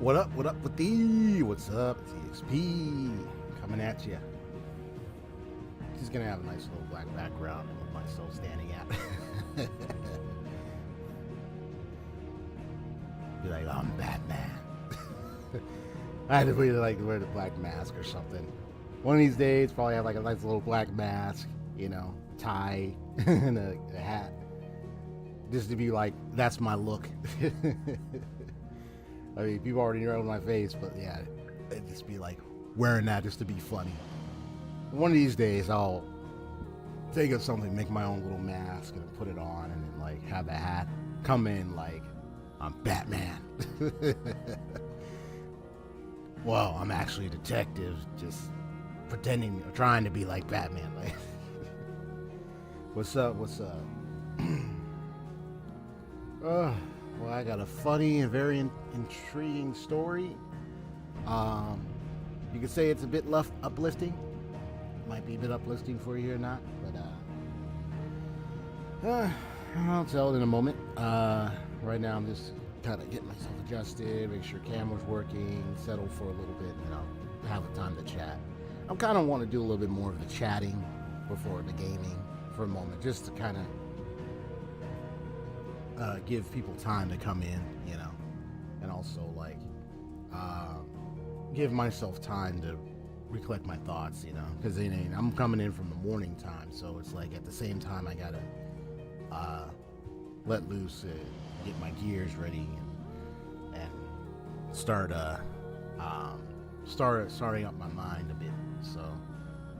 What up? What up with thee? What's up? TXP coming at you. He's gonna have a nice little black background with myself standing at. Be like, I'm Batman. I had to really like wear the black mask or something. One of these days, probably have like a nice little black mask, you know, tie and a hat, just to be like, that's my look. I mean, people already know my face, but yeah, it'd just be like wearing that just to be funny. One of these days, I'll take up something, make my own little mask, and put it on, and then like have the hat come in like I'm Batman. Well, I'm actually a detective, just pretending or trying to be like Batman. Like, what's up? What's up? Well, I got a funny and very intriguing story. You could say it's a bit uplifting. Might be a bit uplifting for you or not, but I'll tell it in a moment. Right now I'm just kind of getting myself adjusted, make sure camera's working, settle for a little bit, and then I'll have the time to chat. I kind of want to do a little bit more of the chatting before the gaming for a moment, just to kind of give people time to come in, you know, and also like give myself time to recollect my thoughts, you know, because I'm coming in from the morning time, so it's like at the same time I gotta let loose, get my gears ready, and start starting up my mind a bit, so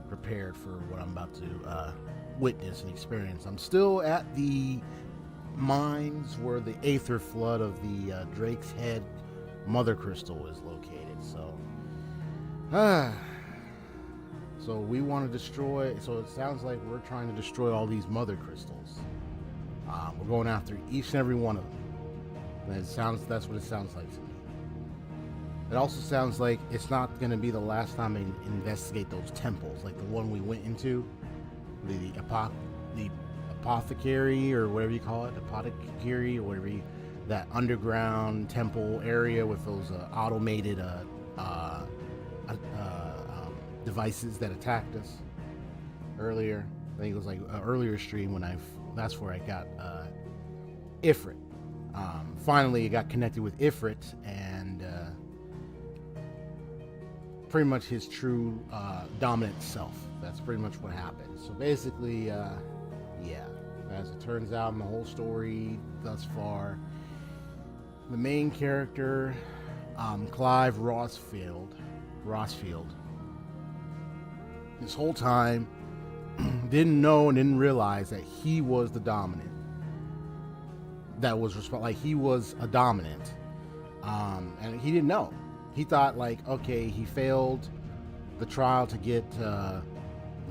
prepared for what I'm about to witness and experience. I'm still at the mines where the Aetherflood of the Drake's Head Mother Crystal is located. So we want to destroy. So it sounds like we're trying to destroy all these Mother Crystals. We're going after each and every one of them. And that's what it sounds like to me. It also sounds like it's not going to be the last time I investigate those temples, like the one we went into, the apothecary or whatever you call it, apothecary or whatever that underground temple area with those automated devices that attacked us earlier. I think it was like an earlier stream when that's where I got Ifrit. Finally, I got connected with Ifrit and pretty much his true dominant self. That's pretty much what happened. So basically, yeah, as it turns out in the whole story thus far, the main character, Clive Rossfield, this whole time didn't know and didn't realize that he was the dominant. That was like he was a dominant, and he didn't know. He thought like, okay, he failed the trial to get the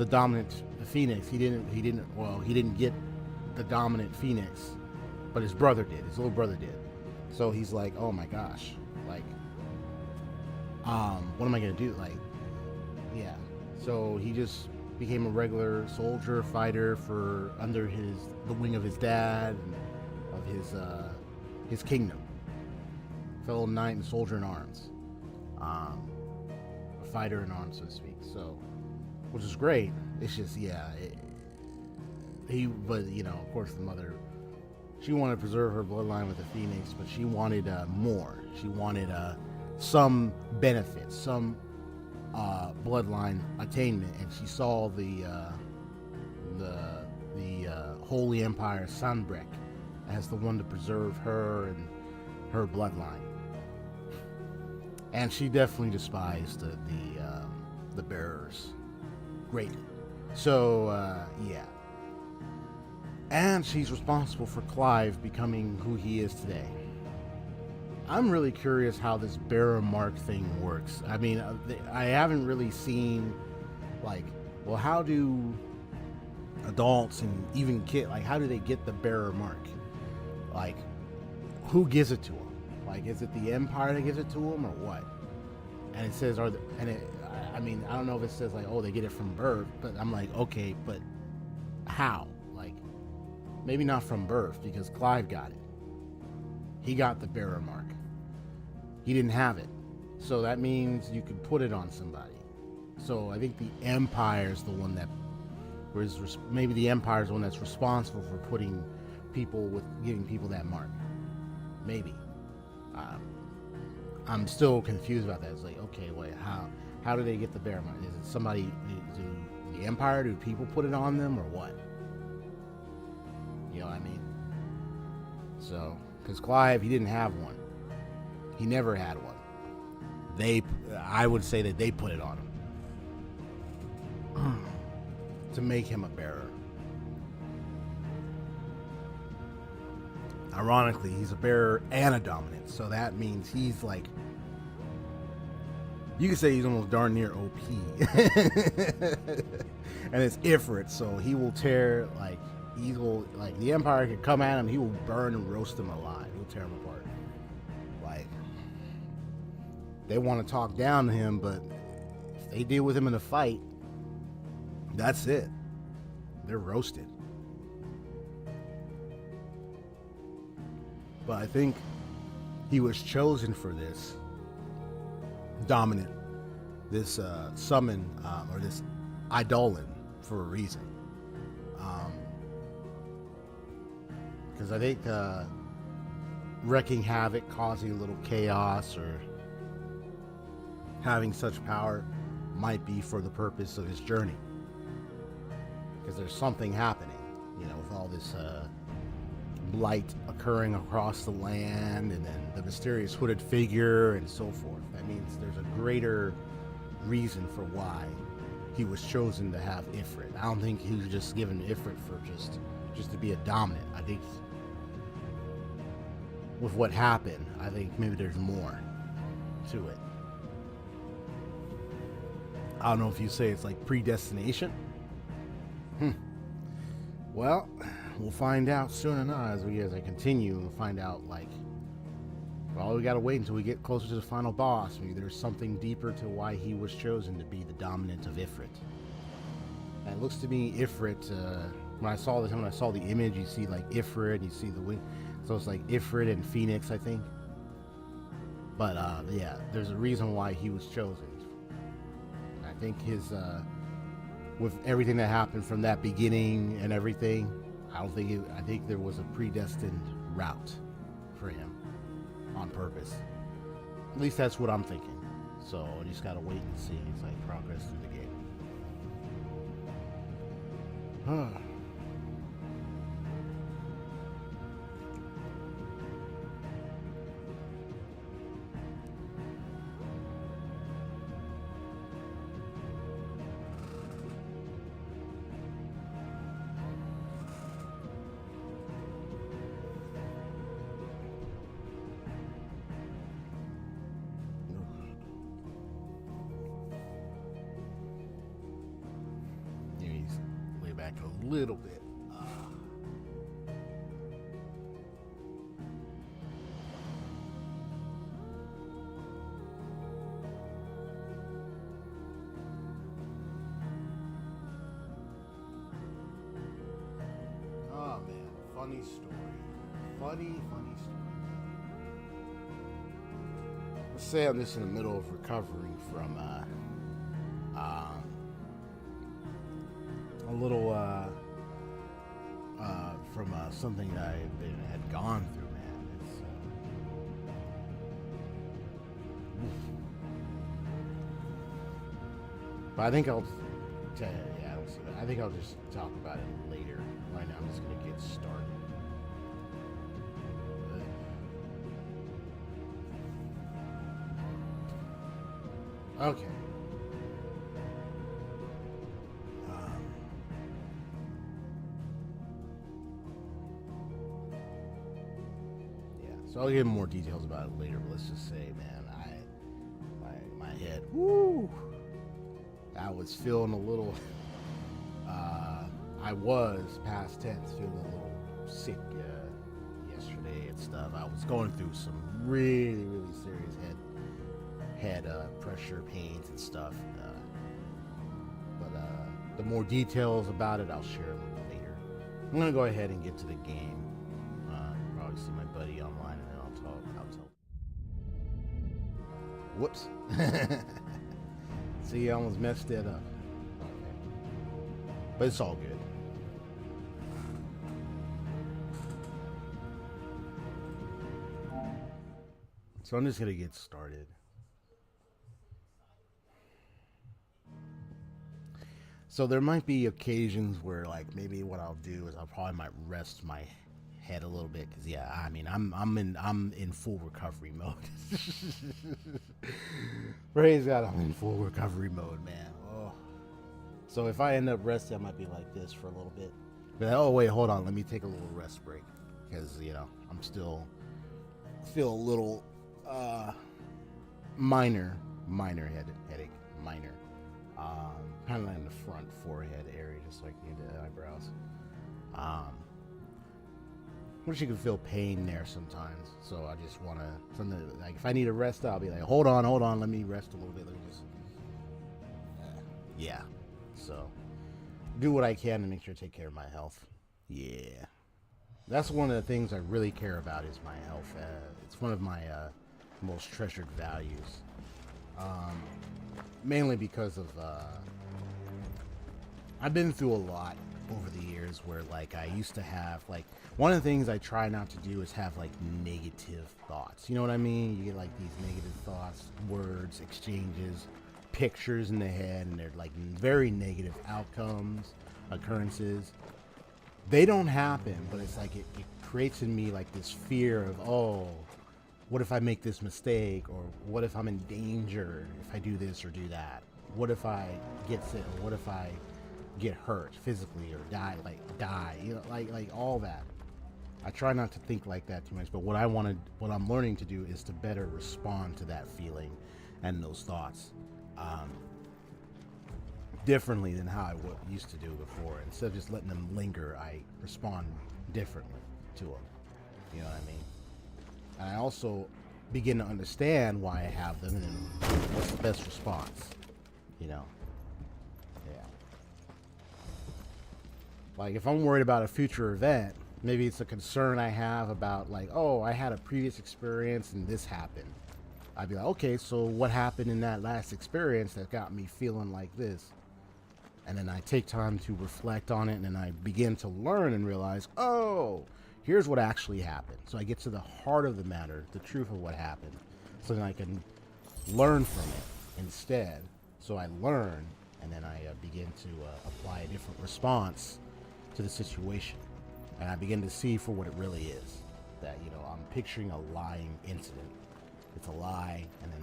dominant Phoenix. He didn't get the dominant Phoenix, but his brother did. His little brother did. So he's like, oh my gosh, like, what am I gonna do? Like, yeah. So he just became a regular soldier fighter for under the wing of his dad and of his kingdom. Fellow knight and soldier in arms, a fighter in arms, so to speak. So, which is great. It's just, yeah. But you know, of course, the mother, she wanted to preserve her bloodline with the Phoenix, but she wanted more. She wanted some benefits, some bloodline attainment, and she saw the Holy Empire Sanbreque as the one to preserve her and her bloodline. And she definitely despised the bearers greatly. So yeah. And she's responsible for Clive becoming who he is today. I'm really curious how this bearer mark thing works. I mean, I haven't really seen, like, well, how do adults and even kids, like, how do they get the bearer mark? Like, who gives it to them? Like, is it the Empire that gives it to them or what? And it says, I mean, I don't know if it says like, oh, they get it from birth, but I'm like, okay, but how? Like, maybe not from birth, because Clive got it. He got the bearer mark. He didn't have it. So that means you could put it on somebody. So I think the Empire's the one that maybe the Empire's the one that's responsible for giving people that mark. Maybe. I'm still confused about that. It's like, okay, wait, how do they get the bear mark? Is it somebody? Do the Empire? Do people put it on them or what? You know what I mean? So, because Clive, he didn't have one. He never had one. I would say that they put it on him to make him a bearer. Ironically, he's a bearer and a dominant, so that means he's like, you could say he's almost darn near OP. And it's Ifrit, so he will tear, like, the Empire could come at him, he will burn and roast them alive. He'll tear them apart. Like, they want to talk down to him, but if they deal with him in a fight, that's it. They're roasted. But I think he was chosen for this dominant, this summon, or this Eidolon for a reason. Because I think wreaking havoc, causing a little chaos, or having such power might be for the purpose of his journey. Because there's something happening, with all this blight occurring across the land, and then the mysterious hooded figure and so forth. That means there's a greater reason for why he was chosen to have Ifrit. I don't think he was just given Ifrit for just to be a dominant. I think with what happened, I think maybe there's more to it. I don't know if you say it's like predestination. Well, we'll find out soon enough as I continue. We'll find out, we gotta wait until we get closer to the final boss. Maybe there's something deeper to why he was chosen to be the dominant of Ifrit. And it looks to me Ifrit, when I saw the image, you see like Ifrit, you see the wing. So it's like Ifrit and Phoenix, I think. But yeah, there's a reason why he was chosen. I think his with everything that happened from that beginning and everything, I think there was a predestined route for him on purpose. At least that's what I'm thinking. So you just gotta wait and see. It's like progress through the game. A little bit. Oh man, funny story. Funny story. Let's say I'm just in the middle of recovering from a little from something I had gone through, man. It's but I think I'll I think I'll just talk about it later. Right now I'm just gonna get started. Okay. So I'll give more details about it later, but let's just say, man, my head, woo! I was feeling a little, I was, past tense, feeling a little sick yesterday and stuff. I was going through some really serious head pressure, pains and stuff. But the more details about it, I'll share a little later. I'm going to go ahead and get to the game. Probably see my buddy online. Whoops. See, I almost messed it up. Okay. But it's all good. So I'm just going to get started. So there might be occasions where, like, maybe what I'll do is I'll probably might rest my head a little bit, because yeah, I mean, I'm in full recovery mode. Praise God, I'm in full recovery mode, man. Oh, so if I end up resting, I might be like this for a little bit. But oh wait, hold on, let me take a little rest break, because you know I'm still feel a little minor headache, minor. Kind of like in the front forehead area, just like near the eyebrows. Which you can feel pain there sometimes. So I just want to, something like if I need to rest, I'll be like, hold on, let me rest a little bit. Let me just, yeah. So do what I can to make sure to take care of my health. Yeah, that's one of the things I really care about is my health. It's one of my most treasured values. Mainly because of I've been through a lot over the years where like I used to have like one of the things I try not to do is have like negative thoughts. You know what I mean? You get like these negative thoughts, words, exchanges, pictures in the head, and they're like very negative outcomes, occurrences. They don't happen, but it's like it creates in me like this fear of, oh, what if I make this mistake, or what if I'm in danger if I do this or do that? What if I get sick, or what if I get hurt physically or die, you know, like all that. I try not to think like that too much, but what I'm learning to do is to better respond to that feeling and those thoughts differently than how I used to do before. Instead of just letting them linger, I respond differently to them. You know what I mean? And I also begin to understand why I have them and what's the best response, you know? Yeah. Like, if I'm worried about a future event, maybe it's a concern I have about, like, oh, I had a previous experience and this happened. I'd be like, okay, so what happened in that last experience that got me feeling like this? And then I take time to reflect on it, and then I begin to learn and realize, oh, here's what actually happened. So I get to the heart of the matter, the truth of what happened, so then I can learn from it instead. So I learn, and then I begin to apply a different response to the situation. And I begin to see for what it really is. That, you know, I'm picturing a lying incident. It's a lie, and then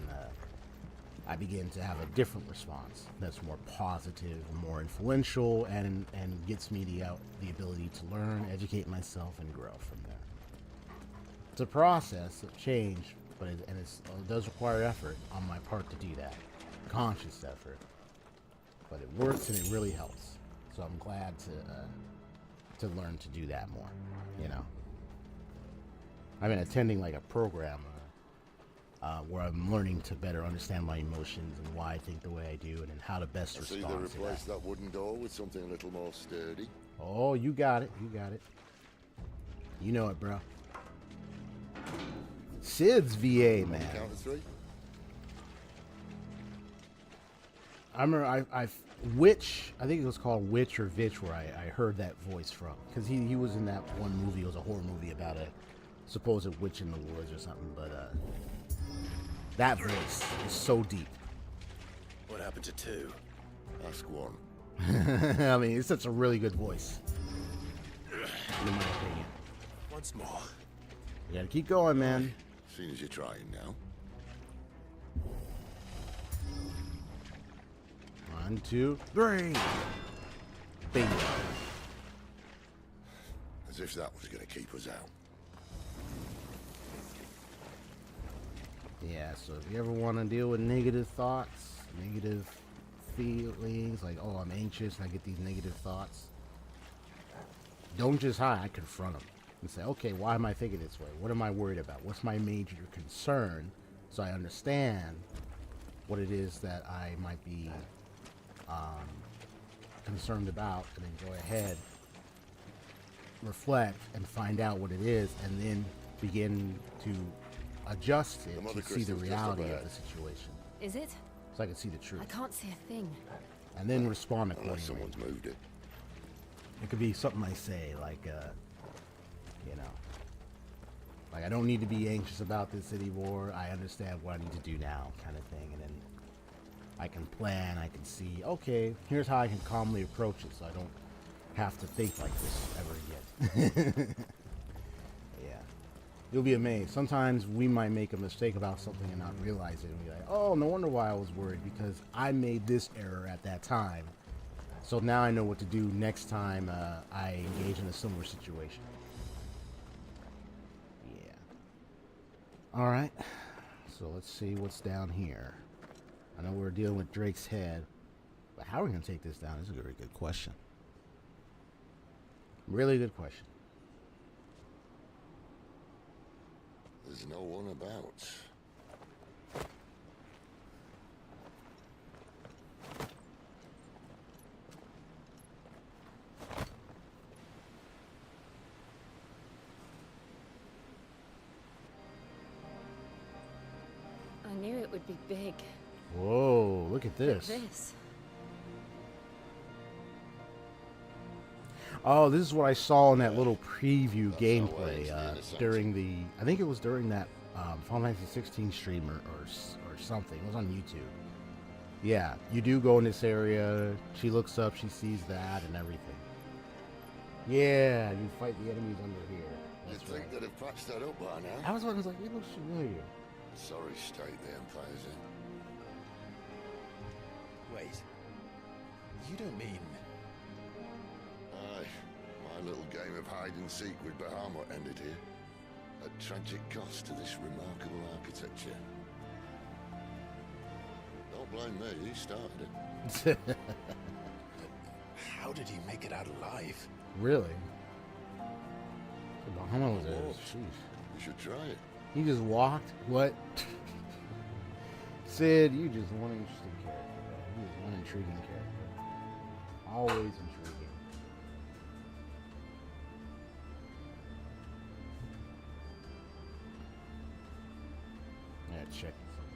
I begin to have a different response that's more positive, more influential, and gets me the ability to learn, educate myself, and grow from there. It's a process of change, but it does require effort on my part to do that, conscious effort. But it works and it really helps. So I'm glad to learn to do that more. You know, I've been attending like a program. Where I'm learning to better understand my emotions and why I think the way I do, and then how to best respond to that. Either replace that wooden door with something a little more sturdy. Oh, you got it. You got it. You know it, bro. Sid's VA, man. Count to three. I remember Witch, I think it was called Witch or Vitch, where I heard that voice from. Because he was in that one movie. It was a horror movie about a supposed witch in the woods or something, but that voice is so deep. What happened to two? Ask one. I mean, it's such a really good voice, in my opinion. Once more. You gotta keep going, man. Seeing as you're trying now. 1, 2, 3. Bingo. As if that was going to keep us out. Yeah, so if you ever want to deal with negative thoughts, negative feelings, like, oh, I'm anxious and I get these negative thoughts, don't just hide, I confront them and say, okay, why am I thinking this way? What am I worried about? What's my major concern? So I understand what it is that I might be concerned about, and then go ahead, reflect, and find out what it is, and then begin to adjust it The mother to see the crystal's just reality up of ahead. the situation, Is it? so I can see the truth, I can't see a thing. and then respond Unless accordingly. someone's moved it. It could be something I say, like, you know, like, I don't need to be anxious about this anymore. I understand what I need to do now, kind of thing. And then I can plan, I can see, okay, here's how I can calmly approach it so I don't have to think like this ever again. Yeah. You'll be amazed. Sometimes we might make a mistake about something and not realize it and be like, oh, no wonder why I was worried, because I made this error at that time. So now I know what to do next time I engage in a similar situation. Yeah. All right. So let's see what's down here. I know we're dealing with Drake's head, but how are we going to take this down? This is a very good question. Really good question. There's no one about. I knew it would be big. Whoa, look at Like this. this. Oh, this is what I saw in that little preview That's how gameplay well it's the during the, I think it was during that Final Fantasy 16 stream or something. It was on YouTube. Yeah, you do go in this area. She looks up, she sees that and everything. Yeah, you fight the enemies under here. You'd That's think right. they'd have patched that up by now. I was like, it looks familiar. Sorry state the Empire's in. Wait. You don't mean... Aye, my little game of hide and seek with Bahamut ended here. At tragic cost to this remarkable architecture. Don't blame me, he started it. How did he make it out alive? Really? Bahama was there. Sheesh. You should try it. He just walked? What? Sid, you just one interesting character, bro. You just one intriguing character. Always intriguing. Yeah, check this out.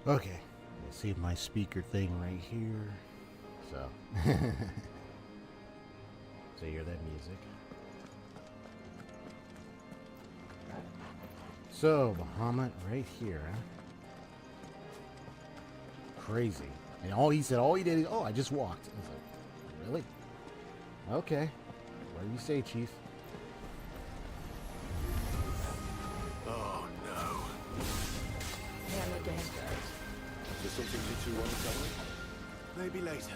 Okay, let's see my speaker thing right here. So, so you hear that music. So, Bahamut right here. Huh? Crazy. And all he did is, oh, I just walked. I was like, really? Okay. What do you say, Chief? Oh no. Yeah, I'm dead. Is there something you two want to tell me? Maybe later.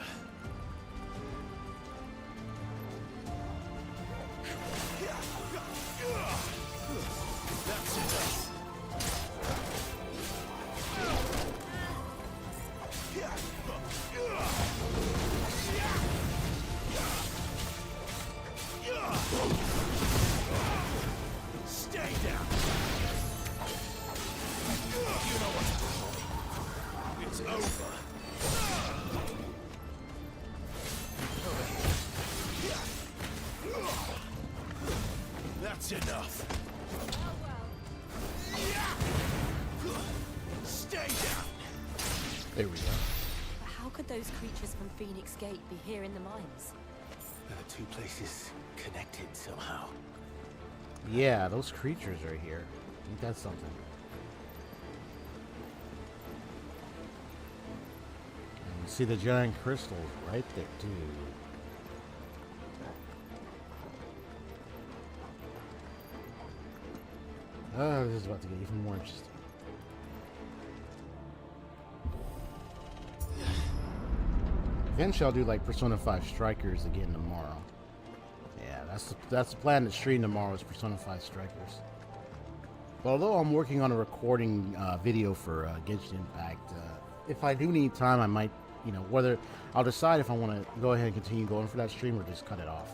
That's it. That's enough. Stay down. There we go. But how could those creatures from Phoenix Gate be here in the mines? Are the two places connected somehow? Yeah, those creatures are here. Ain't that something? And you see the giant crystals right there, too. Oh, this is about to get even more interesting. Eventually, I'll do like Persona 5 Strikers again tomorrow. Yeah, that's the plan to stream tomorrow is Persona 5 Strikers. But although I'm working on a recording video for Genshin Impact, if I do need time, I might, whether I'll decide if I want to go ahead and continue going for that stream or just cut it off.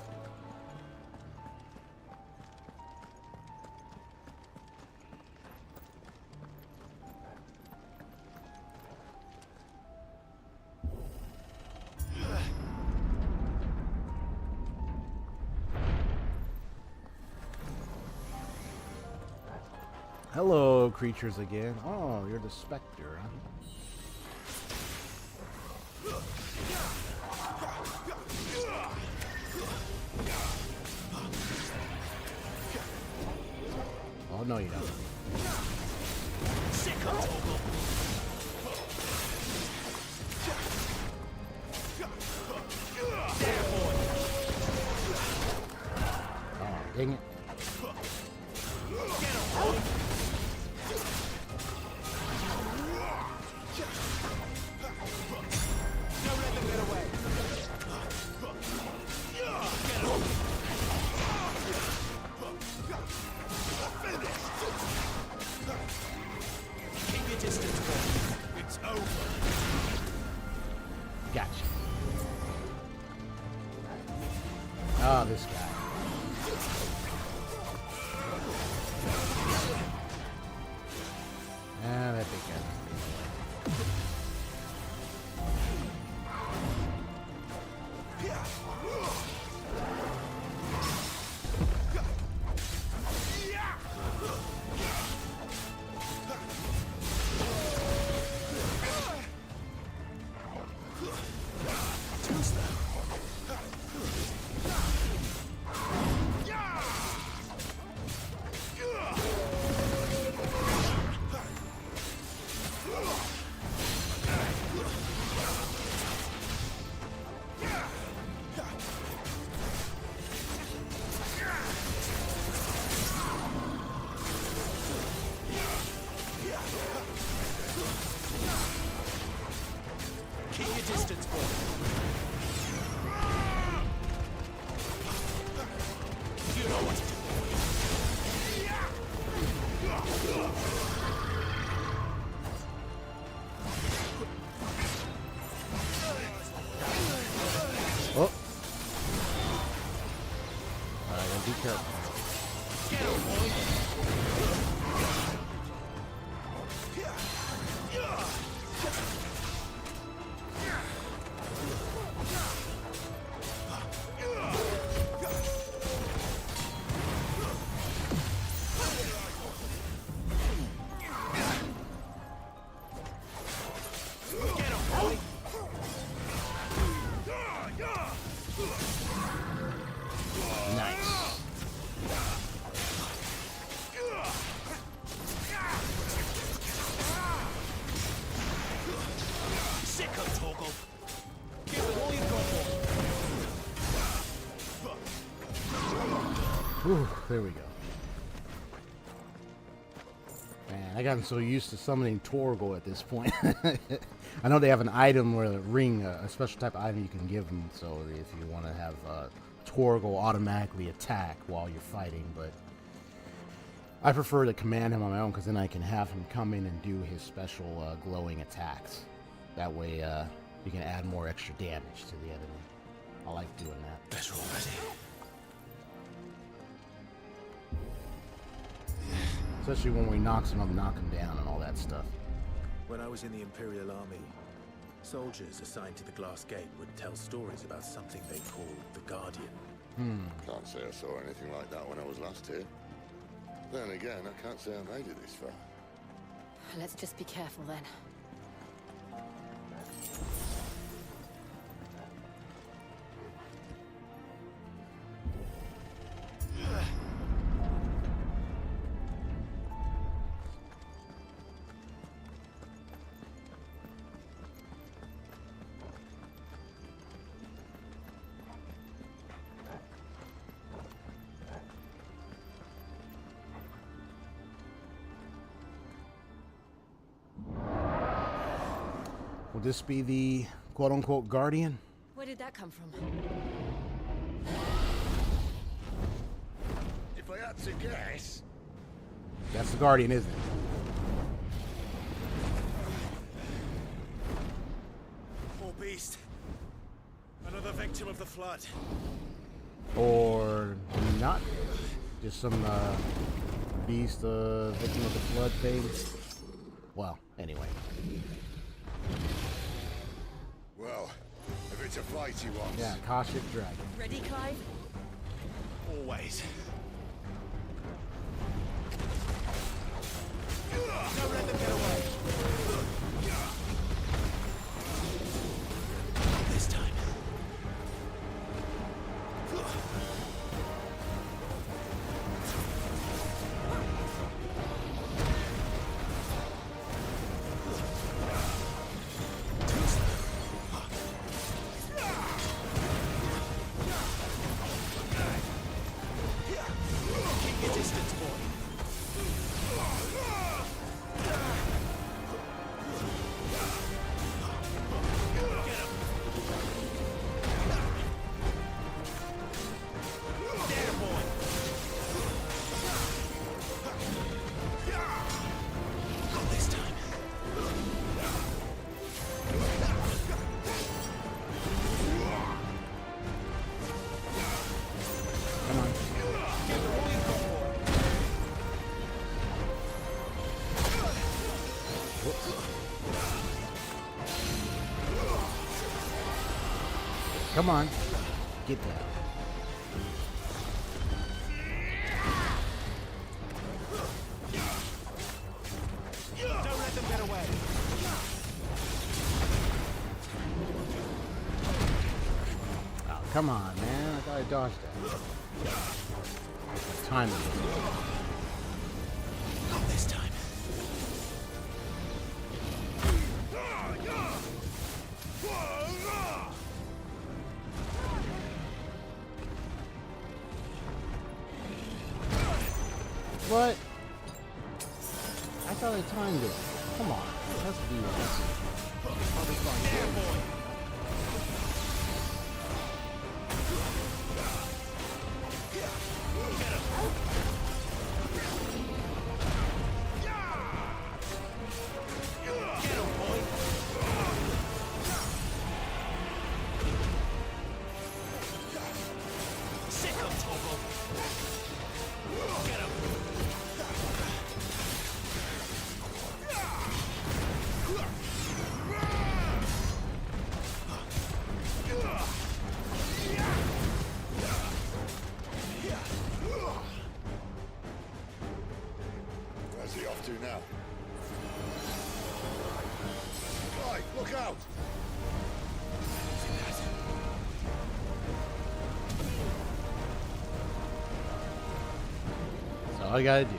Hello, creatures again. Oh, you're the Spectre, huh? Oh, no, you don't. Oh, dang it. Gotcha. Oh, this guy. Ah, that big guy. Keep your distance, boy. You know what to do. Oh. Alright, then be careful. Get him, boy. Nice. Sicko, Toggle. Give it all you've got, boy. Whew, there we go. Man, I gotten so used to summoning Torgal at this point. I know they have an item or a ring, a special type of item you can give them, so if you want to have Torgal automatically attack while you're fighting, but I prefer to command him on my own because then I can have him come in and do his special glowing attacks. That way you can add more extra damage to the enemy. I like doing that. Better already. Especially when we knock him down and all that stuff. When I was in the Imperial Army, soldiers assigned to the Glass Gate would tell stories about something they called the Guardian. Can't say I saw anything like that when I was last here. Then again, I can't say I made it this far. Let's just be careful then. Will this be the quote-unquote guardian? Where did that come from? If I had to guess... That's the guardian, isn't it? Poor beast. Another victim of the flood. Or not? Just some beast, victim of the flood thing. Well, anyway. Well, if it's a fight he wants... Yeah, Akashic dragon. Ready, Clive? Always. Don't let them get away. This time. Keep your distance, boy. Come on. Come on. Get down. Don't let them get away. Oh, come on, man. I thought I dodged that. Timing. Not this time. What? I thought I timed it. Come on. Let's be honest. I'll be fine. Sick of Toggle. Get him. Where's he off to now? Right, look out! That's all I gotta do.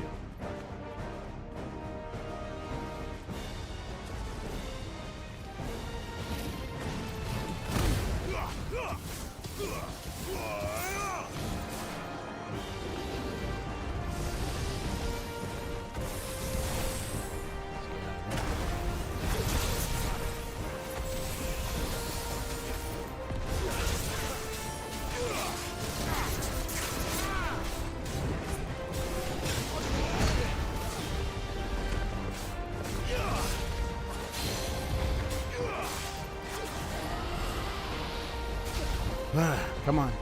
Come on.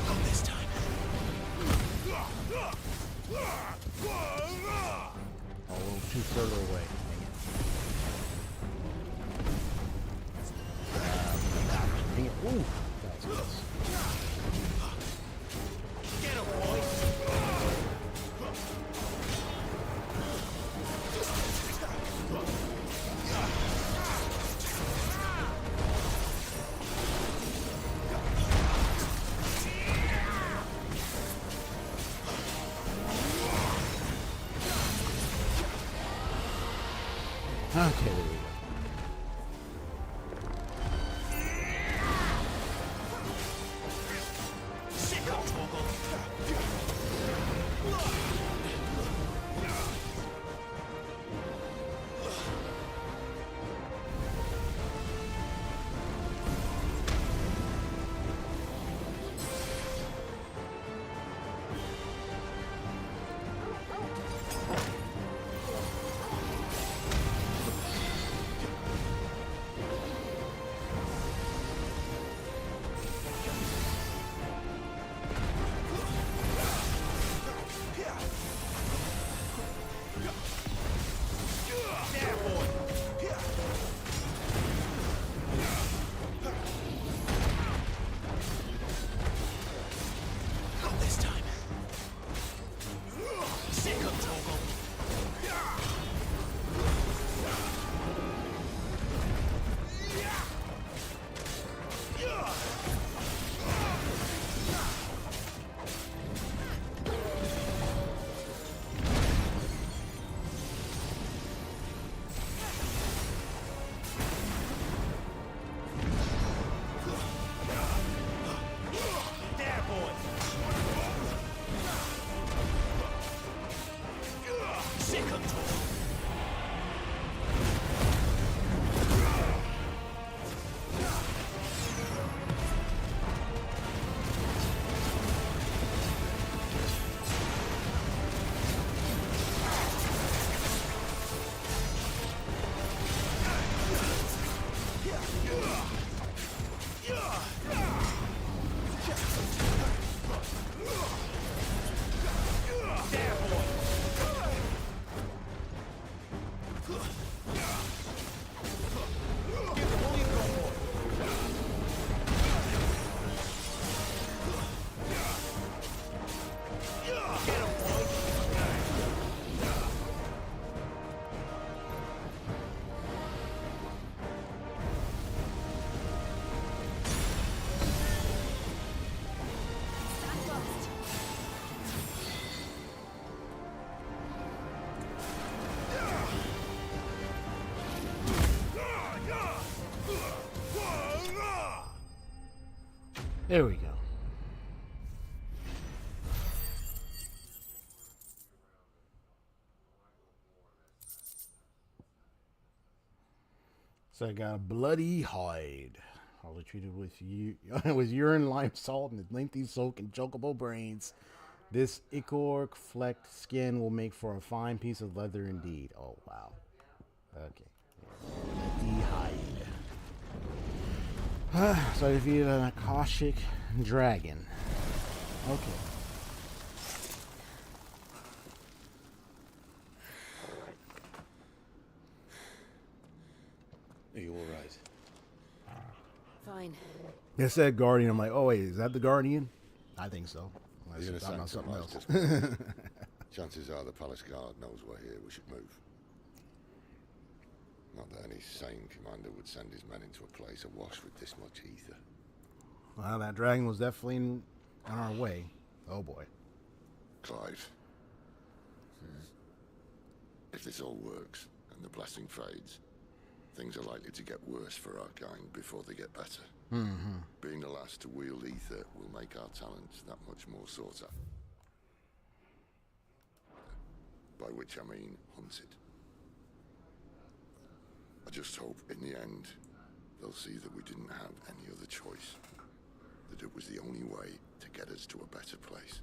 Not this time. A little too further away. Dang it. Ooh, that's close. Get him, boy. Okay, there we go. Sick of Toggle. Not this time. Sick of Toggle. There, boy. Sick of Toggle. There, boy. Give the bully a go, boy. Get him, boy. There we go. So I got a bloody hide. All treated with with urine, lime salt, and lengthy soak and chokeable brains. This ichor flecked skin will make for a fine piece of leather indeed. Oh wow. Okay. Bloody hide. So I defeated an Akashic dragon. Okay. Are you alright? Fine. It said Guardian. I'm like, oh wait, is that the Guardian? I think so. Unless The inner it's talking about sanctum something lies else. just chances are the palace guard knows we're here. We should move. Not that any sane commander would send his men into a place awash with this much ether. Well, that dragon was definitely on our way. Oh boy. Clive. If this all works, and the blessing fades, things are likely to get worse for our kind before they get better. Being the last to wield ether will make our talents that much more sought after. By which I mean hunted. I just hope in the end they'll see that we didn't have any other choice. That it was the only way to get us to a better place.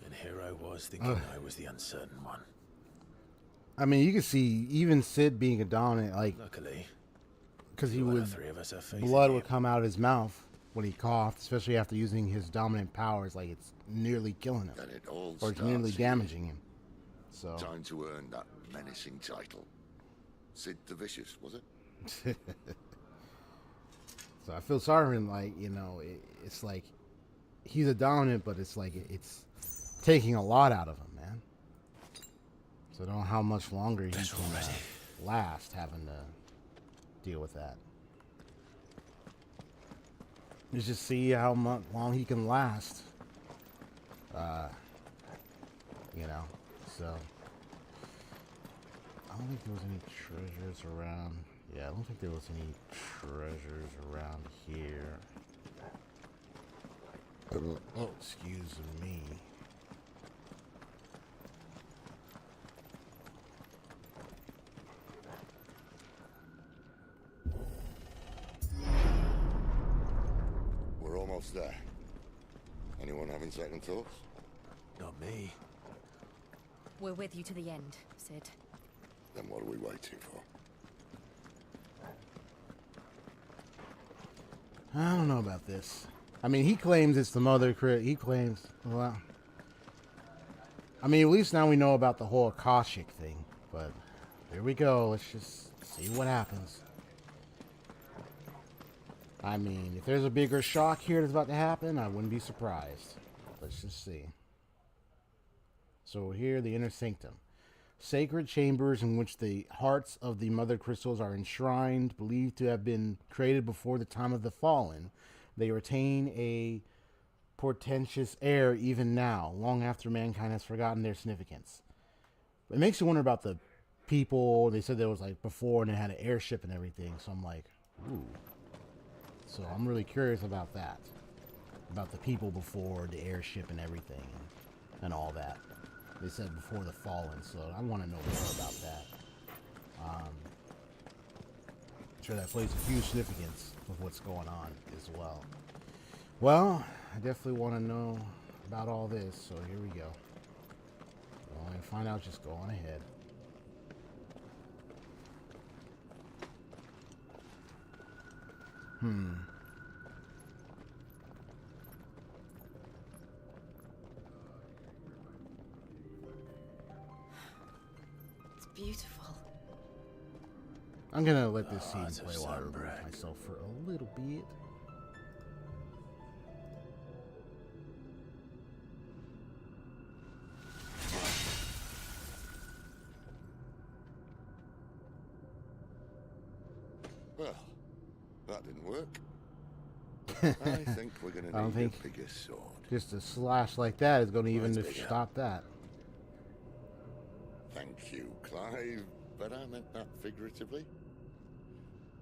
And here I was thinking I was the uncertain one. I mean, you can see even Sid being a dominant, like, Luckily, because he two out would, of three of us are facing blood him. would come out of his mouth when he coughed, especially after using his dominant powers. Like, it's nearly killing him, And it all or it's nearly starts here. damaging him. So, Time to earn that menacing title. Sid the Vicious, was it? so I feel sorry for him. Like, you know, it's like he's a dominant, but it's like it's taking a lot out of him, man. So I don't know how much longer he can last having to deal with that. Let's just see how long he can last. You know, so I don't think there was any treasures around. Yeah, I don't think there was any treasures around here. Oh, excuse me. We're almost there. Anyone having second thoughts? Not me. We're with you to the end, Sid. Then what are we waiting for? I don't know about this. I mean, he claims it's the mother crit. He claims, well, I mean, at least now we know about the whole Akashic thing. But here we go. Let's just see what happens. I mean, if there's a bigger shock here that's about to happen, I wouldn't be surprised. Let's just see. So here, the Inner Sanctum. Sacred chambers in which the hearts of the mother crystals are enshrined, believed to have been created before the time of the fallen. They retain a portentous air even now, long after mankind has forgotten their significance. It makes you wonder about the people. They said there was like before and it had an airship and everything. So I'm like, ooh. So I'm really curious about that. About the people before the airship and everything and all that. They said before the fallen, so I want to know more about that. I'm sure that plays a huge significance with what's going on as well. Well, I definitely want to know about all this, so here we go. Well, and find out, just go on ahead. It's beautiful. I'm gonna let this scene Lots of play while I remove sunbreak. myself for a little bit. Well, that didn't work. I think we're going I to don't need think- a bigger sword. Just a slash like that is going to even Mine's bigger. stop that. Thank you, Clive, but I meant that figuratively.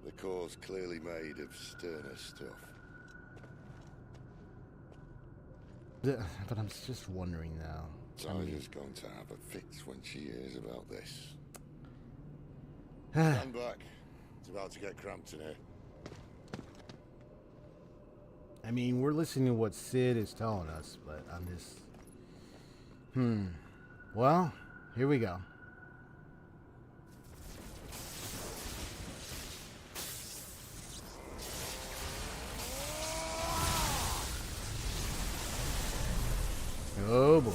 The core's clearly made of sterner stuff. But I'm just wondering now. Tyler's going to have a fit when she hears about this. Stand back. It's about to get cramped in here. I mean, we're listening to what Sid is telling us, but I'm just... Well, here we go. Oh boy.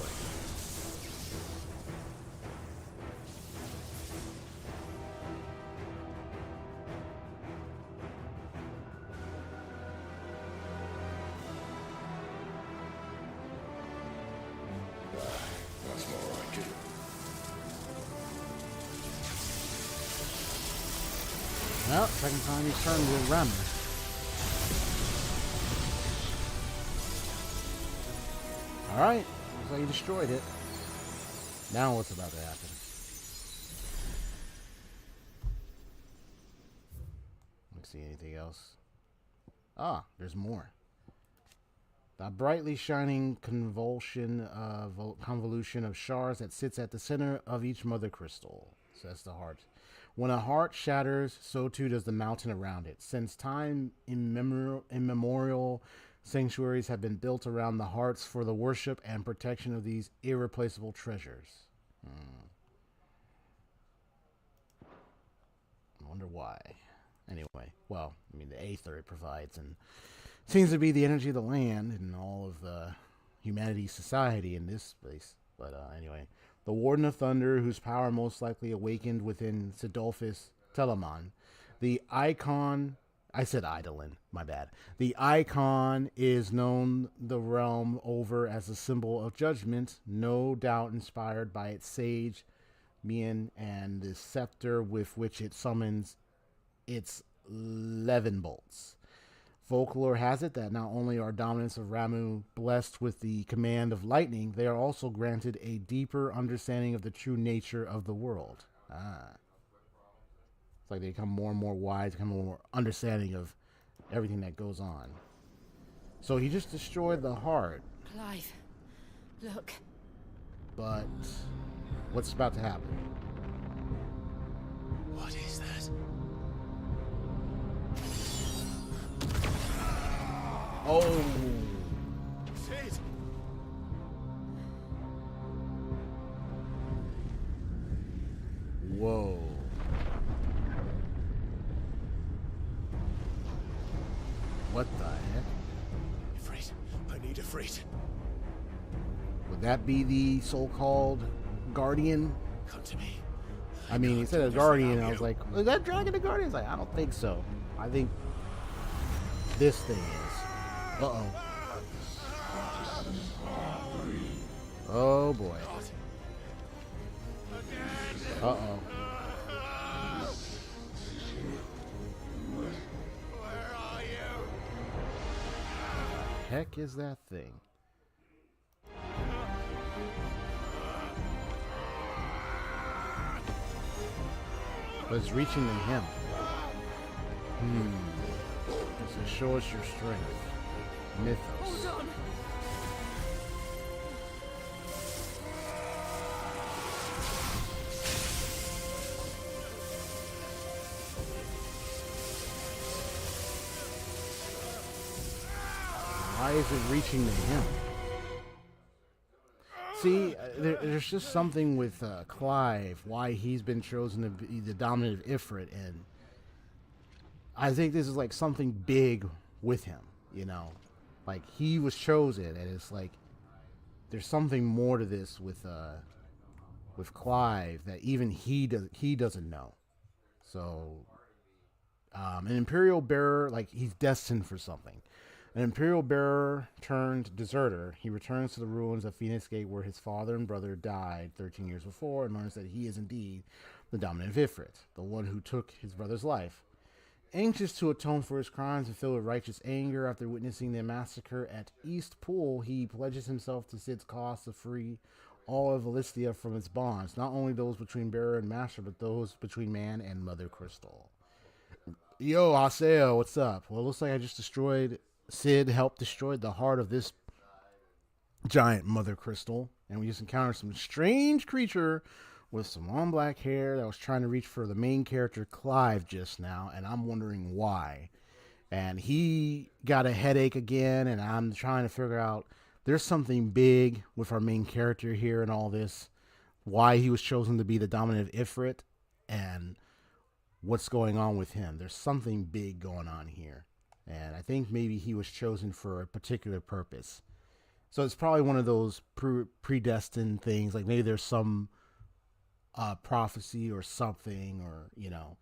That's more like it. Well, second time he's turned to a rammer. Alright, looks like you destroyed it. Now what's about to happen? Let's see, anything else? Ah, there's more. The brightly shining convolution of shards that sits at the center of each mother crystal, says the heart. When a heart shatters, so too does the mountain around it. Since time immemorial, sanctuaries have been built around the hearts for the worship and protection of these irreplaceable treasures. I wonder why. Anyway, well, I mean, the aether it provides and seems to be the energy of the land and all of humanity's society in this place. But anyway, the Warden of Thunder, whose power most likely awakened within Sidolphus Telamon, the Eikon. I said Eidolon, my bad. The Eikon is known the realm over as a symbol of judgment, no doubt inspired by its sage, Mian, and the scepter with which it summons its Levin bolts. Folklore has it that not only are dominants of Ramu blessed with the command of lightning, they are also granted a deeper understanding of the true nature of the world. It's like they become more and more wise, become more understanding of everything that goes on. So he just destroyed the heart. Clive, look. But what's about to happen? What is that? Oh! Sid! Whoa. What the heck? Ifrit, I need Ifrit. Would that be the so-called guardian? Come to me. I mean, he said a guardian, and I was like, is that dragon the guardian? He's like, I don't think so. I think this thing is. Uh-oh. Oh, boy. Uh-oh. Where are you? Heck is that thing? But it's reaching to him. So show us your strength. Mythos. Hold on. Why is it reaching to him? See, there's just something with Clive, why he's been chosen to be the dominant of Ifrit, and I think this is like something big with him, you know? Like, he was chosen, and it's like, there's something more to this with Clive that even he doesn't know. So, an Imperial Bearer, like, he's destined for something. An Imperial Bearer turned deserter, he returns to the ruins of Phoenix Gate where his father and brother died 13 years before and learns that he is indeed the dominant of Ifrit, the one who took his brother's life. Anxious to atone for his crimes and filled with righteous anger after witnessing the massacre at East Pool, he pledges himself to Sid's cause to free all of Alistia from its bonds, not only those between bearer and master, but those between man and Mother Crystal. Yo, Haseo, what's up? Well, it looks like I just destroyed... Sid helped destroy the heart of this giant Mother Crystal, and we just encountered some strange creature with some long black hair that was trying to reach for the main character Clive just now, and I'm wondering why. And he got a headache again, and I'm trying to figure out, there's something big with our main character here and all this, why he was chosen to be the dominant of Ifrit, and what's going on with him. There's something big going on here. And I think maybe he was chosen for a particular purpose. So it's probably one of those predestined things. Like maybe there's some prophecy or something, or, you know,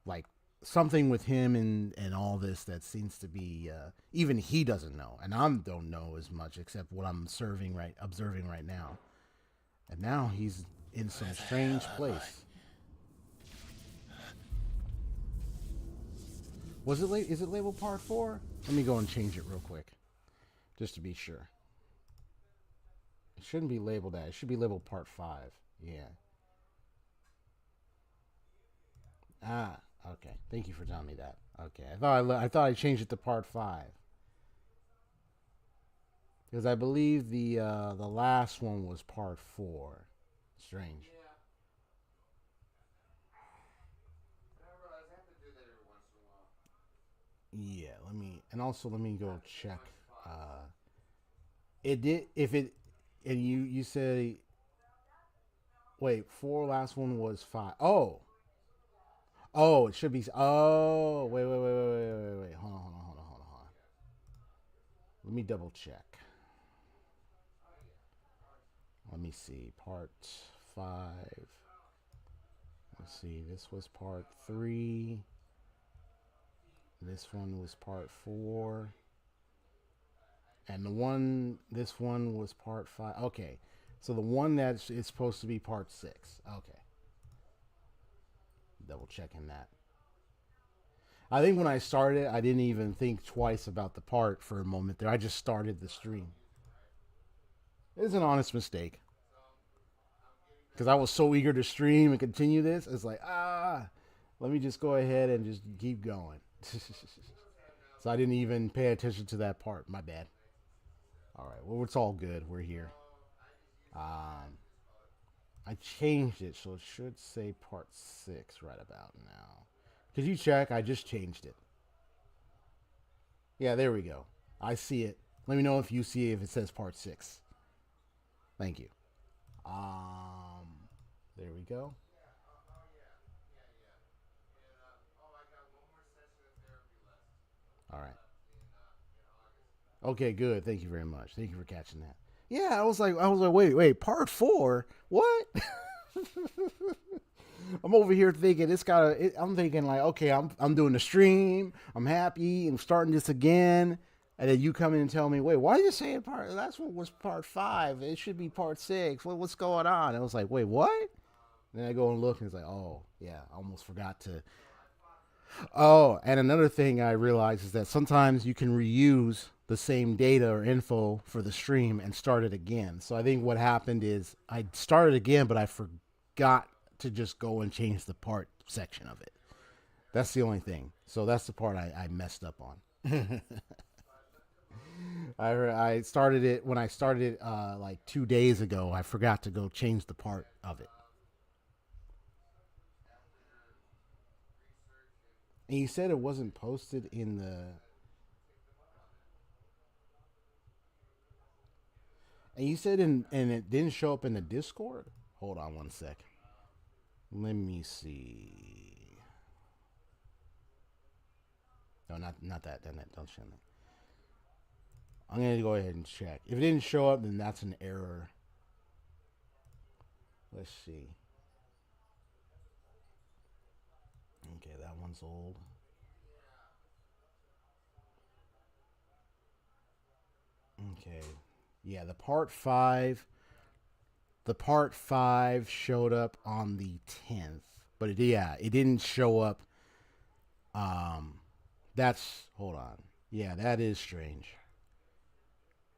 like something with him and all this that seems to be, even he doesn't know. And I don't know as much except what I'm observing right now. And now he's in some strange place. Is it labeled part 4? Let me go and change it real quick, just to be sure. shouldn't be labeled that. It should be labeled part 5. Yeah. Ah, okay. Thank you for telling me that. Okay, I thought I changed it to part 5 because I believe the last one was part 4. Strange. Yeah, let me go check. It did, if it, and you say, wait, 4 last one was 5. Oh, it should be, wait. Hold on. Let me double check. Let me see, part 5. Let's see, this was part 3. This one was part 4. And this one was part 5. Okay. So the one that is supposed to be part 6. Okay. Double checking that. I think when I started, I didn't even think twice about the part for a moment there. I just started the stream. It's an honest mistake. Because I was so eager to stream and continue this. It's like, let me just go ahead and just keep going. So I didn't even pay attention to that part. My bad. All right. Well, it's all good. We're here. I changed it, so it should say part 6 right about now. Could you check? I just changed it. Yeah, there we go. I see it. Let me know if you see if it says part 6. Thank you. There we go. All right. Okay, good. Thank you very much. Thank you for catching that. Yeah, I was like, wait, part 4? What? I'm over here thinking I'm thinking like, okay, I'm doing the stream. I'm happy. I'm starting this again. And then you come in and tell me, wait, why are you saying that's what was part 5? It should be part 6. What's going on? And I was like, wait, what? And then I go and look and it's like, oh, yeah, I almost forgot to. Oh, and another thing I realized is that sometimes you can reuse the same data or info for the stream and start it again. So I think what happened is I started again, but I forgot to just go and change the part section of it. That's the only thing. So that's the part I messed up on. I started it when I started it like 2 days ago. I forgot to go change the part of it. And you said it wasn't posted in the... And you said and it didn't show up in the Discord? Hold on one sec. Let me see. No, not that. Don't show that. I'm going to go ahead and check. If it didn't show up, then that's an error. Let's see. Okay, that one's old. Okay. Yeah, the part 5 showed up on the 10th. But it didn't show up. Hold on. Yeah, that is strange.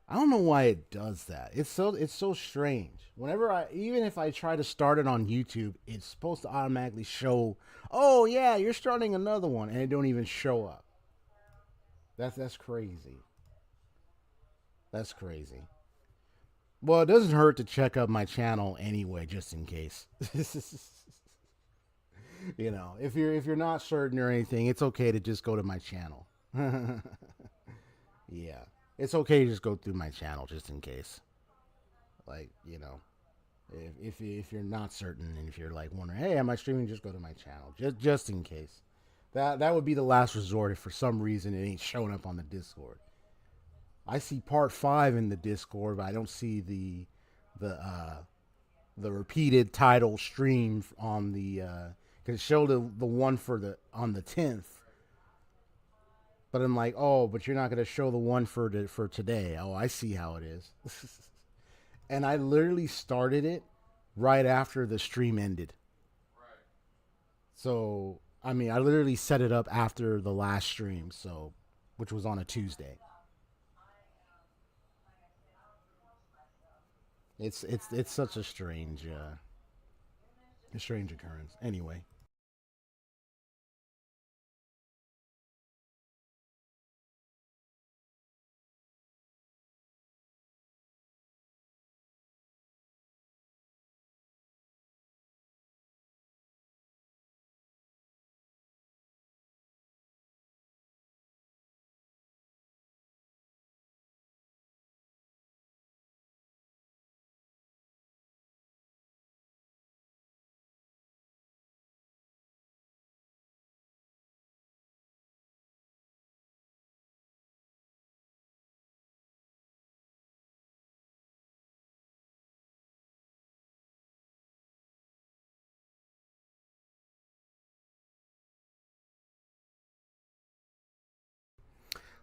I don't know why it does that. It's so strange. Even if I try to start it on YouTube, it's supposed to automatically show, oh yeah, you're starting another one, and it don't even show up. That's crazy. That's crazy. Well, it doesn't hurt to check out my channel anyway, just in case. You know, if you're not certain or anything, it's okay to just go to my channel. Yeah. It's okay to just go through my channel just in case. Like, you know, if you're not certain and if you're like wondering, hey, am I streaming? Just go to my channel, just in case. That would be the last resort if for some reason it ain't showing up on the Discord. I see part 5 in the Discord, but I don't see the repeated title stream on the because it showed the one on the 10th. But I'm like, oh, but you're not going to show the one for today. Oh, I see how it is. And I literally started it right after the stream ended. Right. So, I mean, I literally set it up after the last stream, which was on a Tuesday. It's such a strange occurrence. Anyway.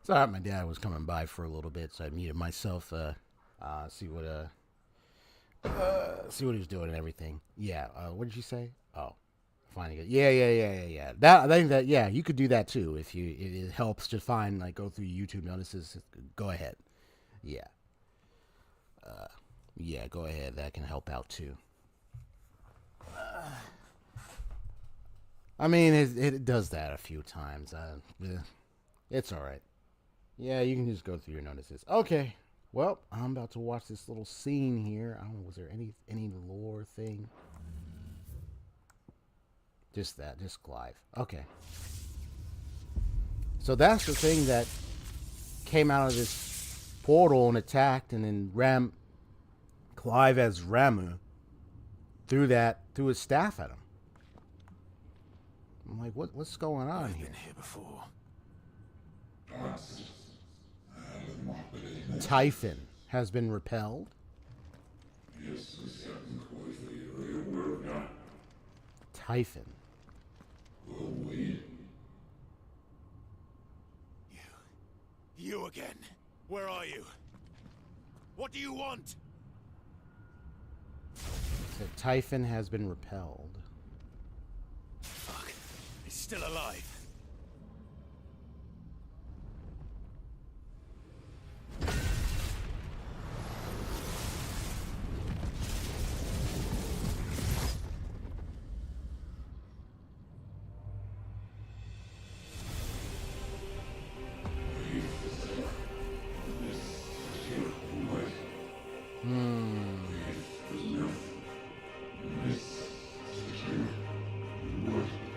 Sorry, my dad was coming by for a little bit, so I muted myself. See what he was doing and everything. Yeah. What did you say? Oh, finding it. Yeah. I think that you could do that too if it helps to find go through YouTube notices. Go ahead. Yeah. Yeah. Go ahead. That can help out too. I mean, it does that a few times. It's all right. Yeah, you can just go through your notices. Okay. Well, I'm about to watch this little scene here. I don't know, was there any lore thing? Just Clive. Okay. So that's the thing that came out of this portal and attacked, and then Clive as Ramu threw his staff at him. I'm like, what's going on I've here? been here before. Typhon has been repelled. Typhon. You again. Where are you? What do you want? So Typhon has been repelled. Fuck. He's still alive.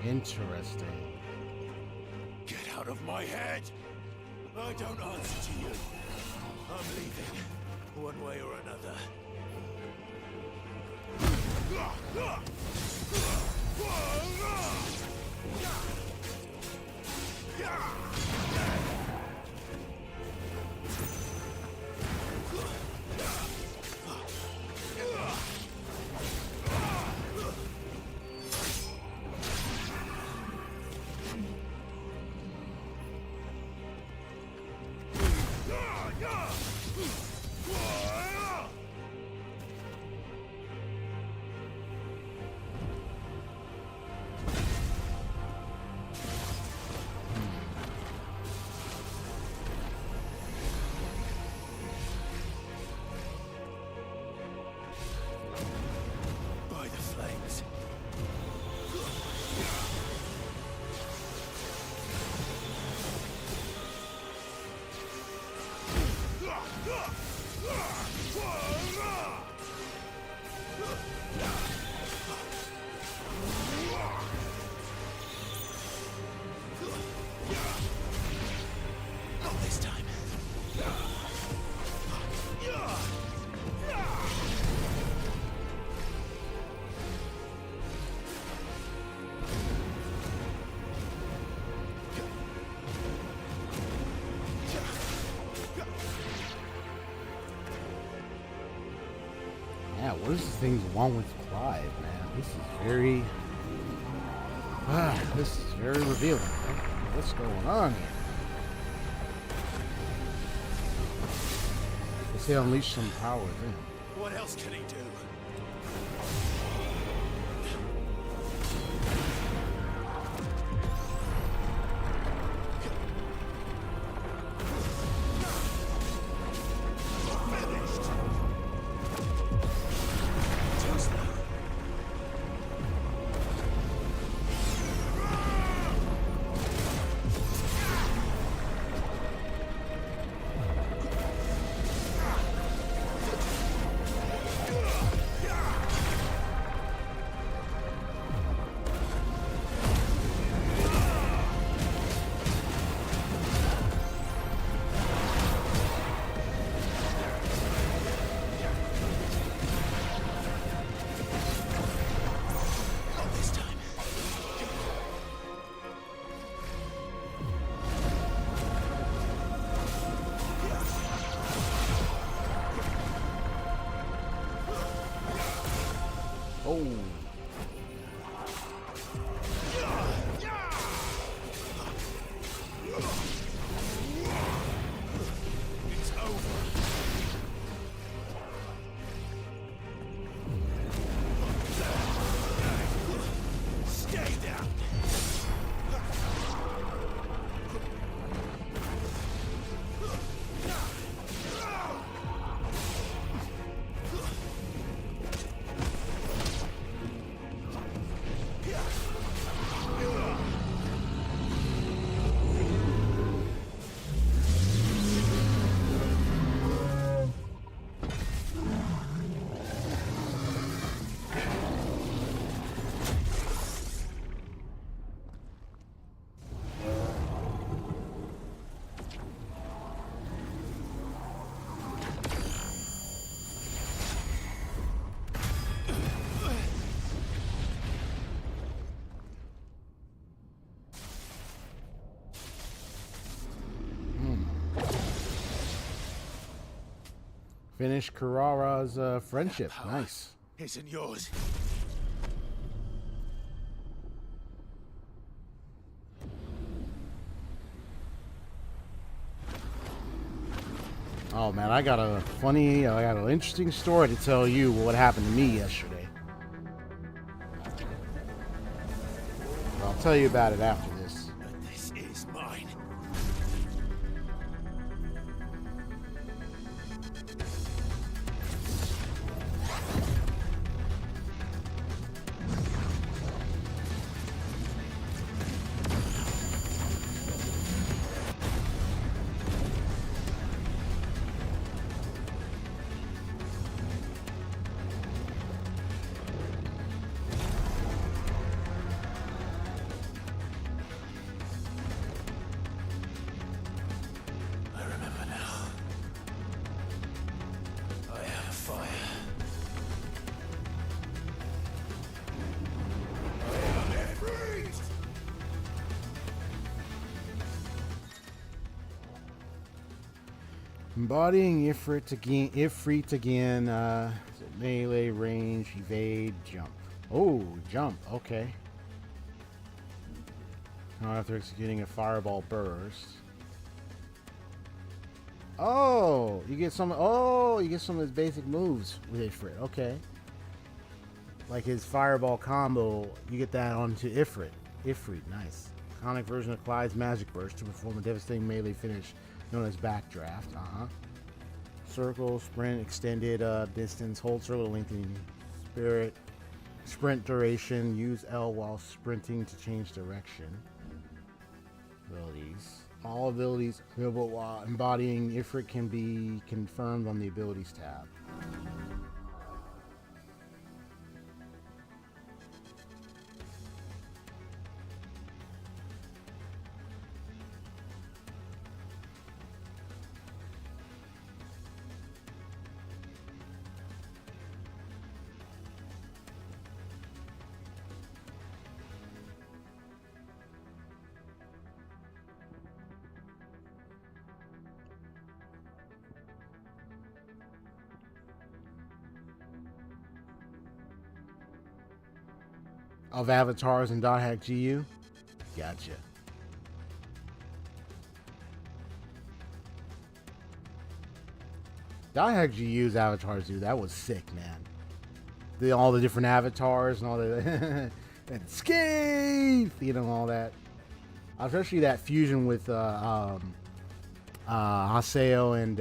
Interesting. Get out of my head! I don't answer to you. I'm leaving, one way or another. Yeah, what is this thing wrong with Clive, man? This is very revealing. What's going on here? They say unleash some power within. What else can he do? Oh. It's over. Stay down. Finish Karara's friendship. Power Nice. isn't yours. Oh man, I got an interesting story to tell you what happened to me yesterday. I'll tell you about it after this. But this is mine. I remember now. I have fire. I am Ifrit! Embodying Ifrit again. So melee, range, evade, jump. Oh, jump. Okay. After executing a fireball burst. Oh, you get some. Oh, you get some of his basic moves with Ifrit. Okay. Like his fireball combo, you get that onto Ifrit. Ifrit, nice. Iconic version of Clyde's magic burst to perform a devastating melee finish known as backdraft. Circle, sprint, extended distance, hold circle to lengthen spirit, sprint duration, use L while sprinting to change direction. Abilities. All abilities available while embodying Ifrit can be confirmed on the abilities tab. Of avatars in .hack GU? Gotcha. .hack GU's avatars, dude, that was sick, man. All the different avatars and all the and Scathe, you know, all that. Especially that fusion with Haseo and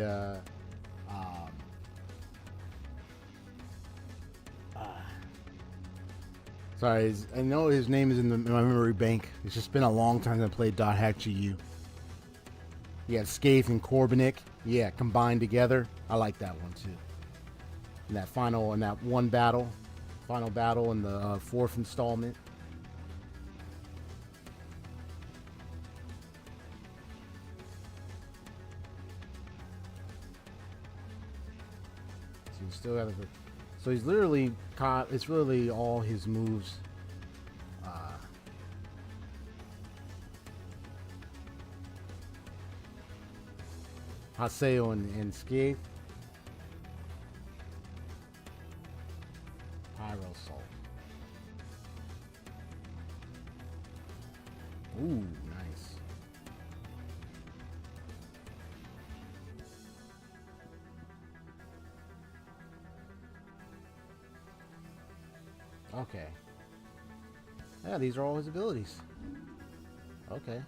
sorry, I know his name is in my memory bank. It's just been a long time since I played .hack GU. You got Scathe and Korbanik, yeah, combined together. I like that one too. In that final in that final battle in the fourth installment. So he's still got the. So he's literally caught. It's really all his moves. Haseo and Scathe. Aerosol. Ooh, nice. Okay. Yeah, these are all his abilities. Okay.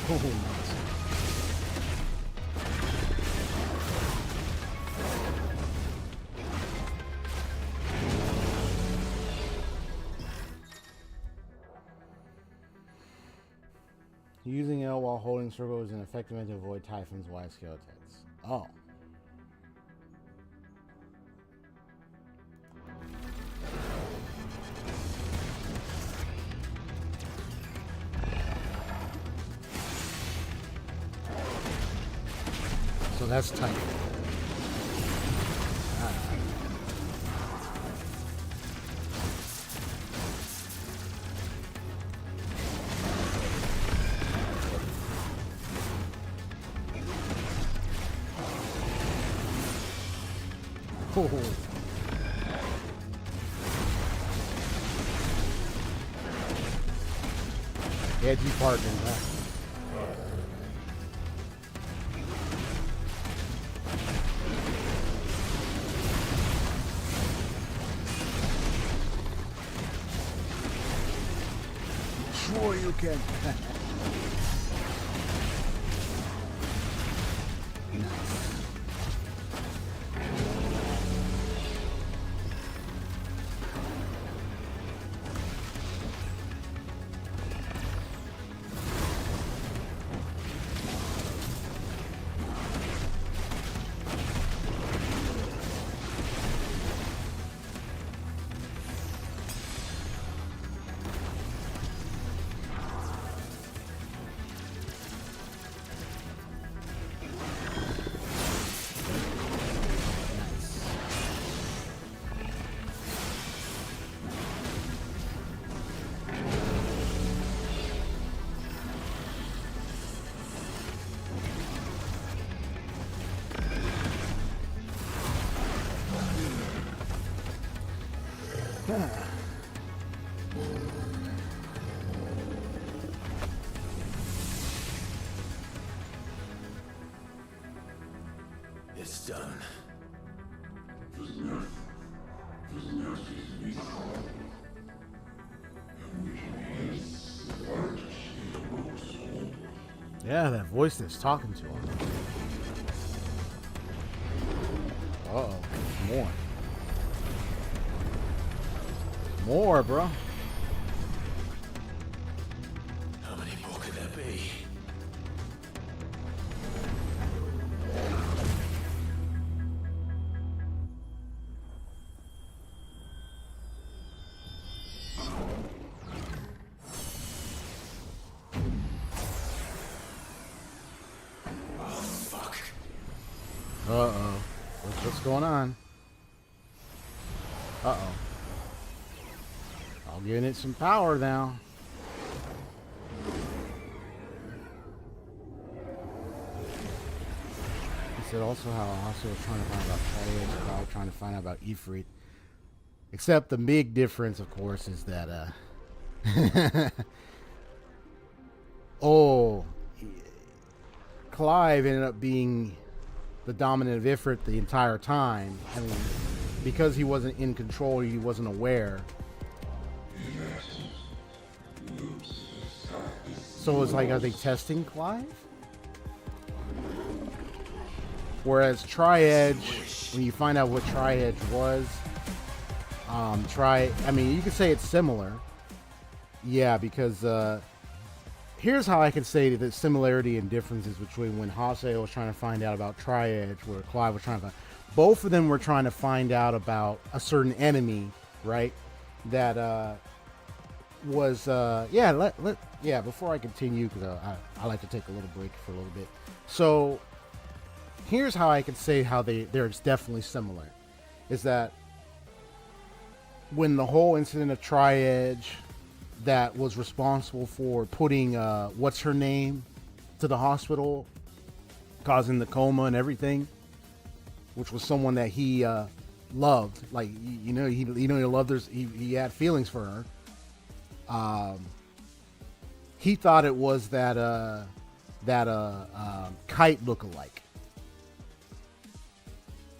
Oh, nice. Using L while holding circle is an effective way to avoid typhoons, wide scale attacks. Oh. So that's tight. Oh. Edgy partner, huh? Sure you can. Nice. It's done. Yeah, that voice that's talking to him. Uh-oh. More. More, bro. How many more could there be? Uh-oh. What's going on? Uh-oh. I'm giving it some power now. He said also how also was trying to find out Triage, while trying to find out about Ifrit. Except the big difference, of course, is that Clive ended up being the dominant of Ifrit the entire time, and because he wasn't in control, he wasn't aware. So it's like, are they testing Clive? Whereas Triage, when you find out what Triage was, I mean, you could say it's similar. Yeah, because here's how I can say the similarity and differences between when Haseo was trying to find out about Tri-Edge, where Clive was trying to find. Both of them were trying to find out about a certain enemy, right? That was yeah. Before I continue, because I like to take a little break for a little bit. So here's how I can say how they're definitely similar. Is that when the whole incident of Tri-Edge that was responsible for putting what's her name to the hospital, causing the coma and everything, which was someone that he loved, like he loved her. He had feelings for her. He thought it was that kite lookalike.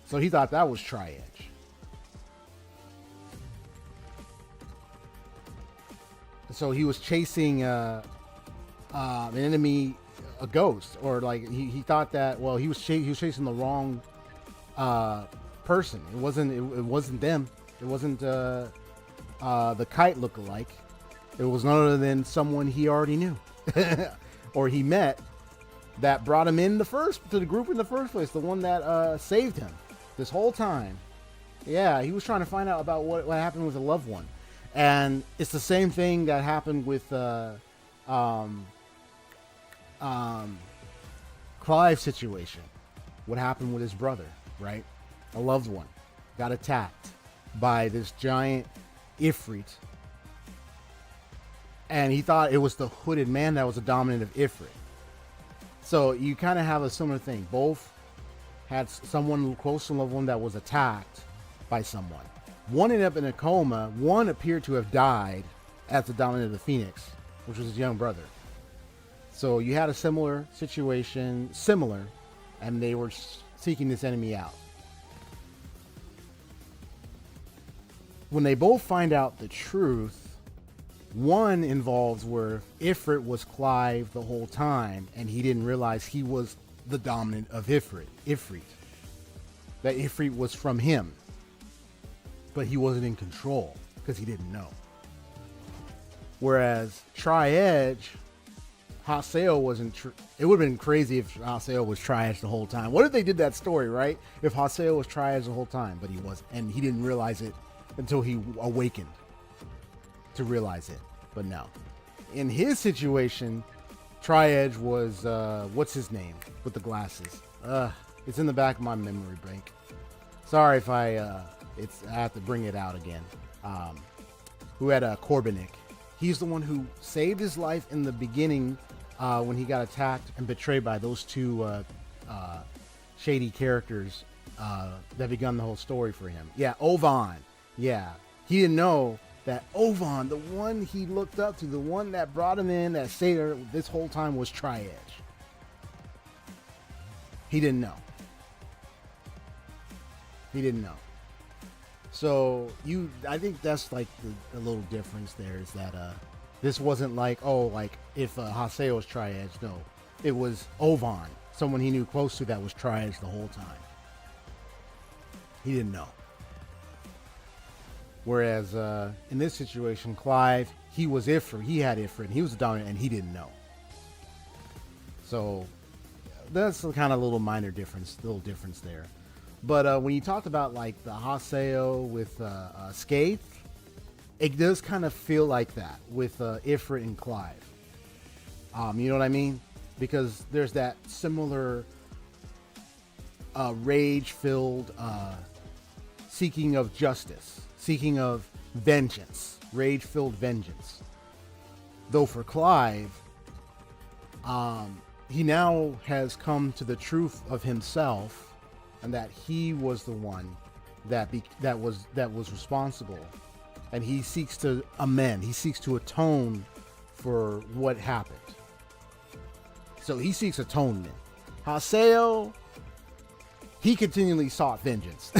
So he thought that was Tri-Edge. So he was chasing an enemy, a ghost, or like he thought that. Well, he was chasing the wrong person. It wasn't them. It wasn't the kite lookalike. It was none other than someone he already knew, or he met, that brought him to the group in the first place. The one that saved him this whole time. Yeah, he was trying to find out about what happened with a loved one. And it's the same thing that happened with Clive's situation. What happened with his brother, right? A loved one got attacked by this giant Ifrit. And he thought it was the hooded man that was the dominant of Ifrit. So you kind of have a similar thing. Both had someone close to a loved one that was attacked by someone. One ended up in a coma. One appeared to have died as the dominant of the Phoenix, which was his young brother. So you had a similar situation, and they were seeking this enemy out. When they both find out the truth, one involves where Ifrit was Clive the whole time, and he didn't realize he was the dominant of Ifrit. That Ifrit was from him, but he wasn't in control because he didn't know. Whereas Tri-Edge, Haseo wasn't. It would have been crazy if Haseo was Tri-Edge the whole time. What if they did that story, right? If Haseo was Tri-Edge the whole time, but he wasn't, and he didn't realize it until he awakened to realize it. But no, in his situation, Tri-Edge was what's his name with the glasses? It's in the back of my memory bank. Sorry if I have to bring it out again. Who had a Korbanik? He's the one who saved his life in the beginning when he got attacked and betrayed by those two shady characters that begun the whole story for him. Yeah, Ovan. Yeah, he didn't know that Ovan, the one he looked up to, the one that brought him in, that saved her this whole time, was Tri-Edge. He didn't know. He didn't know. So I think that's like the little difference there is that this wasn't like if Haseo was Tri-Edge. No, it was Ovan, someone he knew close to that was Tri-Edge the whole time. He didn't know. Whereas in this situation, Clive, he was Ifrit. He had Ifrit. He was the dominant, and he didn't know. So that's the kind of little difference there. But when you talked about like the Haseo with Skaith, it does kind of feel like that with Ifrit and Clive. You know what I mean? Because there's that similar rage-filled seeking of justice, seeking of vengeance, rage-filled vengeance. Though for Clive, he now has come to the truth of himself, and that he was the one that was responsible, and he seeks to amend. He seeks to atone for what happened. So he seeks atonement. Haseo, he continually sought vengeance.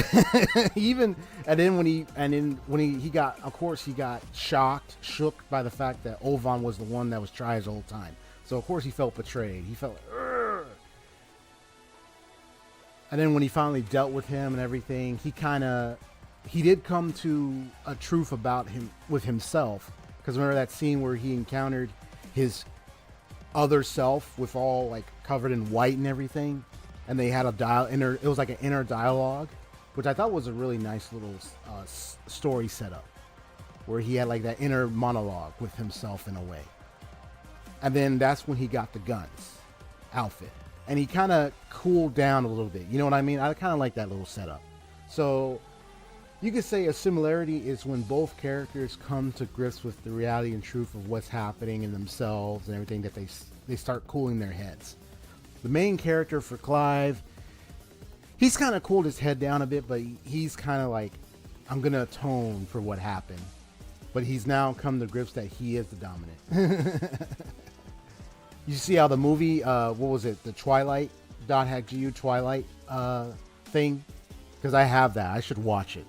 And then when he got, of course, he got shook by the fact that Ovan was the one that was Tri-Edge the whole time. So of course he felt betrayed. He felt like, Urgh. And then when he finally dealt with him and everything, he kind of he did come to a truth about him with himself. Because remember that scene where he encountered his other self with all like covered in white and everything, and they had it was like an inner dialogue, which I thought was a really nice little story setup, where he had like that inner monologue with himself in a way. And then that's when he got the guns outfit, and he kind of cooled down a little bit. You know what I mean? I kind of like that little setup. So you could say a similarity is when both characters come to grips with the reality and truth of what's happening in themselves and everything, that they start cooling their heads. The main character for Clive, he's kind of cooled his head down a bit, but he's kind of like, I'm going to atone for what happened. But he's now come to grips that he is the dominant. You see how the movie, what was it? The Twilight, .hack.gu Twilight thing? Because I have that. I should watch it.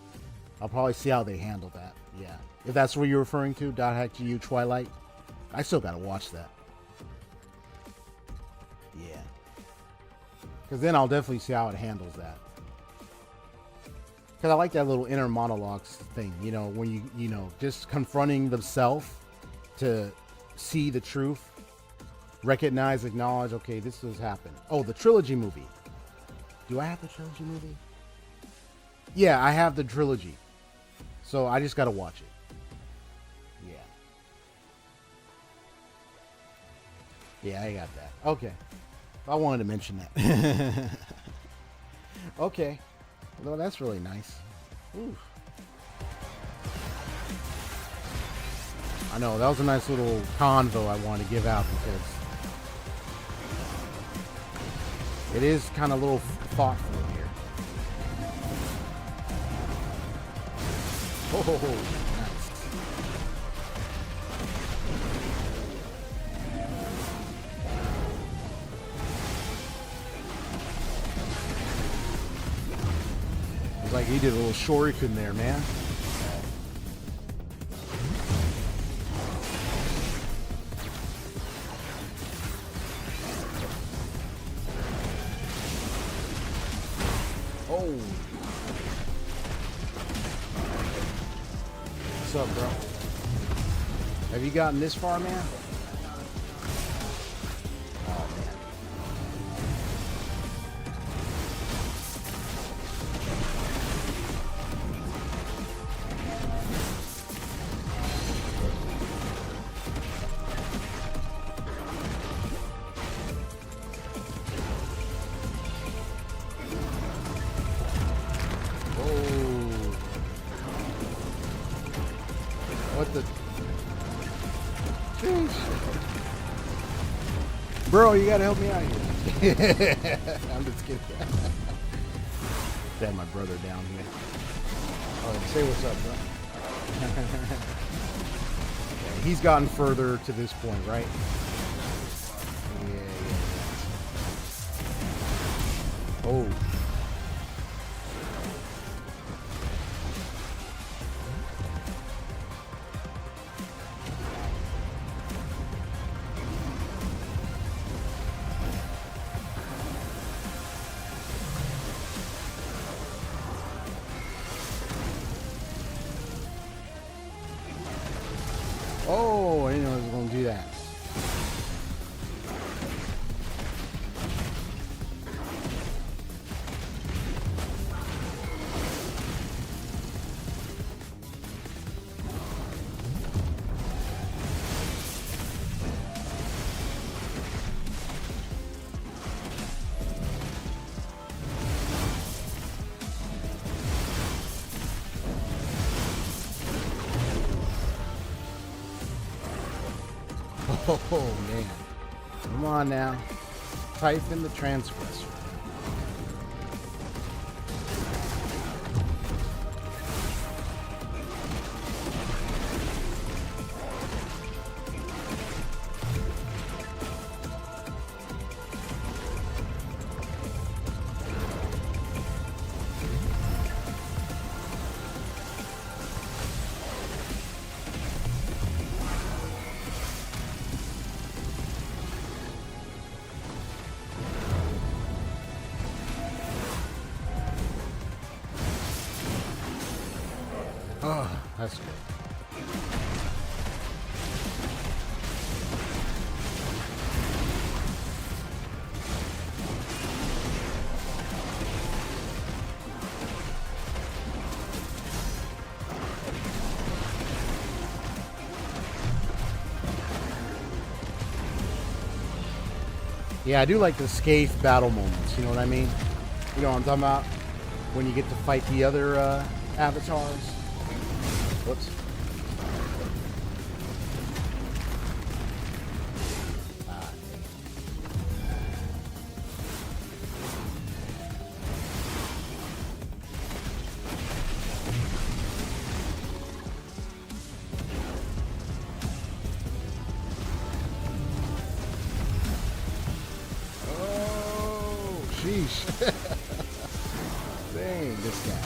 I'll probably see how they handle that. Yeah. If that's what you're referring to, .hack.gu Twilight. I still got to watch that. Yeah. Because then I'll definitely see how it handles that. Because I like that little inner monologues thing, you know, when you know, just confronting the self to see the truth, recognize, acknowledge, okay, this has happened. Oh, the trilogy movie. Do I have the trilogy movie? Yeah, I have the trilogy. So I just got to watch it. Yeah. Yeah, I got that. Okay. I wanted to mention that. Okay. Well, that's really nice. Ooh. I know, that was a nice little convo I wanted to give out, because it is kind of a little thoughtful here. Oh, nice. It's like he did a little shuriken there, man. Oh. What's up, bro? Have you gotten this far, man? Oh, man. What the? Jeez. Bro, you gotta help me out here. I'm just kidding. Had my brother down here. Oh, say what's up, bro. Okay, he's gotten further to this point, right? Yeah. Oh. Oh, I didn't know I was going to do that. Oh, man. Come on now. Type in the transgressor. Oh, that's good. Yeah, I do like the Scathe battle moments, you know what I mean? You know what I'm talking about? When you get to fight the other avatars. Whoops. Sheesh. Dang, this guy.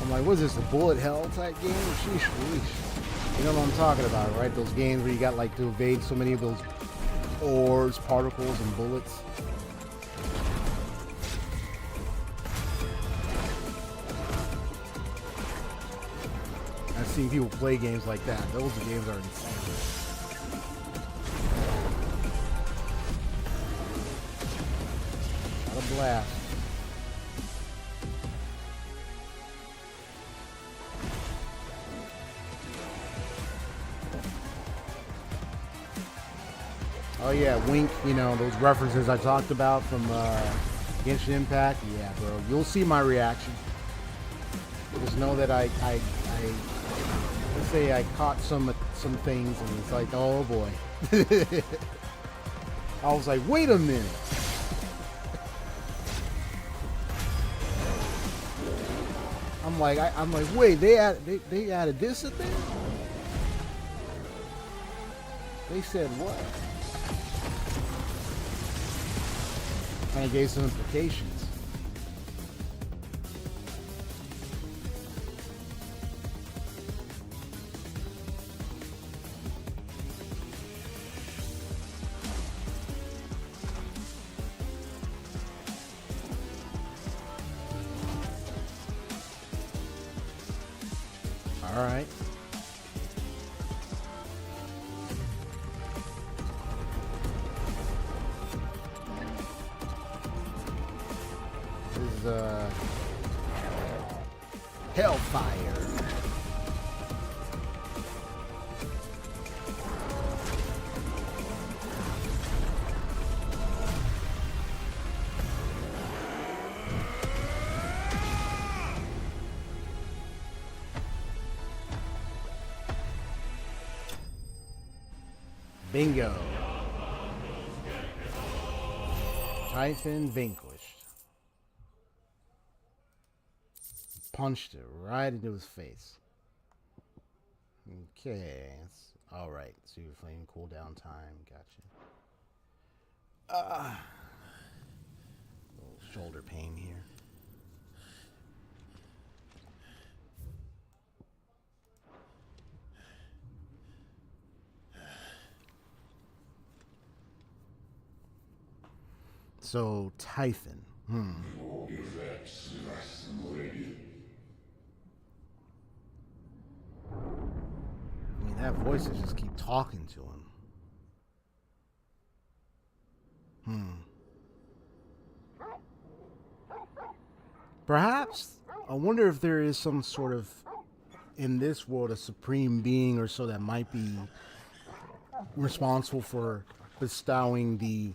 I'm like, what is this, a bullet hell type game? Sheesh, sheesh. You know what I'm talking about, right? Those games where you got like to evade so many of those ores, particles, and bullets. I've seen people play games like that. Those games are insane. Blast. Oh yeah, Wink, you know, those references I talked about from Genshin Impact. Yeah, bro, you'll see my reaction. Just know that I let's say I caught some things and it's like, oh boy. I was like, wait a minute. I'm like, wait, they added this in there? They said what? Kind of gave some implications. All right. This is Hellfire. Bingo. Typhon vanquished. Punched it right into his face. Okay. Alright. So your flame cooldown time. Gotcha. Little shoulder pain here. So, Typhon. I mean, that voice is just keep talking to him. Perhaps, I wonder if there is some sort of, in this world, a supreme being or so that might be responsible for bestowing the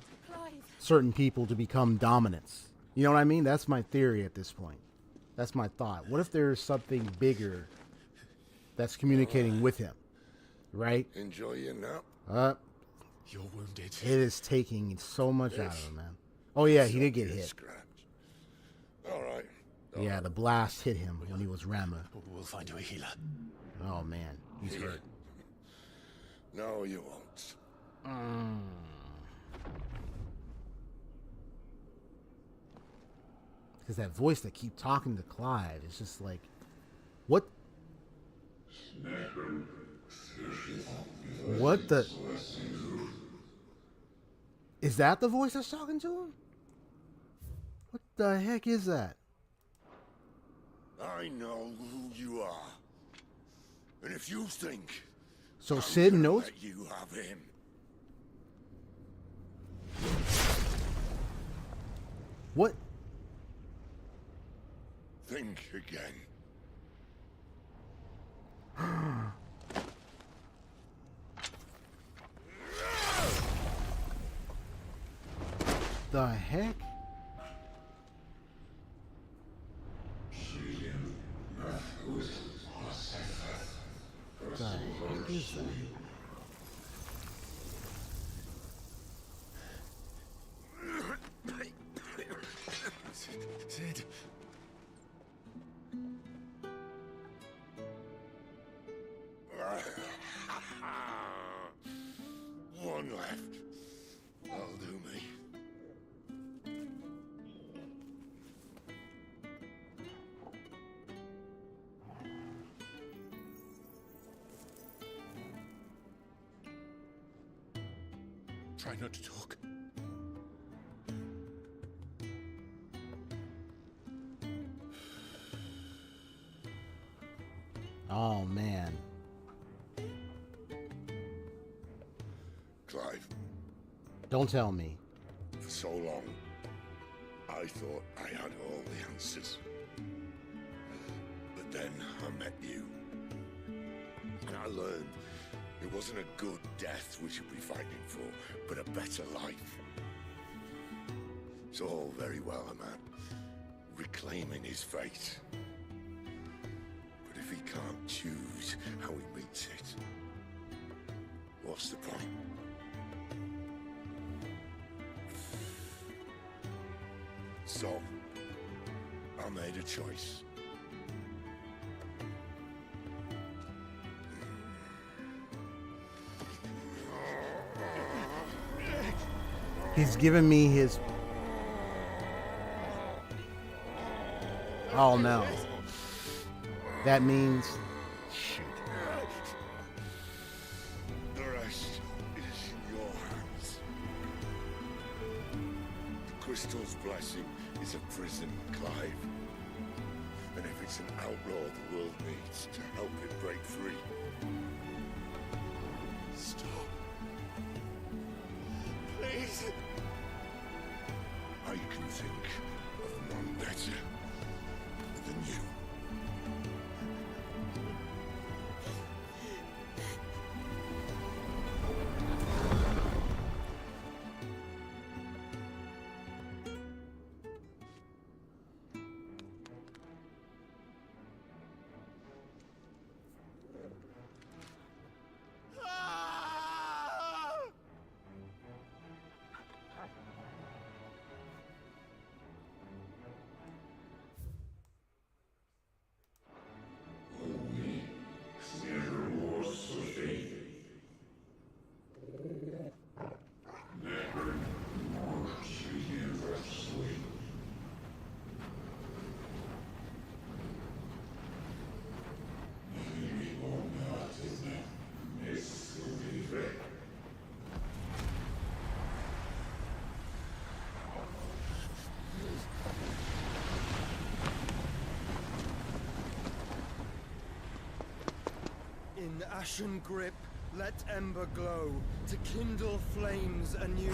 certain people to become dominants. You know what I mean? That's my theory at this point. That's my thought. What if there's something bigger that's communicating with him? Right? Enjoy your nap. You're wounded. It is taking so much out of him, man. Oh yeah, he did get hit. Scratch. All right. Yeah, the blast hit him when he was Rama. We'll find you a healer. Oh man, he's hurt. No, you won't. Because that voice that keep talking to Clive is just like, what? What the? Is that the voice that's talking to him? What the heck is that? I know who you are. And if you think So I'm Sid gonna knows? let you have him, What? think again. The heck? The heck is that? Sid. One left. That'll do me. Try not to talk. Oh man. Clive, Don't tell me. for so long, I thought I had all the answers. But then I met you. And I learned it wasn't a good death we should be fighting for, but a better life. It's all very well, a man reclaiming his fate. But if he can't choose how he meets it, what's the point? So, I made a choice. He's giving me his... Oh no. That means... Shoot. The rest is in your hands. The crystal's blessing is a prison, Clive. And if it's an outlaw the world needs to help it break free. Stop. Please. I can think of none better than you. In ashen grip, let ember glow, to kindle flames anew.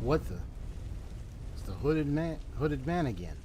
What the? It's the hooded man again.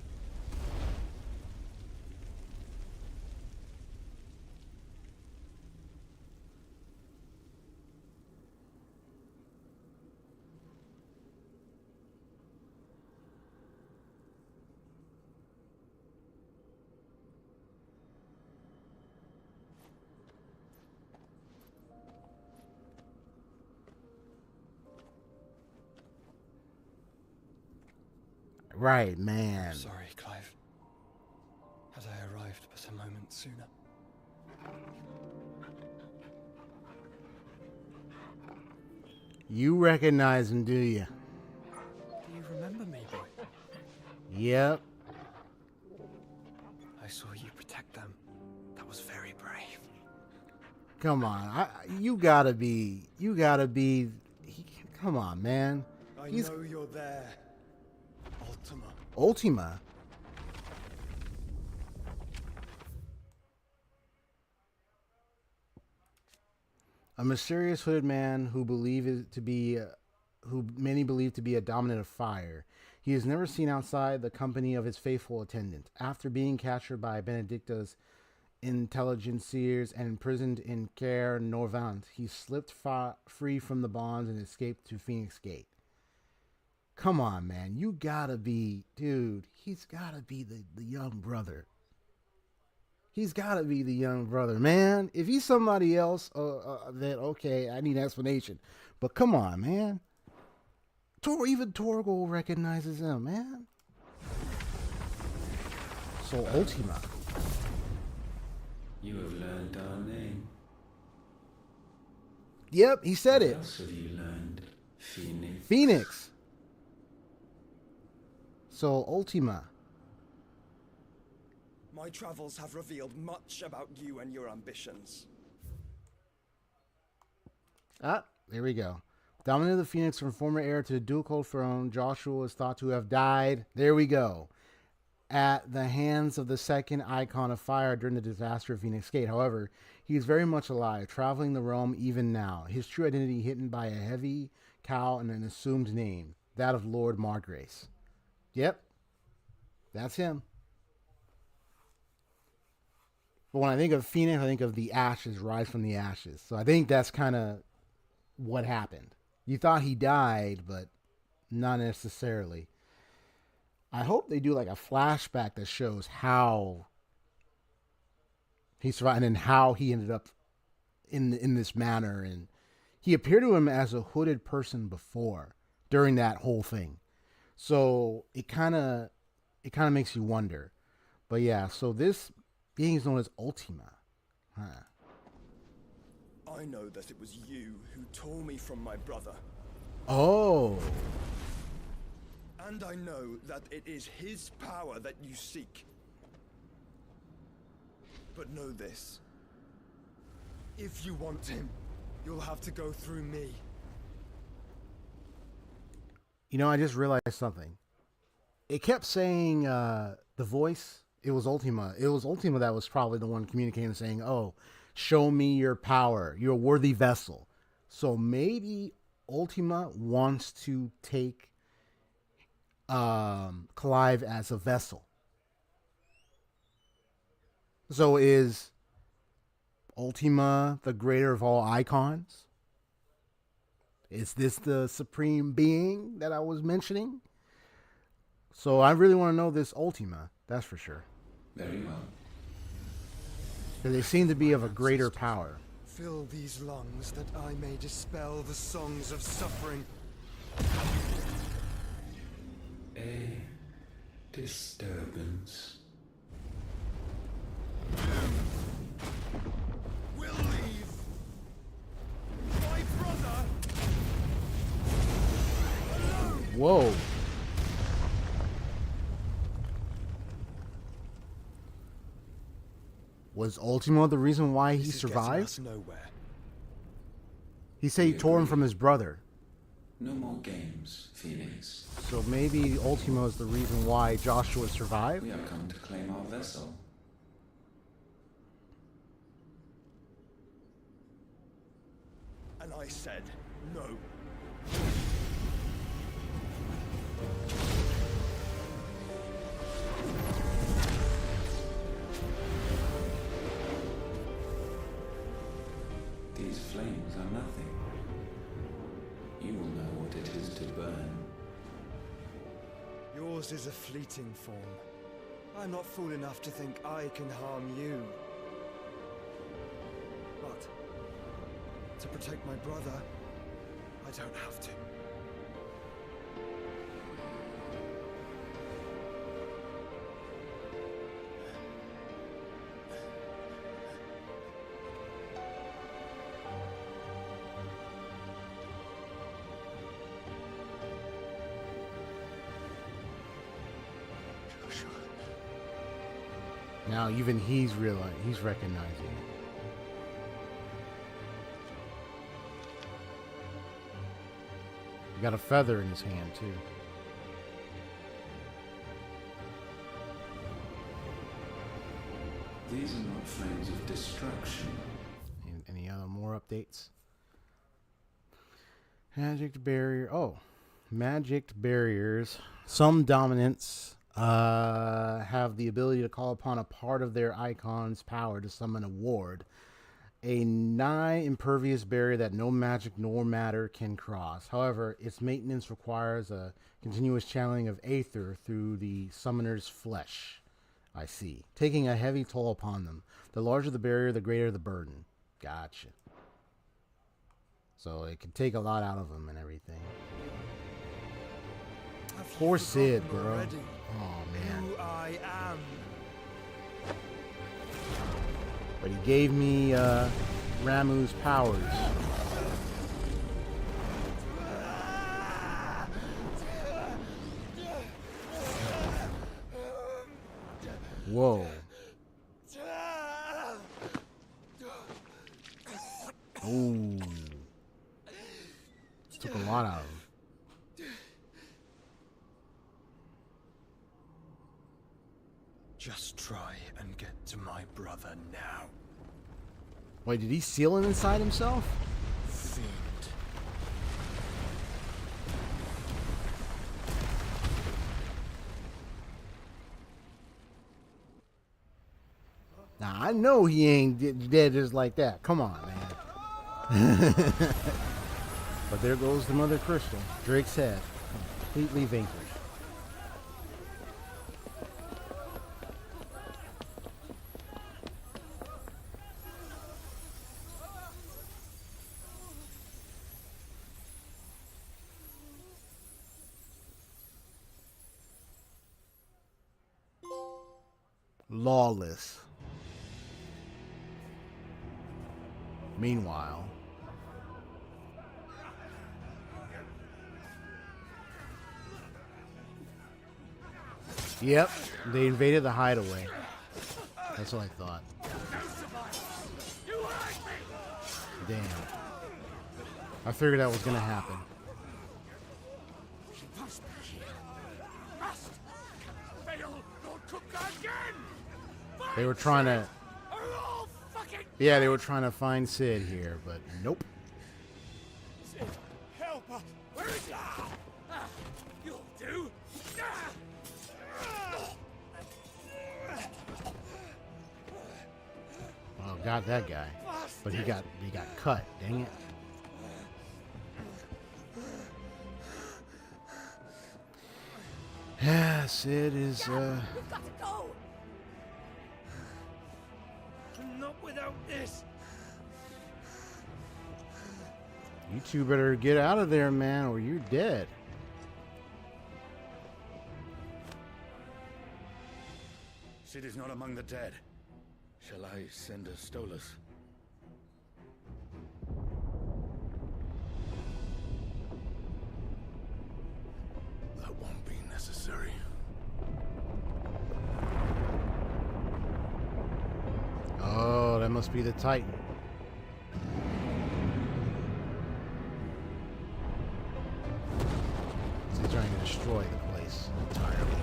Right, man. Sorry, Clive. Had I arrived but a moment sooner. You recognize him, do you? Do you remember me, boy? Yep. I saw you protect them. That was very brave. Come on. Come on, man. I He's know you're there, Ultima. Ultima. A mysterious hooded man who many believe to be a dominant of fire. He is never seen outside the company of his faithful attendant. After being captured by Benedicta's intelligenciers and imprisoned in Caer Norvant, he slipped free from the bonds and escaped to Phoenix Gate. Come on, man. You gotta be... Dude, he's gotta be the young brother. He's gotta be the young brother, man. If he's somebody else, then okay, I need an explanation. But come on, man. Even Torgal recognizes him, man. So Ultima. You have learned our name. Yep, he said What it. else have you learned, Phoenix? Phoenix. So Ultima. My travels have revealed much about you and your ambitions. Ah, there we go. Dominant of the Phoenix from former heir to the ducal throne, Joshua is thought to have died. There we go. At the hands of the second icon of fire during the disaster of Phoenix Gate. However, he is very much alive, traveling the realm even now. His true identity hidden by a heavy cowl and an assumed name, that of Lord Margrace. Yep, that's him. But when I think of Phoenix, I think of the ashes, rise from the ashes. So I think that's kind of what happened. You thought he died, but not necessarily. I hope they do like a flashback that shows how he survived and how he ended up in this manner. And he appeared to him as a hooded person before during that whole thing. So it kind of makes you wonder. But yeah, so this being is known as Ultima. Huh. I know that it was you who tore me from my brother. Oh. And I know that it is his power that you seek. But know this. If you want him, you'll have to go through me. You know, I just realized something. It kept saying the voice. It was Ultima. It was Ultima that was probably the one communicating, saying, oh, show me your power. You're a worthy vessel. So maybe Ultima wants to take Clive as a vessel. So is Ultima the greater of all icons? Is this the supreme being that I was mentioning? So I really want to know this Ultima, that's for sure. Very well. Because they seem to be of a greater power. Fill these lungs that I may dispel the songs of suffering. A disturbance. We'll leave. My brother. Alone. Whoa. Was Ultima the reason why he survived? Nowhere. He said he tore him from his brother. No more games, Phoenix. So maybe Ultima is the reason why Joshua survived? We have come to claim our vessel. And I said no. These flames are nothing. You will know what it is to burn. Yours is a fleeting form. I'm not fool enough to think I can harm you. But to protect my brother, I don't have to. Now even he's recognizing it. He got a feather in his hand, too. These are not flames of destruction. Any other more updates? Magic barrier. Oh, magic barriers. Some dominants have the ability to call upon a part of their Eikons' power to summon a ward. A nigh impervious barrier that no magic nor matter can cross. However, its maintenance requires a continuous channeling of Aether through the summoner's flesh. I see. Taking a heavy toll upon them. The larger the barrier, the greater the burden. Gotcha. So it can take a lot out of them and everything. Poor Sid, bro. Already? Oh, man. Who I am. But he gave me Ramuh's powers. Whoa. Ooh. This took a lot out of him. Just try and get to my brother now. Wait, did he seal it inside himself? Fiend. Now, I know he ain't dead just like that. Come on, man. But there goes the Mother Crystal. Drake's head. Completely vanquished. Lawless. Meanwhile, yep, they invaded the hideaway. That's what I thought. Damn. I figured that was gonna happen. They were trying to... Yeah, they were trying to find Sid here, but nope. Sid, help us! Where is he? You'll do. Oh, got that guy, but he got cut. Dang it! Yeah, Sid is We've got to go. Not without this. You two better get out of there, man, or you're dead. Sid is not among the dead. Shall I send a Stolas? That won't be necessary. Oh, that must be the Titan. He's trying to destroy the place entirely.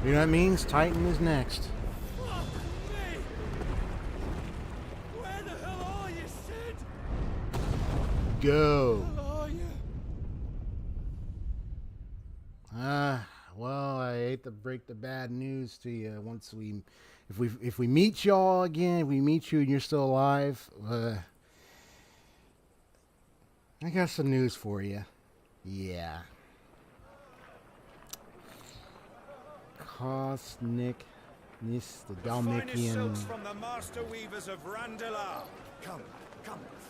You know what that means? Titan is next. Where the hell are you, Sid? Go. Where are you? Well, I hate to break the bad news to you. If we meet y'all again, if we meet you and you're still alive, I got some news for you. Yeah. Kosnik, Nis, the Dalmatian. Silks from the master weavers of Randalar. Come,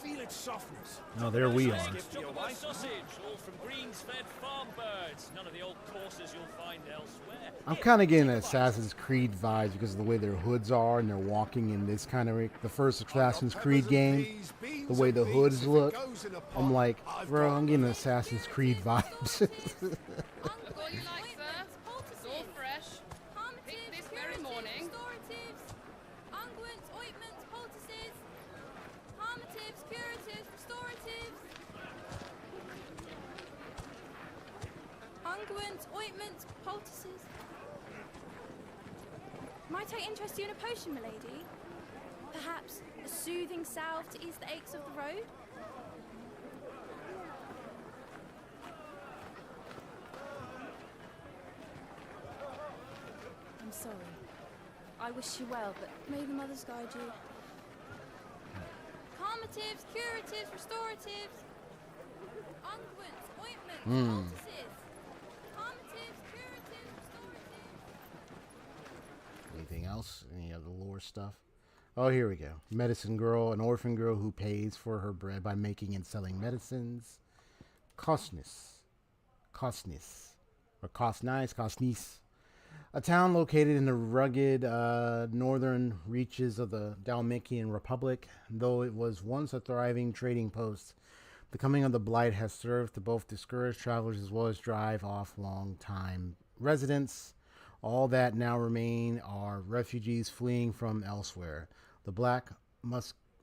feel its softness. Oh, there we are. Chocolate sausage, all from greens-fed farm birds. None of the old courses you'll find elsewhere. I'm kind of getting Assassin's Creed vibes because of the way their hoods are and they're walking in this kind of the first Assassin's Creed game. The way the hoods look, I'm like, bro, I'm getting Assassin's Creed vibes. What you like, sir? It's all fresh. Picked this very morning. Unguents, ointments, poultices, harmatives, curatives. Unguents, ointments, poultices. Might I interest you in a potion, milady? Perhaps a soothing salve to ease the aches of the road? I'm sorry. I wish you well, but may the mothers guide you. Calmatives, curatives, restoratives. Unguents, ointments, poultices. Calmatives, curatives, restoratives. Anything else? Any other lore stuff? Oh, here we go. Medicine girl, an orphan girl who pays for her bread by making and selling medicines. Kosnis. Or Kosnis. A town located in the rugged northern reaches of the Dalmatian Republic. Though it was once a thriving trading post, the coming of the Blight has served to both discourage travelers as well as drive off long-time residents. All that now remain are refugees fleeing from elsewhere. The black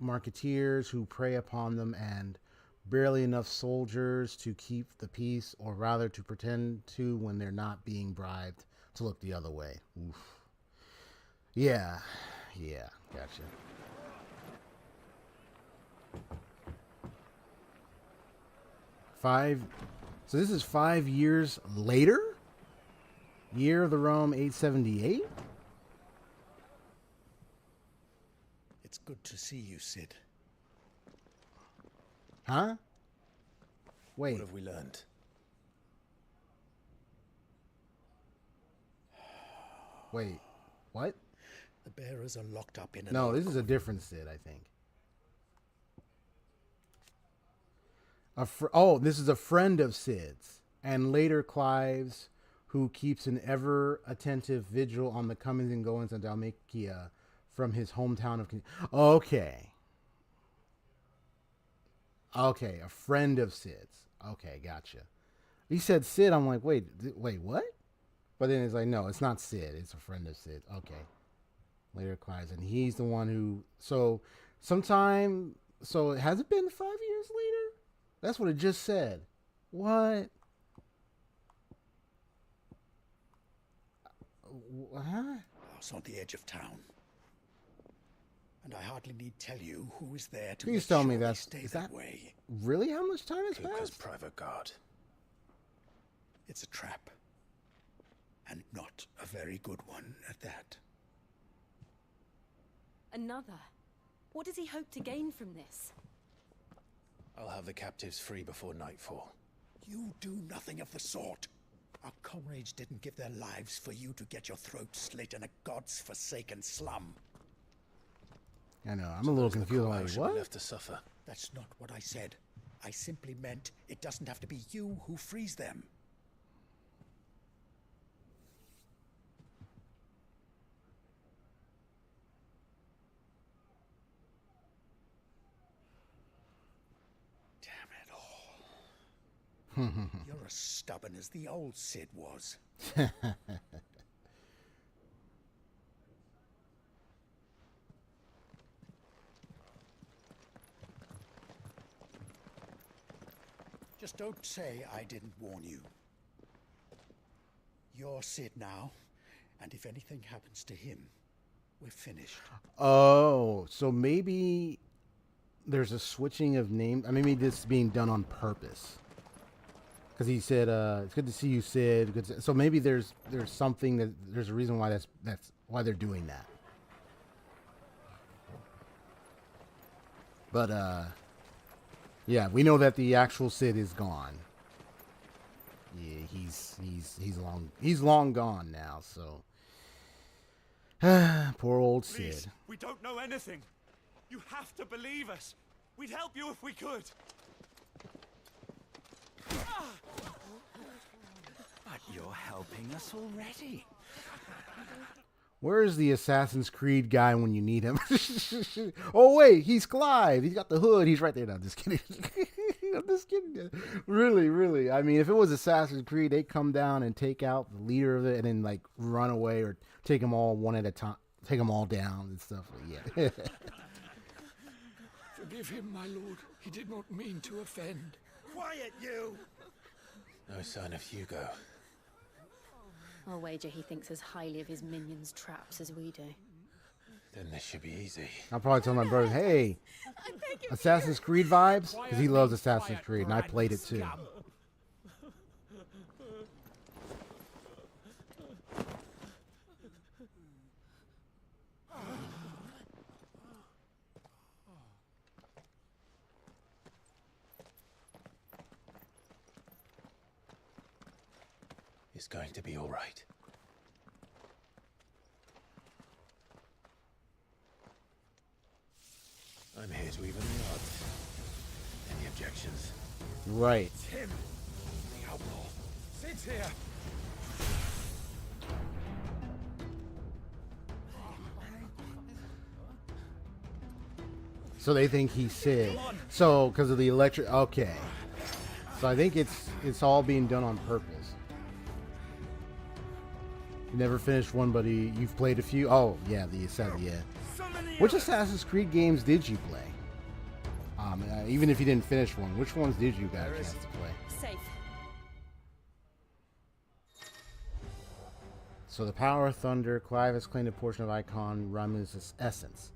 marketeers who prey upon them, and barely enough soldiers to keep the peace, or rather to pretend to when they're not being bribed to look the other way. Oof. Yeah, gotcha. So this is 5 years later? Year of the Rome 878? It's good to see you, Sid. Huh? Wait. What have we learned? Wait. What? The bearers are locked up in an No, this is a different Sid, I think. This is a friend of Sid's, and later Clive's, who keeps an ever-attentive vigil on the comings and goings of Dalmatia from his hometown of... Okay, a friend of Sid's. Okay, gotcha. He said Sid, I'm like, wait, what? But then it's like, no, it's not Sid. It's a friend of Sid. Okay. Later Clive's, and he's the one who... So has it been 5 years later? That's what it just said. What? Huh? I was on the edge of town, and I hardly need tell you who is there to Please tell me sure that's stay that way. Really? How much time has Luca's passed? private guard. It's a trap, and not a very good one at that. Another? What does he hope to gain from this? I'll have the captives free before nightfall. You do nothing of the sort. Our comrades didn't give their lives for you to get your throat slit in a god's forsaken slum. I know. I'm a little confused. I'm like, what? Left to suffer. That's not what I said. I simply meant it doesn't have to be you who frees them. You're as stubborn as the old Sid was. Just don't say I didn't warn you. You're Sid now, and if anything happens to him, we're finished. Oh, so maybe there's a switching of names. I mean, maybe this is being done on purpose. Because he said, "It's good to see you, Sid." So maybe there's something there's a reason why that's why they're doing that. But yeah, we know that the actual Sid is gone. Yeah, he's long gone now. So poor old Please, Sid. we don't know anything. You have to believe us. We'd help you if we could. But you're helping us already. Where is the Assassin's Creed guy when you need him? Oh, wait, he's Clive. He's got the hood. He's right there. No, I'm just kidding. I'm just kidding. Really. I mean, if it was Assassin's Creed, they'd come down and take out the leader of it and then, like, run away or take them all one at a time. Take them all down and stuff. Yeah. Forgive him, my lord. He did not mean to offend. Quiet, you! No sign of Hugo. I'll wager he thinks as highly of his minions' traps as we do. Then this should be easy. I'll probably tell my brother, hey, Assassin's Creed vibes? Because he loves Assassin's Creed, and I played it too. It's going to be all right. I'm here to even the odds. Any objections? Right. Him, the outlaw, sits here. So they think he's Sid. So, because of the electric... Okay. So I think it's all being done on purpose. You never finished one, but you've played a few. Oh, yeah, the Assassin, yeah. Which Assassin's Creed games did you play? Even if you didn't finish one, which ones did you got a chance to play? Safe. So the power of thunder, Clive has claimed a portion of Icon Ramu's essence.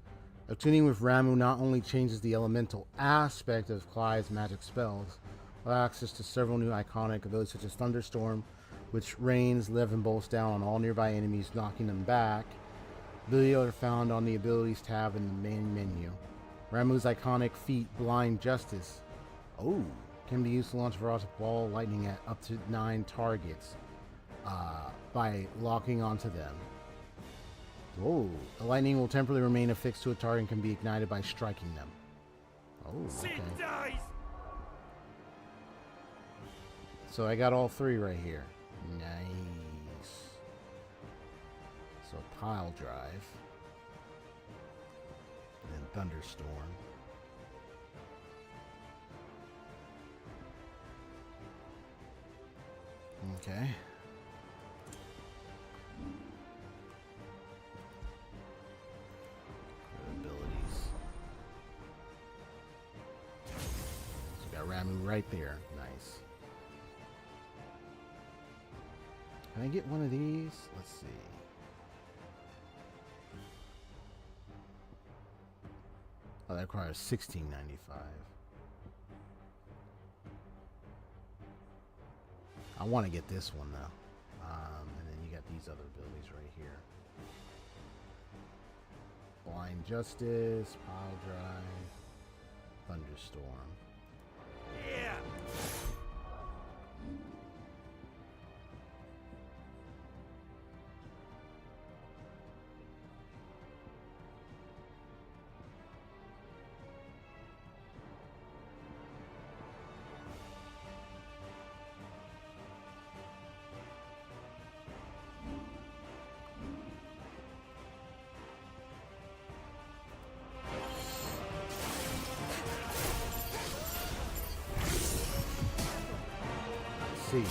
Attuning with Ramu not only changes the elemental aspect of Clive's magic spells, but access to several new iconic abilities such as Thunderstorm, which rains 11 bolts down on all nearby enemies, knocking them back. Abilities are found on the abilities tab in the main menu. Ramu's iconic feat, Blind Justice, can be used to launch a variety of ball lightning at up to 9 targets by locking onto them. The lightning will temporarily remain affixed to a target and can be ignited by striking them. Okay. So I got all 3 right here. Nice. So pile drive. And then thunderstorm. Okay. Abilities. So we got Ramu right there. Nice. Can I get one of these? Let's see. Oh, that requires $16.95. I want to get this one though. And then you got these other abilities right here. Blind Justice, Pile Drive, Thunderstorm. Yeah. See.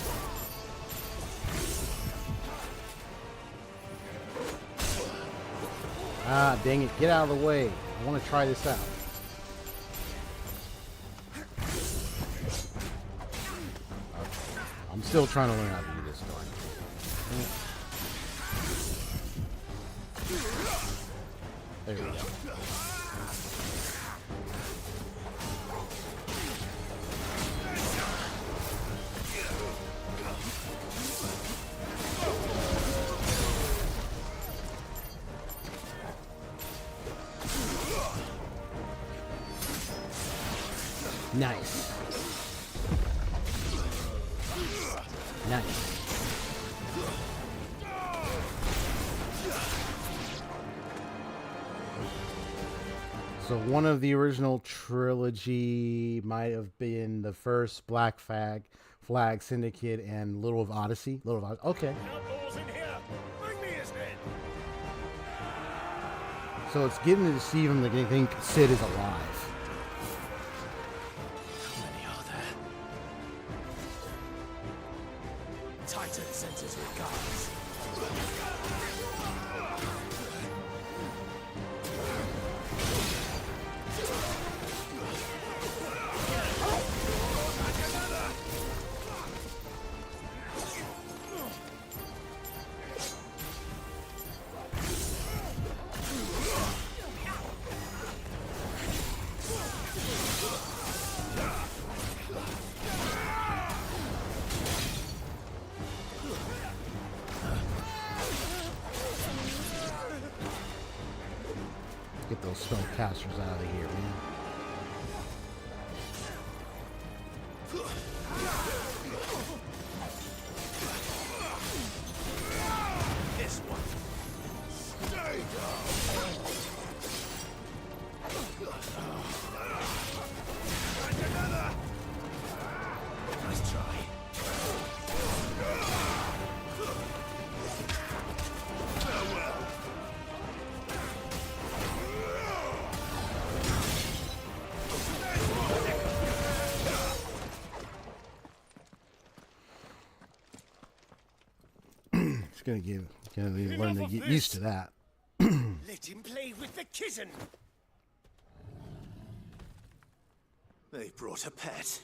Ah, dang it. Get out of the way. I want to try this out. Okay. I'm still trying to learn how to do this going. There we go. Nice. Nice. So one of the original trilogy might have been the first Black Flag Syndicate and Little of Odyssey. Okay. So it's getting to deceive him that they think Sid is alive. Titan senses regards. spellcasters out of here, man. This one. Stay down. And another. Nice try. Farewell. It's gonna learn to get used to that. Let him play with the kitten. They brought a pet.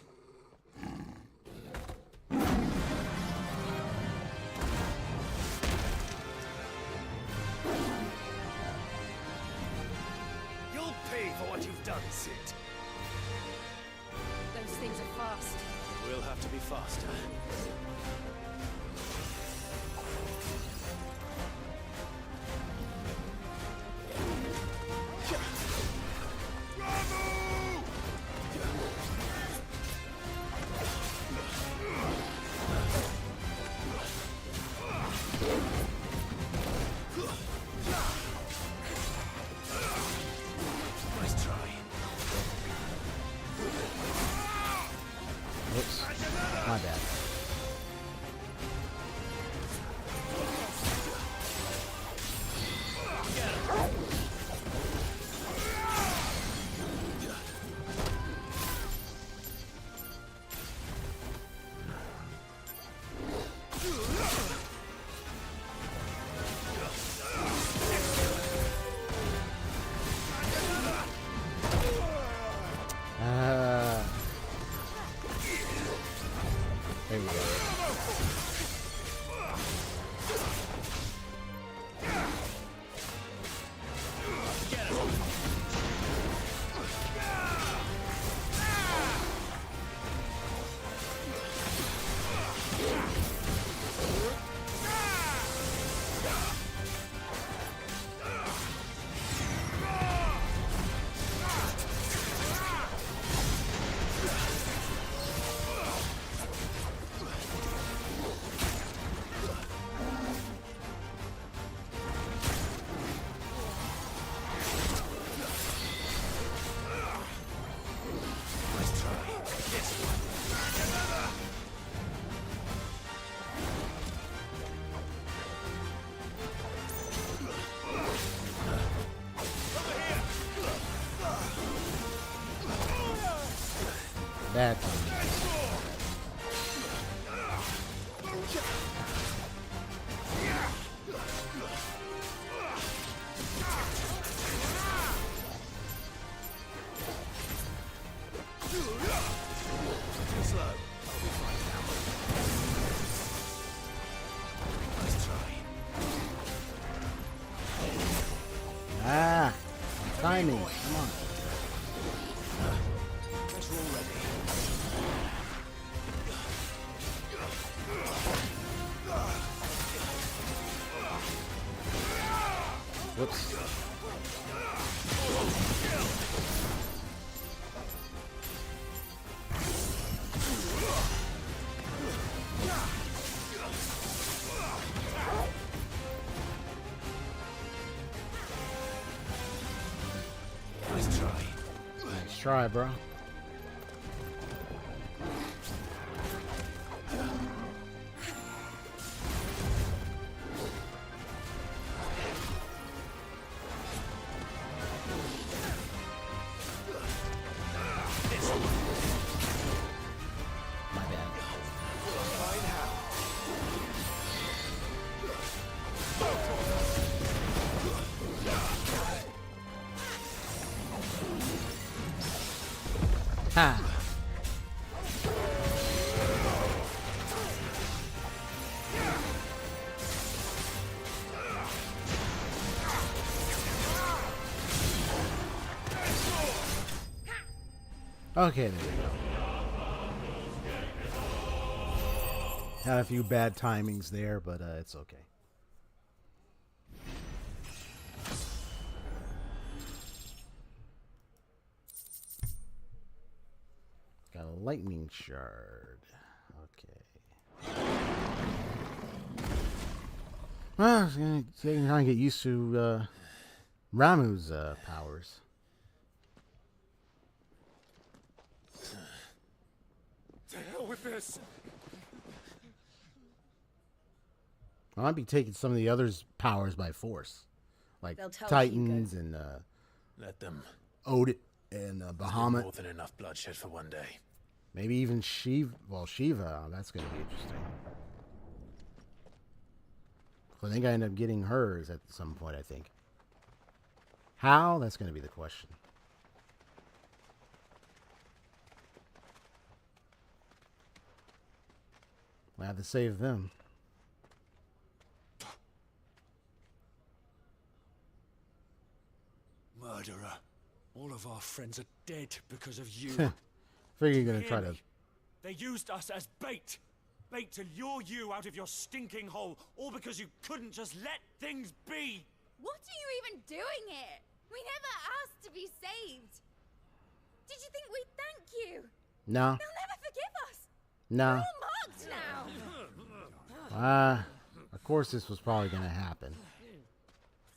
You'll pay for what you've done, Sid. Those things are fast. We'll have to be faster. Nice try. Whoops. My bad. There we go. Bad time. Slow. I'll be fine now. Nice try. Ah, timing. Come on. Guess we're all ready. Whoops. Nice try. Nice try, bro. My bad. Fine how. Ha! Okay, there we go. Had a few bad timings there, but it's okay. lightning shard. Okay. Well, I'm trying to get used to Ramuh's powers. To hell with this! I might be taking some of the others' powers by force, like They'll tell Titans Hugo. and Let them. Odin and There's been Bahamut. more than enough bloodshed for one day. Maybe even Shiva. Well, Shiva. That's going to be interesting. I think I end up getting hers at some point, I think. How? That's going to be the question. I have to save them. Murderer. All of our friends are dead because of you. Figure you're going to try to... They used us as bait. Bait to lure you out of your stinking hole, all because you couldn't just let things be. What are you even doing here? We never asked to be saved. Did you think we'd thank you? No. They'll never forgive us. No. We're all marked now. Of course this was probably going to happen.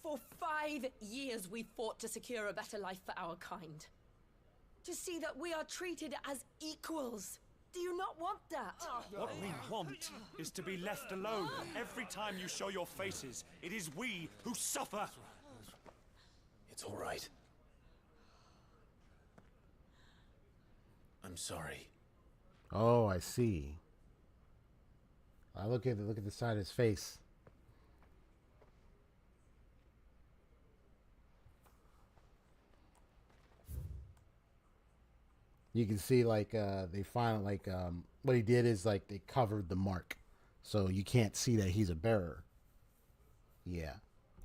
For 5 years we fought to secure a better life for our kind. To see that we are treated as equals. Do you not want that? What we want is to be left alone. Every time you show your faces, it is we who suffer. It's all right. I'm sorry. Oh, I see. I look at the side of his face. You can see like they find like what he did is like they covered the mark, so you can't see that he's a bearer. Yeah,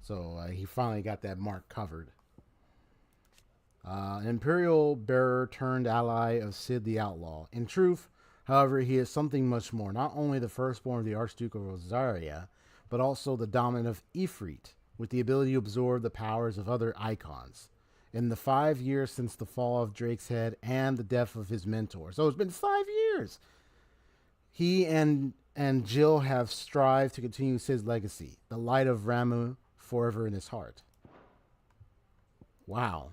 so he finally got that mark covered. An Imperial bearer turned ally of Sid the Outlaw. In truth, however, he is something much more. Not only the firstborn of the Archduke of Rosaria, but also the dominant of Ifrit, with the ability to absorb the powers of other Eikons. In the 5 years since the fall of Drake's head and the death of his mentor. So it's been 5 years. He and Jill have strived to continue Sid's legacy, the light of Ramuh forever in his heart. Wow.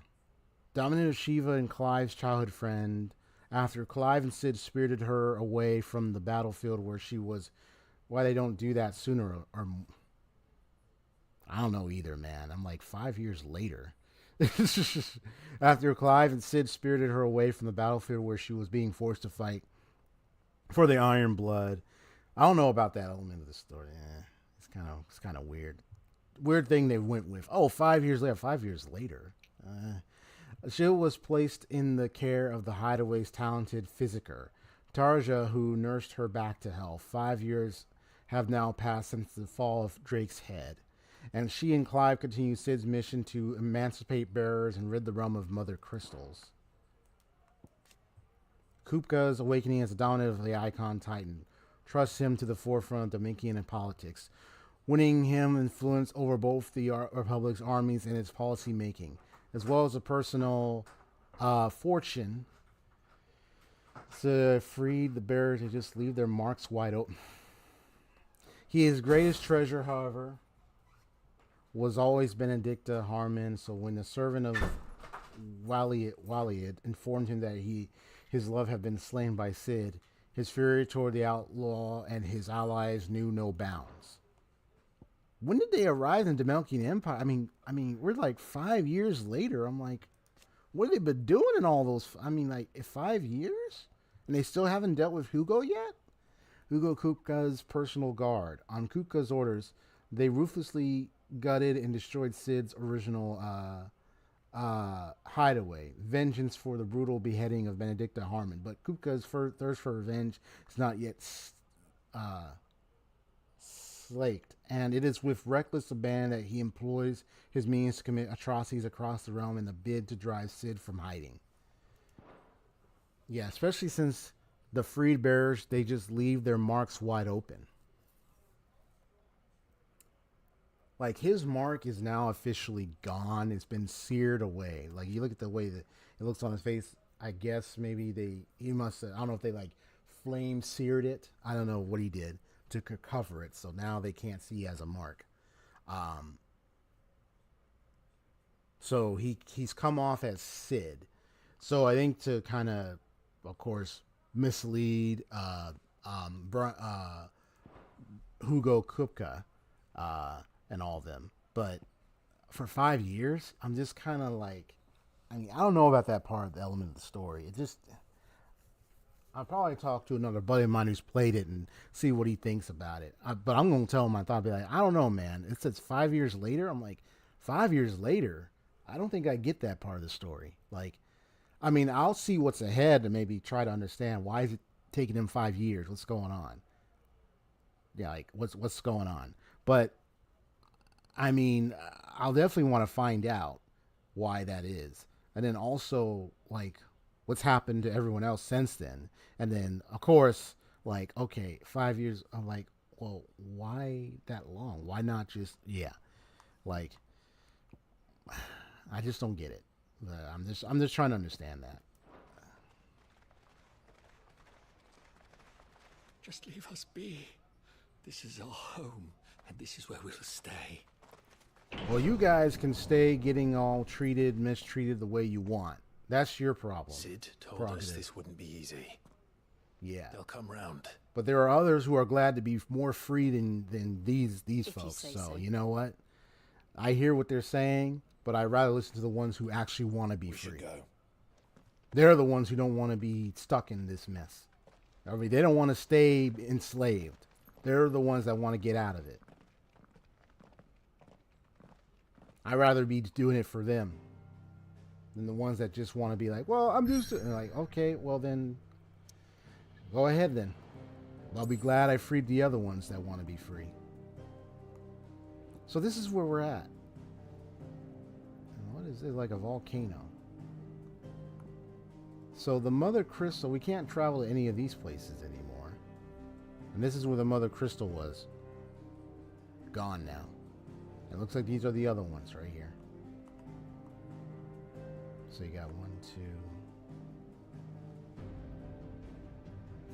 Dominant of Shiva and Clive's childhood friend, after Clive and Sid spirited her away from the battlefield where she was, why they don't do that sooner, or I don't know either, man. I'm like 5 years later. After Clive and Sid spirited her away from the battlefield where she was being forced to fight for the Iron Blood. I don't know about that element of the story. It's kind of weird. Weird thing they went with. Oh, 5 years later. 5 years later. She was placed in the care of the Hideaway's talented physicker, Tarja, who nursed her back to health. 5 years have now passed since the fall of Drake's head, and she and Clive continue Sid's mission to emancipate bearers and rid the realm of Mother Crystals. Kupka's awakening as the dominant of the Eikon Titan trusts him to the forefront of Dominican politics, winning him influence over both the Republic's armies and its policy making, as well as a personal fortune to free the bearers to just leave their marks wide open. His greatest treasure, however, was always Benedicta Harmon. So when the servant of Waliad informed him that his love had been slain by Sid, his fury toward the outlaw and his allies knew no bounds. When did they arrive in the Demelkian Empire? I mean, we're like 5 years later. I'm like, what have they been doing in all those? 5 years? And they still haven't dealt with Hugo yet? Hugo Kupka's personal guard. On Kupka's orders, they ruthlessly gutted and destroyed Sid's original hideaway. Vengeance for the brutal beheading of Benedicta Harmon. But Kupka's thirst for revenge is not yet slaked, and it is with reckless abandon that he employs his means to commit atrocities across the realm in the bid to drive Sid from hiding. Yeah, especially since the freed bearers, they just leave their marks wide open. Like, his mark is now officially gone. It's been seared away. Like, you look at the way that it looks on his face. I guess maybe he must have, I don't know if they like flame seared it. I don't know what he did to cover it. So now they can't see as a mark. So he's come off as Sid. So I think to kind of course, mislead Hugo Kupka and all of them. But for 5 years, I'm just kind of like, I mean, I don't know about that part of the element of the story. It just, I'll probably talk to another buddy of mine who's played it and see what he thinks about it. But I'm going to tell him my thought. I'll be like, I don't know, man. It says 5 years later. I'm like, 5 years later? I don't think I get that part of the story. Like, I mean, I'll see what's ahead and maybe try to understand why is it taking him 5 years? What's going on? Yeah, like what's going on? But I mean, I'll definitely want to find out why that is, and then also like what's happened to everyone else since then. And then of course, like, okay, 5 years. I'm like, well, why that long? Why not just like, I just don't get it. I'm just trying to understand that. Just leave us be. This is our home, and this is where we'll stay. Well, you guys can stay getting all mistreated the way you want. That's your problem. Sid told us this wouldn't be easy. Yeah. They'll come round. But there are others who are glad to be more free than these folks. So, you know what? I hear what they're saying, but I'd rather listen to the ones who actually want to be free. They're the ones who don't want to be stuck in this mess. I mean, they don't want to stay enslaved. They're the ones that want to get out of it. I'd rather be doing it for them than the ones that just want to be like, well, I'm just like, okay, well then, go ahead then. I'll be glad I freed the other ones that want to be free. So this is where we're at. What is it, like a volcano? So the Mother Crystal, we can't travel to any of these places anymore. And this is where the Mother Crystal was. Gone now. It looks like these are the other ones right here. So you got 1, 2,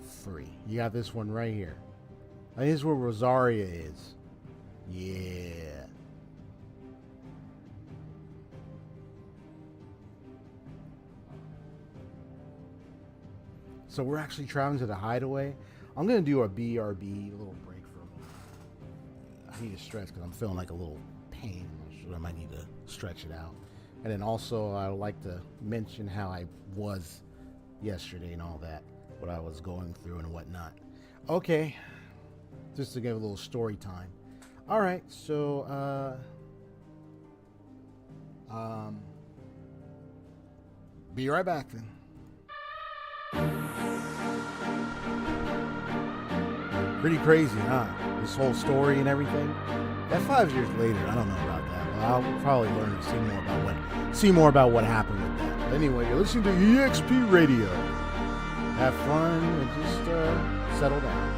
3. You got this one right here. I think this is where Rosaria is. Yeah. So we're actually traveling to the hideaway. I'm going to do a BRB, a little break from it. I need to stretch because I'm feeling like a little pain. So I might need to stretch it out. And then also I would like to mention how I was yesterday and all that. What I was going through and whatnot. Okay. Just to give a little story time. All right. So, be right back then. Pretty crazy, huh? This whole story and everything. That 5 years later, I don't know about that. But I'll probably learn to see more about what happened with that. But anyway, you're listening to EXP Radio. Have fun and just settle down.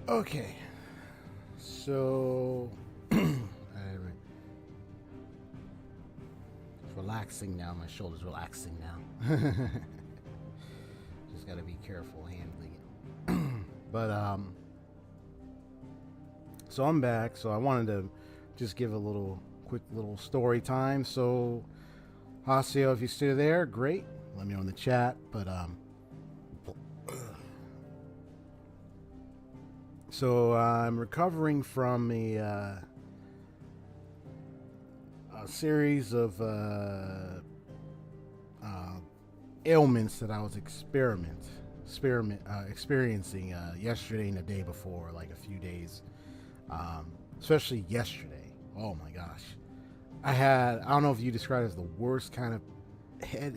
Okay. So it's relaxing now. My shoulder's relaxing now. Just gotta be careful handling it. But so I'm back. So I wanted to just give a quick little story time. So Haseo, if you're still there, great. Let me know in the chat. But so I'm recovering from a series of ailments that I was experiencing yesterday and the day before, like a few days, especially yesterday. Oh my gosh. I don't know if you describe it as the worst kind of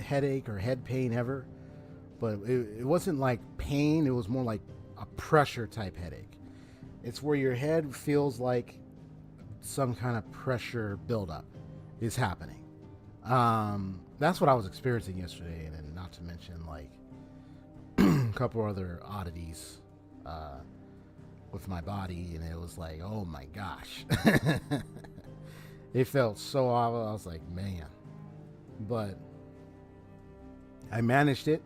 headache or head pain ever, but it wasn't like pain. It was more like a pressure type headache. It's where your head feels like some kind of pressure buildup is happening. That's what I was experiencing yesterday, and then not to mention like a couple other oddities with my body, and it was like, oh my gosh. It felt so awful. I was like, man. But I managed it.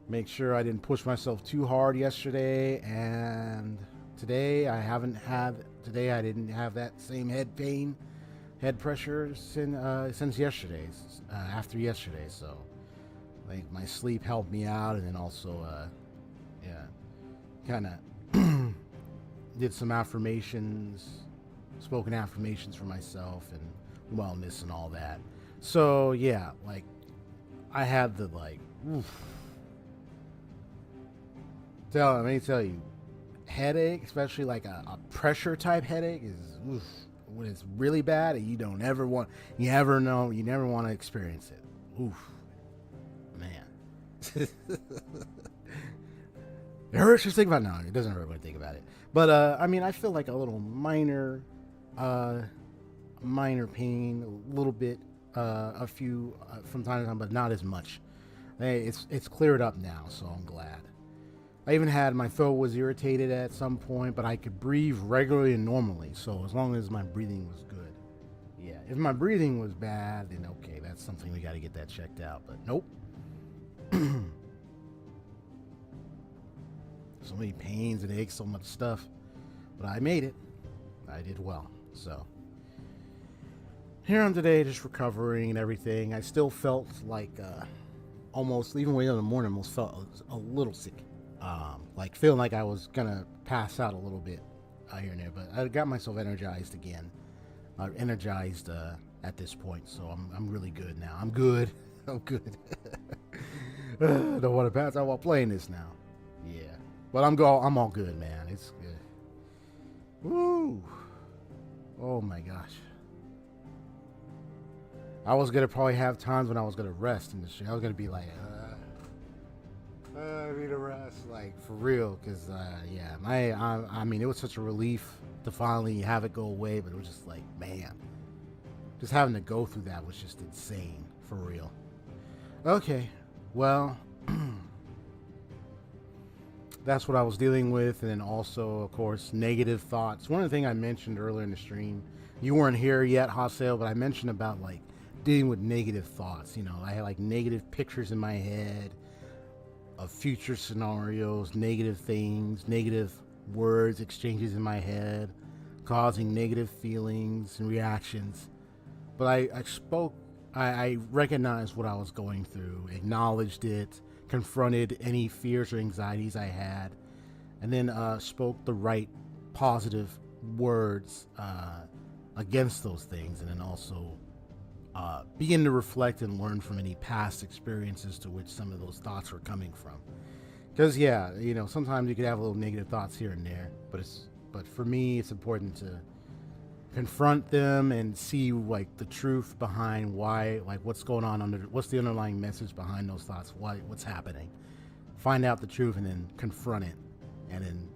Make sure I didn't push myself too hard yesterday, and today I didn't have that same head pressure since yesterday, after yesterday. So like my sleep helped me out, and then also kind of did some spoken affirmations for myself and wellness and all that. So yeah, like I had the like let me tell you, headache, especially like a pressure type headache, is when it's really bad, and you never want to experience it. Oof, man. It hurts just think about it. No, it doesn't hurt when I think about it. But I mean, I feel like a little minor pain, a little bit, a few from time to time, but not as much. It's cleared up now, so I'm glad. I even had my throat was irritated at some point, but I could breathe regularly and normally. So as long as my breathing was good, yeah. If my breathing was bad, then okay, that's something we got to get that checked out. But nope. So many pains and aches, so much stuff, but I made it. I did well. So here I'm today, just recovering and everything. I still felt like almost, even way in the morning, almost felt a little sick. Like feeling like I was gonna pass out a little bit here and there, but I got myself energized again. At this point, so I'm really good now. I'm good. I'm good. Don't want to pass out while playing this now. Yeah, but I'm all good, man. It's good. Woo! Oh my gosh. I was gonna probably have times when I was gonna rest in the shit. I was gonna be like, I need a rest, like for real, because yeah, I mean, it was such a relief to finally have it go away, but it was just like, man, just having to go through that was just insane, for real. Okay, well, that's what I was dealing with, and then also, of course, negative thoughts. One of the things I mentioned earlier in the stream, you weren't here yet, Haseo, but I mentioned about like dealing with negative thoughts. You know, I had like negative pictures in my head of future scenarios, negative things, negative words, exchanges in my head, causing negative feelings and reactions. But I recognized what I was going through, acknowledged it, confronted any fears or anxieties I had, and then spoke the right positive words against those things, and then also begin to reflect and learn from any past experiences to which some of those thoughts were coming from. Because yeah, you know, sometimes you could have a little negative thoughts here and there, but for me, it's important to confront them and see like the truth behind why, like what's going on what's the underlying message behind those thoughts, what's happening. Find out the truth and then confront it, and then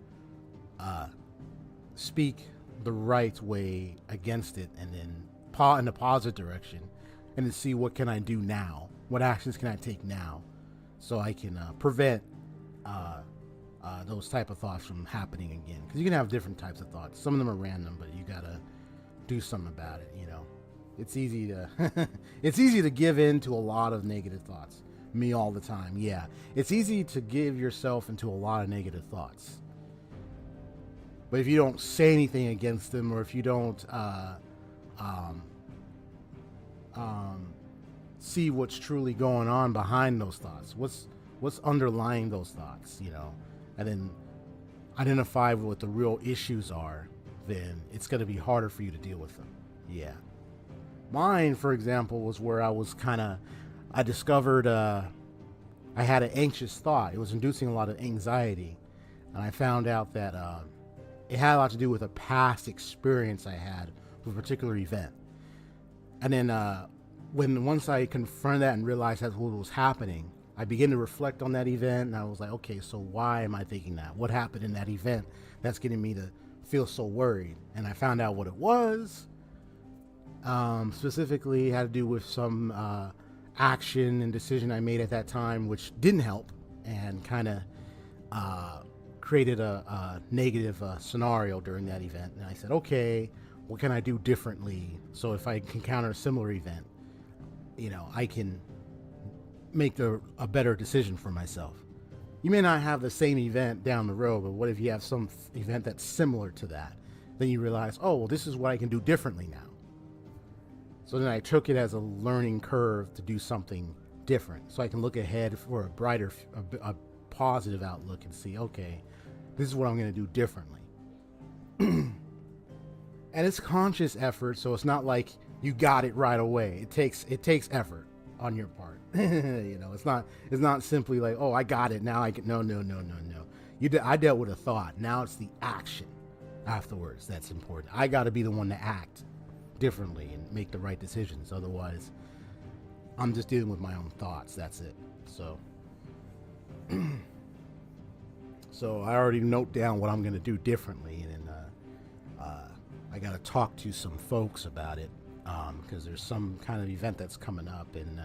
speak the right way against it, and then in the positive direction, and to see what can I do now, what actions can I take now, so I can prevent those type of thoughts from happening again. Because you can have different types of thoughts. Some of them are random, but you gotta do something about it. You know, it's easy to it's easy to give in to a lot of negative thoughts. Me all the time. Yeah, it's easy to give yourself into a lot of negative thoughts. But if you don't say anything against them, or if you don't see what's truly going on behind those thoughts, what's underlying those thoughts, you know, and then identify what the real issues are, then it's going to be harder for you to deal with them. Yeah. Mine, for example, was where I discovered I had an anxious thought. It was inducing a lot of anxiety. And I found out that it had a lot to do with a past experience I had with a particular event. And then once I confronted that and realized that's what was happening, I began to reflect on that event, and I was like, okay, so why am I thinking that? What happened in that event that's getting me to feel so worried? And I found out what it was. Specifically, it had to do with some action and decision I made at that time, which didn't help, and kind of created a negative scenario during that event. And I said, okay, what can I do differently? So if I encounter a similar event, you know, I can make a better decision for myself. You may not have the same event down the road, but what if you have some event that's similar to that? Then you realize, oh, well, this is what I can do differently now. So then I took it as a learning curve to do something different, so I can look ahead for a brighter, a positive outlook and see, okay, this is what I'm going to do differently. And it's conscious effort, so it's not like you got it right away. It takes effort on your part. You know, it's not simply like, oh, I got it now. I can no. I dealt with a thought. Now it's the action afterwards that's important. I got to be the one to act differently and make the right decisions. Otherwise, I'm just dealing with my own thoughts. That's it. So I already note down what I'm going to do differently, and then I got to talk to some folks about it, because there's some kind of event that's coming up, and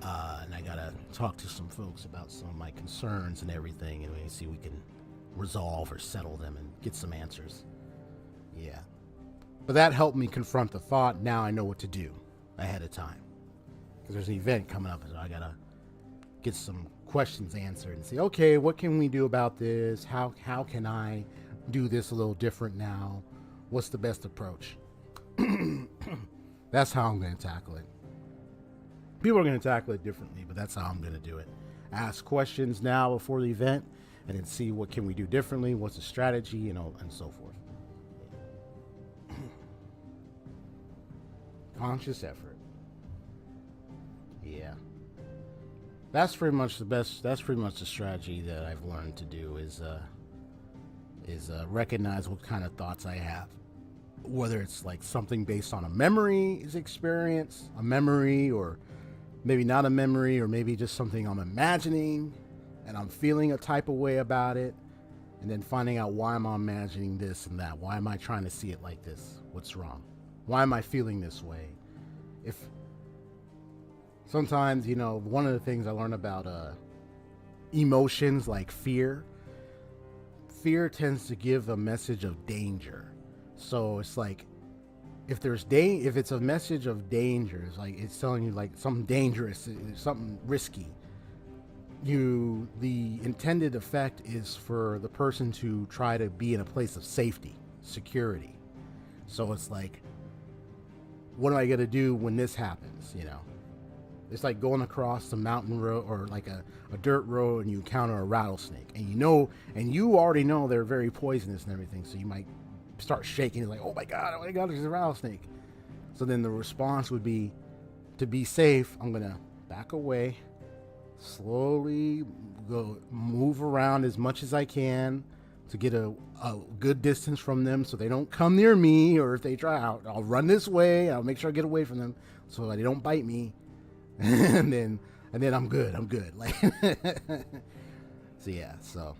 I got to talk to some folks about some of my concerns and everything, and we see if we can resolve or settle them and get some answers. Yeah. But that helped me confront the thought. Now I know what to do ahead of time, because there's an event coming up, and I got to get some questions answered and say, okay, what can we do about this? How can I do this a little different now? What's the best approach? That's how I'm going to tackle it. People are going to tackle it differently, but that's how I'm going to do it. Ask questions now before the event, and then see what can we do differently, what's the strategy, you know, and so forth. Conscious effort. Yeah. That's pretty much the strategy that I've learned to do is recognize what kind of thoughts I have. Whether it's like something based on a memory's experience, a memory, or maybe not a memory, or maybe just something I'm imagining and I'm feeling a type of way about it, and then finding out why am I imagining this and that? Why am I trying to see it like this? What's wrong? Why am I feeling this way? If sometimes, you know, one of the things I learned about emotions like fear tends to give a message of danger. So it's like, if it's a message of danger, it's like it's telling you like something dangerous, something risky. The intended effect is for the person to try to be in a place of safety, security. So it's like, what am I gonna do when this happens? You know, it's like going across the mountain road or like a dirt road, and you encounter a rattlesnake, and you already know they're very poisonous and everything. So you might start shaking, like, oh my god, there's a rattlesnake. So then the response would be, to be safe, I'm gonna back away, slowly move around as much as I can to get a good distance from them, so they don't come near me, or if they try out, I'll run this way. I'll make sure I get away from them so that they don't bite me, and then I'm good. Like, so yeah. So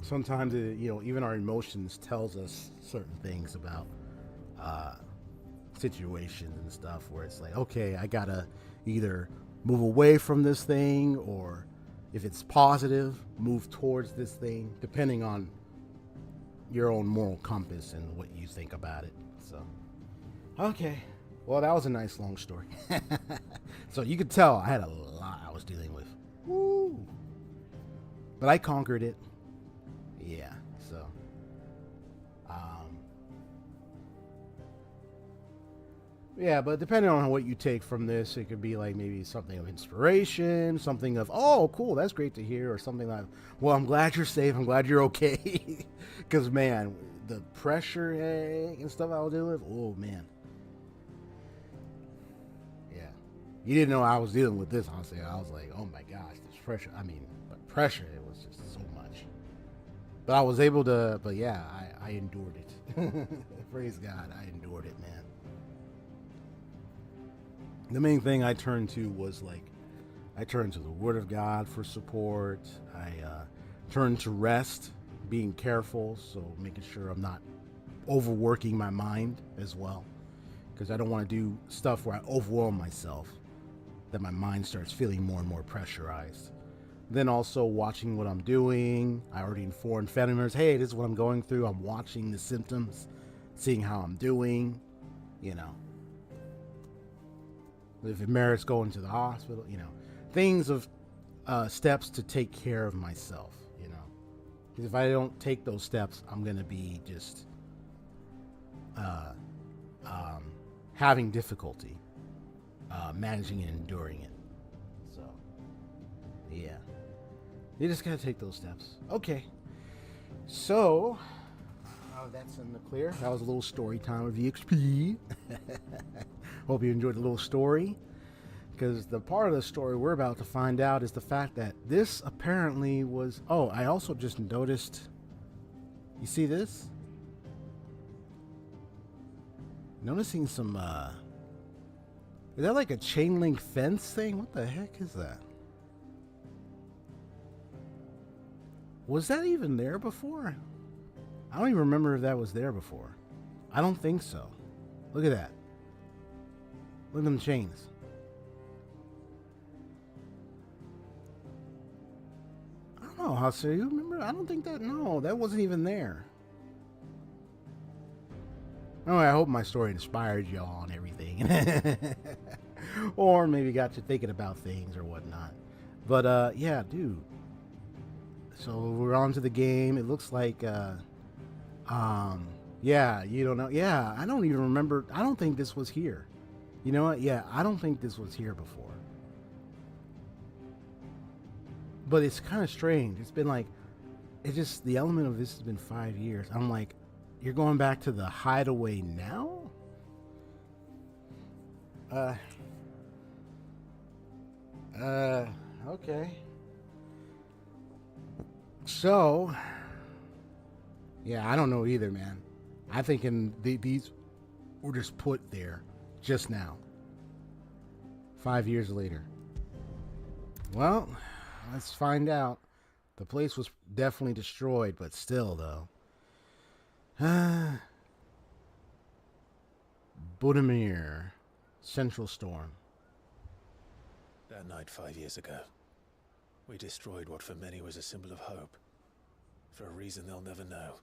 sometimes even our emotions tells us certain things about situations and stuff, where it's like, okay, I gotta either move away from this thing, or If it's positive, move towards this thing, depending on your own moral compass and what you think about it. So, okay. Well, that was a nice long story. So you could tell I had a lot I was dealing with. Woo! But I conquered it. Yeah, so. Yeah, but depending on what you take from this, it could be like maybe something of inspiration, something of, oh, cool, that's great to hear, or something like, well, I'm glad you're safe, I'm glad you're okay. Because, man, the pressure and stuff I was dealing with, oh, man. Yeah. You didn't know I was dealing with this, honestly. I was like, oh, my gosh, this pressure. I mean, but pressure, it was just so much. But I was able to, but yeah, I endured it. Praise God, I endured it, man. The main thing I turned to was like, I turned to the Word of God for support. I turned to rest, being careful, so making sure I'm not overworking my mind as well, because I don't want to do stuff where I overwhelm myself, that my mind starts feeling more and more pressurized. Then also watching what I'm doing. I already informed family members, hey, this is what I'm going through. I'm watching the symptoms, seeing how I'm doing, you know. If it merits going to the hospital, you know, things of steps to take care of myself, you know, because if I don't take those steps, I'm going to be just having difficulty managing and enduring it. So, yeah, you just got to take those steps. Okay. So, that's in the clear. That was a little story time with VXP. Hope you enjoyed the little story, because the part of the story we're about to find out is the fact that this apparently was... Oh, I also just noticed... You see this? Noticing some... Is that like a chain link fence thing? What the heck is that? Was that even there before? I don't even remember if that was there before. I don't think so. Look at that. Look at them chains. I don't know, Hase, you remember? I don't think that... No, that wasn't even there. Anyway, I hope my story inspired y'all and everything. Or maybe got you thinking about things or whatnot. But, yeah, dude. So we're on to the game. It looks like... yeah, you don't know. Yeah, I don't even remember. I don't think this was here. You know what? Yeah, I don't think this was here before. But it's kind of strange. It's been like, it's just, the element of this has been 5 years. I'm like, you're going back to the hideaway now? Okay. So, yeah, I don't know either, man. I think these were just put there just now. 5 years later. Well, let's find out. The place was definitely destroyed, but still, though. Budimir, Central Storm. That night 5 years ago, we destroyed what for many was a symbol of hope. For a reason they'll never know.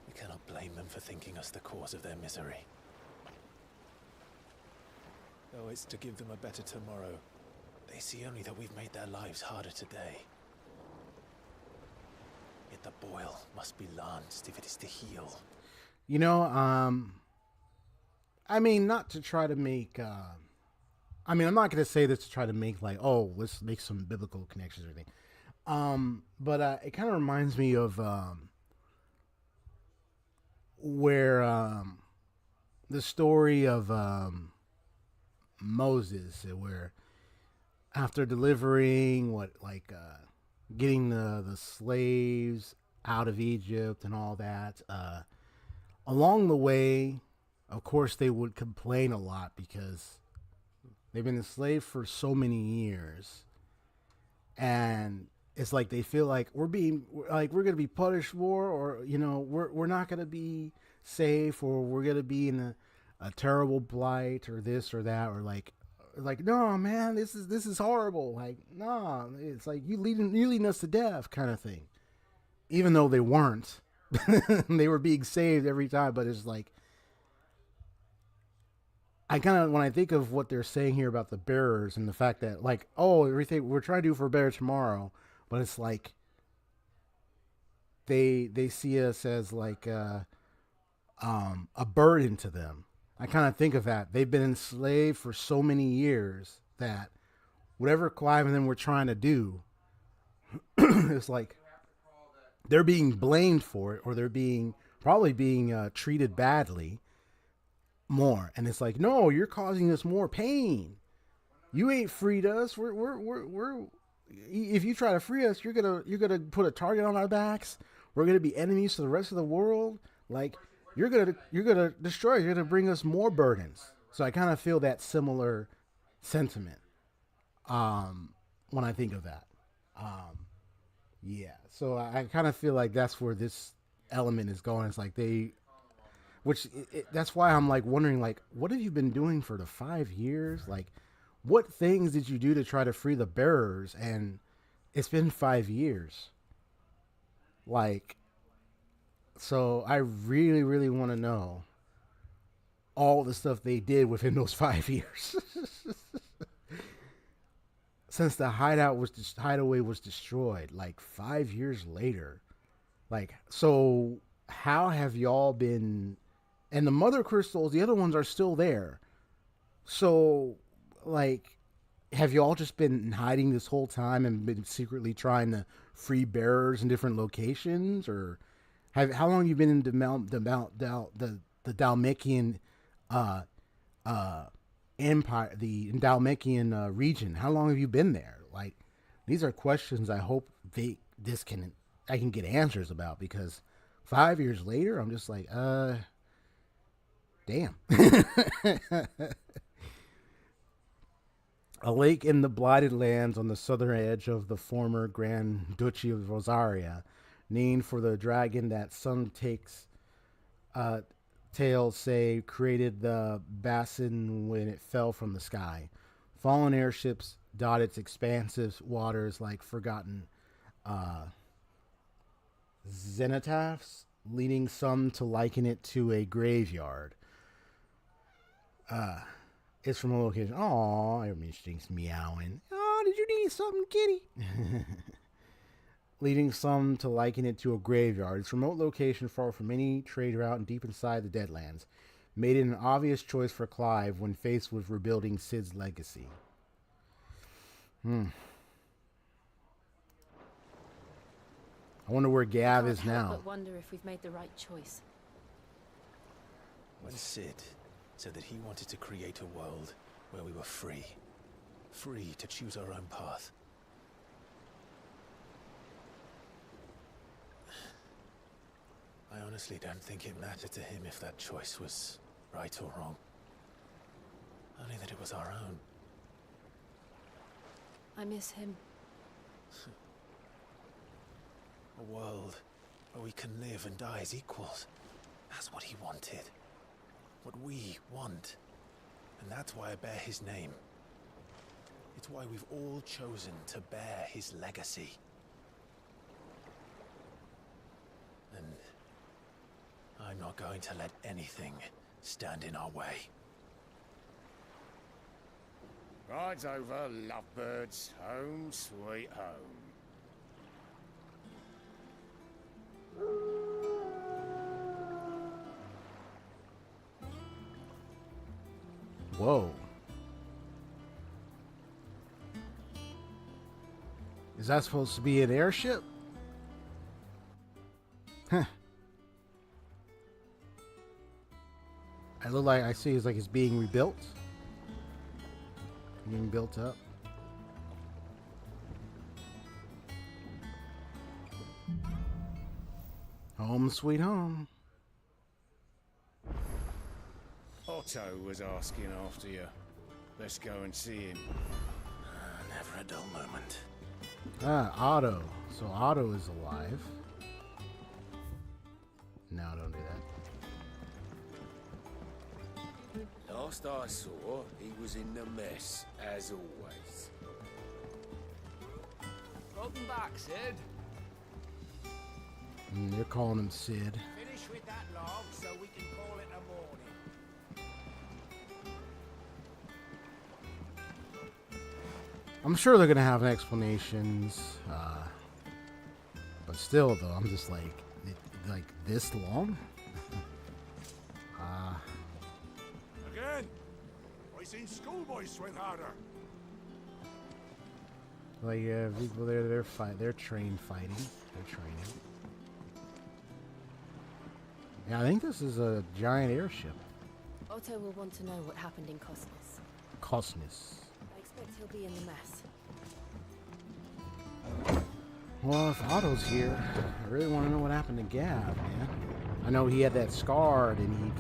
We cannot blame them for thinking us the cause of their misery. Though it's to give them a better tomorrow, they see only that we've made their lives harder today. Yet the boil must be lanced if it is to heal. You know, I mean, not to try to make, I mean, I'm not going to say this to try to make like, oh, let's make some biblical connections or anything. But it kind of reminds me of where the story of Moses, where after delivering getting the slaves out of Egypt and all that, along the way, of course, they would complain a lot because they've been enslaved for so many years, and it's like they feel like we're going to be punished more, or you know, we're not going to be safe, or we're going to be in a terrible blight, or this or that, or like like, no, man, this is horrible. Like, no, it's like you leading us to death, kind of thing. Even though they weren't, they were being saved every time. But it's like, I kind of, when I think of what they're saying here about the bearers and the fact that, like, oh, everything we're trying to do for a better tomorrow, but it's like they see us as like a burden to them. I kind of think of that. They've been enslaved for so many years that whatever Clive and them were trying to do, it's like they're being blamed for it, or they're probably being treated badly more. And it's like, no, you're causing us more pain. You ain't freed us. We're if you try to free us, you're gonna put a target on our backs. We're gonna be enemies to the rest of the world. Like, you're gonna destroy us. You're gonna bring us more burdens. So I kind of feel that similar sentiment when I think of that. Yeah. So I kind of feel like that's where this element is going. It's like that's why I'm like wondering, like, what have you been doing for the 5 years? Like, what things did you do to try to free the bearers? And it's been 5 years. Like, so I really, really want to know all the stuff they did within those 5 years. Since the hideaway was destroyed, like 5 years later. Like, so how have y'all been? And the mother crystals, the other ones are still there. So, like, have y'all just been hiding this whole time and been secretly trying to free bearers in different locations? Or how long have you been in the Dalmekian empire, the Dalmekian region? How long have you been there? Like, these are questions I hope I can get answers about, because 5 years later, I'm just like, damn. A lake in the blighted lands on the southern edge of the former Grand Duchy of Rosaria, named for the dragon that some tales say created the basin when it fell from the sky. Fallen airships dot its expansive waters like forgotten cenotaphs, leading some to liken it to a graveyard. It's from a location. Aw, everything's meowing. Oh, did you need something, kitty? Leading some to liken it to a graveyard. Its remote location, far from any trade route and deep inside the Deadlands, made it an obvious choice for Clive when faced with rebuilding Sid's legacy. I wonder where Gav is now. But wonder if we've made the right choice. When Sid said that he wanted to create a world where we were free to choose our own path, I honestly don't think it mattered to him if that choice was right or wrong. Only that it was our own. I miss him. A world where we can live and die as equals. That's what he wanted. What we want. And that's why I bear his name. It's why we've all chosen to bear his legacy. And I'm not going to let anything stand in our way. Rides over, lovebirds, home sweet home. Whoa. Is that supposed to be an airship? Huh. I see it's like it's being rebuilt. Being built up. Home sweet home. Otto was asking after you. Let's go and see him. Never a dull moment. Otto. So Otto is alive. No, don't do Last I saw, he was in the mess, as always. Welcome back, Sid. They're calling him Sid. Finish with that log so we can call it a morning. I'm sure they're gonna have explanations, but still, though, I'm just like this long. Again? I seen schoolboys swing harder. Like people they're trained fighting. They're training. Yeah, I think this is a giant airship. Otto will want to know what happened in Cosmos. Cosmos. I expect he'll be in the mess. Well, if Otto's here, I really want to know what happened to Gav, man. I know he had that scar, and he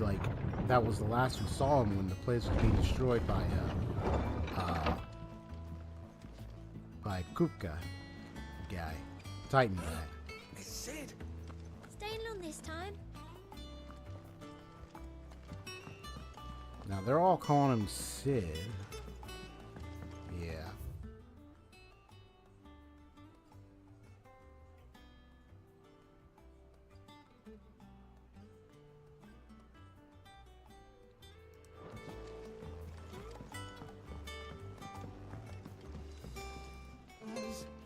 that was the last we saw him when the place was being destroyed by Kupka guy, Titan guy. It's Sid. Staying long this time? Now they're all calling him Sid. Yeah.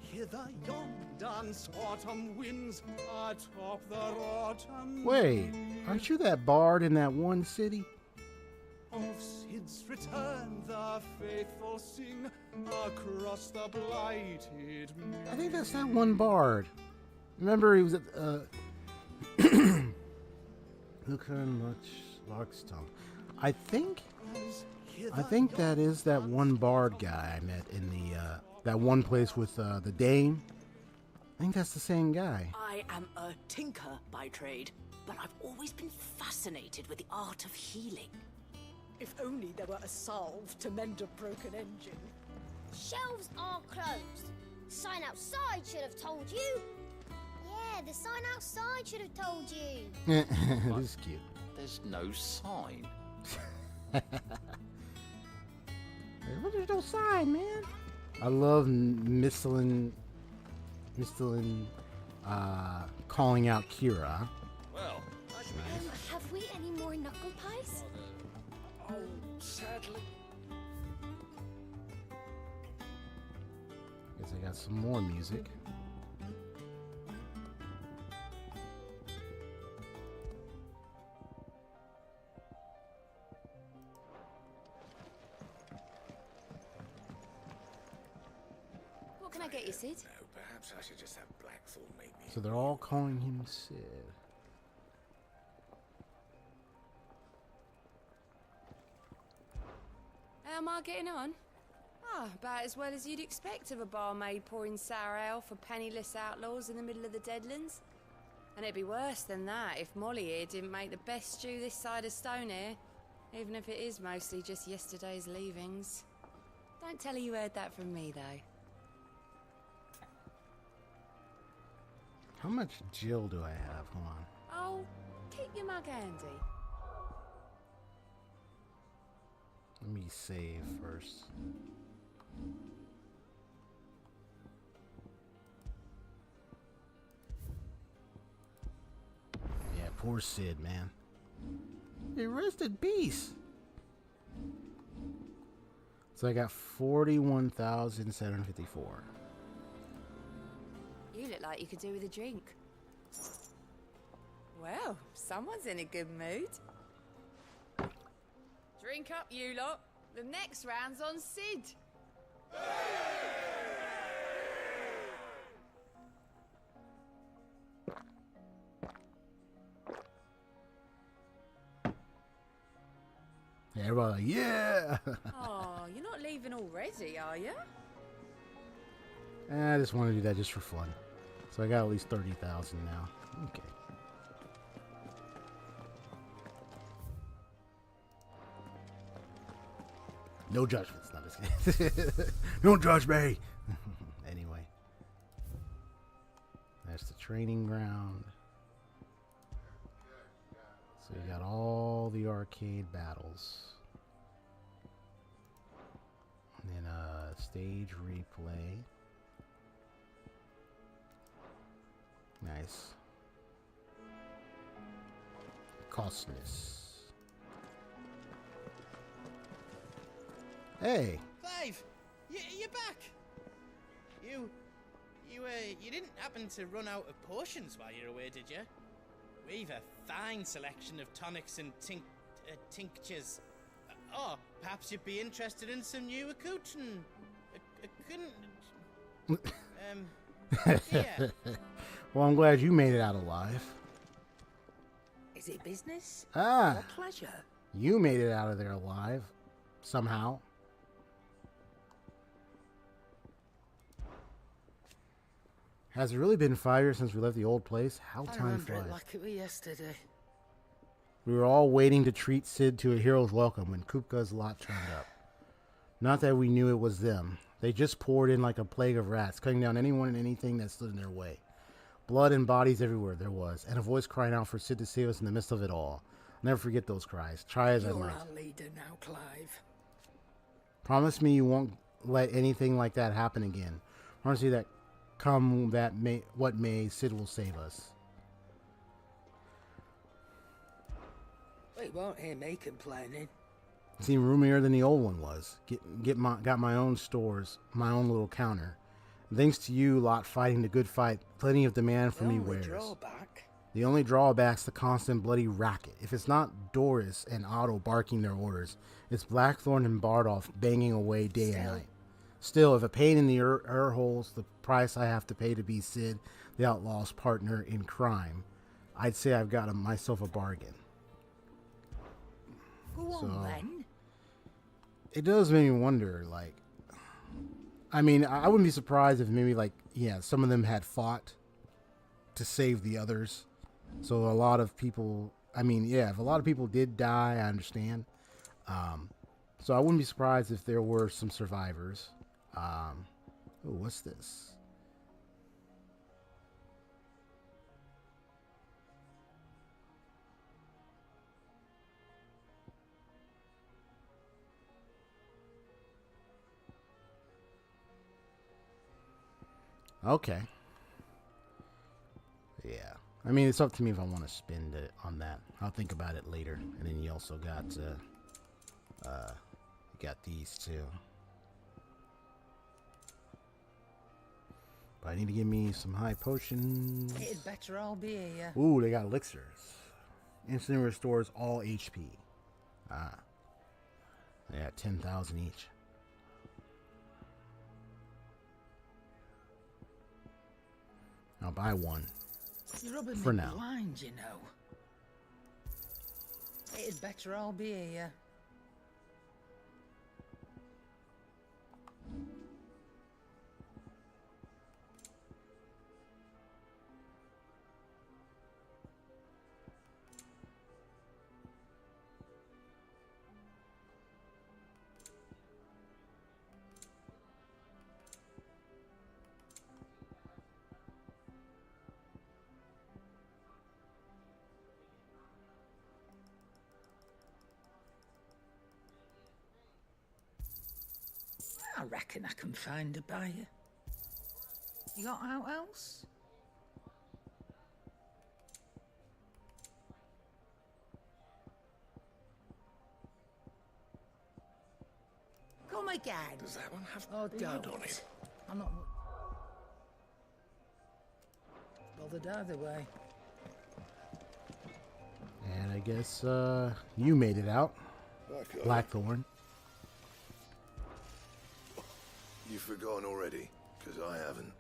Hear the yon dance autumn winds atop the rotten. Wait, aren't you that bard in that one city? Of Sid's return, the faithful sing across the blighted meadow. I think that's that one bard. Remember, he was at Look on Larkstone. I think that is that one bard guy I met in the that one place with the Dane. I think that's the same guy. I am a tinker by trade, but I've always been fascinated with the art of healing. If only there were a salve to mend a broken engine. Shelves are closed. Sign outside should have told you. Yeah, the sign outside should have told you. This is cute. There's no sign. There's no sign, man. I love Mistlin calling out Kira. Well, Have we any more knuckle pies? oh, sadly. Guess I got some more music. What can I get you, Sid? No, perhaps I should just have Blackthorn make me. So they're all calling him Sid. How am I getting on? Ah, about as well as you'd expect of a barmaid pouring sour ale for penniless outlaws in the middle of the Deadlands. And it'd be worse than that if Molly here didn't make the best stew this side of Stonehair, even if it is mostly just yesterday's leavings. Don't tell her you heard that from me, though. How much Jill do I have? Hold on. Oh, keep your mug handy. Let me save first. Yeah, poor Sid, man. He rest in peace. So I got 41,754. You look like you could do with a drink. Well, someone's in a good mood. Drink up, you lot. The next round's on Sid. Yeah, everybody like, yeah! Oh, you're not leaving already, are you? I just want to do that just for fun. So I got at least 30,000 now. Okay. No judgments, not just kidding. Don't judge me. Anyway, that's the training ground. So you got all the arcade battles. And stage replay. Nice. Costness. Hey. Clive, you're back. You didn't happen to run out of potions while you're away, did you? We've a fine selection of tonics and tinctures. Perhaps you'd be interested in some new accoutrement. Yeah. Well, I'm glad you made it out alive. Is it business? Ah. Or pleasure? You made it out of there alive. Somehow. Has it really been 5 years since we left the old place? How time flies. It like it was yesterday. We were all waiting to treat Sid to a hero's welcome when Kupka's lot turned up. Not that we knew it was them. They just poured in like a plague of rats, cutting down anyone and anything that stood in their way. Blood and bodies everywhere there was, and a voice crying out for Sid to save us in the midst of it all. I'll never forget those cries. Try as I might. You're our leader now, Clive. Promise me you won't let anything like that happen again. Honestly, that come that may what may, Sid will save us. Well, you won't hear me complaining. It seemed roomier than the old one was. Got my own stores, my own little counter. Thanks to you lot fighting the good fight, plenty of demand for me wares. The only drawback's the constant bloody racket. If it's not Doris and Otto barking their orders, it's Blackthorn and Bardolph banging away day and night. Still, if a pain in the ear hole's the price I have to pay to be Sid, the outlaw's partner in crime, I'd say I've got myself a bargain. Go on, then. It does make me wonder, like, I mean, I wouldn't be surprised if maybe, like, yeah, some of them had fought to save the others. So a lot of people, I mean, yeah, if a lot of people did die, I understand. So I wouldn't be surprised if there were some survivors. Oh, what's this? Okay. Yeah. I mean, it's up to me if I want to spend it on that. I'll think about it later. And then you also got these two. But I need to give me some high potions. It'd better all be here. Ooh, they got elixirs. Instantly restores all HP. Ah. They got 10,000 each. I'll buy one. You're rubbing for me now. blind, you know. It'd better all be here. I reckon I can find a buyer. You got out else? Come again. Does that one have Oh, blood don't. on it? I'm not bothered either way. And I guess you made it out. Okay. Blackthorn. You've forgotten already, because I haven't.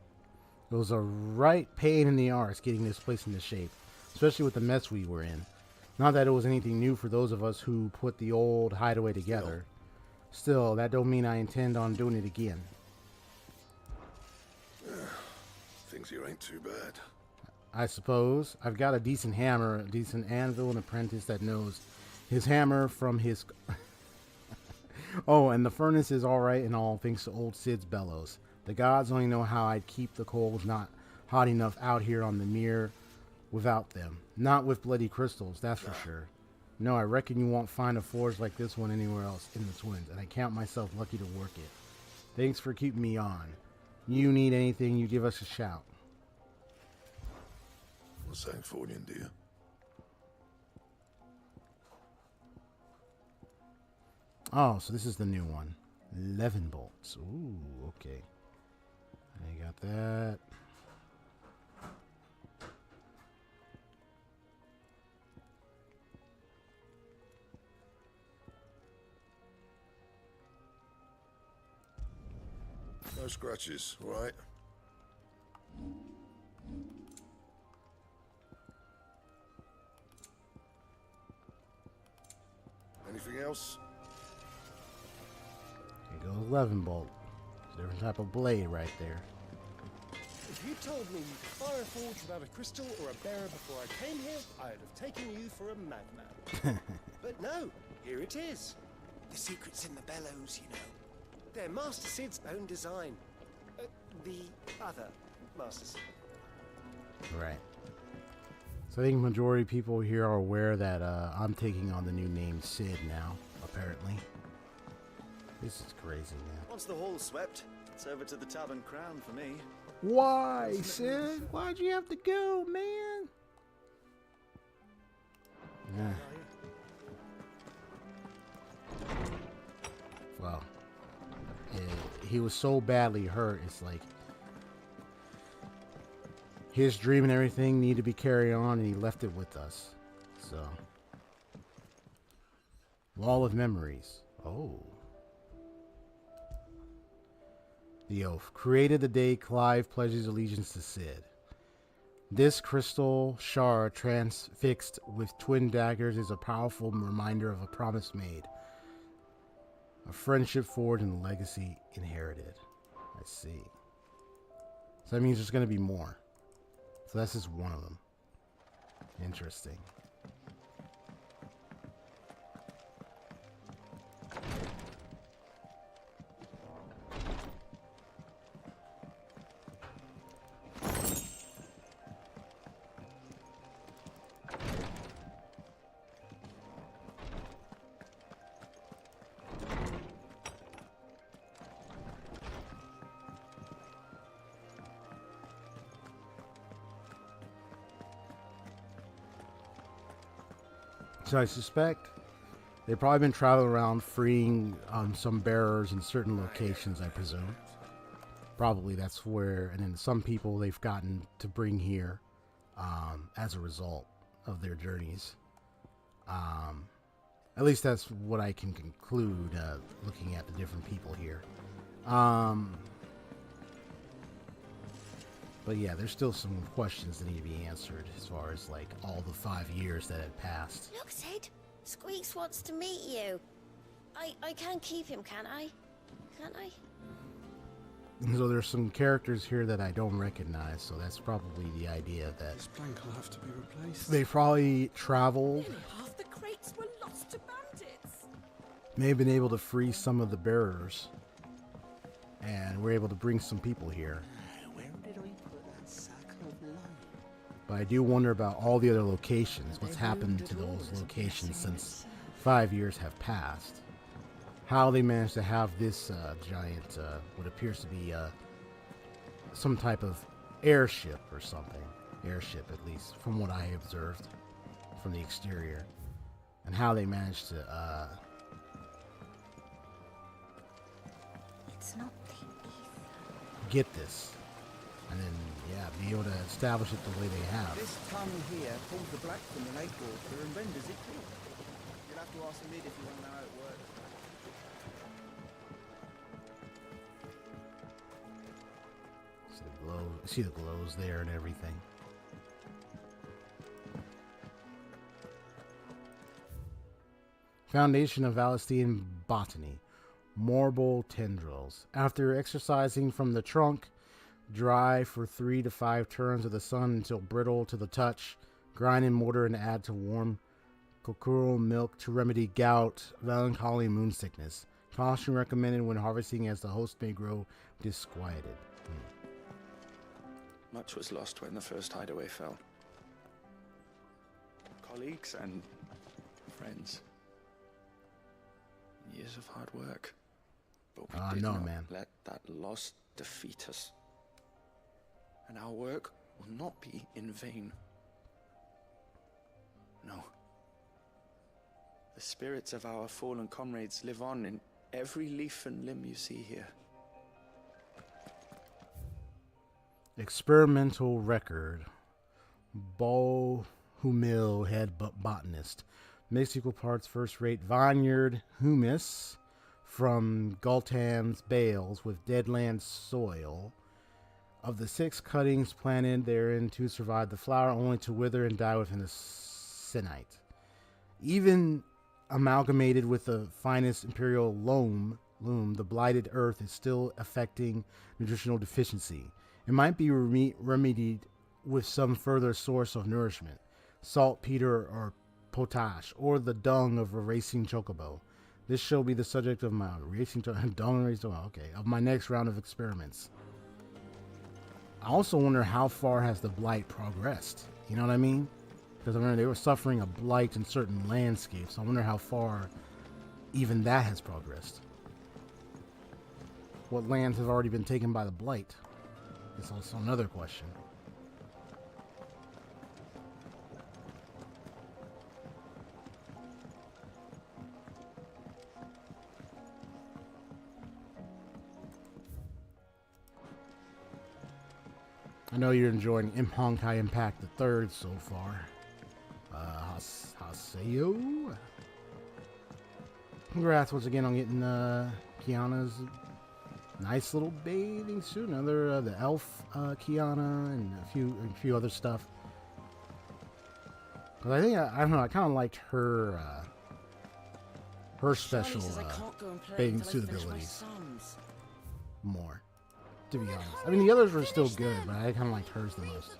It was a right pain in the arse getting this place into shape, especially with the mess we were in. Not that it was anything new for those of us who put the old hideaway together. Still, that don't mean I intend on doing it again. Things here ain't too bad. I suppose. I've got a decent hammer, a decent anvil, an apprentice that knows his hammer from his... Oh, and the furnace is alright and all thanks to old Sid's bellows. The gods only know how I'd keep the coals not hot enough out here on the Nier without them. Not with bloody crystals, that's for sure. No, I reckon you won't find a forge like this one anywhere else in the Twins, and I count myself lucky to work it. Thanks for keeping me on. You need anything, you give us a shout. What's that for you, dear? Oh, so this is the new one. 11 bolts. Ooh, okay. I got that. No scratches, all right? Anything else? Here goes 11 bolt. It's a different type of blade right there. If you told me you could fire a forge without a crystal or a bearer before I came here, I'd have taken you for a madman. But no, here it is. The secret's in the bellows, you know. They're Master Sid's own design. The other Master Sid. Right. So I think majority of people here are aware that I'm taking on the new name Sid now, apparently. This is crazy, man. Once the hall's swept, it's over to the Tavern Crown for me. Why, Sid? Why'd you have to go, man? Yeah. Well, he was so badly hurt, it's like his dream and everything needed to be carried on, and he left it with us. So, Wall of Memories. Oh. The Oath. Created the day Clive pledges allegiance to Sid. This crystal shard transfixed with twin daggers is a powerful reminder of a promise made. A friendship forged and a legacy inherited. I see. So that means there's going to be more. So that's just one of them. Interesting. So I suspect they've probably been traveling around freeing some bearers in certain locations, I presume. Probably that's where, and then some people they've gotten to bring here as a result of their journeys. At least that's what I can conclude looking at the different people here. But yeah, there's still some questions that need to be answered as far as like all the 5 years that had passed. Look, Sid. Squeaks wants to meet you. I can't keep him, can I? Can't I? So there's some characters here that I don't recognize, so that's probably the idea that This plank will have to be replaced. they probably traveled, Nearly half the crates were lost to bandits. may have been able to free some of the bearers, and were able to bring some people here. Where did I put that sack of lime? But I do wonder about all the other locations. What's happened to those locations since 5 years have passed? How they managed to have this giant, what appears to be some type of airship or something. Airship, at least, from what I observed from the exterior. And how they managed to... It's not the get this. And then, yeah, be able to establish it the way they have. This tongue here pulls the black from the lake water and renders it clear. You'll have to ask the lid if you want to know how it works. See the glows there and everything. Foundation of Valestian Botany. Marble tendrils. After exercising from the trunk, dry for 3 to 5 turns of the sun until brittle to the touch. Grind in mortar and add to warm kokoro milk to remedy gout, melancholy, moon sickness. Caution recommended when harvesting, as the host may grow disquieted. Much was lost when the first hideaway fell. Colleagues and friends. Years of hard work. But we did no, not man. let that loss defeat us. And our work will not be in vain. No. The spirits of our fallen comrades live on in every leaf and limb you see here. Experimental record. Bohumil head botanist. Mixed equal parts first-rate vineyard humus from Gultan's bales with deadland soil. Of the 6 cuttings planted therein to survive the flower, only to wither and die within the senite. Even amalgamated with the finest imperial loam, the blighted earth is still affecting nutritional deficiency. It might be remedied with some further source of nourishment, saltpeter or potash, or the dung of a racing chocobo. This shall be the subject of my of my next round of experiments. I also wonder how far has the blight progressed. You know what I mean? Because I remember they were suffering a blight in certain landscapes. I wonder how far even that has progressed. What lands have already been taken by the blight? It's also another question. I know you're enjoying Honkai Impact the 3rd so far. Haseo. Congrats once again on getting Kiana's nice little bathing suit. Another the elf Kiana and a few other stuff. Cause I think I don't know. I kind of liked her special bathing suit abilities more. To be honest, I mean the others were still good, but I kind of liked hers the most.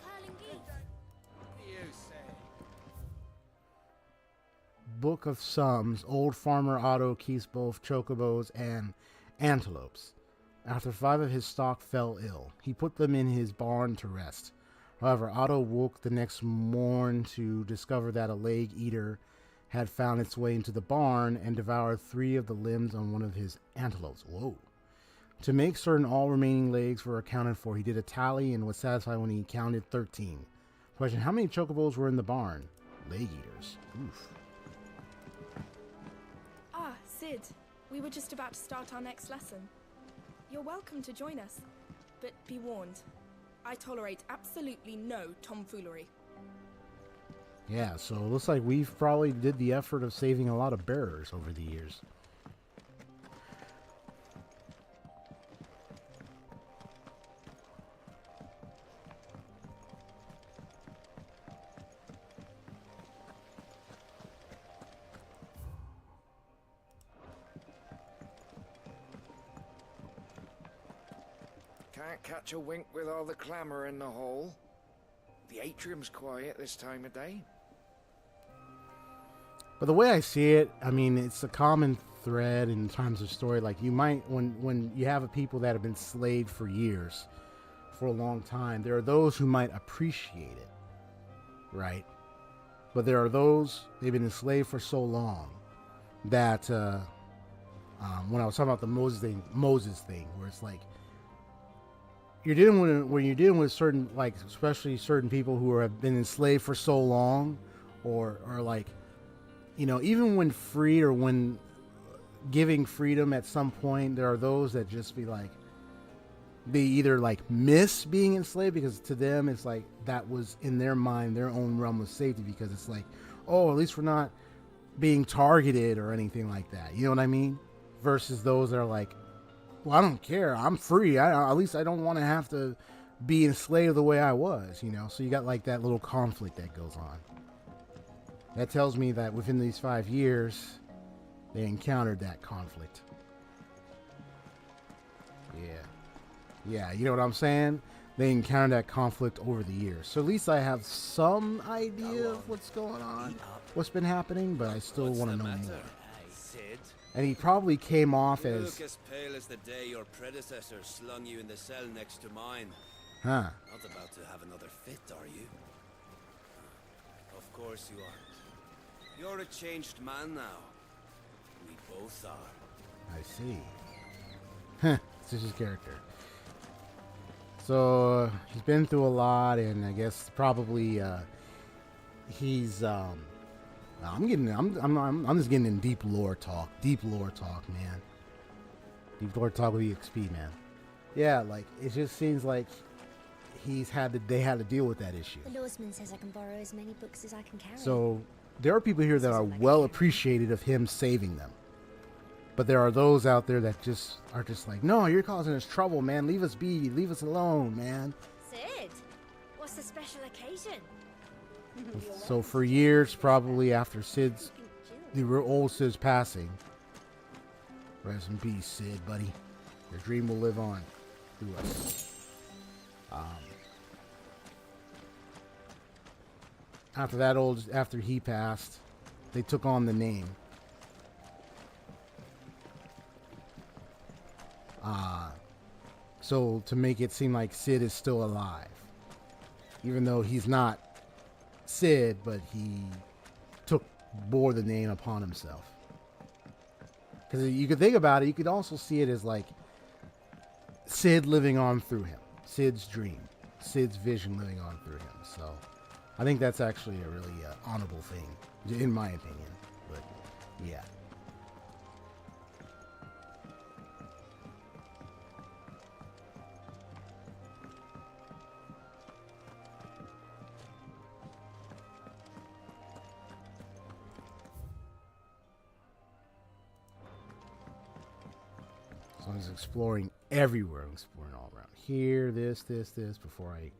Book of Sums. Old farmer Otto keeps both chocobos and antelopes. After 5 of his stock fell ill, he put them in his barn to rest. However, Otto woke the next morn to discover that a leg eater had found its way into the barn and devoured 3 of the limbs on one of his antelopes. Whoa. To make certain all remaining legs were accounted for, he did a tally and was satisfied when he counted 13. Question, how many chocobos were in the barn? Leg eaters. Oof. Ah, Sid. We were just about to start our next lesson. You're welcome to join us, but be warned. I tolerate absolutely no tomfoolery. Yeah, so it looks like we've probably did the effort of saving a lot of bearers over the years. Can't catch a wink with all the clamour in the hall. The atrium's quiet this time of day. But the way I see it, I mean, it's a common thread in terms of story. Like, you might, when you have a people that have been slaved for years, for a long time, there are those who might appreciate it, right? But there are those, they've been enslaved for so long that, when I was talking about the Moses thing, where it's like, when you're dealing with certain, like, especially certain people who have been enslaved for so long, or like, you know, even when freed or when giving freedom at some point, there are those that just be like, they either like miss being enslaved because to them it's like that was in their mind their own realm of safety, because it's like, oh, at least we're not being targeted or anything like that. You know what I mean? Versus those that are like, well, I don't care. I'm free. At least I don't want to have to be enslaved the way I was, you know? So you got like that little conflict that goes on. That tells me that within these 5 years, they encountered that conflict. Yeah, you know what I'm saying? They encountered that conflict over the years. So at least I have some idea of what's going on, what's been happening, but I still want to know more. And he probably came off You as... look as pale as the day your predecessor slung you in the cell next to mine. Huh. Not about to have another fit, are you? Of course you aren't. You're a changed man now. We both are. I see. It's just his character. So he's been through a lot, and I guess probably he's. I'm just getting in deep lore talk. Deep lore talk, man. Deep lore talk with EXP, man. Yeah, like it just seems like they had to deal with that issue. The lawsman says I can borrow as many books as I can carry. So there are people here that are well appreciated of him saving them. But there are those out there that just are just like, no, you're causing us trouble, man. Leave us be. Leave us alone, man. Sid, what's the special occasion? So for years, probably after the old Sid's passing, rest in peace, Sid, buddy. Your dream will live on through us. After he passed, they took on the name. So to make it seem like Sid is still alive, even though he's not Sid, but he bore the name upon himself. Because you could think about it, you could also see it as like Sid living on through him, Sid's dream, Sid's vision living on through him. So I think that's actually a really honorable thing, in my opinion. But yeah. So I'm just exploring everywhere. I'm exploring all around here, this, before I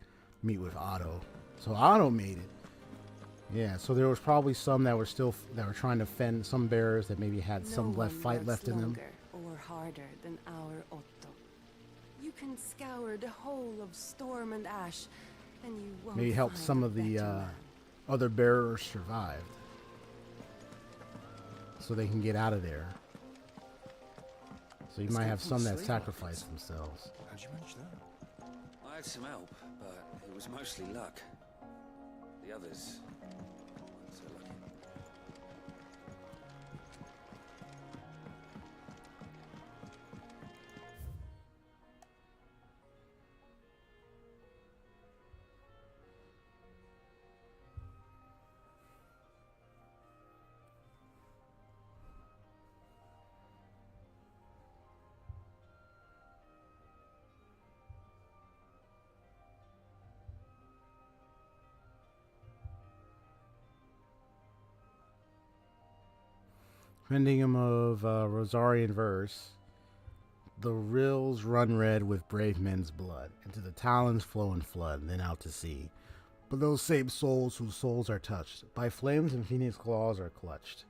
meet with Otto. So Otto made it. Yeah, so there was probably some that were trying to fend, some bearers that maybe had some fight left in them. Or harder than our Otto. You can scour the whole of Storm and Ash, and you won't Maybe help some of the other bearers survive, so they can get out of there. So you might have some that sacrifice themselves. How'd you manage that? I had some help, but it was mostly luck. The others weren't so lucky. Compendium of Rosarian verse. The rills run red with brave men's blood. Into the talons flow and flood, and then out to sea. But those same souls whose souls are touched by flames and phoenix claws are clutched,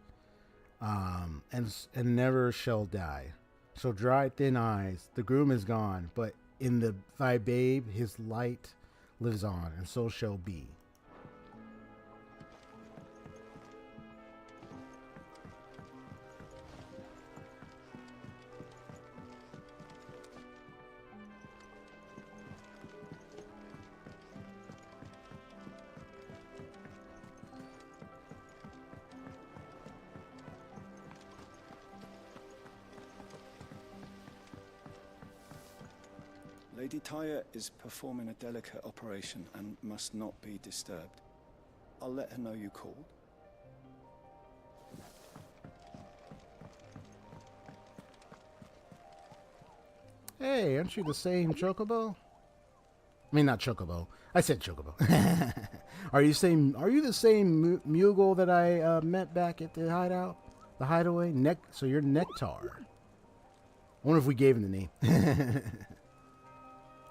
and never shall die. So dry thin eyes, the groom is gone, but in thy babe his light lives on, and so shall be. Lady Tyre is performing a delicate operation and must not be disturbed. I'll let her know you called. Hey, aren't you the same Chocobo? I mean, not Chocobo. I said Chocobo. Are you the same Mughal that I met back at the hideout? The hideaway? So you're Nectar. I wonder if we gave him the name.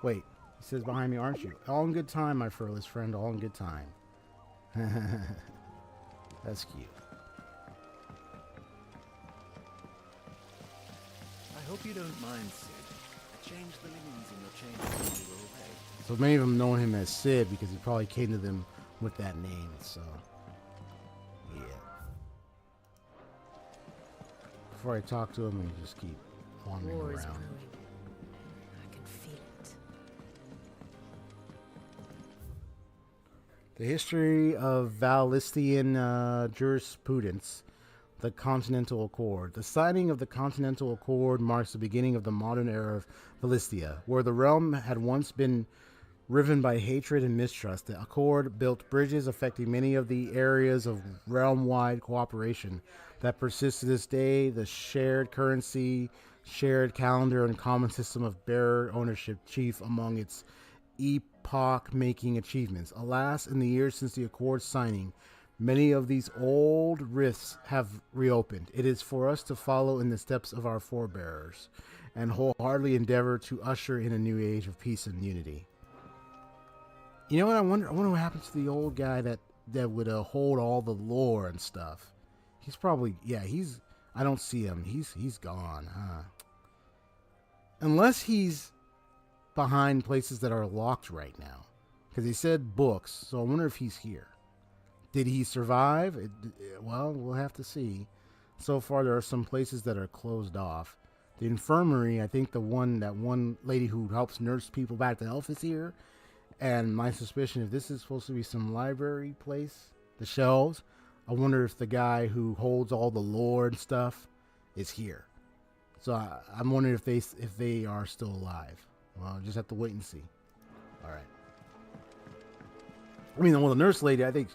Wait, he says behind me, aren't you? All in good time, my furless friend, all in good time. That's cute. I hope you don't mind, Sid. I changed the linens in your chamber while you were away. So many of them know him as Sid because he probably came to them with that name, so yeah. Before I talk to him, I just keep wandering War is around. brewing. I can feel it. The history of Valistian jurisprudence the Continental Accord. The signing of the Continental Accord marks the beginning of the modern era of Philistia, where the realm had once been riven by hatred and mistrust. The Accord built bridges affecting many of the areas of realm-wide cooperation that persist to this day. The shared currency, shared calendar, and common system of bearer ownership chief among its epoch-making achievements. Alas, in the years since the Accord signing, many of these old rifts have reopened. It is for us to follow in the steps of our forebears and wholeheartedly endeavor to usher in a new age of peace and unity. You know what? I wonder what happens to the old guy that would hold all the lore and stuff. He's probably, I don't see him. He's gone, huh? Unless he's behind places that are locked right now, because he said books. So I wonder if he's here. Did he survive? Well, we'll have to see. So far, there are some places that are closed off. The infirmary, I think that one lady who helps nurse people back to health is here. And my suspicion, if this is supposed to be some library place, the shelves, I wonder if the guy who holds all the lore and stuff is here. So I'm wondering if they are still alive. Well, just have to wait and see. All right. I mean, well, the nurse lady, I think,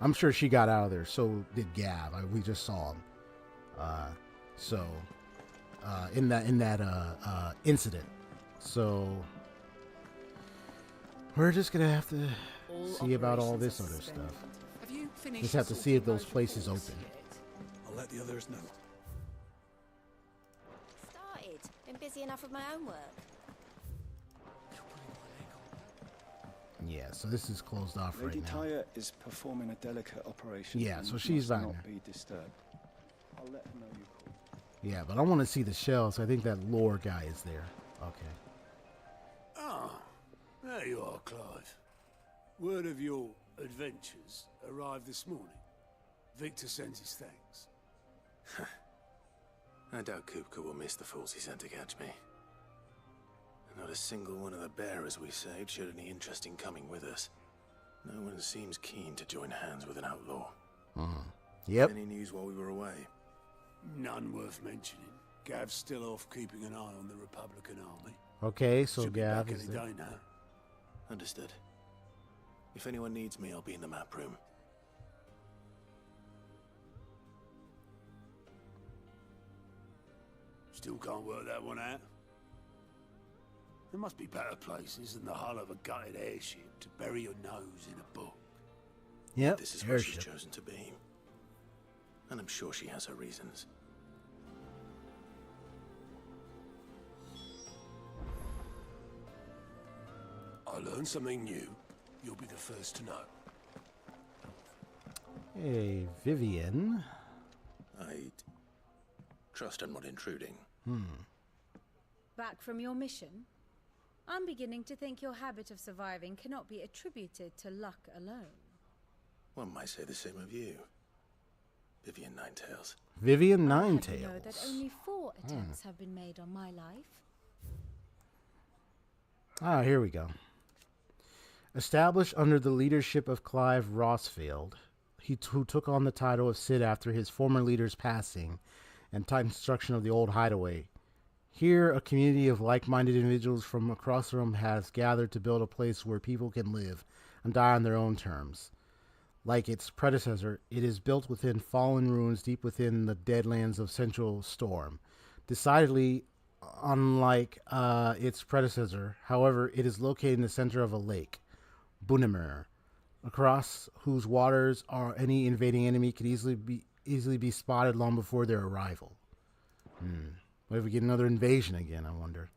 I'm sure she got out of there. So did Gav. We just saw him. In that incident. So we're just gonna have to see about all this other stuff. Just have to see if those places open. I'll let the others know. Started. Been busy enough with my own work. Yeah, so this is closed off Lady right now. Tyre is performing a delicate operation. Yeah, and so she's must not not there. be disturbed. I'll let her know you called. Yeah, but I want to see the shells. I think that lore guy is there. Okay. Ah, there you are, Clive. Word of your adventures arrived this morning. Victor sends his thanks. I doubt Kupka will miss the fools he sent to catch me. Not a single one of the bearers we saved showed any interest in coming with us. No one seems keen to join hands with an outlaw. Yep. Any news while we were away? None worth mentioning. Gav's still off keeping an eye on the Republican army. Okay, so Should be Gav back is any there. day now. Understood. If anyone needs me, I'll be in the map room. Still can't work that one out. There must be better places than the hull of a gutted airship to bury your nose in a book. Yep, This is where she's airship. chosen to be. And I'm sure she has her reasons. I learn something new. You'll be the first to know. Hey, Vivian. I trust I'm not intruding. Back from your mission? I'm beginning to think your habit of surviving cannot be attributed to luck alone. One might say the same of you, Vivian Ninetails. Vivian I know Ninetails. that only 4 attempts have been made on my life. Ah, here we go. Established under the leadership of Clive Rossfield, who took on the title of Cid after his former leader's passing and tight construction of the old hideaway. Here, a community of like-minded individuals from across the realm has gathered to build a place where people can live and die on their own terms. Like its predecessor, it is built within fallen ruins deep within the deadlands of Central Storm. Decidedly unlike its predecessor, however, it is located in the center of a lake, Bunimir, across whose waters any invading enemy could easily be spotted long before their arrival. What if we get another invasion again, I wonder?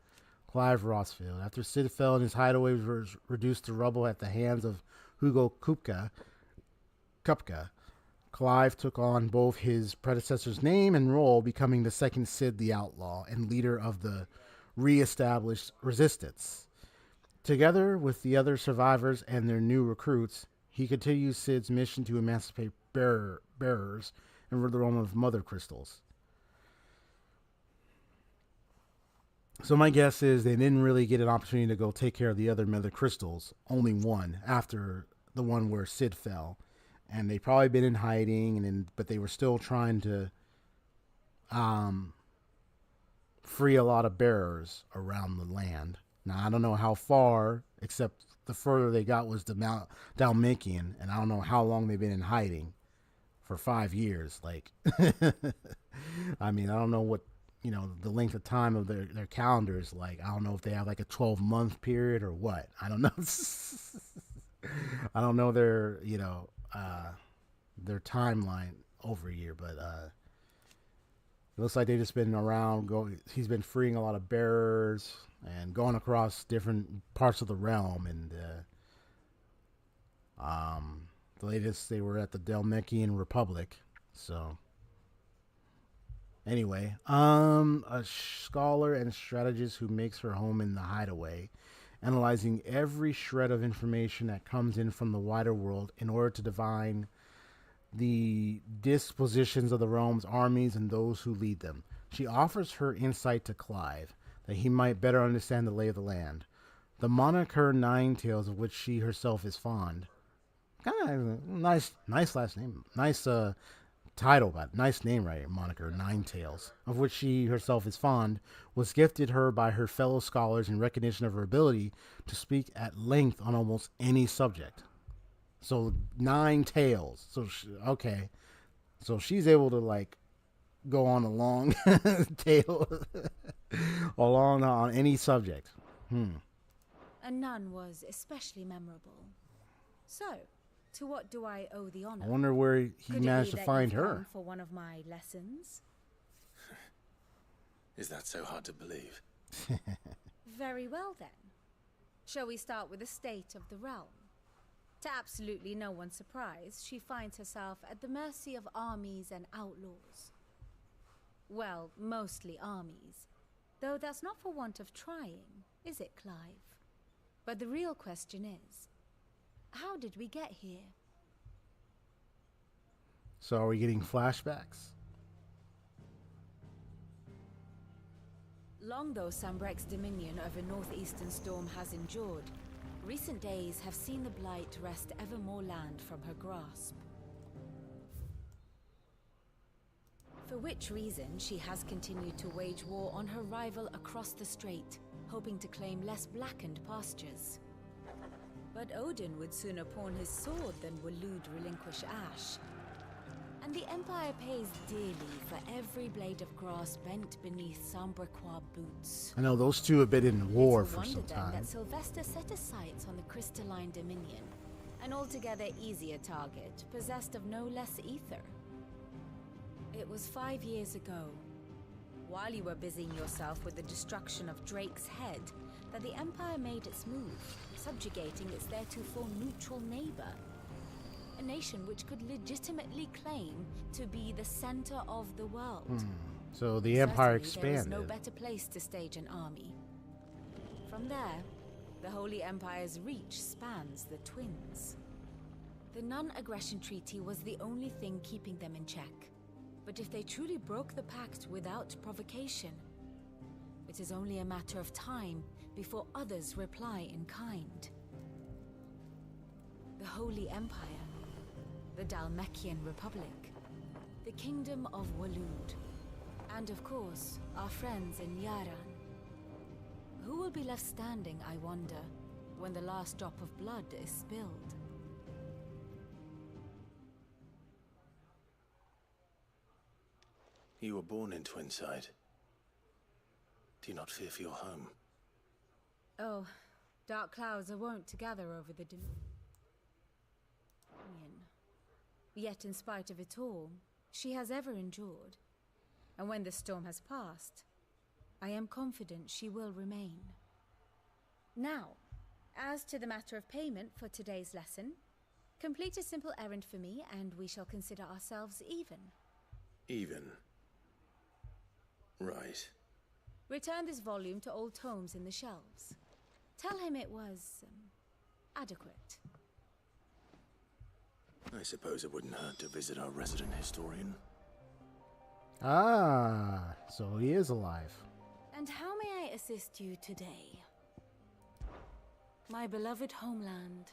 Clive Rossfield. After Cid fell and his hideaway was reduced to rubble at the hands of Hugo Kupka, Clive took on both his predecessor's name and role, becoming the second Cid the Outlaw and leader of the re-established resistance. Together with the other survivors and their new recruits, he continues Cid's mission to emancipate bearers and rid the realm of mother crystals. So my guess is they didn't really get an opportunity to go take care of the other mother crystals, only one, after the one where Cid fell. and they probably been in hiding, but they were still trying to free a lot of bearers around the land. Now I don't know how far, except the further they got was the Dalmatian, and I don't know how long they've been in hiding. For 5 years, like, I mean, I don't know what, you know, the length of time of their calendar is like. I don't know if they have like a 12-month period or what. I don't know. I don't know their, you know, their timeline over a year, but it looks like they've just been around. He's been freeing a lot of bearers and going across different parts of the realm, and the latest, they were at the Dalmatian Republic. So, anyway, a scholar and strategist who makes her home in the hideaway, analyzing every shred of information that comes in from the wider world in order to divine the dispositions of the realm's armies and those who lead them. She offers her insight to Clive, that he might better understand the lay of the land. The moniker Nine Tails, of which she herself is fond, kind of nice last name, nice title, but nice name, right? Moniker Nine Tails, of which she herself is fond, was gifted her by her fellow scholars in recognition of her ability to speak at length on almost any subject. So 9 tails. So okay, so she's able to like go on a long tale along on any subject. And none was especially memorable. So, to what do I owe the honor? I wonder where he managed to find her. For one of my lessons? Is that so hard to believe? Very well then. Shall we start with the state of the realm? To absolutely no one's surprise, she finds herself at the mercy of armies and outlaws. Well, mostly armies. Though that's not for want of trying, is it, Clive? But the real question is, how did we get here? So are we getting flashbacks? Long though Sambrek's dominion over northeastern storm has endured, recent days have seen the blight wrest ever more land from her grasp. For which reason she has continued to wage war on her rival across the strait, hoping to claim less blackened pastures. But Odin would sooner pawn his sword than Waloed relinquish Ash. And the Empire pays dearly for every blade of grass bent beneath Sambrequois boots. I know those two have been in war for It's a some wonder then time. that Sylvester set his sights on the Crystalline Dominion, an altogether easier target, possessed of no less ether. It was 5 years ago, while you were busying yourself with the destruction of Drake's head, that the Empire made its move, subjugating its theretofore neutral neighbor. A nation which could legitimately claim to be the center of the world. So the Empire Certainly, there is no expanded. better place to stage an army. From there, the Holy Empire's reach spans the Twins. The non-aggression treaty was the only thing keeping them in check. But if they truly broke the pact without provocation, it is only a matter of time before others reply in kind. The Holy Empire, the Dalmatian Republic, the Kingdom of Waloed, and of course, our friends in Yaran. Who will be left standing, I wonder, when the last drop of blood is spilled? You were born in Twinside. Do you not fear for your home? Oh, dark clouds are wont to gather over the Dominion. Yet in spite of it all, she has ever endured. And when the storm has passed, I am confident she will remain. Now, as to the matter of payment for today's lesson, complete a simple errand for me and we shall consider ourselves even. Even? Right. Return this volume to old tomes in the shelves. Tell him it was adequate. I suppose it wouldn't hurt to visit our resident historian. Ah, so he is alive. And how may I assist you today? My beloved homeland.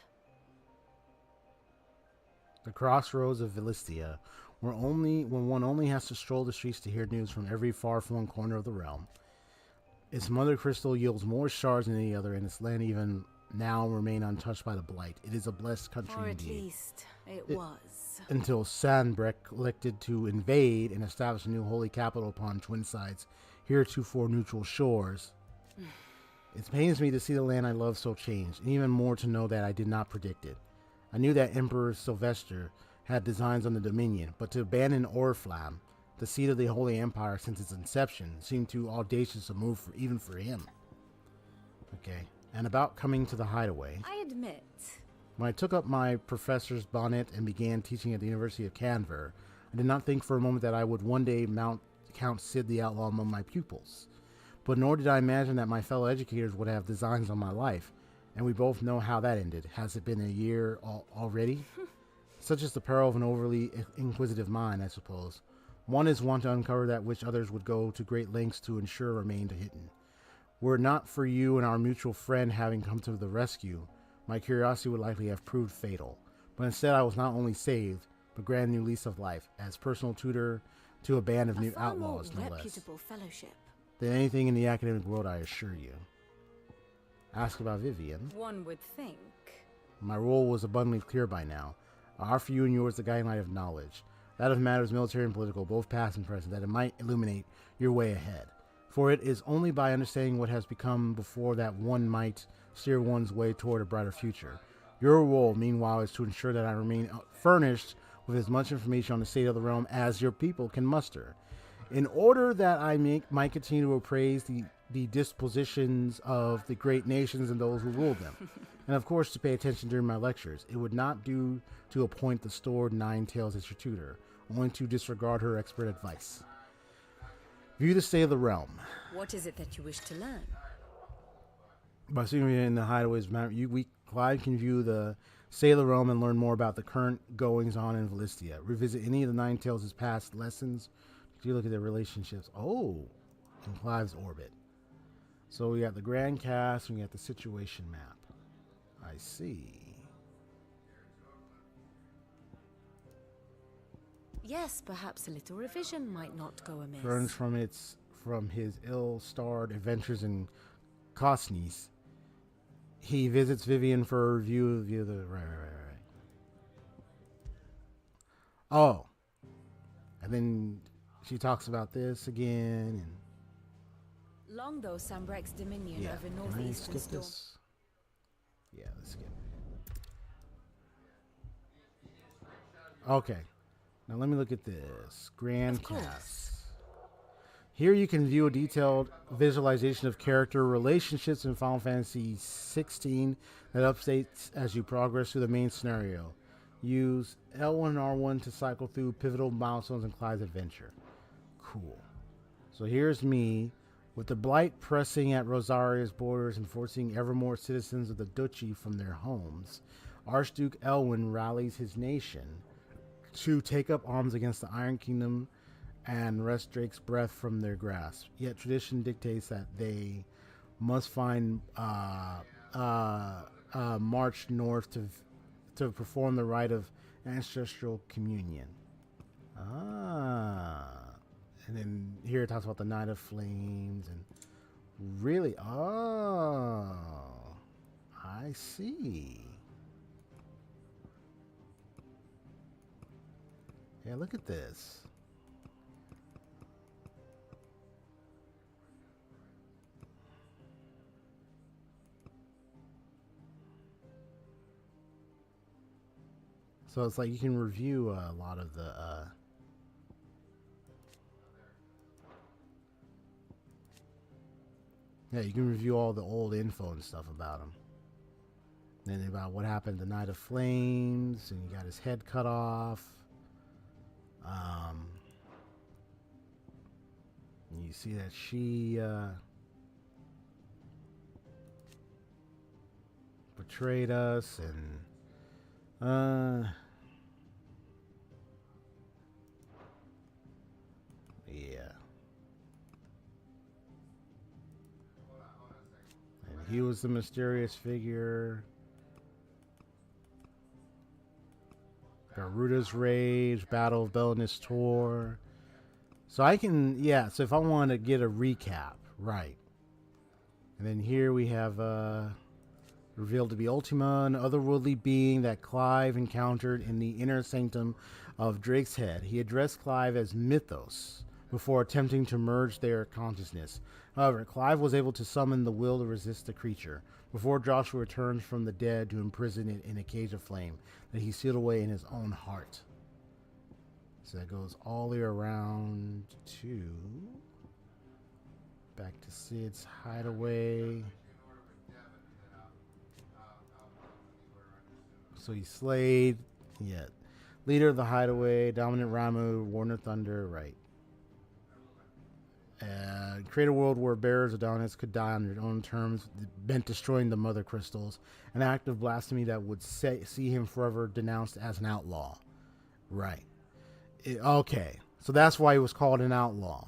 The crossroads of Vilistia, when one only has to stroll the streets to hear news from every far-flung corner of the realm. Its mother crystal yields more shards than any other, and its land even now remain untouched by the blight. It is a blessed country Or at indeed. least it was. Until Sanbreck elected to invade and establish a new holy capital upon twin sides, heretofore neutral shores. It pains me to see the land I love so changed, and even more to know that I did not predict it. I knew that Emperor Sylvester had designs on the Dominion, but to abandon Oriflamme, the seat of the Holy Empire since its inception, seemed too audacious a move even for him. Okay, and about coming to the hideaway. I admit. When I took up my professor's bonnet and began teaching at the University of Canver, I did not think for a moment that I would one day mount Count Sid the Outlaw among my pupils. But nor did I imagine that my fellow educators would have designs on my life, and we both know how that ended. Has it been a year already? Such is the peril of an overly inquisitive mind, I suppose. One is wont to uncover that which others would go to great lengths to ensure remained hidden. Were it not for you and our mutual friend having come to the rescue, my curiosity would likely have proved fatal. But instead I was not only saved, but granted a new lease of life, as personal tutor to a band of new outlaws, no less. Reputable fellowship. Than anything in the academic world, I assure you. Ask about Vivian. One would think. My role was abundantly clear by now. I offer you and yours the guiding light of knowledge, that of matters military and political, both past and present, that it might illuminate your way ahead. For it is only by understanding what has become before that one might steer one's way toward a brighter future. Your role, meanwhile, is to ensure that I remain furnished with as much information on the state of the realm as your people can muster, in order that I might continue to appraise the dispositions of the great nations and those who rule them, and of course to pay attention during my lectures. It would not do to appoint the stored Nine-Tails as your tutor, only to disregard her expert advice. View the state of the realm. What is it that you wish to learn? By seeing in the hideaways, Clive can view the state of the realm and learn more about the current goings on in Vilistia. Revisit any of the Nine-Tails' past lessons. Do you look at their relationships? Oh, in Clive's orbit. So we got the Grand Cast and we got the situation map. I see. Yes, perhaps a little revision might not go amiss. Turns from his ill-starred adventures in Cosnes. He visits Vivian for a review of the right. Oh, and then she talks about this again. And long though Sanbreck's dominion over Can I northeastern skip storm. this? Yeah, let's skip. Okay. Now let me look at this. Grand Cast. Here you can view a detailed visualization of character relationships in Final Fantasy XVI that updates as you progress through the main scenario. Use L1 and R1 to cycle through pivotal milestones in Clive's adventure. Cool. So here's me, with the blight pressing at Rosaria's borders and forcing ever more citizens of the duchy from their homes. Archduke Elwyn rallies his nation to take up arms against the Iron Kingdom and wrest Drake's breath from their grasp. Yet tradition dictates that they must find march north to perform the rite of ancestral communion. And then here it talks about the Night of Flames and really, I see. Yeah, look at this. So it's like you can review a lot of the yeah, you can review all the old info and stuff about him. And then about what happened the Night of Flames, and he got his head cut off. You see that she betrayed us, and yeah. And he was the mysterious figure. The here? Ruta's Rage, Battle of Bellinus Tor. So I can, yeah, so if I want to get a recap, right. And then here we have revealed to be Ultima, an otherworldly being that Clive encountered in the inner sanctum of Drake's Head. He addressed Clive as Mythos before attempting to merge their consciousness. However, Clive was able to summon the will to resist the creature before Joshua returns from the dead to imprison it in a cage of flame that he sealed away in his own heart. So that goes all the way around to back to Sid's hideaway. So he slayed, yeah, leader of the hideaway, dominant Ramu, Warner Thunder, right. Create a world where bearers of Adonis could die on their own terms, meant destroying the mother crystals, an act of blasphemy that would see him forever denounced as an outlaw. Right. Okay, so that's why he was called an outlaw.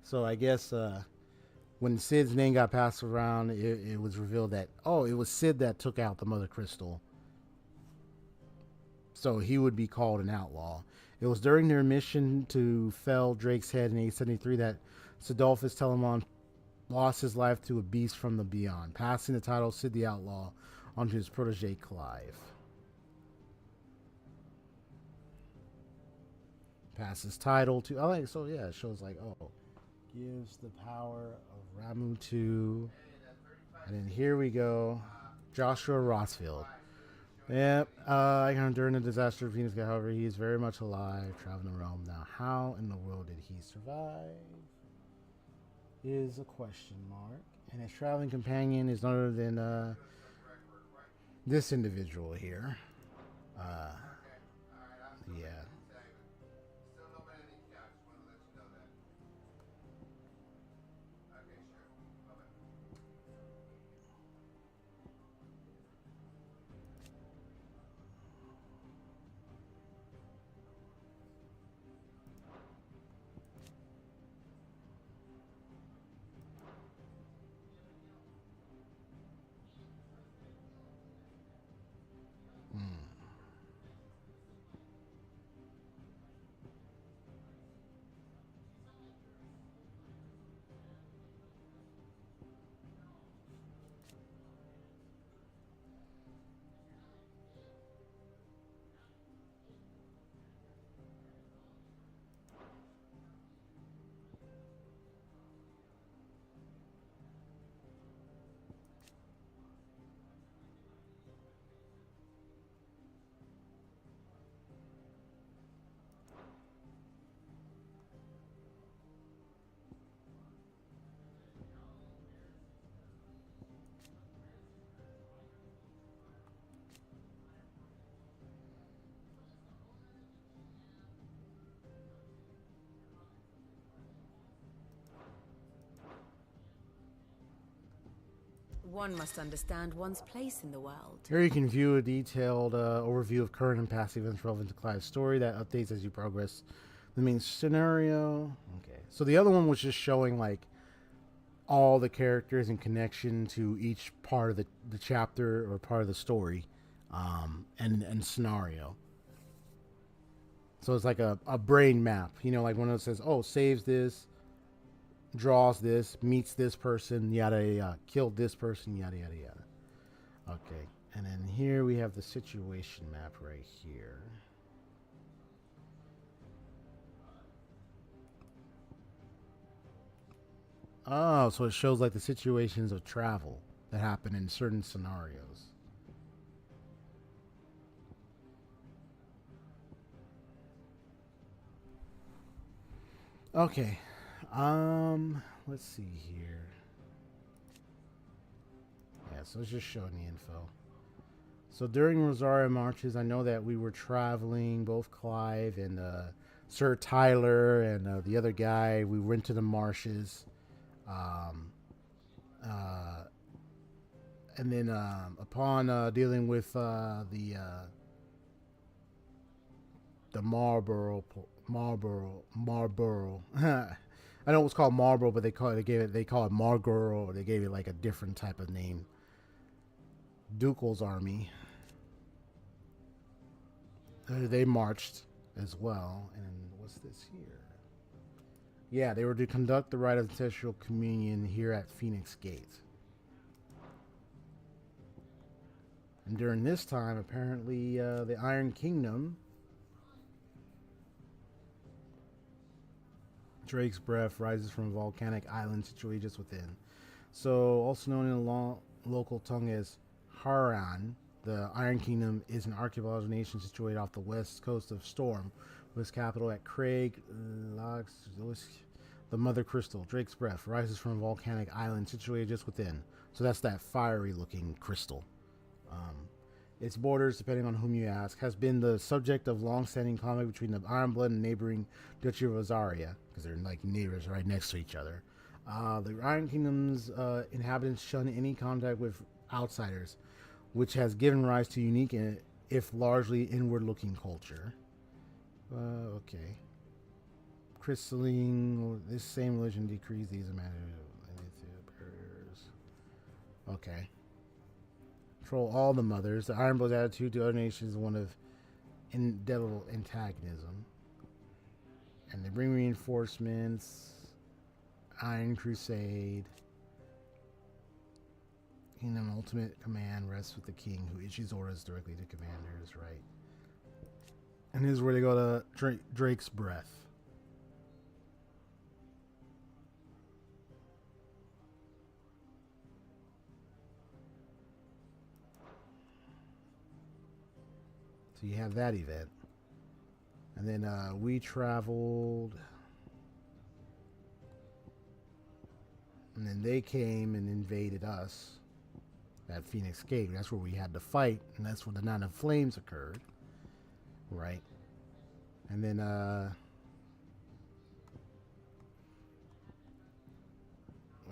So I guess when Sid's name got passed around, it was revealed that, oh, it was Sid that took out the mother crystal. So he would be called an outlaw. It was during their mission to fell Drake's Head in 873 that Sidolphus Telamon lost his life to a beast from the beyond, passing the title Sid the Outlaw onto his protege Clive. Passes title to, oh, so yeah, it shows like, oh, gives the power of Ramu to, and then here we go, Joshua Rossfield. Yep, Icon during the disaster of Venus, however, he is very much alive, traveling the realm. Now, how in the world did he survive? Is a question mark. And his traveling companion is none other than this individual here. Yeah. One must understand one's place in the world. Here you can view a detailed overview of current and past events relevant to Clive's story that updates as you progress the main scenario. Okay, so the other one was just showing like all the characters in connection to each part of the chapter or part of the story and scenario. So it's like a brain map, you know, like when it says, oh, saves this, draws this, meets this person, yada yada, killed this person, yada yada yada. Okay, and then here we have the situation map right here. Oh, so it shows like the situations of travel that happen in certain scenarios. Okay. Let's see here. Yeah, so it's just showing the info. So during Rosario marches, I know that we were traveling, both Clive and Sir Tyler and the other guy. We went to the marshes. And then upon dealing with the Marlborough. I know it was called Marlborough, but they call it Marlborough, or they gave it like a different type of name. Ducal's army. they marched as well. And what's this here? Yeah, they were to conduct the rite of ancestral communion here at Phoenix Gate. And during this time, apparently, the Iron Kingdom, Drake's breath rises from a volcanic island situated just within. So, also known in the local tongue as Haran, the Iron Kingdom is an archaeological nation situated off the west coast of Storm, with its capital at Craig. The Mother Crystal, Drake's breath, rises from a volcanic island situated just within. So that's that fiery-looking crystal. Its borders, depending on whom you ask, has been the subject of long-standing conflict between the Ironblood and neighboring Duchy of Rosaria, because they're like neighbors right next to each other. The Iron Kingdom's inhabitants shun any contact with outsiders, which has given rise to unique, if largely inward-looking culture. Okay. Crystalline, this same religion decrees these matters. Okay. Control all the mothers. The Ironblood's attitude to other nations is one of indelible antagonism. And they bring reinforcements. Iron Crusade. Kingdom ultimate command rests with the king, who issues orders directly to commanders, right? And this is where they go to Drake's breath. So you have that event. And then we traveled. And then they came and invaded us at Phoenix Gate. That's where we had to fight. And that's where the Night of Flames occurred. Right. And then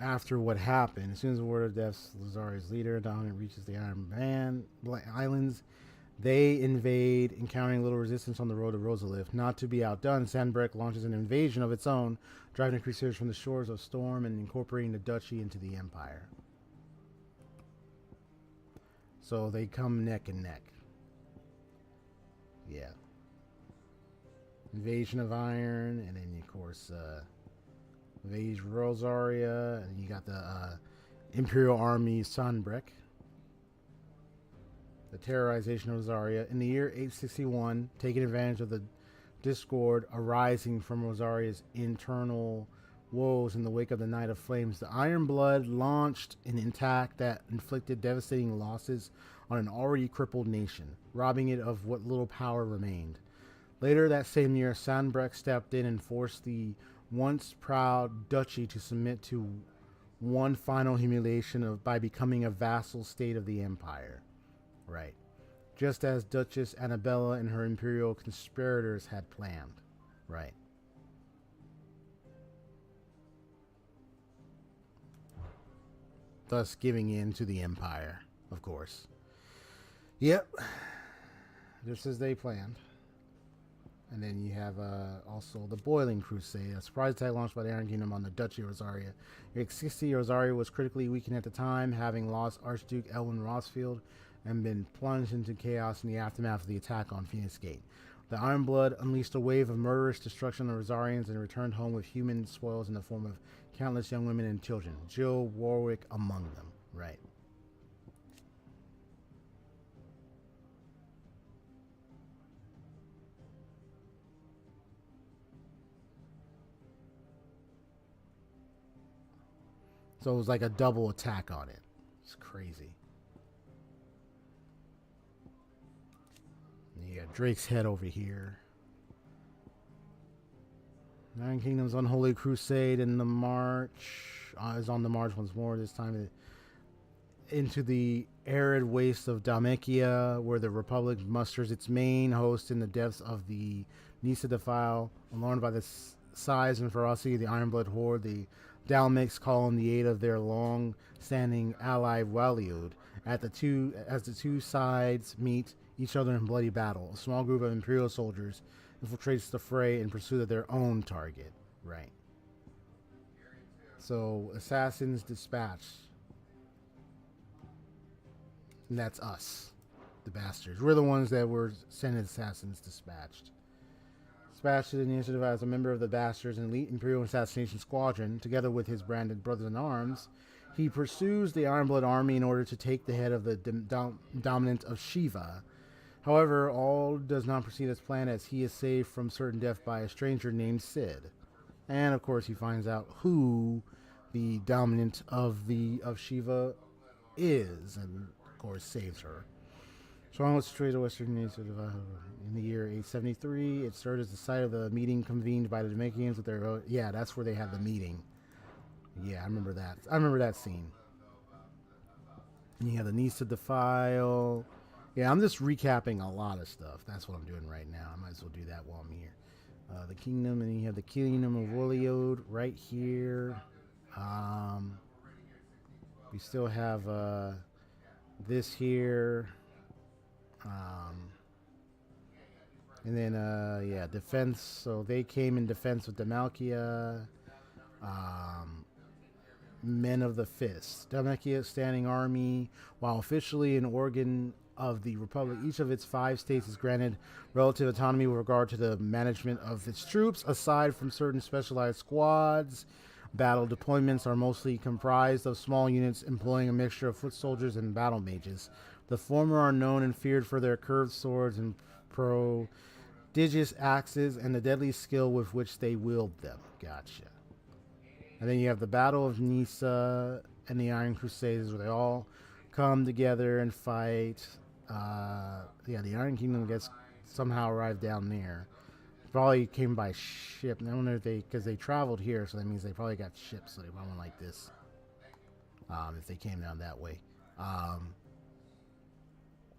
after what happened, as soon as the word of death, Lazari's leader, Dominant, reaches the Iron Islands, they invade, encountering little resistance on the road to Rosalith. Not to be outdone, Sandbreck launches an invasion of its own, driving the Crusaders from the shores of Storm and incorporating the duchy into the Empire. So they come neck and neck. Yeah. Invasion of Iron, and then, of course, invasion of Rosaria, and you got the Imperial Army Sandbreck. The terrorization of Rosaria. In the year 861, taking advantage of the discord arising from Rosaria's internal woes in the wake of the Night of Flames, the Ironblood launched an attack that inflicted devastating losses on an already crippled nation, robbing it of what little power remained. Later that same year, Sandbreck stepped in and forced the once proud duchy to submit to one final humiliation by becoming a vassal state of the Empire. Right. Just as Duchess Annabella and her imperial conspirators had planned. Right. Thus giving in to the Empire, of course. Yep. Just as they planned. And then you have also the Boiling Crusade, a surprise attack launched by the Iron Kingdom on the Duchy of Rosaria. In 860, Rosaria was critically weakened at the time, having lost Archduke Elwin Rosfield and been plunged into chaos in the aftermath of the attack on Phoenix Gate. The Ironblood unleashed a wave of murderous destruction on the Rosarians and returned home with human spoils in the form of countless young women and children, Jill Warwick among them. Right. So it was like a double attack on it. It's crazy. You got Drake's head over here. Nine Kingdoms Unholy Crusade in the march is on the march once more. This time into the arid waste of Dalmatia, where the Republic musters its main host in the depths of the Nisa Defile. Alarmed by the size and ferocity of the Ironblood horde, the Dalmics call on the aid of their long-standing ally Waliud. As the two sides meet each other in bloody battle, a small group of Imperial soldiers infiltrates the fray in pursuit of their own target. Right. So, assassins dispatched. And that's us. The bastards. We're the ones that were sent as assassins dispatched. Dispatched to the initiative as a member of the bastards, an elite Imperial assassination squadron, together with his branded brothers-in-arms, he pursues the Ironblood army in order to take the head of the dominant of Shiva. However, all does not proceed as planned, as he is saved from certain death by a stranger named Sid. And of course he finds out who the dominant of Shiva is, and of course saves her. Strong was situated in western in the year 873. It served as the site of the meeting convened by the Damakians with their... Yeah, that's where they had the meeting. Yeah, I remember that. I remember that scene. And you have the Nisa Defile. Yeah, I'm just recapping a lot of stuff. That's what I'm doing right now. I might as well do that while I'm here. The kingdom, and you have the kingdom of Woliod right here. We still have this here. And then, yeah, defense. So they came in defense with Demacia. Men of the Fist. Demacia standing army. While officially an organ of the Republic, each of its 5 states is granted relative autonomy with regard to the management of its troops, aside from certain specialized squads. Battle deployments are mostly comprised of small units employing a mixture of foot soldiers and battle mages. The former are known and feared for their curved swords and prodigious axes and the deadly skill with which they wield them. Gotcha. And then you have the Battle of Nisa and the Iron Crusades, where they all come together and fight. Yeah, the Iron Kingdom gets somehow arrived down there. Probably came by ship. I wonder if because they traveled here, so that means they probably got ships, so they probably went like this. If they came down that way. Well,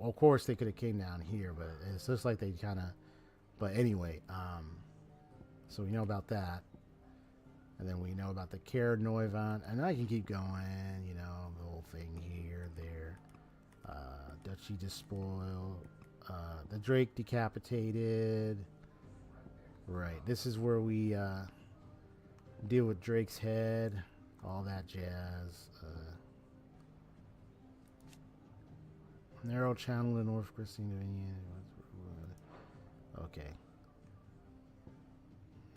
of course, they could have came down here, but it's just like they kind of... But anyway, so we know about that. And then we know about the Care Neuvant. And I can keep going, you know, the whole thing here, there. Duchy despoiled. The Drake decapitated. Right, this is where we deal with Drake's head. All that jazz. Narrow channel to North Christine Dominion. Okay.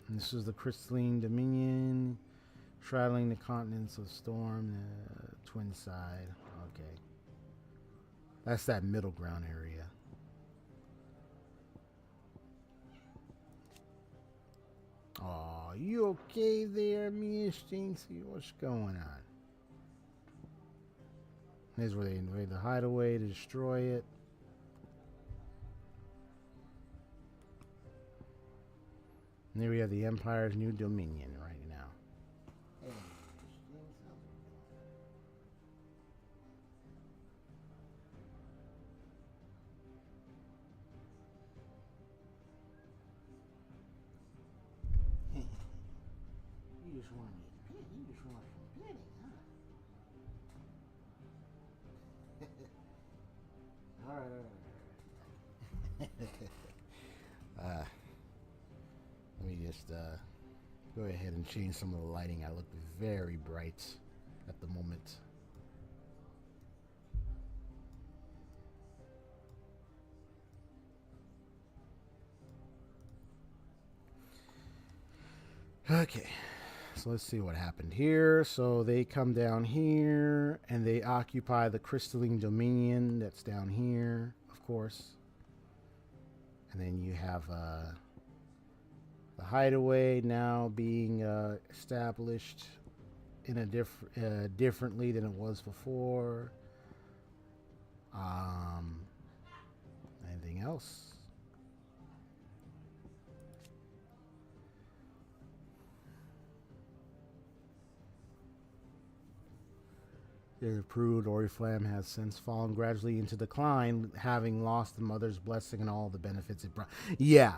And this is the Crystalline Dominion, straddling the continents of Storm, Twin Side. Okay. That's that middle ground area. Aw, you okay there, Miss Jinxie? What's going on? Here's where they invade the hideaway to destroy it. And there we have the Empire's new dominion right now. You just want me to pit. You just want some pitting, huh? All right. Let me just go ahead and change some of the lighting. I look very bright at the moment. Okay, so let's see what happened here. So they come down here and they occupy the Crystalline Dominion that's down here, of course. And then you have the hideaway now being established in a differently than it was before. Anything else? The approved Oriflamme has since fallen gradually into decline, having lost the mother's blessing and all the benefits it brought. Yeah.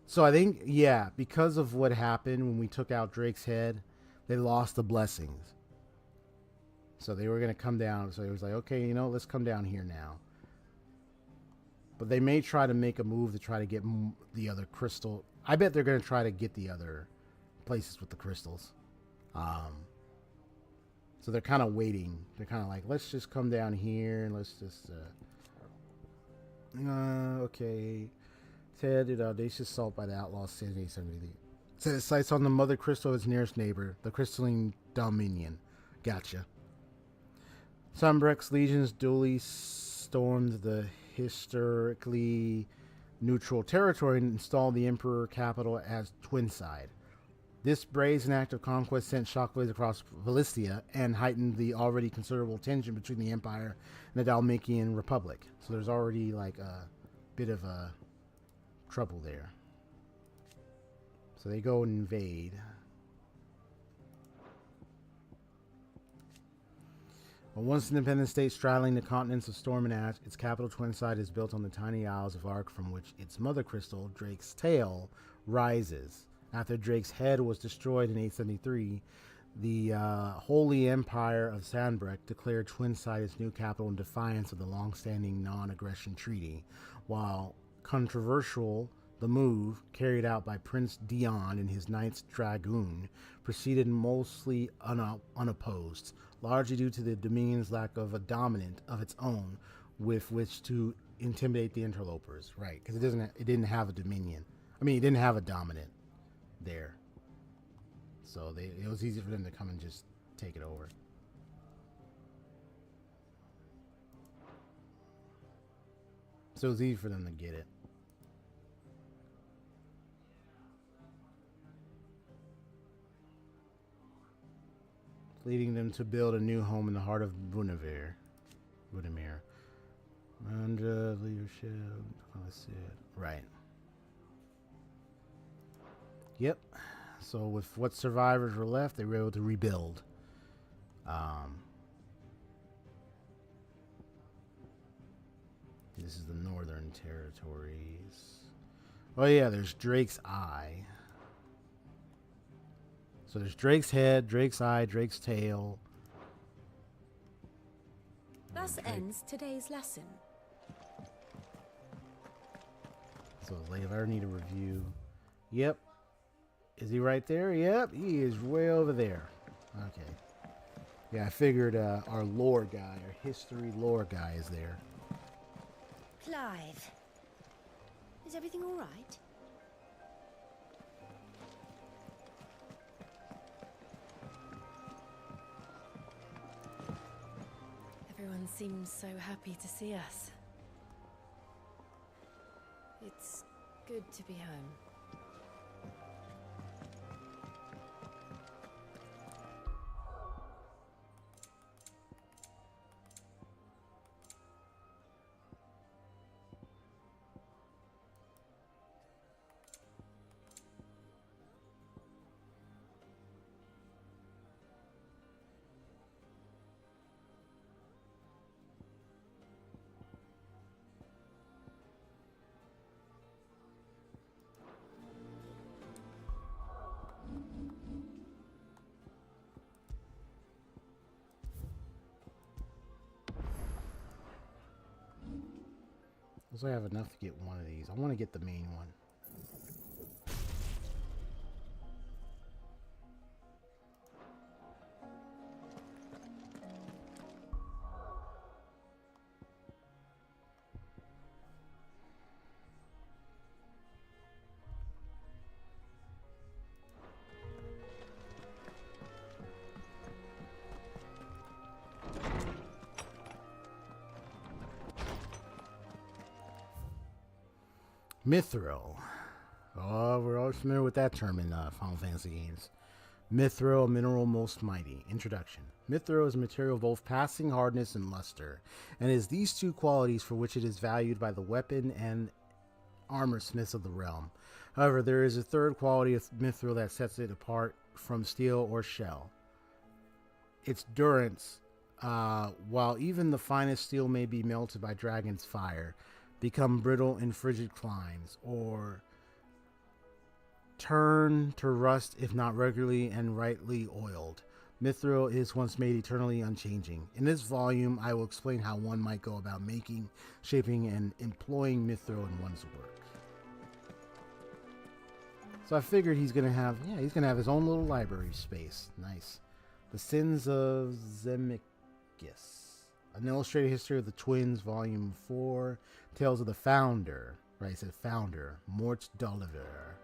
So I think, yeah, because of what happened when we took out Drake's head, they lost the blessings. So they were going to come down. So it was like, okay, you know, let's come down here now. But they may try to make a move to try to get the other crystal. I bet they're going to try to get the other places with the crystals. So they're kind of waiting. They're kind of like, let's just come down here and let's just... Okay. Ted did audacious assault by the outlaws since 1870. Set its sights on the mother crystal of its nearest neighbor, the crystalline dominion. Gotcha. Sunbreck's legions duly stormed the historically neutral territory and installed the emperor capital as Twinside. This brazen act of conquest sent shockwaves across Valistia and heightened the already considerable tension between the Empire and the Dalmatian Republic. So there's already like a bit of a trouble there. So they go and invade. A once independent state straddling the continents of Storm and Ash, its capital Twinside is built on the tiny Isles of Ark from which its mother crystal, Drake's Tail, rises. After Drake's head was destroyed in 873, the Holy Empire of Sandbreck declared Twinside its new capital in defiance of the long-standing non-aggression treaty. While controversial, the move, carried out by Prince Dion and his Knights Dragoon, proceeded mostly unopposed, largely due to the Dominion's lack of a dominant of its own with which to intimidate the interlopers. Right, because it didn't have a Dominion. I mean, it didn't have a dominant there. So it was easy for them to come and just take it over. So it was easy for them to get it. Leading them to build a new home in the heart of Bunavir. Under leadership. That's it. Right. Yep. So with what survivors were left, they were able to rebuild. This is the Northern Territories. Oh yeah, there's Drake's Eye. So there's Drake's head, Drake's eye, Drake's tail. Thus ends today's lesson. So if I ever need a review. Yep. Is he right there? Yep, he is way over there. Okay. Yeah, I figured our lore guy, our history lore guy is there. Clive, is everything all right? Everyone seems so happy to see us. It's good to be home. So I have enough to get one of these. I want to get the main one. Mithril. Oh, we're all familiar with that term in Final Fantasy games. Mithril, mineral most mighty. Introduction. Mithril is a material of both passing hardness and luster, and it is these two qualities for which it is valued by the weapon and armor smiths of the realm. However, there is a third quality of mithril that sets it apart from steel or shell. Its durance. While even the finest steel may be melted by dragon's fire, become brittle in frigid climes, or turn to rust if not regularly and rightly oiled. Mithril is once made eternally unchanging. In this volume, I will explain how one might go about making, shaping, and employing mithril in one's work. So I figured he's gonna have his own little library space. Nice. The Sins of Zemicus. An Illustrated History of the Twins, Volume 4. Tales of the Founder. Right, it said Founder. Mort Dolliver.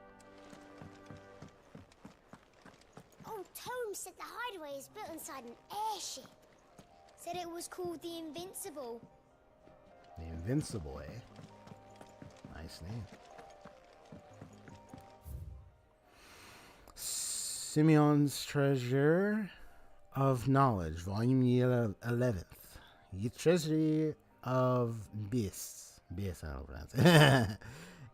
Old Tome said the hideaway is built inside an airship. Said it was called the Invincible. The Invincible, eh? Nice name. Simeon's Treasure of Knowledge, Volume 11th. Ye Treasury of Beasts. Beasts, I don't know what that's.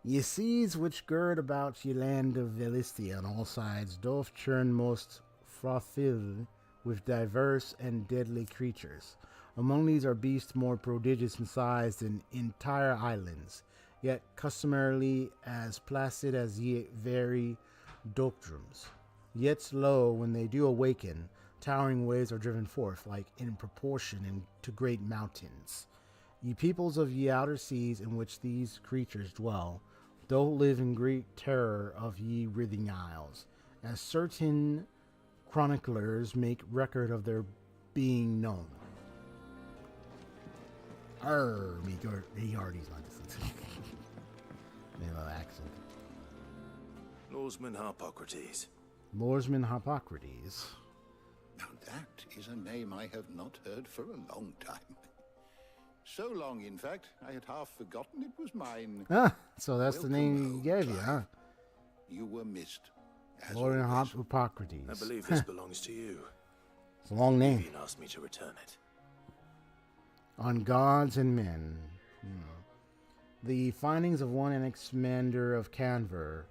Ye seas which gird about ye land of Velistia on all sides, doth churn most frothfilled with diverse and deadly creatures. Among these are beasts more prodigious in size than entire islands, yet customarily as placid as ye very doctrums. Yet lo, when they do awaken, towering waves are driven forth, like in proportion to great mountains. Ye peoples of ye outer seas in which these creatures dwell, though live in great terror of ye writhing isles, as certain chroniclers make record of their being known. He already's not listening. Little accent. Lawsman Harpocrates. Lawsman Harpocrates. Now that is a name I have not heard for a long time. So long, in fact, I had half forgotten it was mine. Ah, so that's Welcome the name home, he gave you, Clive. huh? You were missed. As Lawsman always. Harpocrates. I believe this belongs to you. It's a long name. Vivian asked me to return it. On Gods and Men. The findings of one Anaximander of Canver,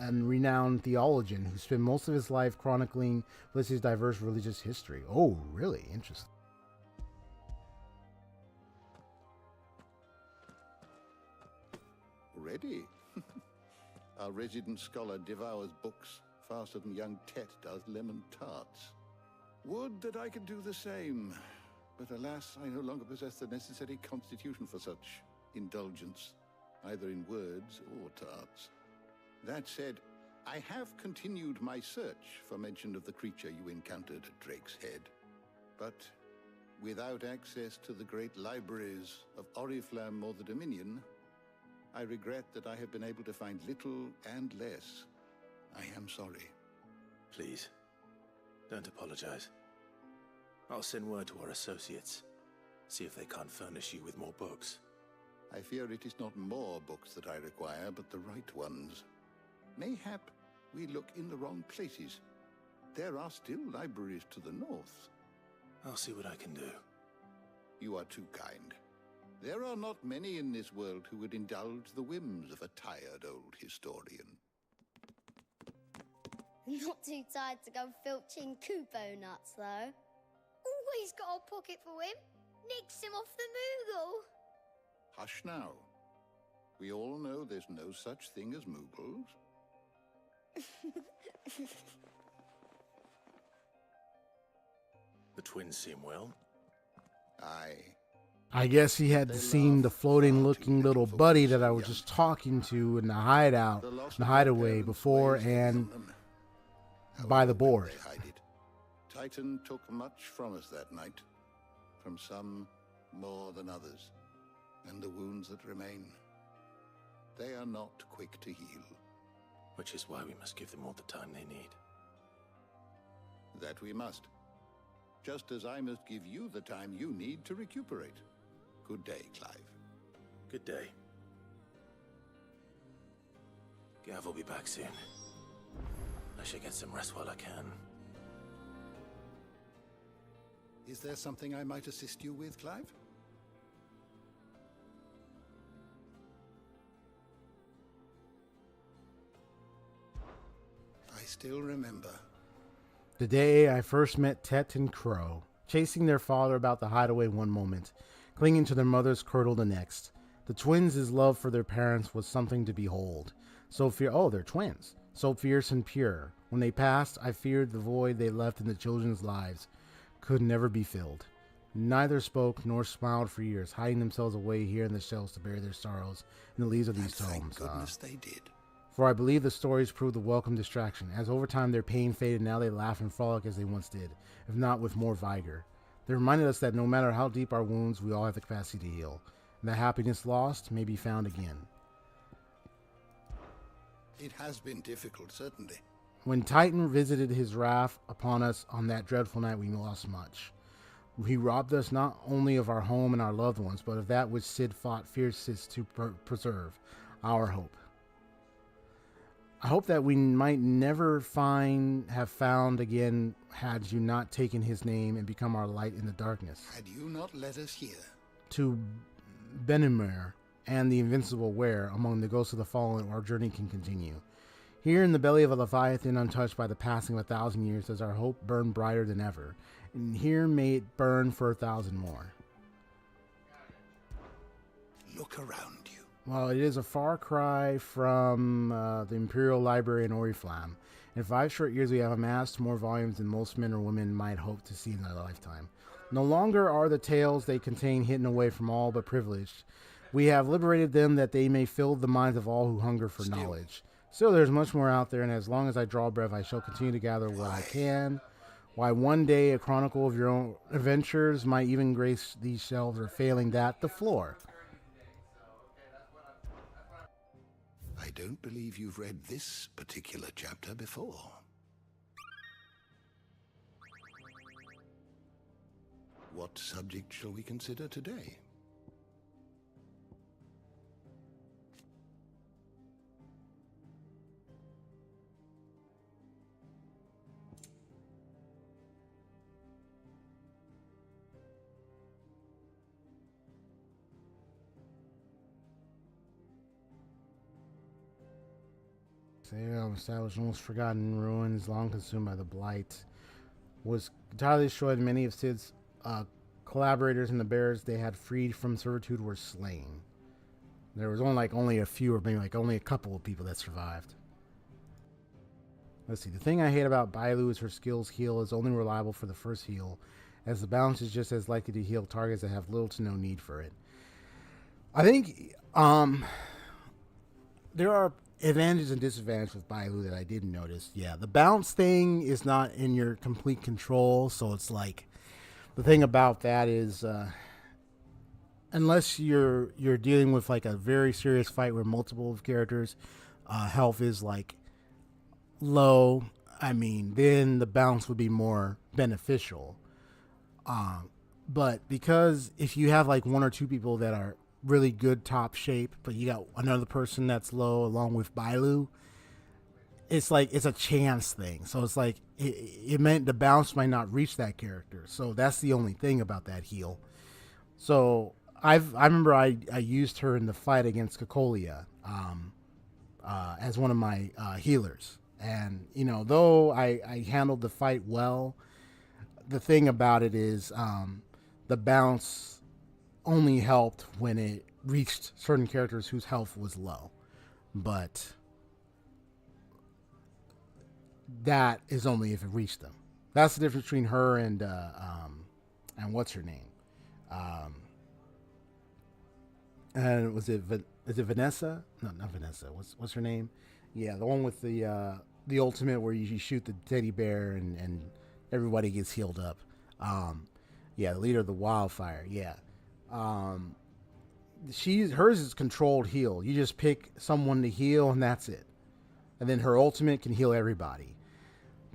a renowned theologian who spent most of his life chronicling Velisia's diverse religious history. Oh, really? Interesting. Ready? Our resident scholar devours books faster than young Tet does lemon tarts. Would that I could do the same. But alas, I no longer possess the necessary constitution for such indulgence, either in words or tarts. That said, I have continued my search for mention of the creature you encountered at Drake's Head. But without access to the great libraries of Oriflamme or the Dominion, I regret that I have been able to find little and less. I am sorry. Please, don't apologize. I'll send word to our associates. See if they can't furnish you with more books. I fear it is not more books that I require, but the right ones. Mayhap we look in the wrong places. There are still libraries to the north. I'll see what I can do. You are too kind. There are not many in this world who would indulge the whims of a tired old historian. Not too tired to go filching Kupo nuts, though. Always got a pocket for him. Nicks him off the Moogle. Hush now. We all know there's no such thing as Moogles. The twins seem well. I guess he had seen the floating-looking little buddy that I was just talking to in the hideout, the hideaway before, and by the board. Titan took much from us that night. From some more than others. And the wounds that remain, they are not quick to heal. Which is why we must give them all the time they need. That we must. Just as I must give you the time you need to recuperate. Good day, Clive. Good day. Gav will be back soon. I should get some rest while I can. Is there something I might assist you with, Clive? I still remember. The day I first met Tet and Crow, chasing their father about the hideaway one moment, clinging to their mother's cradle the next. The twins' love for their parents was something to behold. They're twins. So fierce and pure. When they passed, I feared the void they left in the children's lives could never be filled. Neither spoke nor smiled for years, hiding themselves away here in the shelves to bury their sorrows in the leaves of these tomes. Thank goodness they did. For I believe the stories proved a welcome distraction, as over time their pain faded, now they laugh and frolic as they once did, if not with more vigor. They reminded us that no matter how deep our wounds, we all have the capacity to heal. And that happiness lost may be found again. It has been difficult, certainly. When Titan visited his wrath upon us on that dreadful night, we lost much. He robbed us not only of our home and our loved ones, but of that which Sid fought fiercest to preserve, our hope. I hope that we might never have found again had you not taken his name and become our light in the darkness. Had you not led us here. To Benimir and the invincible Ware, among the ghosts of the fallen, our journey can continue. Here in the belly of a Leviathan, untouched by the passing of 1,000 years, does our hope burn brighter than ever. And here may it burn for 1,000 more. Look around you. Well, it is a far cry from the Imperial Library in Oriflamme. In 5 short years, we have amassed more volumes than most men or women might hope to see in their lifetime. No longer are the tales they contain hidden away from all but privileged. We have liberated them that they may fill the minds of all who hunger for knowledge. Still, there's much more out there, and as long as I draw breath, I shall continue to gather what I can. Why, one day a chronicle of your own adventures might even grace these shelves, or failing that, the floor. I don't believe you've read this particular chapter before. What subject shall we consider today? Established almost forgotten ruins, long consumed by the blight, was entirely destroyed. Many of Sid's collaborators and the bears they had freed from servitude were slain. There was only a few, or maybe only a couple of people that survived. Let's see. The thing I hate about Bailu is her skills heal is only reliable for the first heal, as the balance is just as likely to heal targets that have little to no need for it. I think there are advantages and disadvantages with Bailu that I didn't notice. Yeah, the bounce thing is not in your complete control, so it's like the thing about that is unless you're dealing with like a very serious fight where multiple characters health is like low, I mean, then the bounce would be more beneficial. But because if you have like 1 or 2 people that are really good top shape, but you got another person that's low along with Bailu, it's like it's a chance thing. So it's like it meant the bounce might not reach that character. So that's the only thing about that heal. So I remember I used her in the fight against Kokolia as one of my healers, and you know, though I handled the fight well, the thing about it is the bounce only helped when it reached certain characters whose health was low. But that is only if it reached them. That's the difference between her and what's her name? And is it Vanessa? No, not Vanessa. What's her name? Yeah, the one with the ultimate where you shoot the teddy bear and everybody gets healed up. Yeah, the leader of the wildfire. Yeah. Hers is controlled heal. You just pick someone to heal and that's it. And then her ultimate can heal everybody.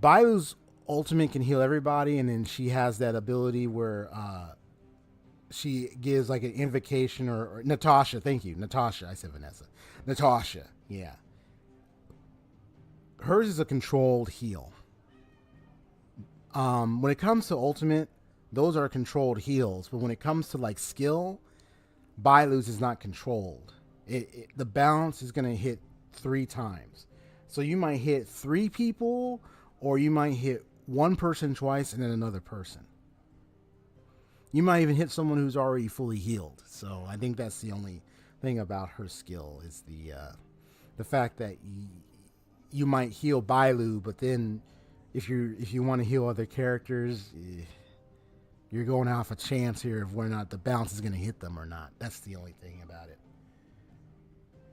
Bailu's ultimate can heal everybody, and then she has that ability where she gives like an invocation or Natasha, thank you. Natasha, I said Vanessa. Natasha, yeah. Hers is a controlled heal. When it comes to ultimate, those are controlled heals, but when it comes to like skill, Bailu's is not controlled. The balance is going to hit 3 times. So you might hit 3 people, or you might hit one person twice and then another person. You might even hit someone who's already fully healed. So I think that's the only thing about her skill is the fact that you might heal Bailu, but then if you want to heal other characters, you're going off a chance here of whether or not the bounce is going to hit them or not. That's the only thing about it.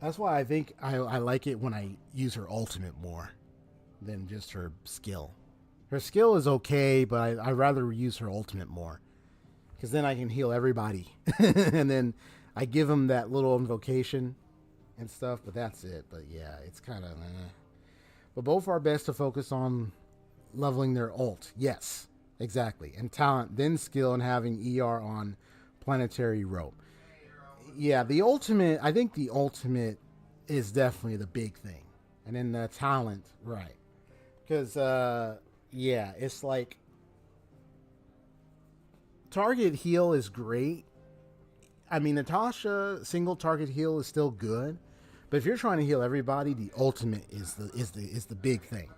That's why I think I like it when I use her ultimate more than just her skill. Her skill is okay, but I'd rather use her ultimate more. because then I can heal everybody. And then I give them that little invocation and stuff, but that's it. But yeah, it's kind of but both are best to focus on leveling their ult. Yes, exactly. And talent, then skill, and having ER on planetary rope. Yeah, the ultimate, I think the ultimate is definitely the big thing. And then the talent, right. Because, yeah, it's like target heal is great. I mean, Natasha single target heal is still good, but if you're trying to heal everybody, the ultimate is the big thing.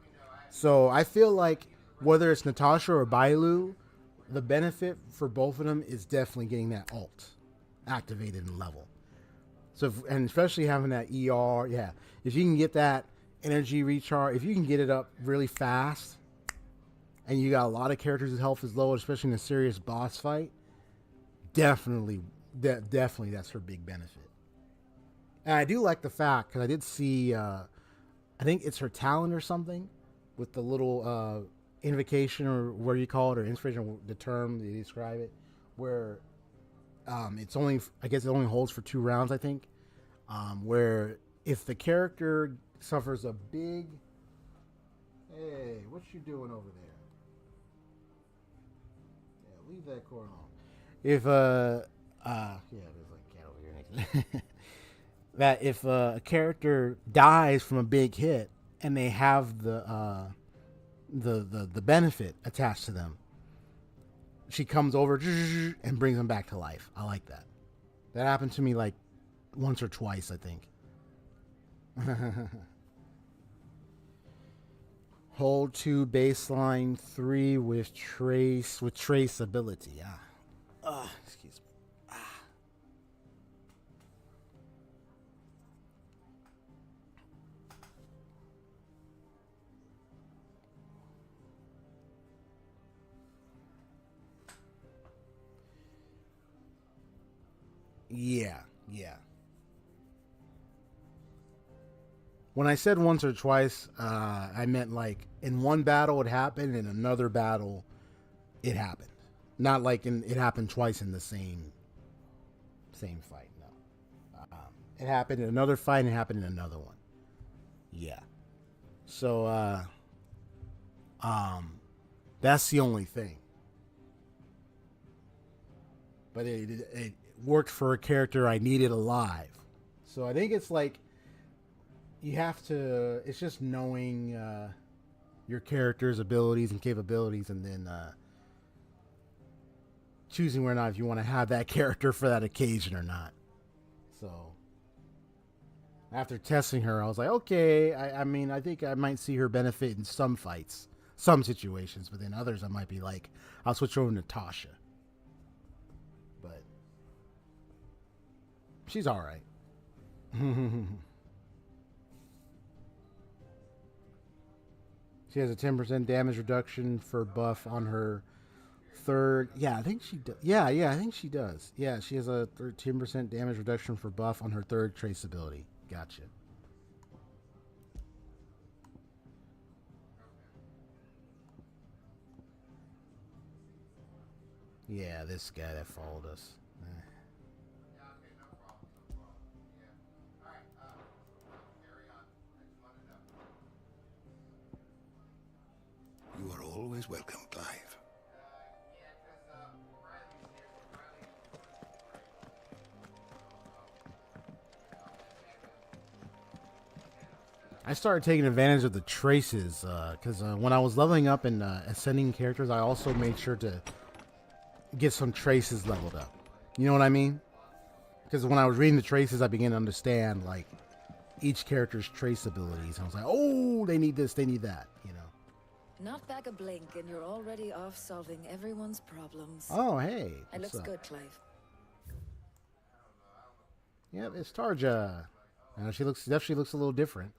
So I feel like whether it's Natasha or Bailu, the benefit for both of them is definitely getting that ult activated and level. So and especially having that ER, yeah, if you can get that energy recharge, if you can get it up really fast, and you got a lot of characters whose health is low, especially in a serious boss fight, definitely that's her big benefit. And I do like the fact, because I did see, I think it's her talent or something, with the little invocation, or what do you call it, or inspiration, the term they describe it, where it's only, I guess it only holds for 2 rounds, I think, where if the character suffers a big, hey, what you doing over there? Yeah, leave that core alone. If yeah, there's like a cat over here next. That if a character dies from a big hit and they have the benefit attached to them, she comes over and brings them back to life. I like that. That happened to me like once or twice, I think. Hold 2 baseline 3 with traceability. Excuse me. Yeah. When I said once or twice, I meant like in one battle it happened, in another battle it happened. Not like it happened twice in the same fight. No, it happened in another fight and it happened in another one. Yeah. So that's the only thing. But it worked for a character I needed alive. So I think it's like you have to, it's just knowing your character's abilities and capabilities, and then choosing whether or not if you want to have that character for that occasion or not. So after testing her, I was like, okay, I mean, I think I might see her benefit in some fights, some situations, but then others I might be like, I'll switch over to Natasha. But she's all right. She has a 10% damage reduction for buff on her third. Yeah, I think she does. Yeah, I think she does. Yeah, she has a 13% damage reduction for buff on her third trace ability. Gotcha. Yeah, this guy that followed us. You are always welcome, Clive. I started taking advantage of the traces because when I was leveling up and ascending characters, I also made sure to get some traces leveled up. You know what I mean? Because when I was reading the traces, I began to understand like each character's trace abilities. I was like, oh, they need this, they need that. You know. Not back a blink, and you're already off solving everyone's problems. Oh, hey. It looks good, Clive. Yep, it's Tarja. She definitely looks a little different.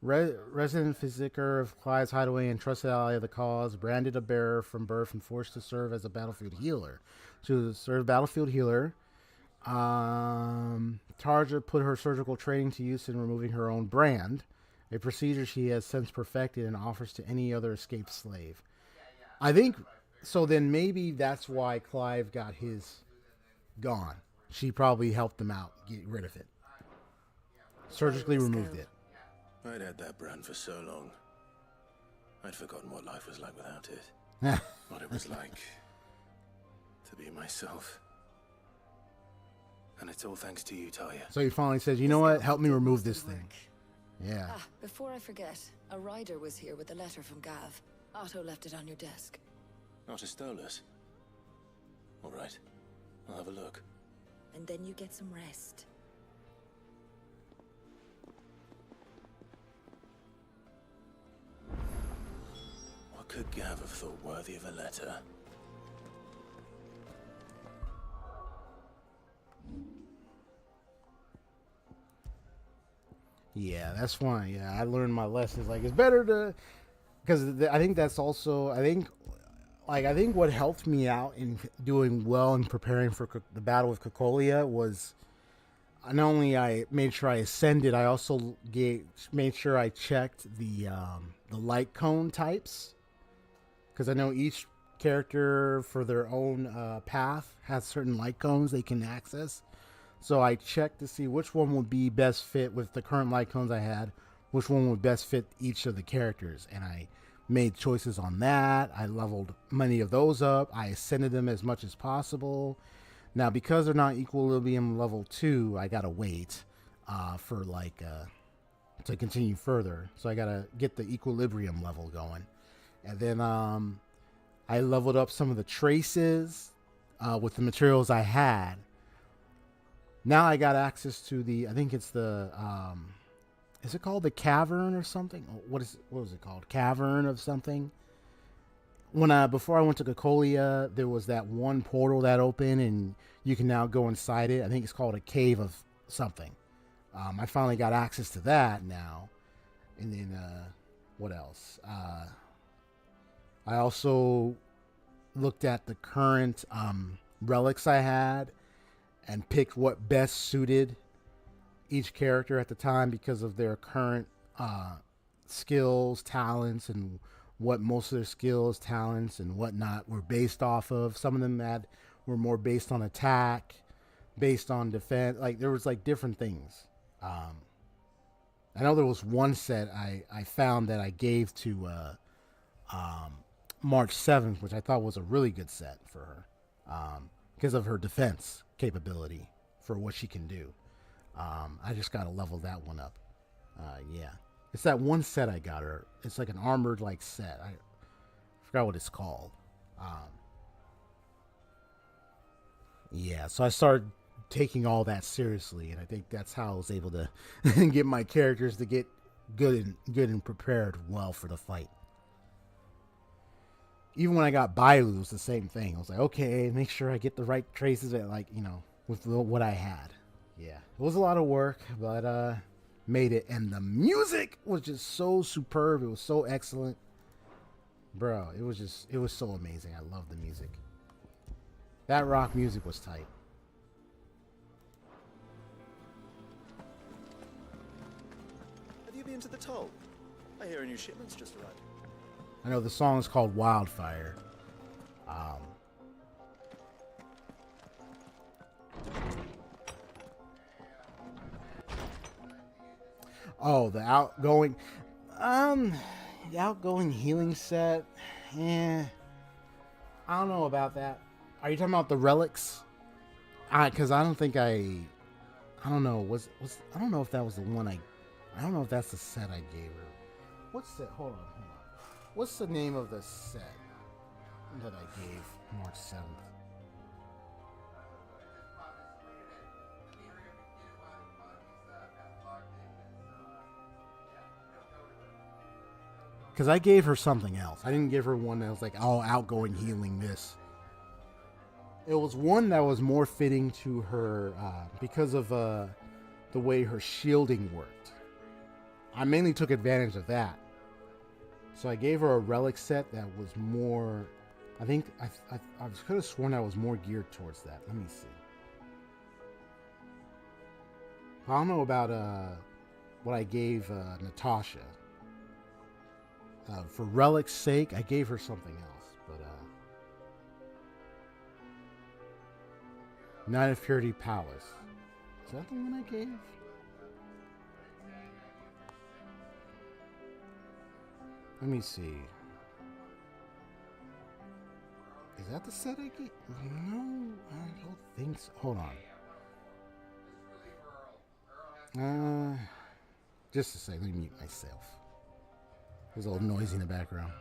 Resident Physiker of Clive's hideaway and trusted ally of the cause, branded a bearer from birth and forced to serve as a battlefield healer. She was served battlefield healer. Tarja put her surgical training to use in removing her own brand, a procedure she has since perfected and offers to any other escaped slave. I think So then maybe that's why Clive got his gone. She probably helped him out, get rid of it. Surgically removed it. I'd had that brand for so long. I'd forgotten what life was like without it. What it was like to be myself. And it's all thanks to you, Talia. So he finally says, you know what? Help me remove this thing. Yeah. Ah, before I forget, a rider was here with a letter from Gav. Otto left it on your desk. Otto stole us. All right. I'll have a look. And then you get some rest. What could Gav have thought worthy of a letter? Yeah, that's why. Yeah, I learned my lessons. Like, it's better to, because I think that's also, I think what helped me out in doing well and preparing for the battle with Cocolia was, not only I made sure I ascended, I also made sure I checked the light cone types, because I know each character for their own path has certain light cones they can access. So I checked to see which one would be best fit with the current light cones I had, which one would best fit each of the characters. And I made choices on that. I leveled many of those up. I ascended them as much as possible. Now, because they're not equilibrium level 2, I gotta wait for to continue further. So I gotta get the equilibrium level going. And then I leveled up some of the traces with the materials I had. Now I got access to I think it's the, is it called the cavern or something? What was it called? Cavern of something? Before I went to Cocolia, there was that one portal that opened and you can now go inside it. I think it's called a cave of something. I finally got access to that now. And then, what else? I also looked at the current relics I had and picked what best suited each character at the time because of their current skills, talents, and what most of their skills, talents, and whatnot were based off of. Some of them were more based on attack, based on defense. Like, there was like different things. I know there was one set I found that I gave to March 7th, which I thought was a really good set for her because of her defense capability for what she can do. I just got to level that one up. Yeah. It's that one set I got her. It's like an armored like set. I forgot what it's called. Yeah, so I started taking all that seriously, and I think that's how I was able to get my characters to get good and prepared well for the fight. Even when I got Bailu, it was the same thing. I was like, okay, make sure I get the right traces at, with what I had. Yeah, it was a lot of work, but made it. And the music was just so superb. It was so excellent. Bro, it was so amazing. I love the music. That rock music was tight. Have you been to the toll? I hear a new shipment's just arrived. I know the song is called Wildfire. Oh, the outgoing healing set. I don't know about that. Are you talking about the relics? Because I don't think I don't know. I don't know if that was the one I don't know if that's the set I gave her. What's that? Hold on. What's the name of the set that I gave March 7th? Because I gave her something else. I didn't give her one that was like, oh, outgoing healing this. It was one that was more fitting to her because of the way her shielding worked. I mainly took advantage of that. So I gave her a relic set that was more, I think, I could have sworn I was more geared towards that. Let me see. I don't know about what I gave Natasha. For relic's sake, I gave her something else. But Knight of Purity Palace. Is that the one I gave? Let me see. Is that the set I gave? No, I don't think so. Hold on. Just a second. Let me mute myself. There's a little noise in the background.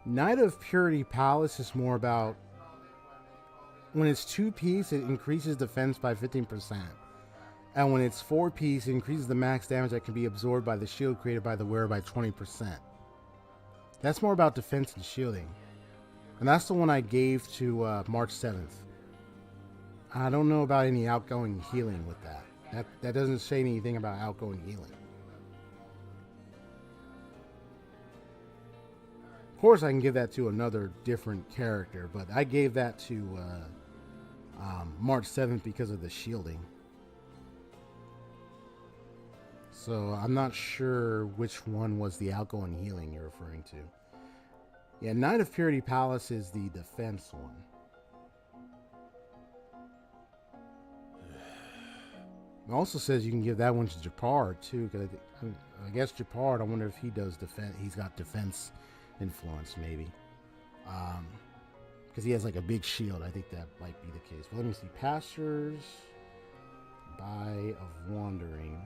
Knight of Purity Palace is more about when it's 2-piece, it increases defense by 15%. And when it's 4-piece, it increases the max damage that can be absorbed by the shield created by the wearer by 20%. That's more about defense and shielding. And that's the one I gave to March 7th. I don't know about any outgoing healing with that. That doesn't say anything about outgoing healing. Of course, I can give that to another different character, but I gave that to March 7th because of the shielding. So I'm not sure which one was the outgoing healing you're referring to. Yeah, Knight of Purity Palace is the defense one. It also says you can give that one to Japard too, because I guess Japard, I wonder if he does defense. He's got defense influence, maybe, because he has like a big shield. I think that might be the case. But let me see. Pastors by of Wandering.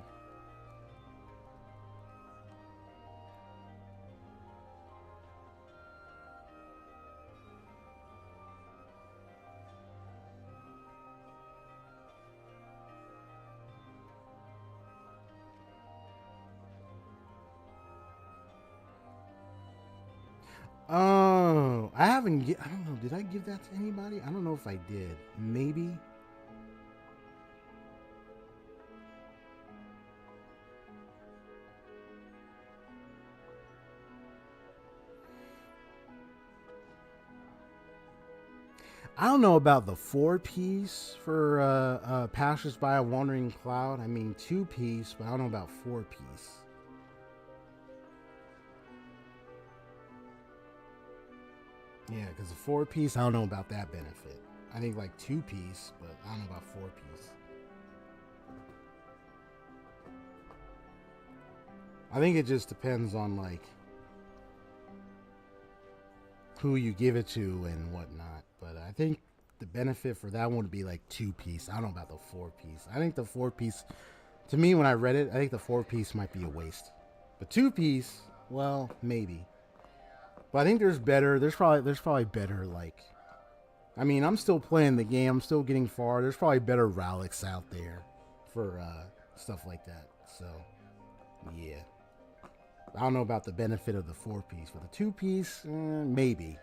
Oh, I haven't. I don't know. Did I give that to anybody? I don't know if I did. Maybe. I don't know about the 4-piece for Passers by a Wandering Cloud. I mean 2-piece, but I don't know about 4-piece. Yeah, because the 4-piece, I don't know about that benefit. I think like 2-piece, but I don't know about 4-piece. I think it just depends on like who you give it to and whatnot. But I think the benefit for that one would be like 2-piece. I don't know about the 4-piece. I think the 4-piece, to me when I read it, I think the 4-piece might be a waste. But 2-piece, well, maybe. But I think there's probably better, like, I mean, I'm still playing the game, I'm still getting far. There's probably better relics out there for stuff like that. So, yeah. I don't know about the benefit of the 4-piece, but the 2-piece, maybe.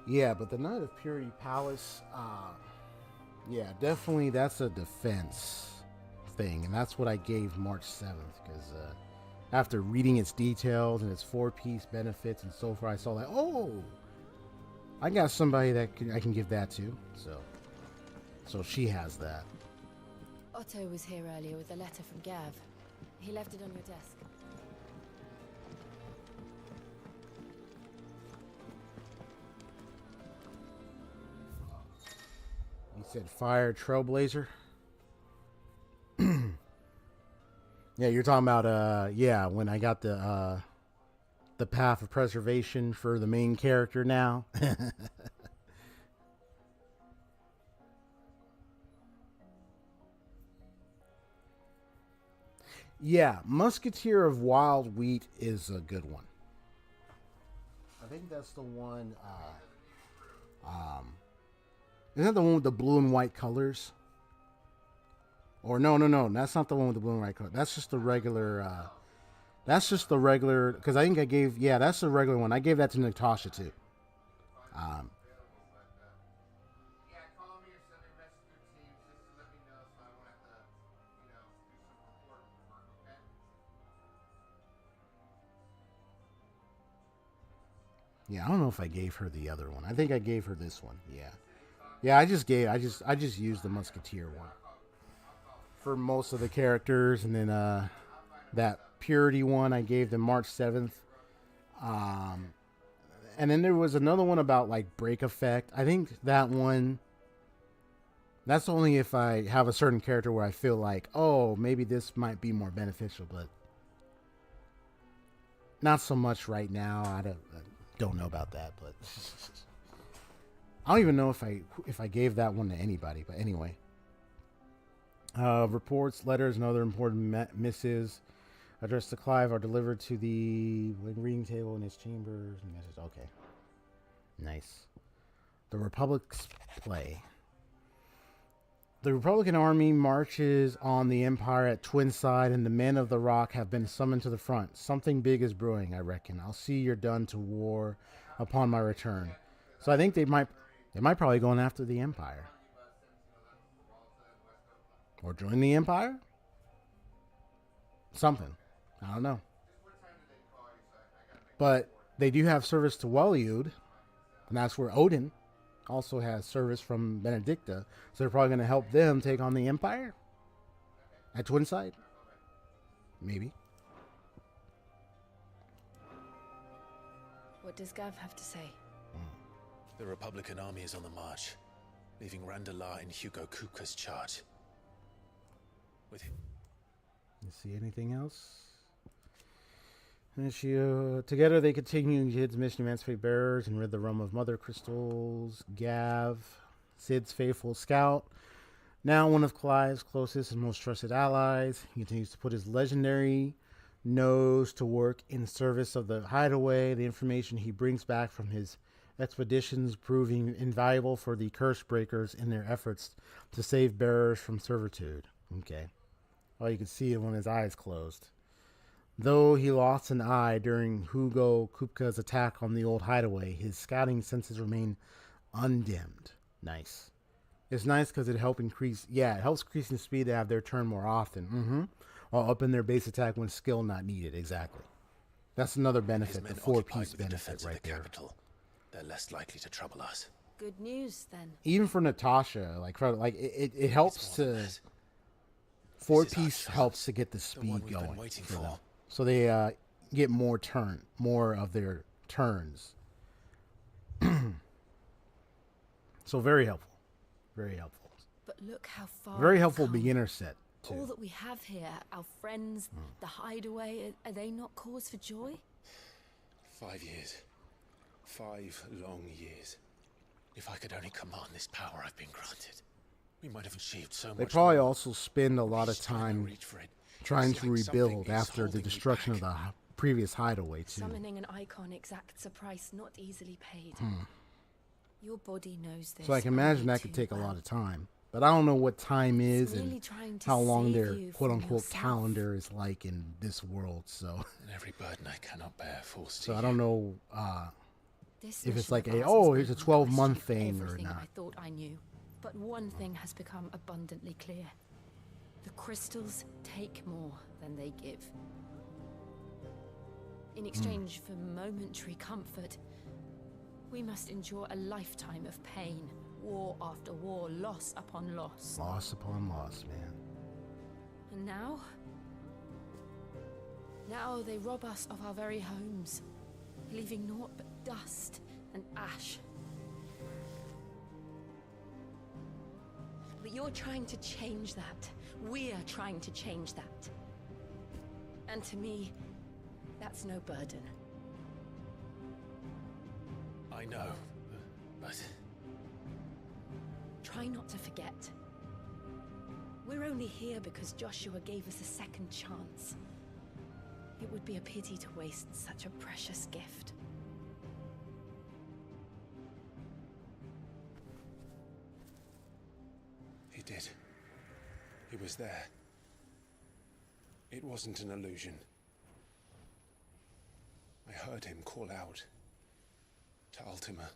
Yeah, but the Knight of Purity Palace, yeah, definitely that's a defense thing. And that's what I gave March 7th, because after reading its details and its 4-piece benefits and so far, I saw that, oh, I got somebody that I can give that to. So she has that. Otto was here earlier with a letter from Gav. He left it on your desk. He said fire trailblazer. Yeah, you're talking about yeah, when I got the path of preservation for the main character now. Yeah, Musketeer of Wild Wheat is a good one. I think that's the one. Isn't that the one with the blue and white colors? Or no, that's not the one with the blue and white coat. That's just the regular. That's just the regular. Because I think I gave. Yeah, that's the regular one. I gave that to Natasha too. Yeah, I don't know if I gave her the other one. I think I gave her this one. Yeah. I just used the Musketeer one for most of the characters, and then that Purity one I gave them March 7th. And then there was another one about like break effect. I think that one, that's only if I have a certain character where I feel like, oh, maybe this might be more beneficial, but not so much right now. I don't know about that, but I don't even know if I gave that one to anybody. But anyway, reports, letters, and other important missives addressed to Clive are delivered to the reading table in his chambers. Okay, nice. The Republic's play. The Republican army marches on the Empire at Twinside, and the men of the Rock have been summoned to the front. Something big is brewing, I reckon. I'll see you're done to war upon my return. So I think they might probably go after the Empire. Or join the Empire? Something. I don't know. But they do have service to Weliud, and that's where Odin also has service from Benedicta, so they're probably going to help them take on the Empire at Twinside. Maybe. What does Gav have to say? The Republican army is on the march, leaving Randalar in Hugo Kupka's charge. With him. You see anything else? Together they continue Hid's mission to emancipate bearers and rid the realm of mother crystals. Gav, Sid's faithful scout, now one of Clive's closest and most trusted allies, he continues to put his legendary nose to work in service of the hideaway. The information he brings back from his expeditions proving invaluable for the curse breakers in their efforts to save bearers from servitude. Okay. Oh, you can see it when his eyes closed. Though he lost an eye during Hugo Kupka's attack on the old hideaway, his scouting senses remain undimmed. Nice. It's nice because it helps increase the speed to have their turn more often. While upping their base attack when skill not needed. Exactly. That's another benefit, the 4-piece benefit right there. They're less likely to trouble us. Good news, then. Even for Natasha, it helps to... 4-piece helps to get the speed going for them. So they get more of their turns. So very helpful. Very helpful. But look how far. Very helpful beginner set, too. All that we have here, our friends, the hideaway, are they not cause for joy? 5 years. 5 long years. If I could only command this power I've been granted, we might have achieved so much. They probably also spend a lot of time trying to rebuild after the destruction of the previous hideaway, too. Summoning an Eikon exacts a price not easily paid. Your body knows this. So I can imagine that could take a lot of time. But I don't know what time is and how long their quote-unquote calendar is like in this world, so... And every burden I cannot bear falls to So you. I don't know if it's like here's a 12-month thing or not. I thought I knew. But one thing has become abundantly clear. The crystals take more than they give. In exchange for momentary comfort, we must endure a lifetime of pain. War after war, loss upon loss. Loss upon loss, man. And now? Now they rob us of our very homes, leaving naught but dust and ash. But you're trying to change that. We're trying to change that. And to me, that's no burden. I know, but... Try not to forget. We're only here because Joshua gave us a second chance. It would be a pity to waste such a precious gift. He did. He was there. It wasn't an illusion. I heard him call out to Ultima.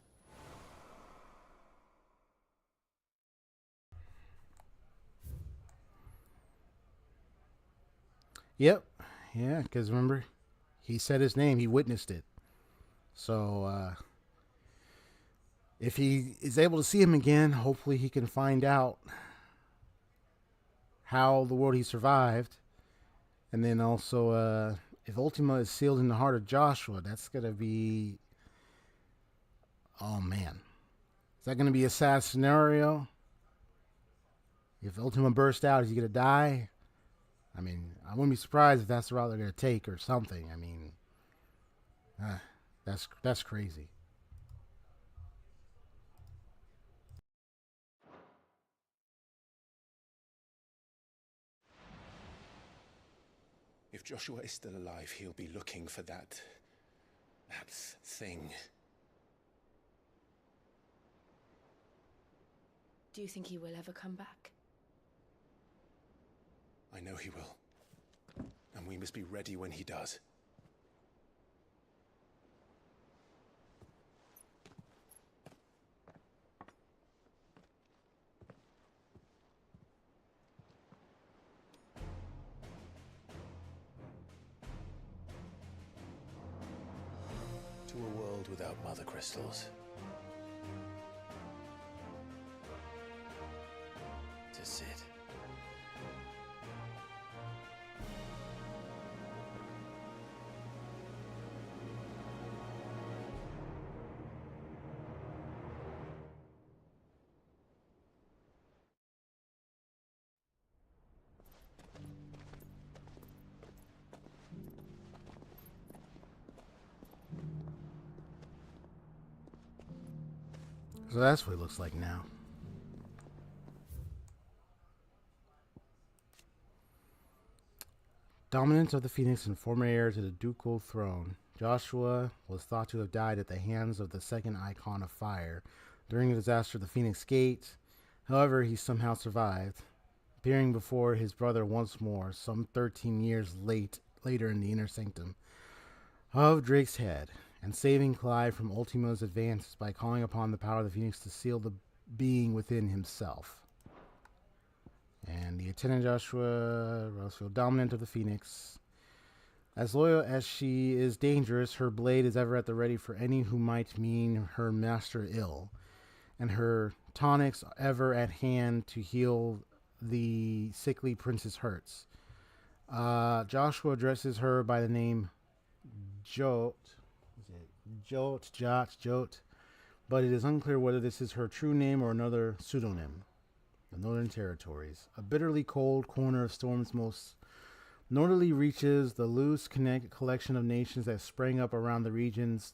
Yep. Yeah, because remember, he said his name. He witnessed it. So, if he is able to see him again, hopefully he can find out how the world he survived. And then also, if Ultima is sealed in the heart of Joshua, that's going to be... Oh, man. Is that going to be a sad scenario? If Ultima bursts out, is he going to die? I mean, I wouldn't be surprised if that's the route they're going to take or something. I mean, that's crazy. If Joshua is still alive, he'll be looking for that thing. Do you think he will ever come back? I know he will. And we must be ready when he does. To a world without mother crystals. To Sid. So that's what it looks like now. Dominant of the Phoenix and former heir to the ducal throne, Joshua was thought to have died at the hands of the second Icon of Fire during the disaster of the Phoenix Gate. However, he somehow survived, appearing before his brother once more, some 13 years later in the inner sanctum of Drake's Head, and saving Clive from Ultima's advances by calling upon the power of the Phoenix to seal the being within himself. And the attendant Joshua, dominant of the Phoenix. As loyal as she is dangerous, her blade is ever at the ready for any who might mean her master ill, and her tonics ever at hand to heal the sickly prince's hurts. Joshua addresses her by the name Jot, but it is unclear whether this is her true name or another pseudonym. The Northern Territories, a bitterly cold corner of Storm's most northerly reaches, the loose collection of nations that sprang up around the region's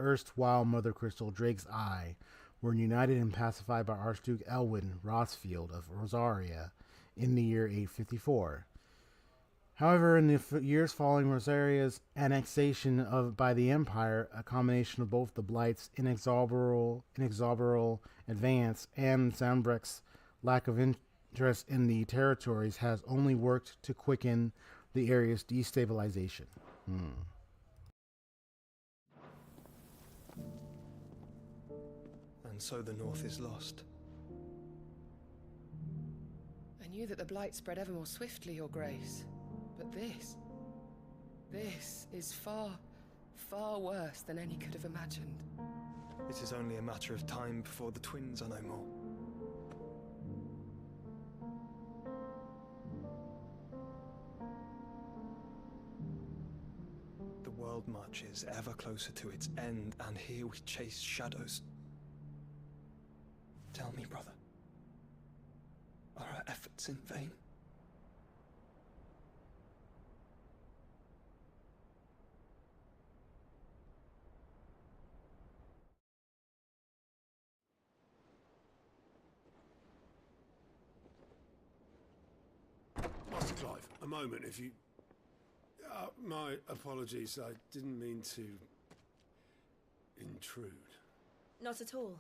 erstwhile mother crystal, Drake's Eye, were united and pacified by Archduke Elwin Rothsfield of Rosaria in the year 854. However, in the years following Rosaria's annexation by the Empire, a combination of both the Blight's inexorable advance and Zambrecht's lack of interest in the territories has only worked to quicken the area's destabilization. And so the North is lost. I knew that the Blight spread ever more swiftly, Your Grace. But this is far, far worse than any could have imagined. It is only a matter of time before the twins are no more. The world marches ever closer to its end, and here we chase shadows. Tell me, brother, are our efforts in vain? Master Clive, a moment, if you... my apologies, I didn't mean to... intrude. Not at all.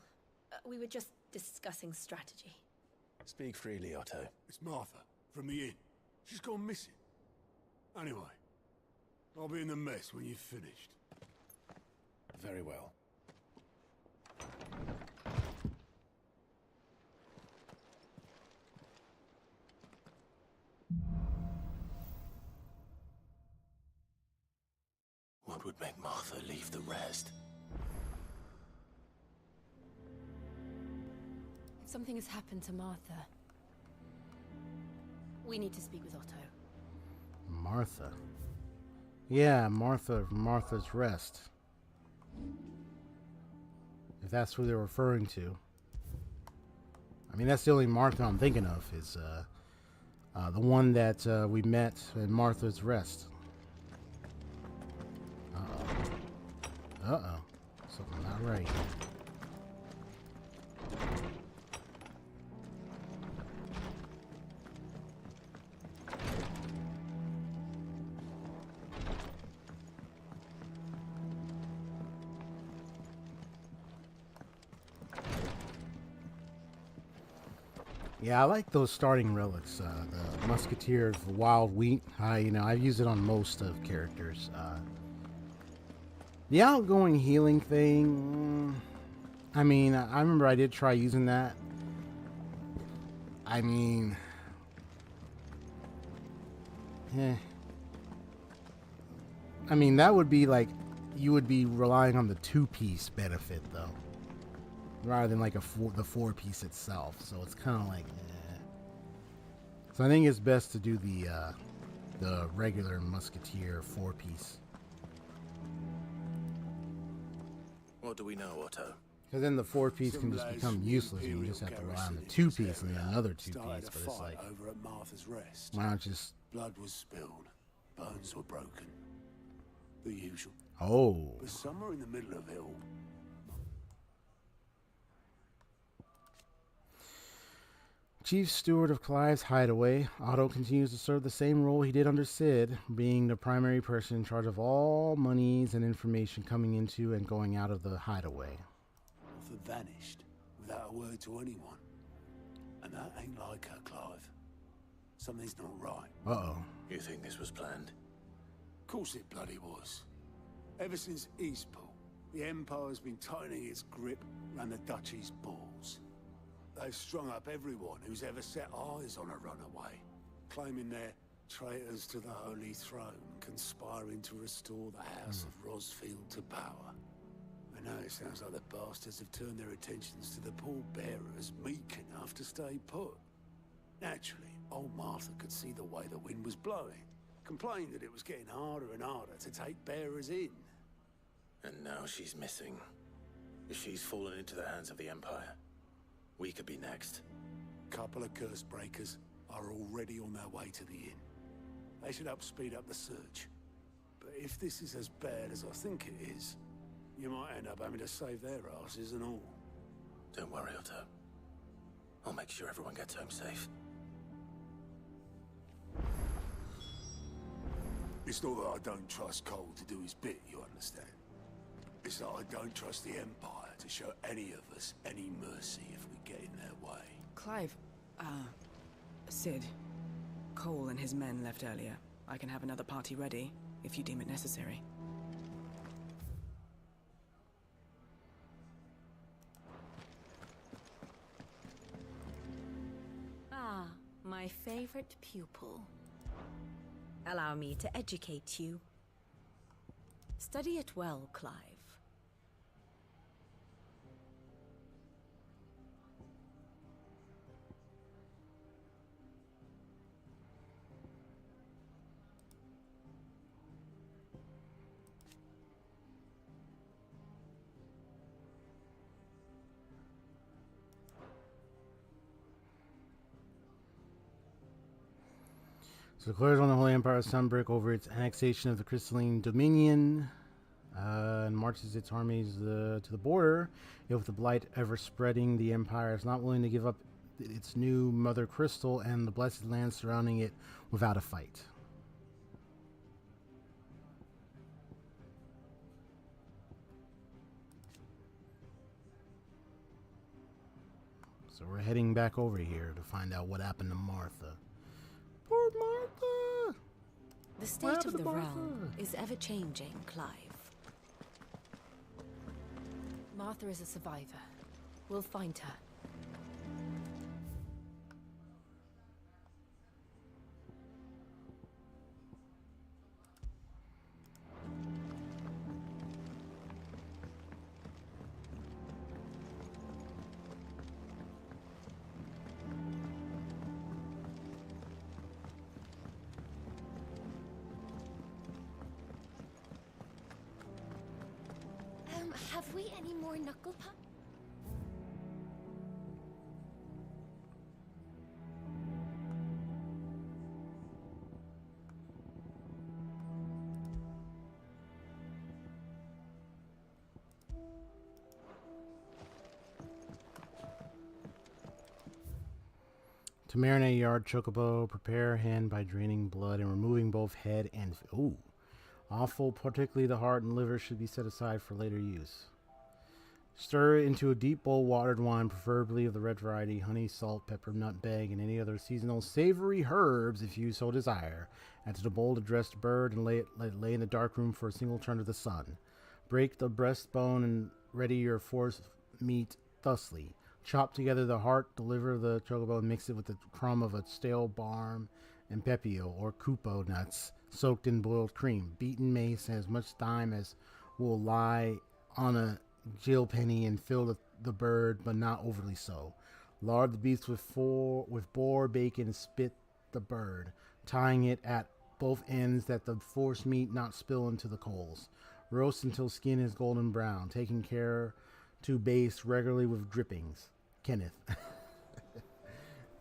We were just discussing strategy. Speak freely, Otto. It's Martha, from the inn. She's gone missing. Anyway, I'll be in the mess when you've finished. Very well. What would make Martha leave the rest? If something has happened to Martha, we need to speak with Otto. Martha. Yeah, Martha's Rest. If that's who they're referring to. I mean, that's the only Martha I'm thinking of, is the one that we met in Martha's Rest. Uh-oh. Uh-oh. Something not right. Yeah, I like those starting relics. The Musketeer of Wild Wheat. I've used it on most of characters. The outgoing healing thing. I mean, I remember I did try using that. I mean, that would be like you would be relying on the 2-piece benefit though, rather than like the 4-piece itself. So it's kind of like, So I think it's best to do the regular Musketeer 4-piece. What do we know, Otto? Because then the 4-piece can just become useless, and you just have to rely on the 2-piece and then another 2-piece. But it's like, over at Martha's Rest. why not just? Blood was spilled, bones were broken. The usual. Oh. But somewhere in the middle of it all. Chief Steward of Clive's hideaway, Otto continues to serve the same role he did under Sid, being the primary person in charge of all monies and information coming into and going out of the hideaway. Martha vanished without a word to anyone. And that ain't like her, Clive. Something's not right. Uh-oh. You think this was planned? Of course it bloody was. Ever since Eastport, the Empire's been tightening its grip around the Duchy's balls. They've strung up everyone who's ever set eyes on a runaway, claiming they're traitors to the Holy Throne, conspiring to restore the House of Rosfield to power. I know it sounds like the bastards have turned their attentions to the pallbearers meek enough to stay put. Naturally, old Martha could see the way the wind was blowing, complained that it was getting harder and harder to take bearers in. And now she's missing. If she's fallen into the hands of the Empire, we could be next. Couple of curse breakers are already on their way to the inn. They should help speed up the search. But if this is as bad as I think it is, you might end up having to save their asses and all. Don't worry, Otto. I'll make sure everyone gets home safe. It's not that I don't trust Cole to do his bit, you understand? It's that I don't trust the Empire to show any of us any mercy if we get in their way. Clive, Sid. Cole and his men left earlier. I can have another party ready, if you deem it necessary. Ah, my favorite pupil. Allow me to educate you. Study it well, Clive. So declares on the Holy Empire's sunbreak over its annexation of the Crystalline Dominion, and marches its armies to the border. Yet with the blight ever spreading, the Empire is not willing to give up its new Mother Crystal and the blessed land surrounding it without a fight. So we're heading back over here to find out what happened to Martha. The state of the realm is ever-changing, Clive. Martha is a survivor. We'll find her. Have we any more knuckle puck? To marinate yard chocobo, prepare hen by draining blood and removing both head and... Ooh. Offal, particularly the heart and liver, should be set aside for later use. Stir into a deep bowl watered wine, preferably of the red variety, honey, salt, pepper, nutmeg, and any other seasonal savory herbs if you so desire. Add to the bowl the dressed bird and let it lay in the dark room for a single turn of the sun. Break the breastbone and ready your force meat thusly. Chop together the heart, the liver, the chocobo, and mix it with the crumb of a stale barm and pepio or cupo nuts soaked in boiled cream. Beaten mace and as much thyme as will lie on a gill penny and fill the bird, but not overly so. Lard the beast with boar bacon and spit the bird, tying it at both ends that the force meat not spill into the coals. Roast until skin is golden brown, taking care to baste regularly with drippings. Kenneth.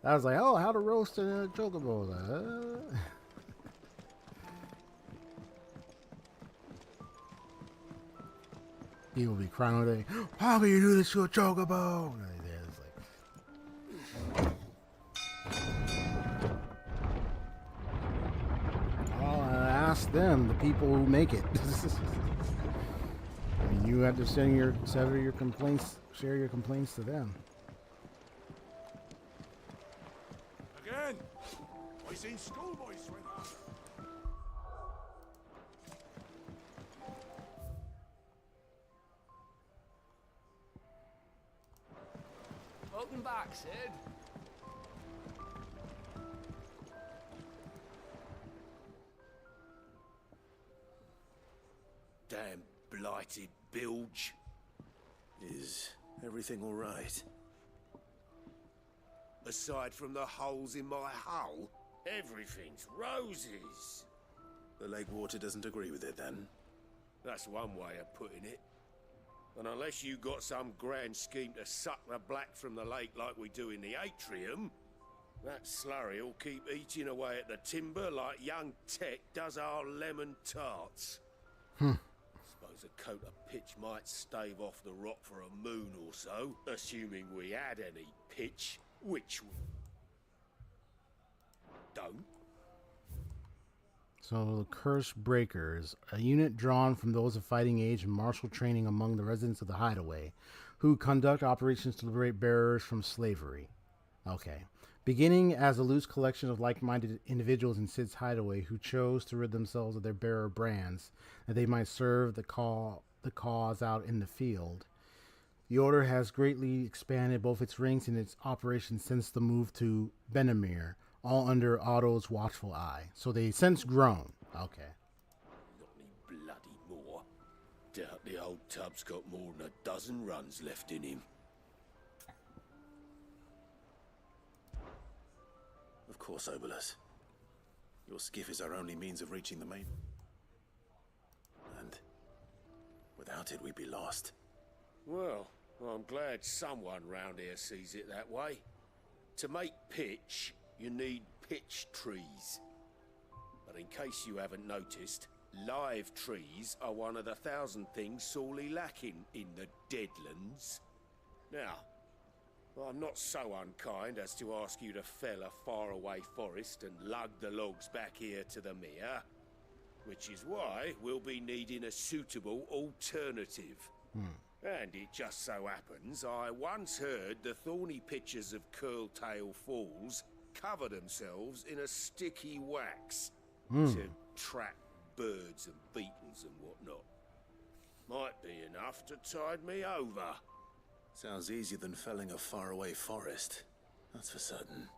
I was like, oh, how to roast a chocobo. People be crying all day. How can you do this to a chocobo? Well, ask them, the people who make it. I mean, you have to share your complaints to them. Again, I seen schoolboys swing up. Welcome back, Sid. Damn blighted bilge. Is everything all right? Aside from the holes in my hull, everything's roses. The lake water doesn't agree with it, then? That's one way of putting it. And unless you got some grand scheme to suck the black from the lake like we do in the atrium, that slurry'll keep eating away at the timber like young Tech does our lemon tarts. Suppose a coat of pitch might stave off the rot for a moon or so, assuming we had any pitch, which we don't. So, the Curse Breakers, a unit drawn from those of fighting age and martial training among the residents of the Hideaway, who conduct operations to liberate bearers from slavery. Okay. Beginning as a loose collection of like-minded individuals in Sid's Hideaway who chose to rid themselves of their bearer brands, that they might serve the cause out in the field. The Order has greatly expanded both its ranks and its operations since the move to Benamir, all under Otto's watchful eye. So they since grown. Okay. Not any bloody more. Doubt the old tub's got more than a dozen runs left in him. Of course, Obolus. Your skiff is our only means of reaching the main. And without it, we'd be lost. Well, I'm glad someone round here sees it that way. To make pitch, you need pitch trees. But in case you haven't noticed, live trees are one of the 1,000 things sorely lacking in the Deadlands. Now, I'm not so unkind as to ask you to fell a faraway forest and lug the logs back here to the mere, which is why we'll be needing a suitable alternative. And it just so happens I once heard the thorny pitchers of Curltail Falls cover themselves in a sticky wax to trap birds and beetles and whatnot. Might be enough to tide me over. Sounds easier than felling a faraway forest. That's for certain.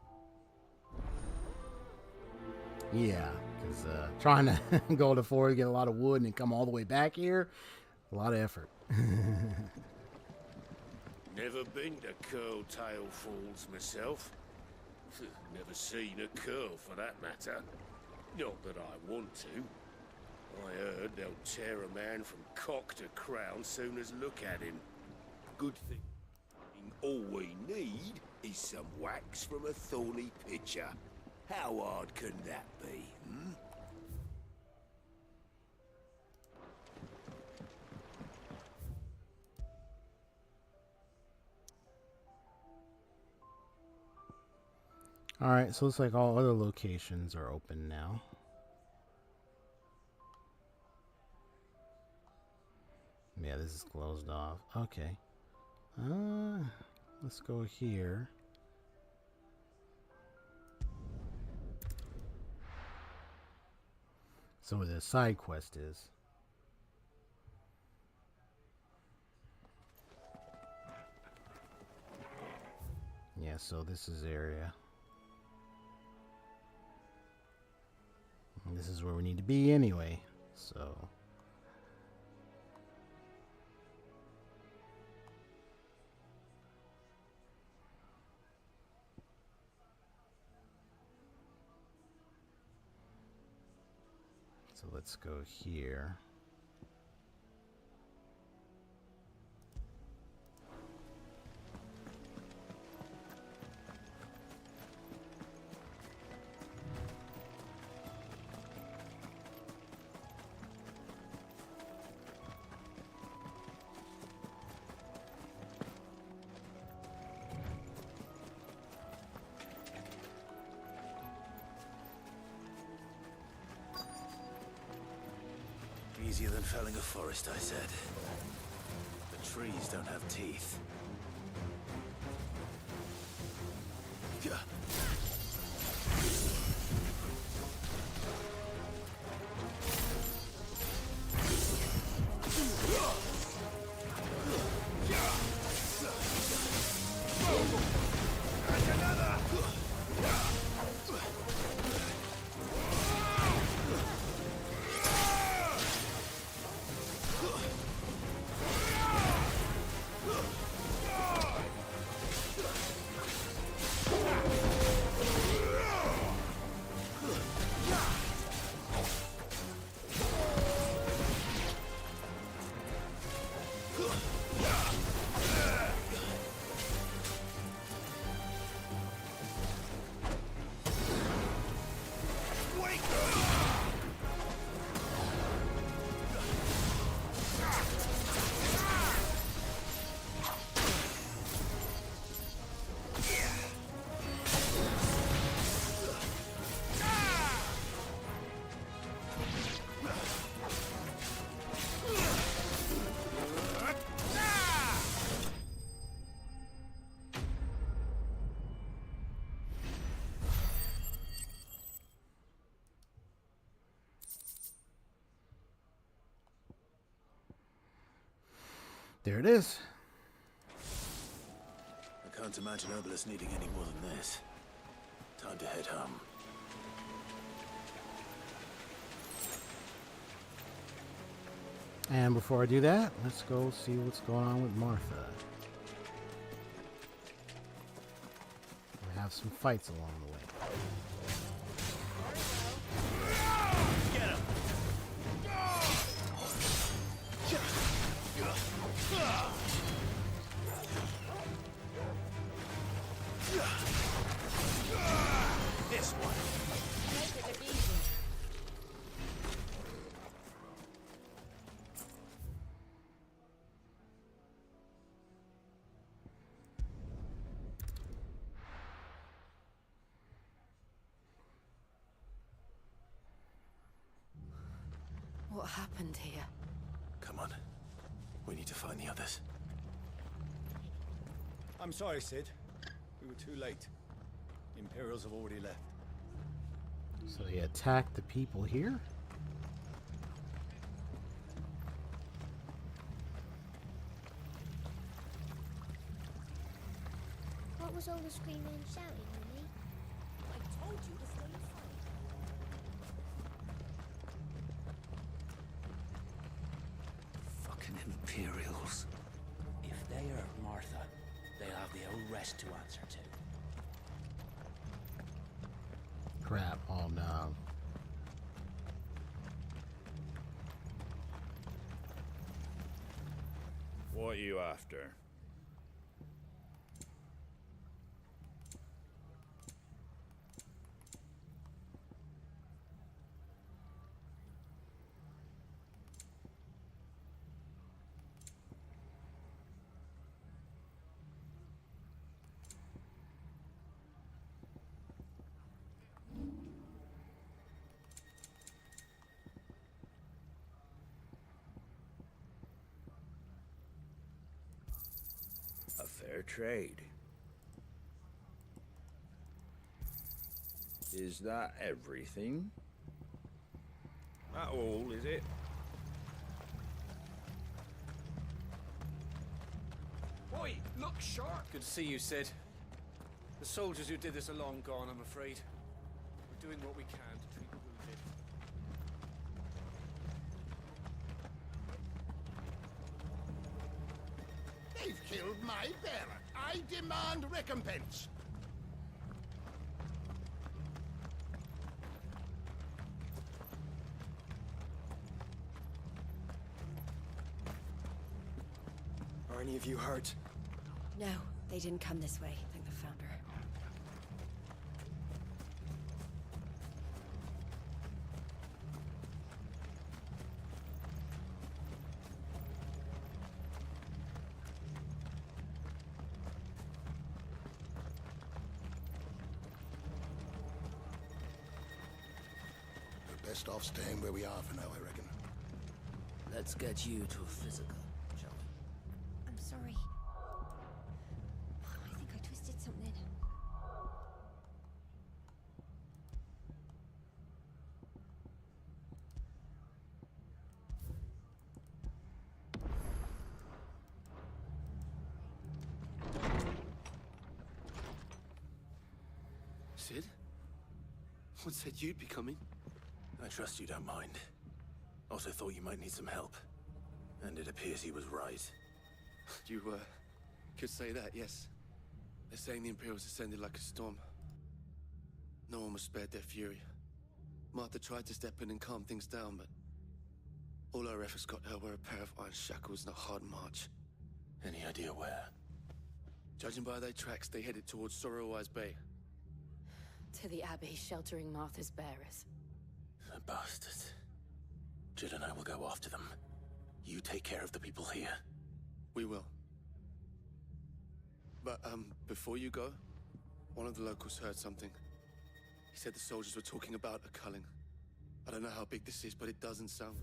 Yeah, because trying to go to forest, get a lot of wood, and then come all the way back here, a lot of effort. Never been to Curltail Falls myself. Never seen a curl for that matter. Not that I want to. I heard they'll tear a man from cock to crown soon as look at him. Good thing. All we need is some wax from a thorny pitcher. How hard can that be, hmm? Alright, so looks like all other locations are open now. Yeah, this is closed off. Okay. Let's go here. So where the side quest is. Yeah, so this is area. And this is where we need to be anyway, so. So let's go here. Easier than felling a forest, I said. The trees don't have teeth. There it is. I can't imagine Obelisk needing any more than this. Time to head home. And before I do that, let's go see what's going on with Martha. We have some fights along the way. This one. Make it look easy. What happened here? Come on. We need to find the others. I'm sorry, Sid. We were too late. The Imperials have already left. So he attacked the people here? was all the screaming and shouting, Mummy? I told you to stay inside. Fucking Imperials. If they hurt Martha, they'll have their own rest to answer to. Crap. Oh no. What are you after? A fair trade. Is that everything? That all, is it? Oi, look sharp! Good to see you, Sid. The soldiers who did this are long gone, I'm afraid. We're doing what we can to treat the wounded. They've killed my bearer. I demand recompense. Are any of you hurt? No, they didn't come this way. Thank the Founder. We're best off staying where we are for now, I reckon. Let's get you to a physical, shall we? I'm sorry. I think I twisted something. Sid? What said you'd be coming? I trust you don't mind. Also thought you might need some help. And it appears he was right. You, could say that, yes. They're saying the Imperials ascended like a storm. No one was spared their fury. Martha tried to step in and calm things down, but all our efforts got her were a pair of iron shackles and a hard march. Any idea where? Judging by their tracks, they headed towards Sorrowwise Bay. To the Abbey, sheltering Martha's bearers. The bastards. Jid and I will go after them. You take care of the people here. We will. But, before you go, one of the locals heard something. He said the soldiers were talking about a culling. I don't know how big this is, but it doesn't sound...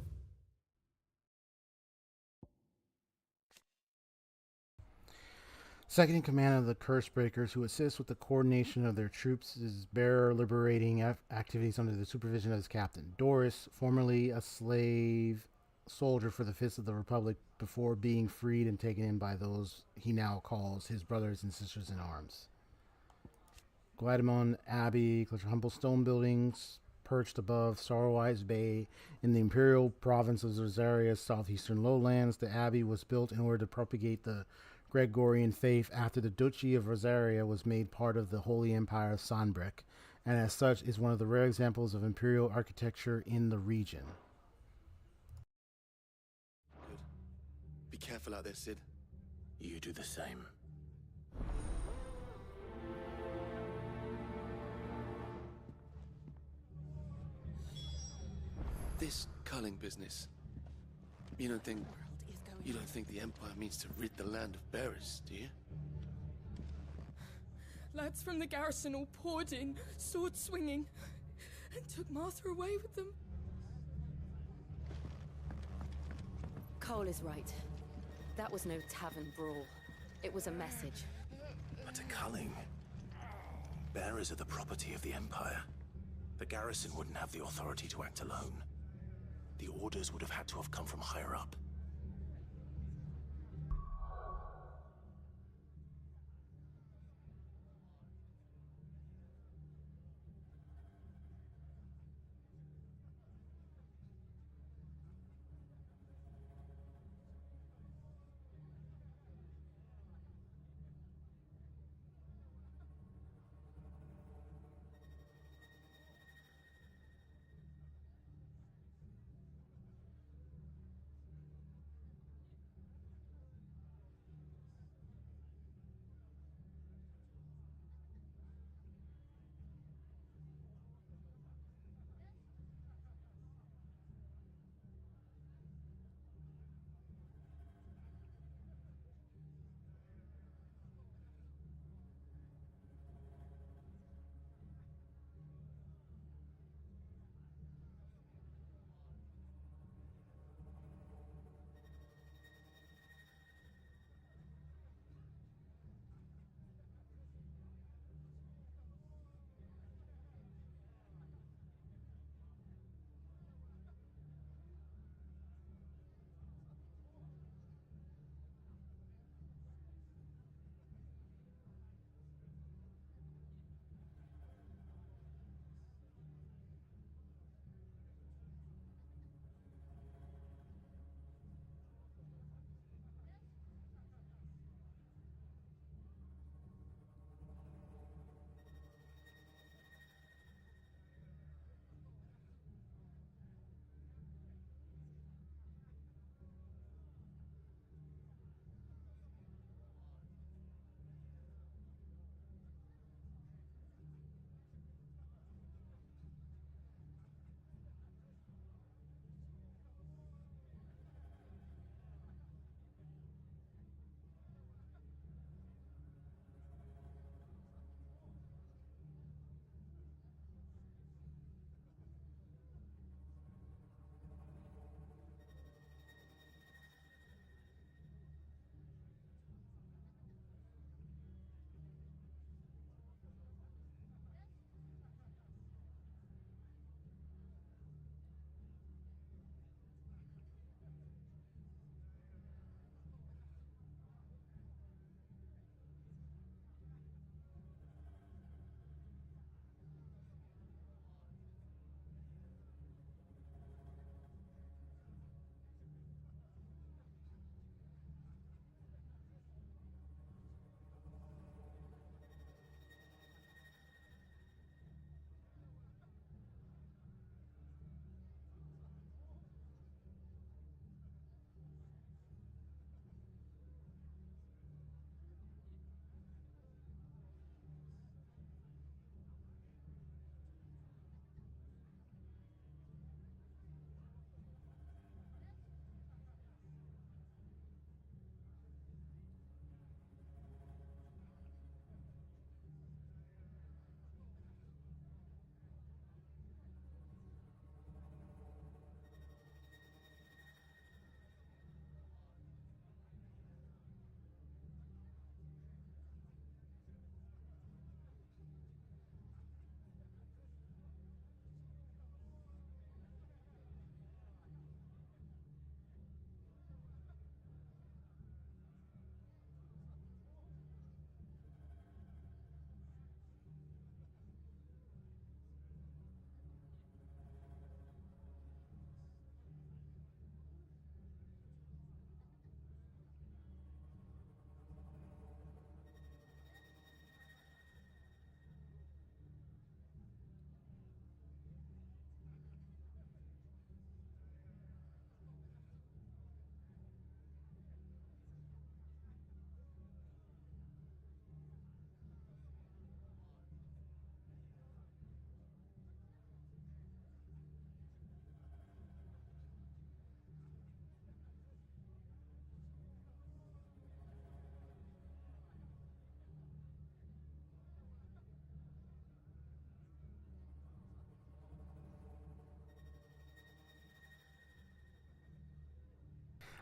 Second in command of the Cursebreakers, who assists with the coordination of their troops, is bearer liberating activities under the supervision of his captain. Doris, formerly a slave soldier for the Fist of the Republic before being freed and taken in by those he now calls his brothers and sisters in arms. Guidamon Abbey, humble stone buildings perched above Sorrowwise Bay in the imperial province of Rosaria's southeastern lowlands. The abbey was built in order to propagate the Gregorian faith after the Duchy of Rosaria was made part of the Holy Empire of Sanbreque, and as such is one of the rare examples of imperial architecture in the region. Good. Be careful out there, Sid. You do the same. This culling business. You don't think the Empire means to rid the land of bearers, do you? Lads from the garrison all poured in, sword swinging, and took Martha away with them. Cole is right. That was no tavern brawl. It was a message. But a culling. Bearers are the property of the Empire. The garrison wouldn't have the authority to act alone. The orders would have had to have come from higher up.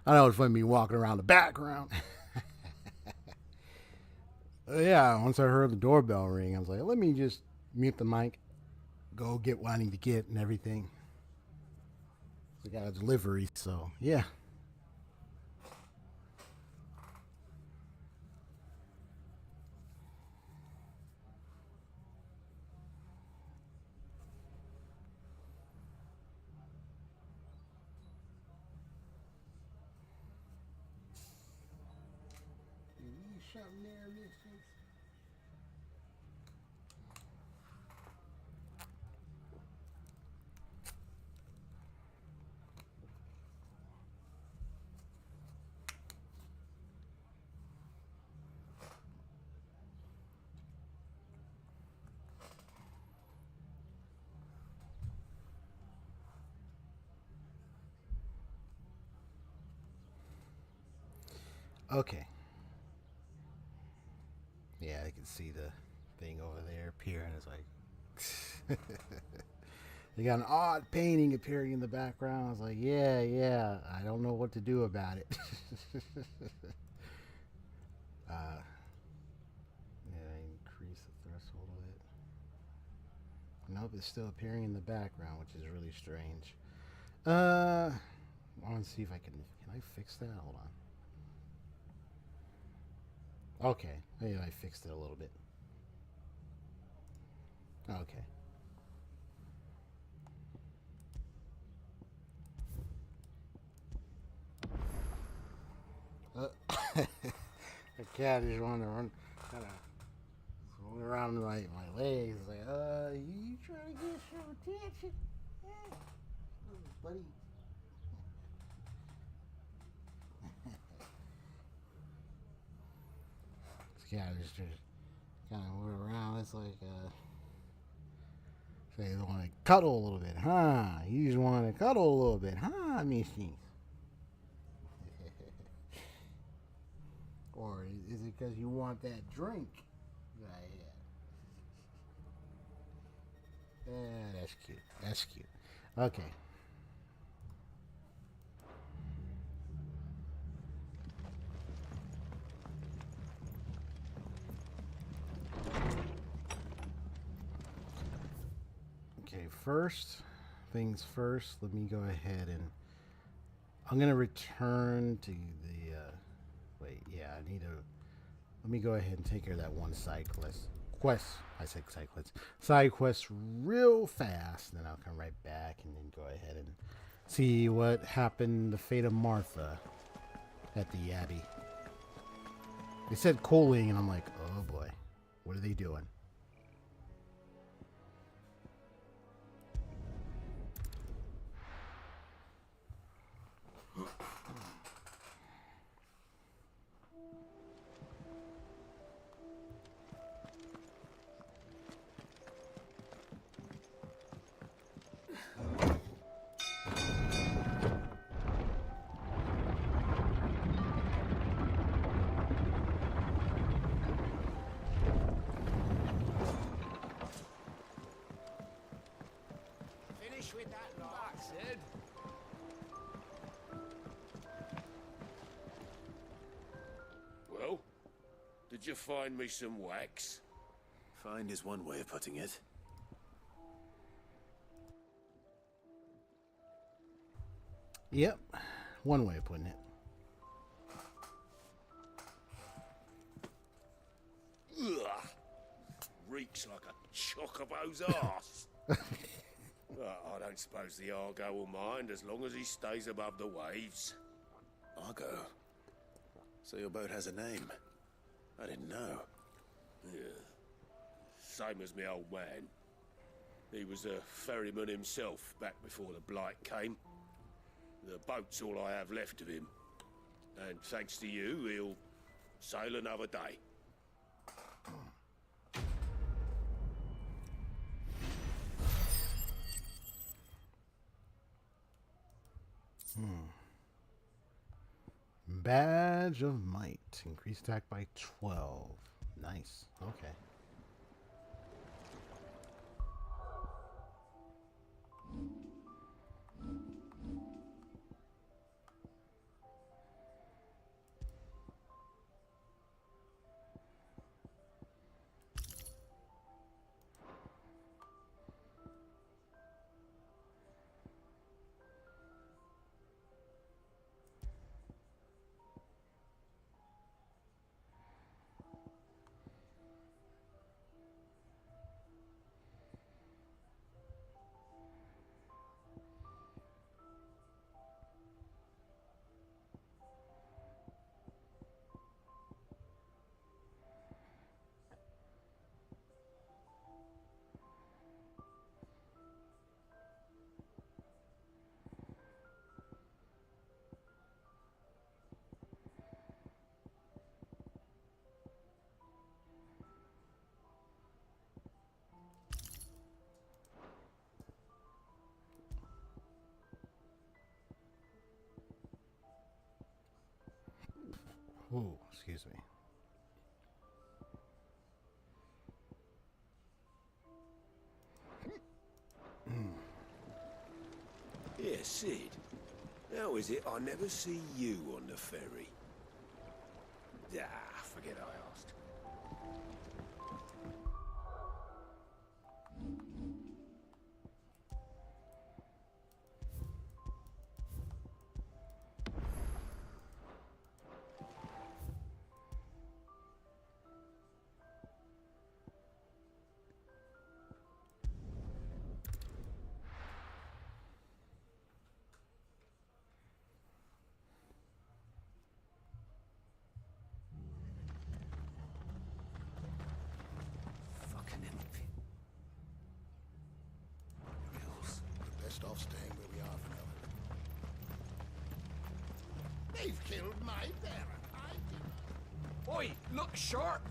I know it's funny me walking around the background. Yeah, once I heard the doorbell ring, I was like, let me just mute the mic, go get what I need to get and everything. I got a delivery, so yeah. Something there, mistress. Okay. Yeah, I can see the thing over there appearing. It's like they got an odd painting appearing in the background. I was like, yeah, I don't know what to do about it. Yeah, increase the threshold of it. Nope, it's still appearing in the background, which is really strange. I want to see if I can I fix that? Hold on. Okay, maybe I fixed it a little bit. Okay. The cat is wanting to run, kind of roll around my legs. It's like, you trying to get some attention? Yeah. Buddy. This cat is just kind of move around. It's like, say you want to cuddle a little bit, huh? You just want to cuddle a little bit, huh, Missy? Or is it because you want that drink? Yeah, that's cute. That's cute. Okay. Okay, first things first, let me go ahead and I'm going to return to the, wait, yeah, I need to, let me go ahead and take care of that one side side quest real fast, and then I'll come right back and then go ahead and see what happened, the fate of Martha at the Abbey. They said coaling, and I'm like, oh boy, what are they doing? With that lot, Sid. Well, did you find me some wax? Find is one way of putting it. Yep, one way of putting it. Ugh. Reeks like a chocobo's arse. I don't suppose the Argo will mind as long as he stays above the waves. Argo? So your boat has a name? I didn't know. Yeah. Same as me old man. He was a ferryman himself back before the blight came. The boat's all I have left of him. And thanks to you, he'll sail another day. Badge of Might. Increase attack by 12. Nice. Okay. Ooh, excuse me. Yeah, Sid. How is it I never see you on the ferry? Ah, forget I asked. Best off staying where we are for now. They've killed my parent. Oi, look sharp!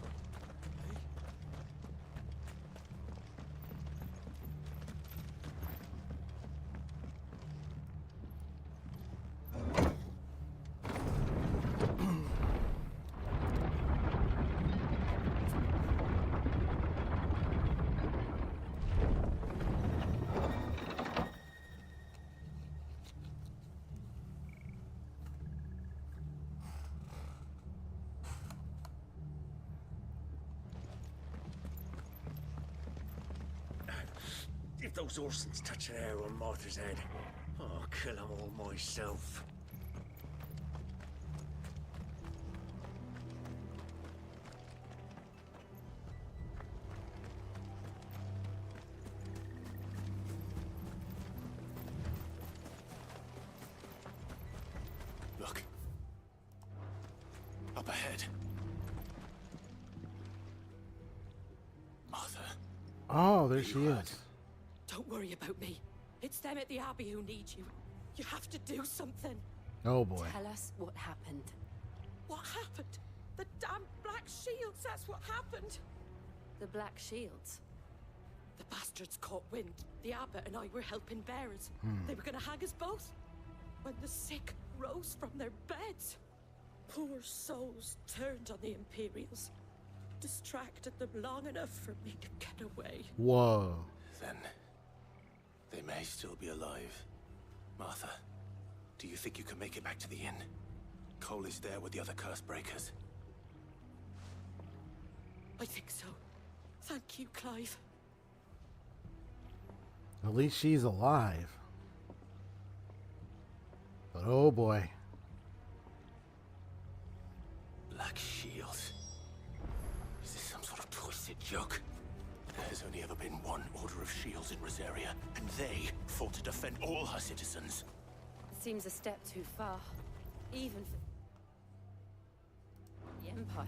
If those Orsons touch an hair on Martha's head, I'll kill them all myself. Look. Up ahead. Martha. Oh, there she is. Don't worry about me. It's them at the Abbey who need you. You have to do something. Oh boy. Tell us what happened. What happened? The damn Black Shields, that's what happened. The Black Shields? The bastards caught wind. The Abbot and I were helping bearers. They were gonna hang us both. When the sick rose from their beds, poor souls turned on the Imperials. Distracted them long enough for me to get away. Whoa. Then they may still be alive. Martha, do you think you can make it back to the inn? Cole is there with the other curse breakers. I think so. Thank you, Clive. At least she's alive. But oh boy. Black Shields. Is this some sort of twisted joke? There has only ever been one Order of Shields in Rosaria, and they fought to defend all her citizens. It seems a step too far. Even for the Empire.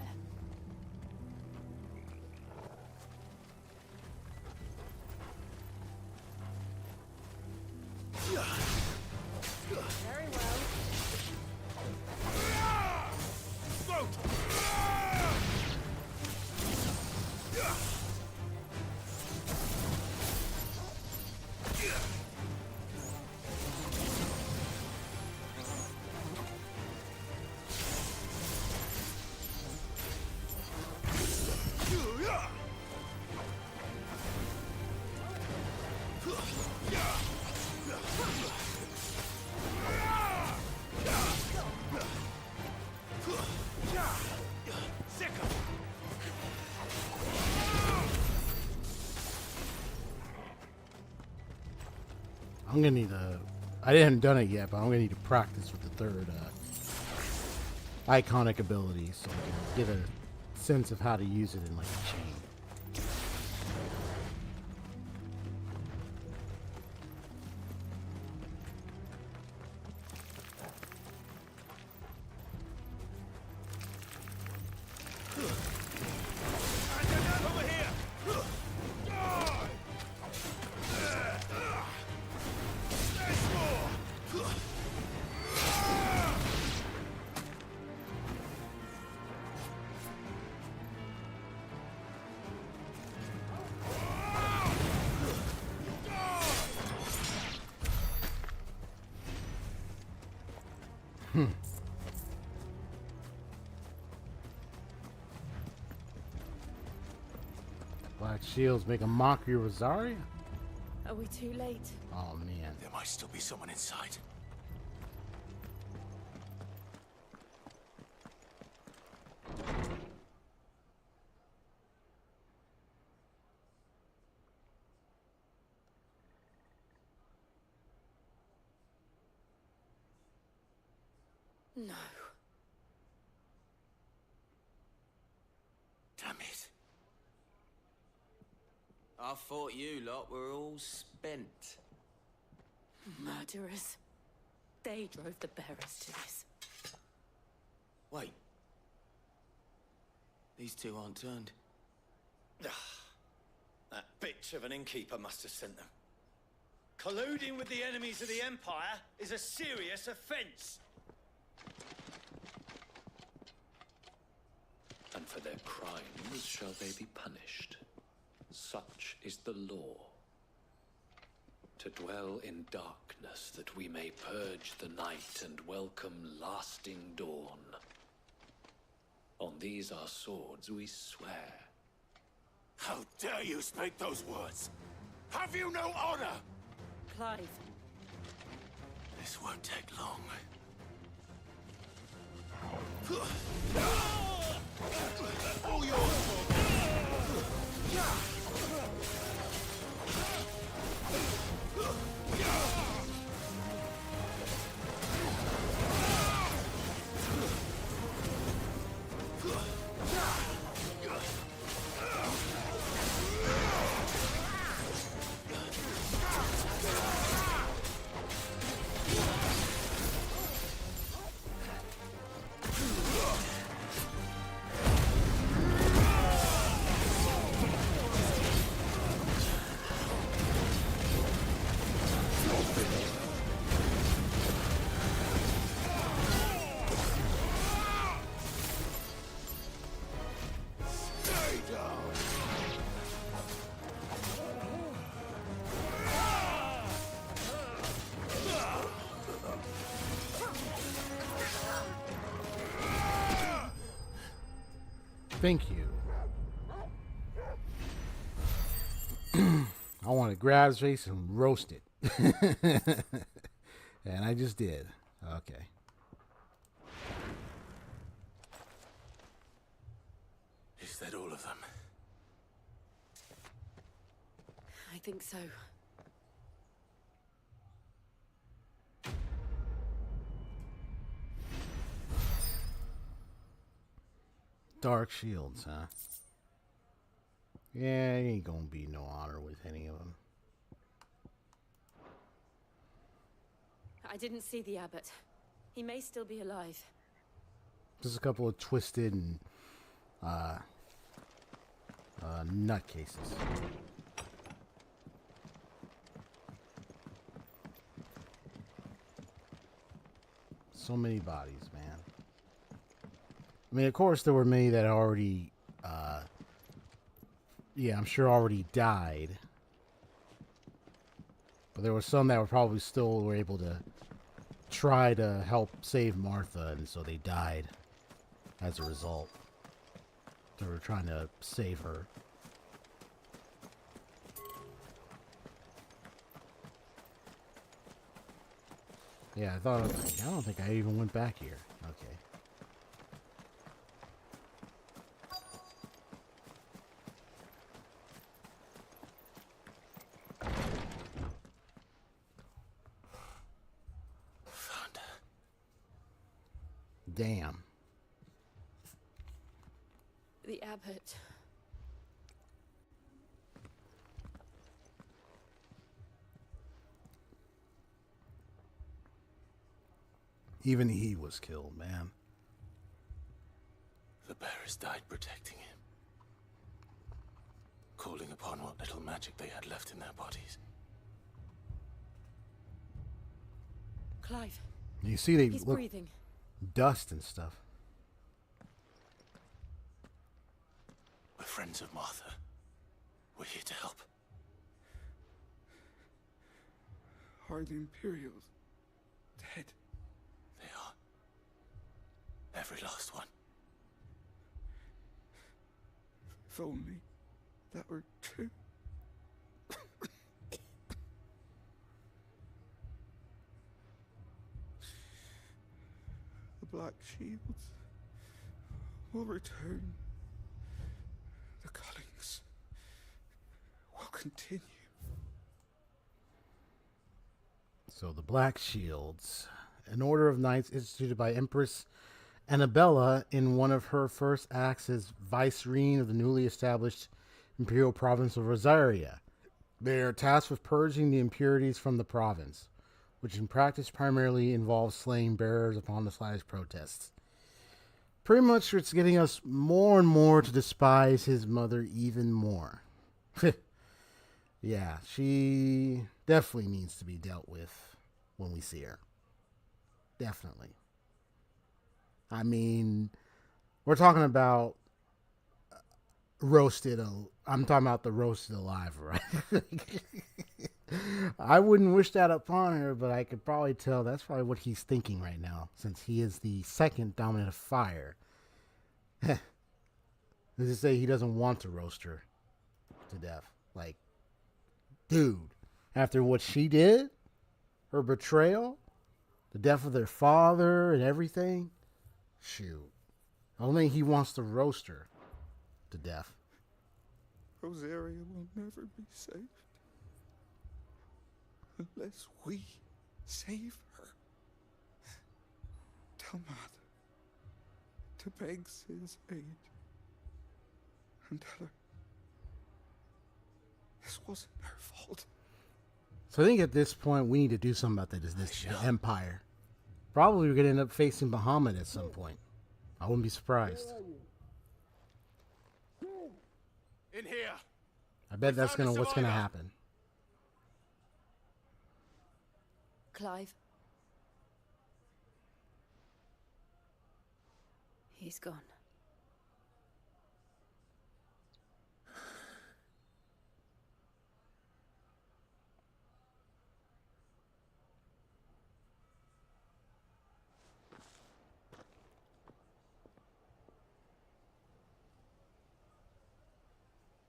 Very well. I'm gonna need to. I didn't done it yet, but I'm gonna need to practice with the third iconic ability so I can get a sense of how to use it in like a chain. Black shields make a mockery of Rosaria? Are we too late? Oh man. There might still be someone inside. No. Damn it. I thought you lot were all spent. Murderers. They drove the bearers to this. Wait. These two aren't turned. That bitch of an innkeeper must have sent them. Colluding with the enemies of the Empire is a serious offense. And for their crimes shall they be punished. Such is the law. To dwell in darkness that we may purge the night and welcome lasting dawn. On these our swords we swear. How dare you speak those words? Have you no honor? Clive. This won't take long. All yours! Thank you. I want to grab his face and roast it. And I just did. Okay. Is that all of them? I think so. Dark shields, huh? Yeah, ain't gonna be no honor with any of them. I didn't see the abbot. He may still be alive. Just a couple of twisted and nutcases. So many bodies, man. I mean, of course, there were many that already, yeah, I'm sure already died. But there were some that were probably still were able to try to help save Martha, and so they died as a result. They were trying to save her. Yeah, I don't think I even went back here. Okay. Damn. The abbot. Even he was killed, man. The bearers died protecting him. Calling upon what little magic they had left in their bodies. Clive. You see, they He's look breathing. dust and stuff. We're friends of Martha. We're here to help. Are the Imperials dead? They are. Every last one. If only that were true. The Black Shields will return. The cullings will continue. So the Black Shields, an order of knights instituted by Empress Annabella in one of her first acts as vicereine of the newly established imperial province of Rosaria. They are tasked with purging the impurities from the province, which in practice primarily involves slaying bearers upon the slightest protests. Pretty much it's getting us more and more to despise his mother even more. Yeah, she definitely needs to be dealt with when we see her. Definitely. I mean, we're talking about roasted. I'm talking about the roasted alive, right? I wouldn't wish that upon her, but I could probably tell that's probably what he's thinking right now, since he is the second dominant of fire. Does it say he doesn't want to roast her to death? Like, dude, after what she did, her betrayal, the death of their father and everything, shoot. I don't think he wants to roast her to death. Rosaria will never be saved unless we save her. Tell Mother to beg Sid's aid and tell her this wasn't her fault. So I think at this point we need to do something about this the Empire. Probably we're gonna end up facing Bahamut at some point. I wouldn't be surprised. In here. I bet that's what's gonna happen. Clive. He's gone.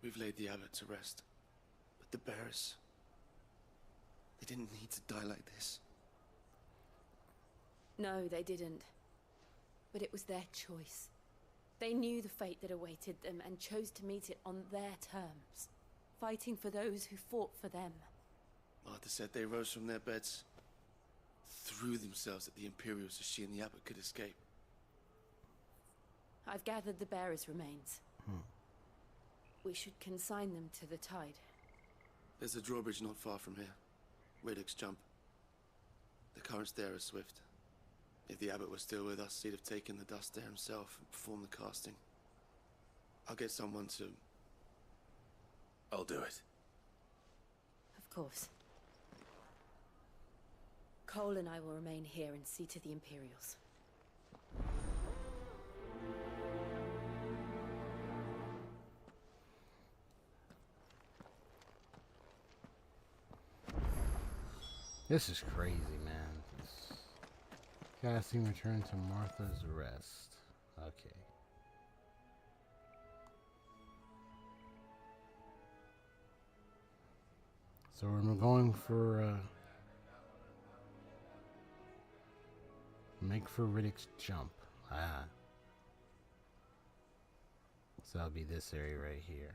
We've laid the abbot to rest, but the bearers, they didn't need to die like this. No, they didn't. But it was their choice. They knew the fate that awaited them and chose to meet it on their terms, fighting for those who fought for them. Martha said they rose from their beds, threw themselves at the Imperials so she and the abbot could escape. I've gathered the bearers' remains. We should consign them to the tide. There's a drawbridge not far from here. Riddick's jump. The currents there are swift. If the abbot was still with us, he'd have taken the dust there himself and performed the casting. I'll get someone to... I'll do it. Of course. Cole and I will remain here and see to the Imperials. This is crazy, man. Casting return to Martha's rest. Okay. So we're going for make for Riddick's jump. Ah. So that'll be this area right here.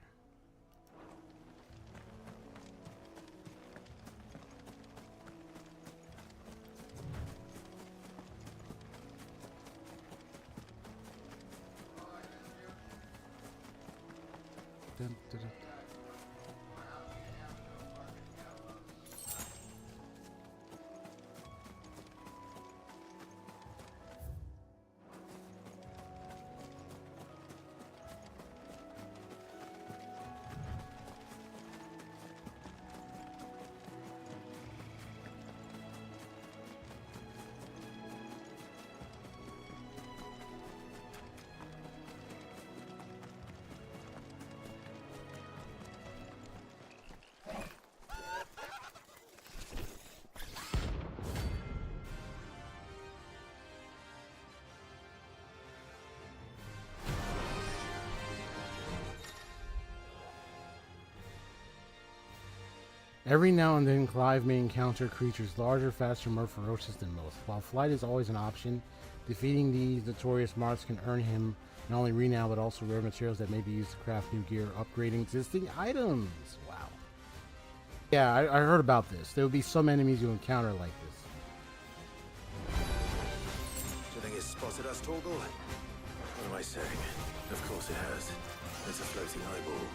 Dun, dun, dun. Every now and then, Clive may encounter creatures larger, faster, more ferocious than most. While flight is always an option, defeating these notorious marks can earn him not only renown, but also rare materials that may be used to craft new gear, upgrading existing items. Wow. Yeah, I heard about this. There will be some enemies you encounter like this. Do you think it's spotted us, Torgal? What am I saying? Of course it has. It's a floating eyeball.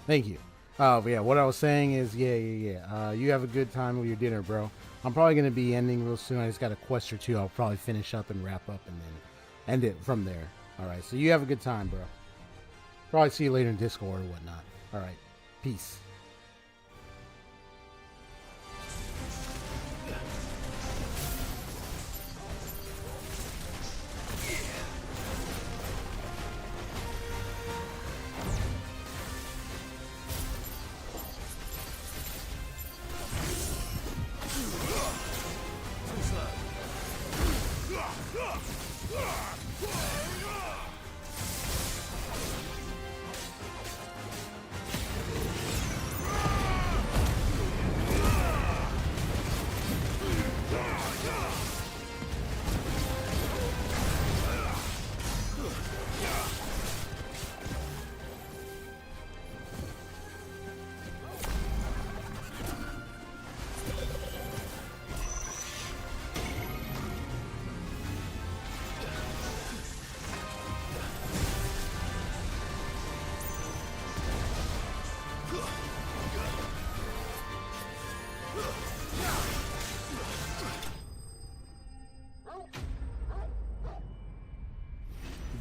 Thank you. Yeah, what I was saying is, yeah. You have a good time with your dinner, bro. I'm probably going to be ending real soon. I just got a quest or two. I'll probably finish up and wrap up and then end it from there. All right, so you have a good time, bro. Probably see you later in Discord or whatnot. All right, peace.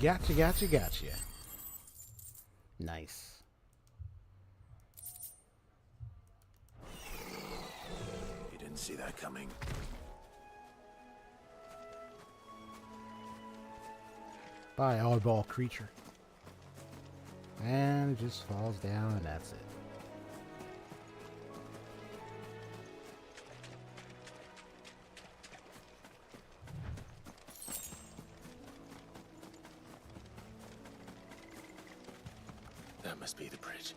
Gotcha, gotcha, gotcha. Nice. You didn't see that coming. Bye, oddball creature. And it just falls down, and that's it. That must be the bridge.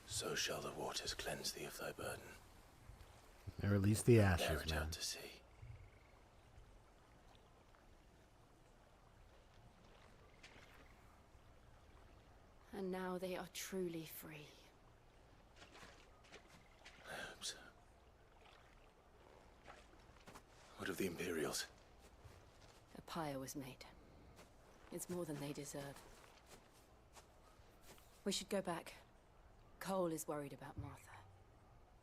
So shall the waters cleanse thee of thy burden. Or at least the Bear ashes, it man. out to sea. And now they are truly free. I hope so. What of the Imperials? A pyre was made. It's more than they deserve. We should go back. Cole is worried about Martha.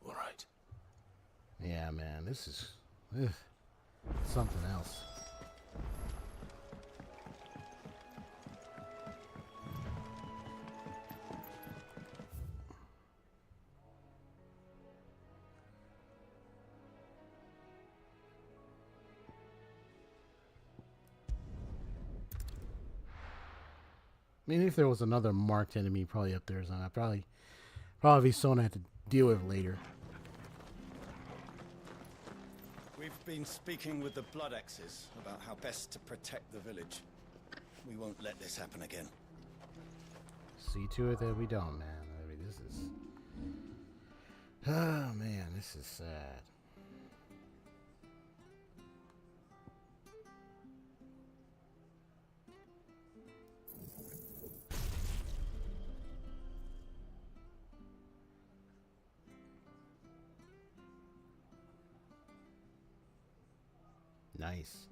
All right. Yeah, man, this is something else. I mean, if there was another marked enemy probably up there or something, I'd probably someone I had to deal with later. We've been speaking with the Blood Axes about how best to protect the village. We won't let this happen again. See to it that we don't, man. I mean, this is... Oh, man, this is sad. Nice.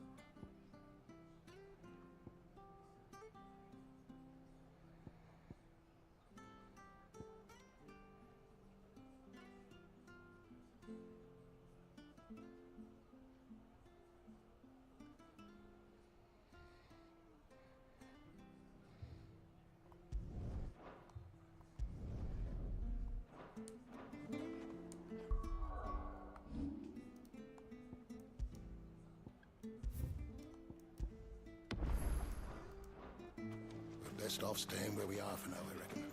Best off staying where we are for now, I reckon.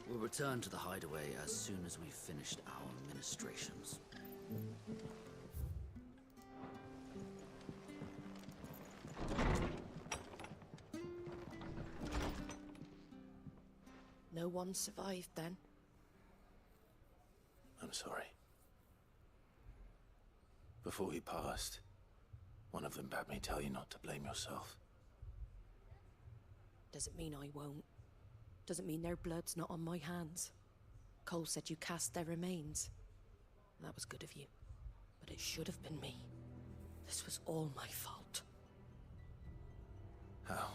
We'll return to the hideaway as soon as we've finished our ministrations. No one survived then? I'm sorry. Before he passed, one of them bade me tell you not to blame yourself. Doesn't mean I won't. Doesn't mean their blood's not on my hands. Cole said you cast their remains. That was good of you. But it should have been me. This was all my fault. How?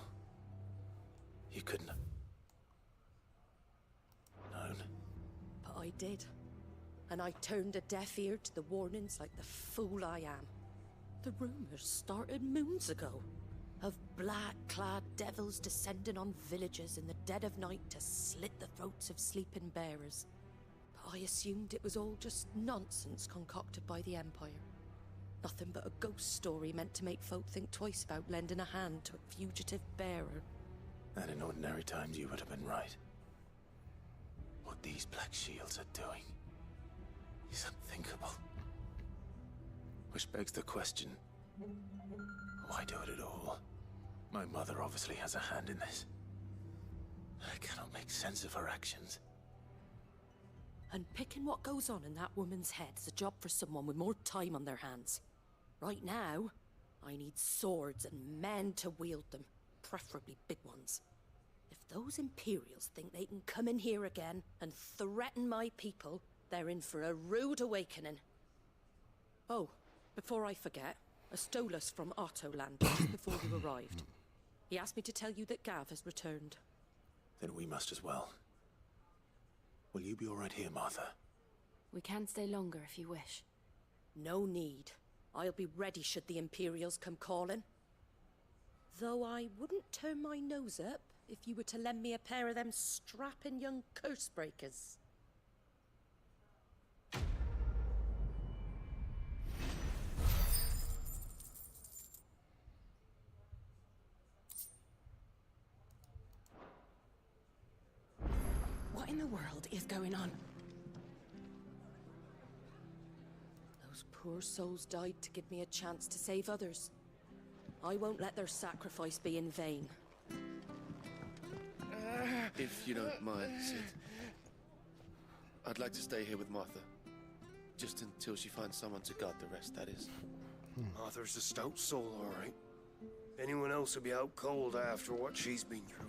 You couldn't have known. But I did. And I turned a deaf ear to the warnings like the fool I am. The rumors started moons ago. Of black-clad devils descending on villages in the dead of night to slit the throats of sleeping bearers. But I assumed it was all just nonsense concocted by the Empire. Nothing but a ghost story meant to make folk think twice about lending a hand to a fugitive bearer. And in ordinary times you would have been right. What these Black Shields are doing is unthinkable. Which begs the question, why do it at all? My mother obviously has a hand in this. I cannot make sense of her actions. Unpicking what goes on in that woman's head is a job for someone with more time on their hands. Right now, I need swords and men to wield them, preferably big ones. If those Imperials think they can come in here again and threaten my people, they're in for a rude awakening. Oh, before I forget, a Stolas from Otto landed just before you arrived. He asked me to tell you that Gav has returned. Then we must as well. Will you be all right here, Martha? We can stay longer if you wish. No need. I'll be ready should the Imperials come calling. Though I wouldn't turn my nose up if you were to lend me a pair of them strapping young curse breakers. What in the world is going on? Those poor souls died to give me a chance to save others. I won't let their sacrifice be in vain. If you don't mind, Sid. I'd like to stay here with Martha. Just until she finds someone to guard the rest, that is. Martha's a stout soul, all right. Anyone else would be out cold after what she's been through.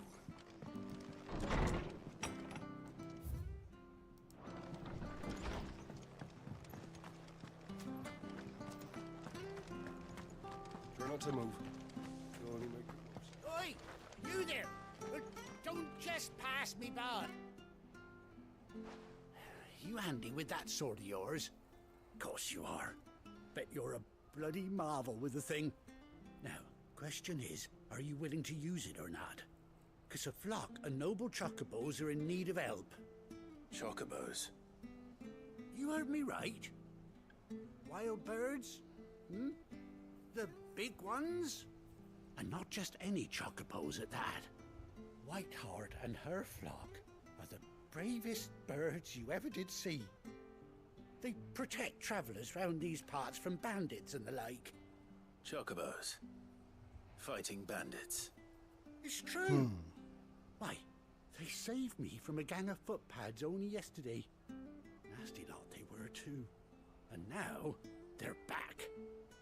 Try not to move. You'll only make it worse. Oi! You there! Don't just pass me by. You handy with that sword of yours? Course you are. Bet you're a bloody marvel with the thing. Now, question is, are you willing to use it or not? 'Cause a flock of noble chocobos are in need of help. Chocobos? You heard me right. Wild birds? Hmm? The big ones? And not just any chocobos at that. Whiteheart and her flock are the bravest birds you ever did see. They protect travelers round these parts from bandits and the like. Chocobos. Fighting bandits. It's true. Why, they saved me from a gang of footpads only yesterday. Nasty lot they were too. And now, they're back.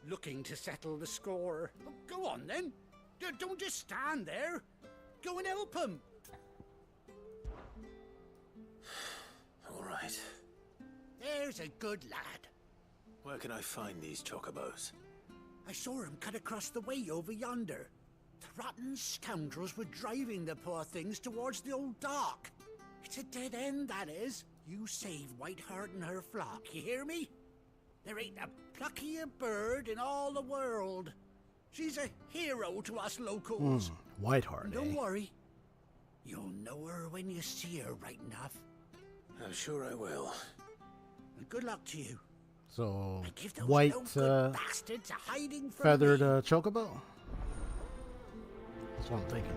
Looking to settle the score. Oh, go on then. Don't just stand there. Go and help them. All right. There's a good lad. Where can I find these chocobos? I saw him cut across the way over yonder. The rotten scoundrels were driving the poor things towards the old dock. It's a dead end, that is. You save Whiteheart and her flock, you hear me? There ain't a pluckier bird in all the world. She's a hero to us locals. Whiteheart, Don't worry. You'll know her when you see her right enough. I'm sure I will. And good luck to you. So, I give those white, no-good bastards a hiding from feathered me. chocobo? That's what I'm thinking.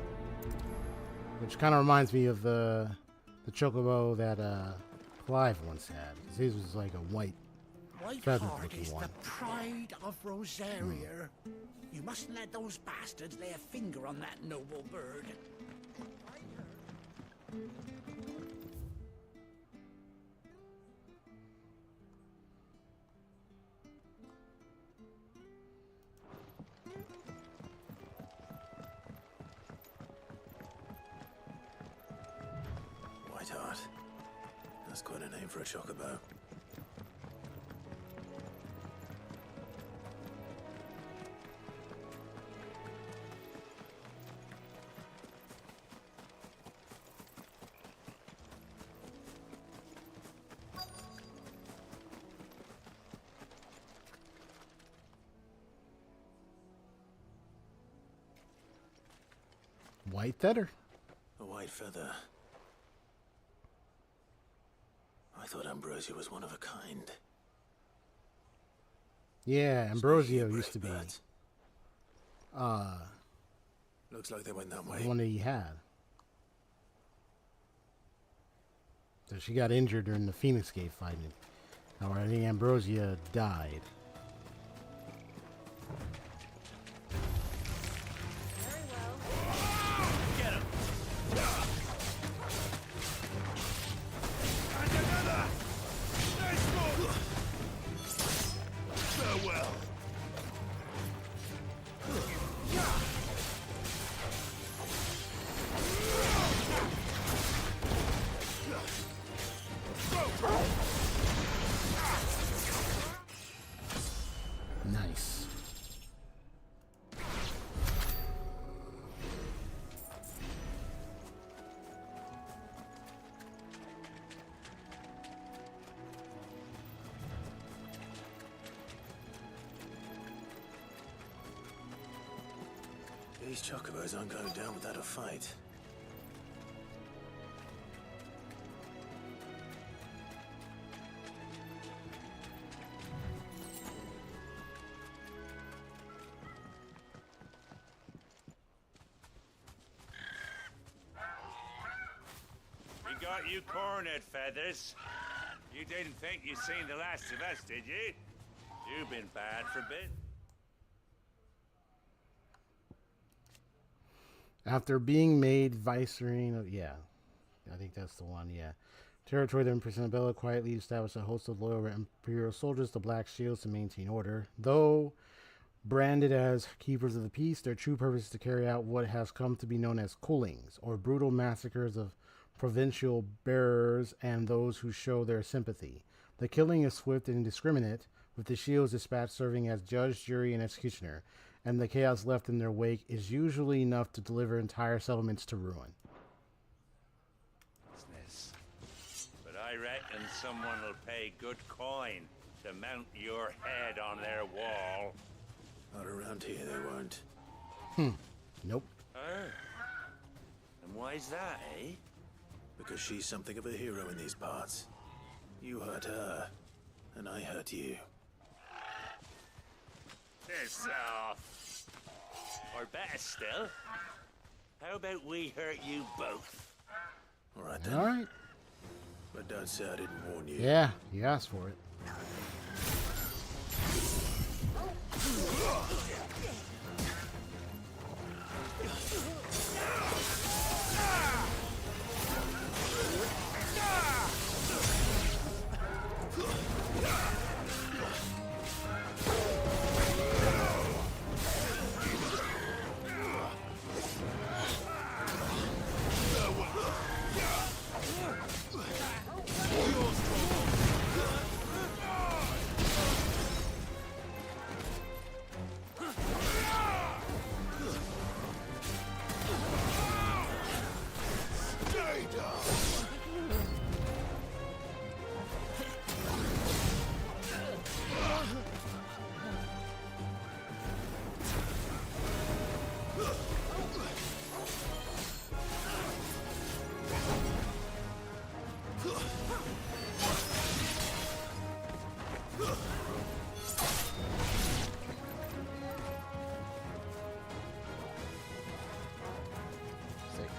Which kind of reminds me of the chocobo that Clive once had. Because his was like a white, feathered Whiteheart looking is one. the pride of Rosaria. You mustn't let those bastards lay a finger on that noble bird. Whiteheart. That's quite a name for a chocobo. White feather. A white feather. I thought Ambrosia was one of a kind. Yeah, Ambrosio used to be Looks like they went that the way. one that he had. So she got injured during the Phoenix Gate fighting. However, I think Ambrosia died. Get him! These chocobos aren't going down without a fight. We got you cornered, Feathers. You didn't think you'd seen the last of us, did you? You've been bad for a bit. After being made viceroy of, yeah, I think that's the one, yeah. Territory of Empress Annabella quietly established a host of loyal Imperial soldiers, the Black Shields, to maintain order. Though branded as keepers of the peace, their true purpose is to carry out what has come to be known as coolings, or brutal massacres of provincial bearers and those who show their sympathy. The killing is swift and indiscriminate, with the Shields dispatched serving as judge, jury, and executioner, and the chaos left in their wake is usually enough to deliver entire settlements to ruin. But I reckon someone will pay good coin to mount your head on their wall. Not around here, they won't. Nope. And why's that, eh? Because she's something of a hero in these parts. You hurt her, and I hurt you. Piss off. Or better still, how about we hurt you both? All right then. All right. But don't say I didn't warn you. Yeah, you asked for it.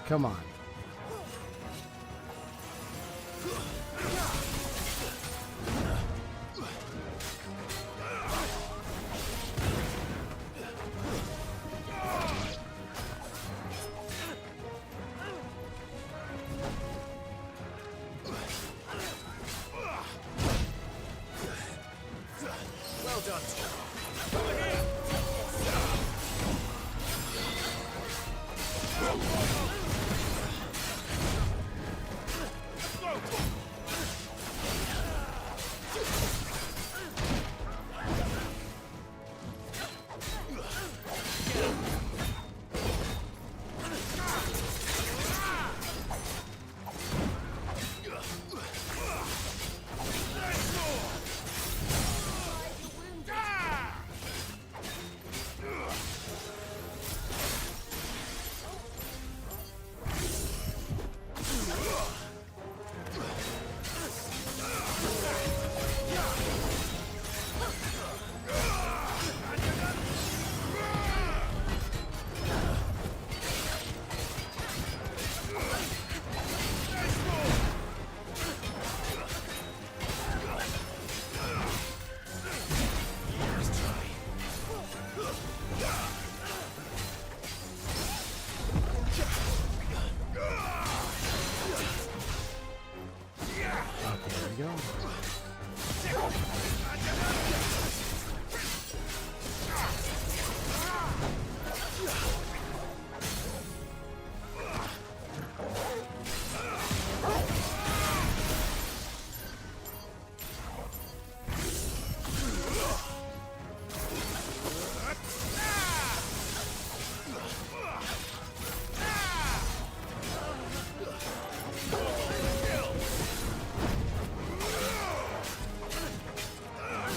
Come on. Well done.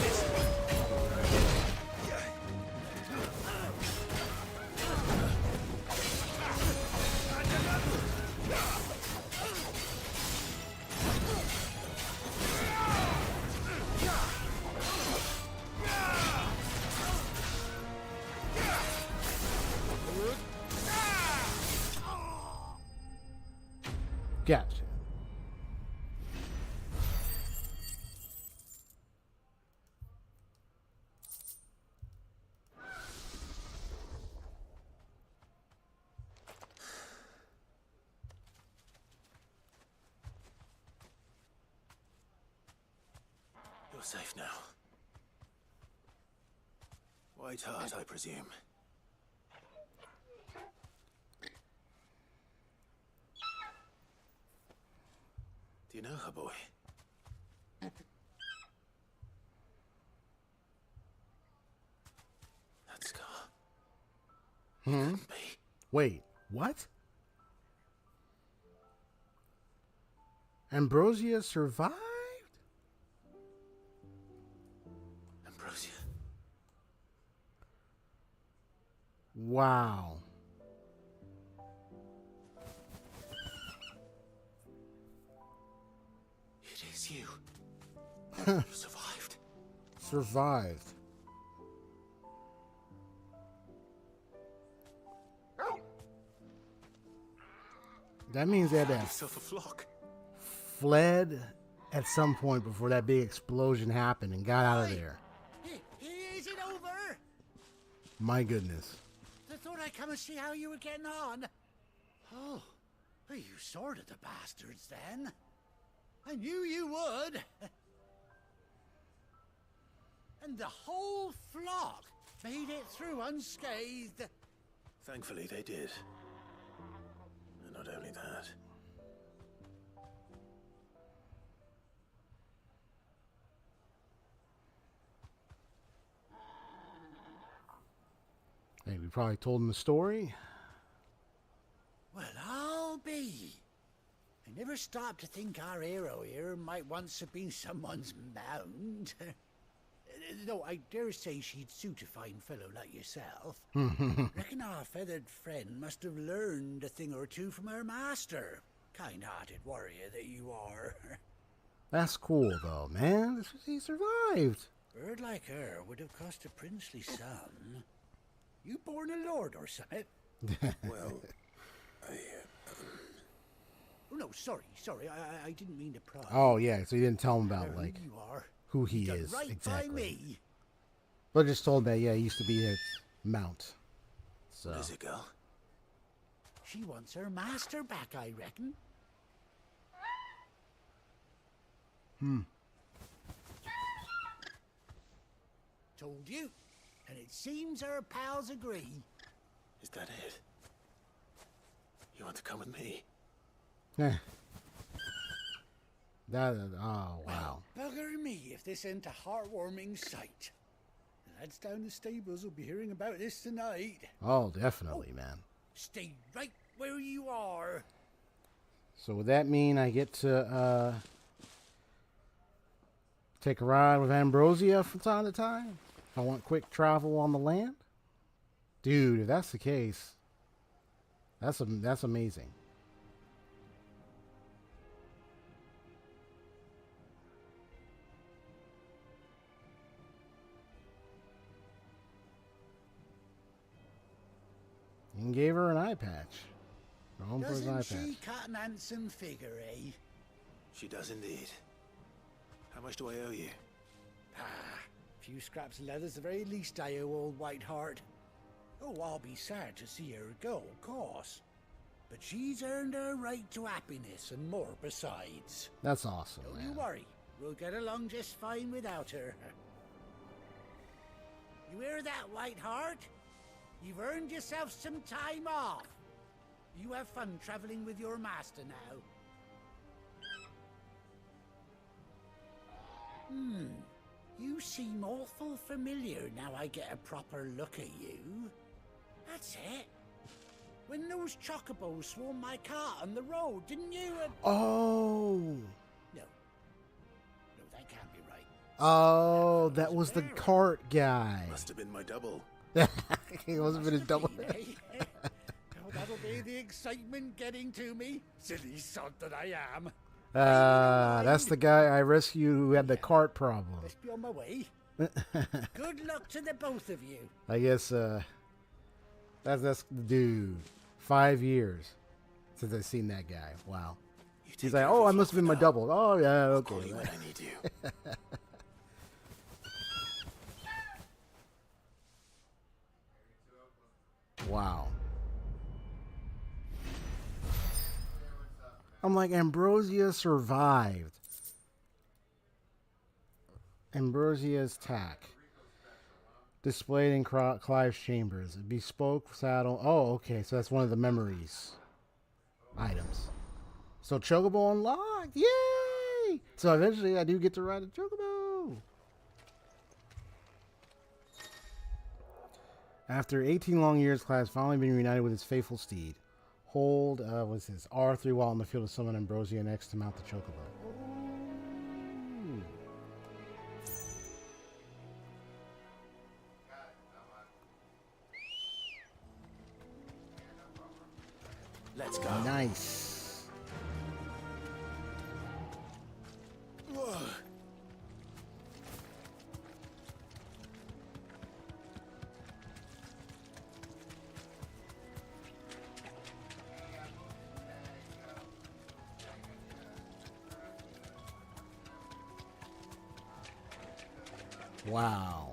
This You're safe now. White Heart, I presume. Do you know her, boy? That scar. Hmm? Wait, what? Ambrosia survived? Ambrosia. Wow. It is you. You survived. Survived. That means that Yourself a flock. fled at some point before that big explosion happened and got out of there. Is it over? My goodness. I thought I'd come and see how you were getting on. Oh, well, you sorted the bastards then. I knew you would. And the whole flock made it through unscathed. Thankfully, they did. And not only that. Hey, we probably told him the story. Well, I'll be. I never stopped to think our hero here might once have been someone's mount. Though I dare say she'd suit a fine fellow like yourself. Reckon our feathered friend must have learned a thing or two from her master. Kind-hearted warrior that you are. That's cool, though, man. He survived. Bird like her would have cost a princely sum. You born a lord or something? Well, Oh, no, sorry. I didn't mean to pry. Oh, yeah, so you didn't tell him about, Who like, you are. who he You done is, right exactly. by me. But just told that, yeah, he used to be his mount. So. What is it, girl? She wants her master back, I reckon. Told you. And it seems her pals agree. Is that it? You want to come with me? Yeah. Oh, wow. Bugger me if this ain't a heartwarming sight. The lads down the stables will be hearing about this tonight. Oh, definitely, man. Stay right where you are. So would that mean I get to take a ride with Ambrosia from time to time? If I want quick travel on the land? Dude, if that's the case, that's amazing. And gave her an eye patch. Her home for his eye Doesn't she patch. cut an handsome figure, eh? She does indeed. How much do I owe you? A few scraps of leather's the very least I owe old Whiteheart. Oh, I'll be sad to see her go, of course. But she's earned her right to happiness and more besides. That's awesome, Don't man. you worry. We'll get along just fine without her. You hear that, Whiteheart? You've earned yourself some time off. You have fun traveling with your master now. You seem awful familiar now I get a proper look at you. That's it. When those chocobos swarmed my cart on the road, didn't you? Oh. No, that can't be right. Oh, that was the cart guy. Must have been my double. He wasn't been his double. Oh, that'll be the excitement getting to me. Silly sod that I am. That's the guy I rescued who had the cart problem. Best be on my way. Good luck to the both of you. I guess that's the dude. 5 years since I've seen that guy. Wow. He's like, oh, I must have been my double. Oh yeah, okay. Call you when I need you. Wow. I'm like, Ambrosia survived. Ambrosia's tack. Displayed in Clive's chambers. A bespoke saddle. Oh, okay. So that's one of the memories items. So Chocobo unlocked. Yay! So eventually I do get to ride a Chocobo. After 18 long years, Clive's finally been reunited with his faithful steed. Hold, what's this? R3 while in the field to summon Ambrosia next to mount the Chocobo. Ooh. Let's go. Nice. Wow.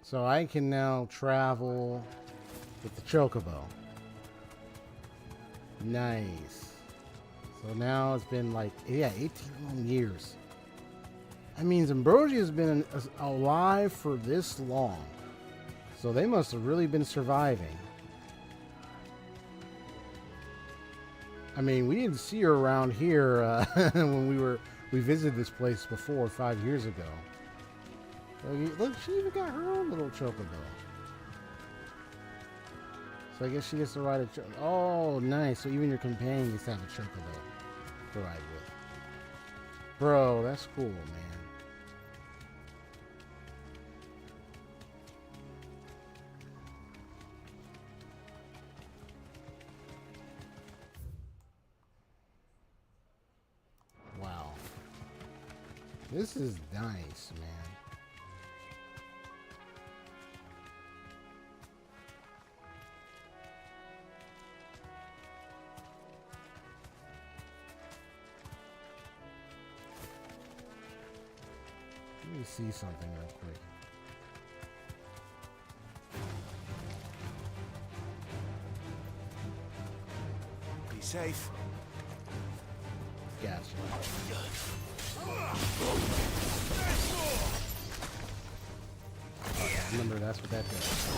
So I can now travel with the Chocobo. Nice. So now it's been like, yeah, 18 long years. That means Ambrosia has been alive for this long. So they must have really been surviving. I mean, we didn't see her around here when we visited this place before 5 years ago. Look, she even got her own little Chocobo. So I guess she gets to ride a Chocobo. Oh, nice. So even your companion gets to have a Chocobo to ride with. Bro, that's cool, man. Wow. This is nice, man. Let me see something real quick. Be safe. Gotcha. Remember, that's what that does.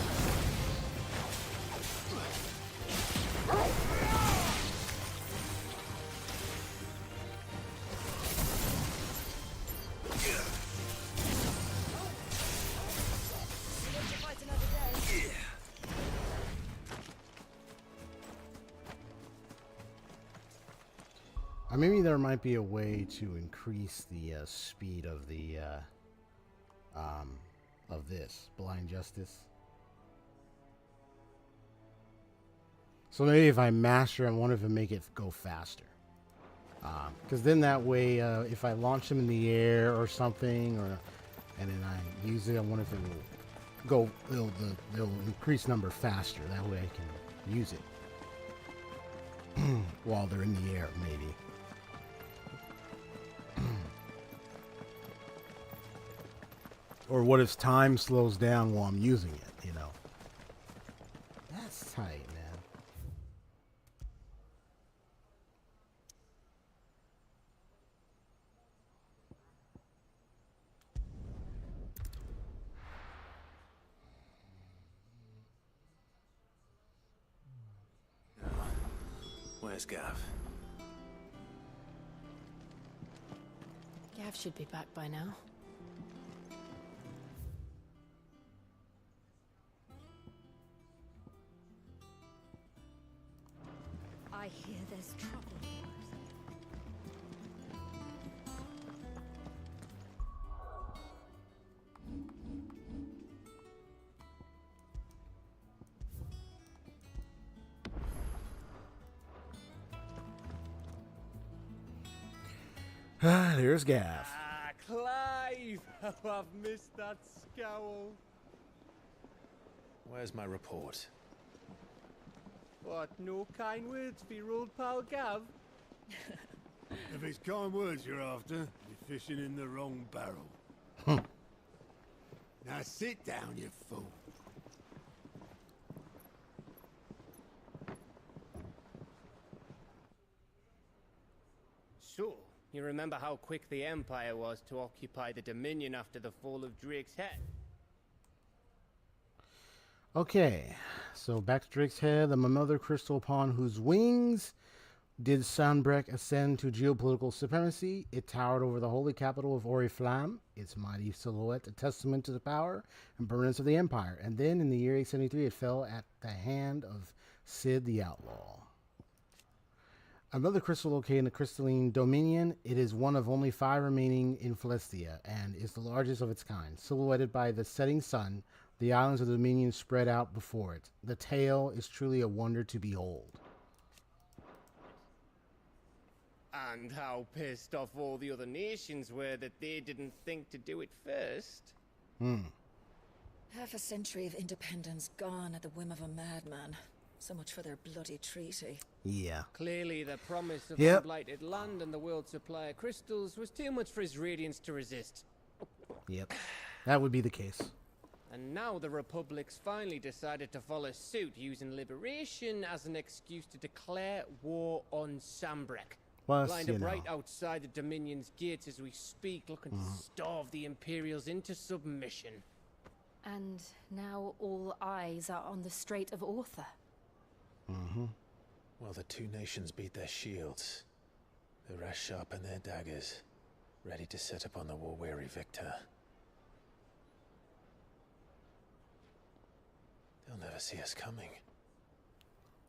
Maybe there might be a way to increase the speed of the of this Blind Justice. So maybe if I master it, I wonder if it make it go faster. Because then that way, if I launch them in the air or something, and then I use it, I wonder if it will go. They'll increase number faster. That way I can use it while they're in the air, maybe. Or what if time slows down while I'm using it, you know? That's tight, man. Where's Gav? Gav should be back by now. I hear there's trouble. There's Gav. Ah, Clive! How I've missed that scowl. Where's my report? What, no kind words for your old pal Gav? If it's kind words you're after, you're fishing in the wrong barrel. Now sit down, you fool. So, you remember how quick the Empire was to occupy the Dominion after the fall of Drake's Head? Okay, so back to Drake's Head, the mother crystal upon whose wings did Sanbreque ascend to geopolitical supremacy. It towered over the holy capital of Oriflamme, its mighty silhouette a testament to the power and permanence of the Empire. And then, in the year 873, it fell at the hand of Cid the Outlaw. Another crystal located in the crystalline dominion, it is one of only 5 remaining in Celestia, and is the largest of its kind. Silhouetted by the setting sun, the islands of the dominion spread out before it. The tale is truly a wonder to behold. And how pissed off all the other nations were that they didn't think to do it first. Half a century of independence gone at the whim of a madman. So much for their bloody treaty. Yeah. Clearly, the promise of unblighted land and the world's supply of crystals was too much for his radiance to resist. Yep. That would be the case. And now the Republic's finally decided to follow suit, using liberation as an excuse to declare war on Sanbreque. Plus, Lined up right outside the Dominion's gates as we speak, looking to starve the Imperials into submission. And now all eyes are on the Strait of Author. While the two nations beat their shields, the rest sharpen their daggers, ready to set upon the war-weary victor. They'll never see us coming.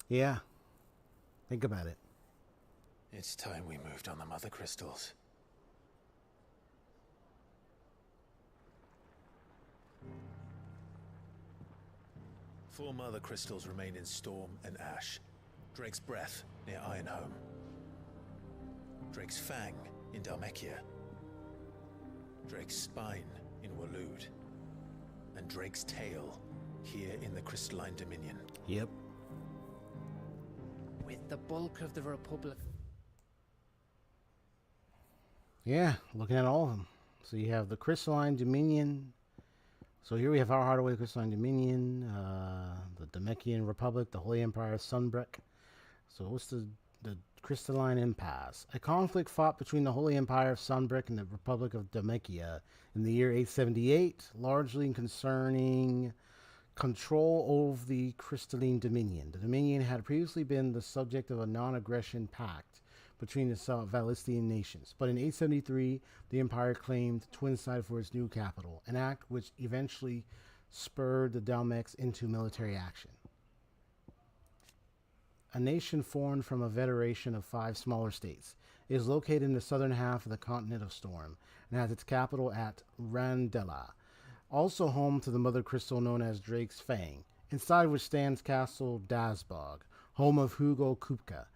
Yeah. Think about it. It's time we moved on the mother crystals. Four mother crystals remain in Storm and Ash. Drake's Breath near Ironhome. Drake's Fang in Dhalmekia. Drake's Spine in Waloed. And Drake's Tail here in the Crystalline Dominion. Yep. With the bulk of the Republic. Yeah, looking at all of them. So you have the Crystalline Dominion. So here we have our Hardaway Crystalline Dominion, the Dhalmekian Republic, the Holy Empire, Sanbreque. So what's the Crystalline Impasse? A conflict fought between the Holy Empire of Sanbreque and the Republic of Dhalmekia in the year 878, largely concerning control of the Crystalline Dominion. The Dominion had previously been the subject of a non-aggression pact between the Valistian nations. But in 873, the Empire claimed Twinside for its new capital, an act which eventually spurred the Dhalmekians into military action. A nation formed from a federation of 5 smaller states. It is located in the southern half of the continent of Storm, and has its capital at Randella, also home to the mother crystal known as Drake's Fang, inside which stands Castle Dazbog, home of Hugo Kupka,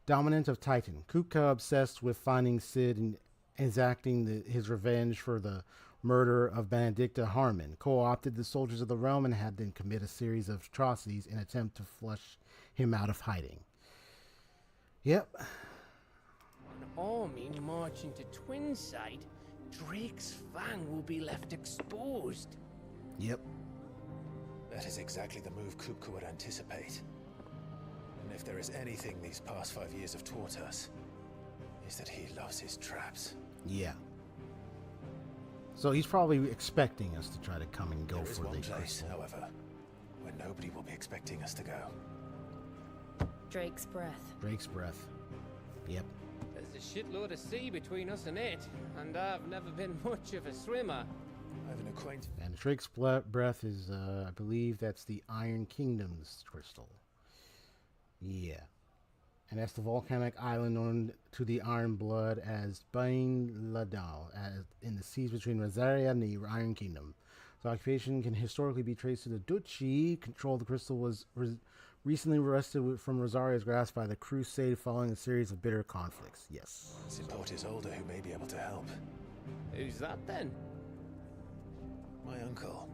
dominant of Titan. Kupka, obsessed with finding Cid and exacting his revenge for the murder of Benedicta Harmon, co-opted the soldiers of the realm and had them commit a series of atrocities in an attempt to flush him out of hiding. Yep. An army marching to Twinside, Drake's Fang will be left exposed. Yep. That is exactly the move Kupka would anticipate. And if there is anything these past 5 years have taught us, is that he loves his traps. Yeah. So he's probably expecting us to try to come and go There is for one the place, crystal. however, where nobody will be expecting us to go. Drake's Breath. Drake's Breath. Yep. There's a shitload of sea between us and it, and I've never been much of a swimmer. I have an acquaintance. And Drake's Breath is, I believe that's the Iron Kingdom's crystal. Yeah. And that's the volcanic island known to the Iron Blood as Bain Ladal, in the seas between Rosaria and the Iron Kingdom. The occupation can historically be traced to the Duchy. Control of the crystal was recently wrested from Rosaria's grasp by the Crusade following a series of bitter conflicts. Yes. This import is older who may be able to help. Who's that then? My uncle.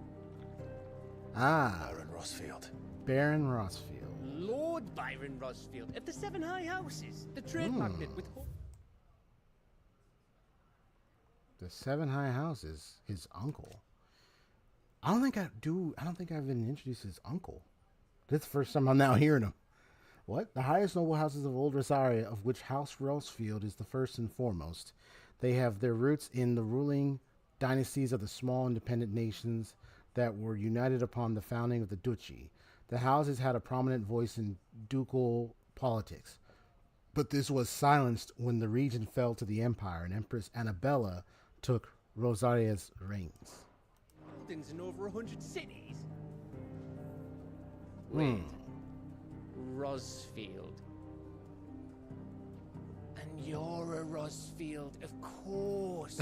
Ah. Baron Rossfield. Baron Rossfield. Lord Byron Rossfield of the 7 High Houses, the trade magnate with... The 7 High Houses, his uncle. I don't think I've been introduced to his uncle. This is the first time I'm now hearing him. What? The highest noble houses of Old Rosaria, of which House Rosefield is the first and foremost. They have their roots in the ruling dynasties of the small independent nations that were united upon the founding of the duchy. The houses had a prominent voice in ducal politics, but this was silenced when the region fell to the empire and Empress Annabella took Rosaria's reigns. Buildings in over 100 cities. Wait. Rosfield. And you're a Rosfield, of course.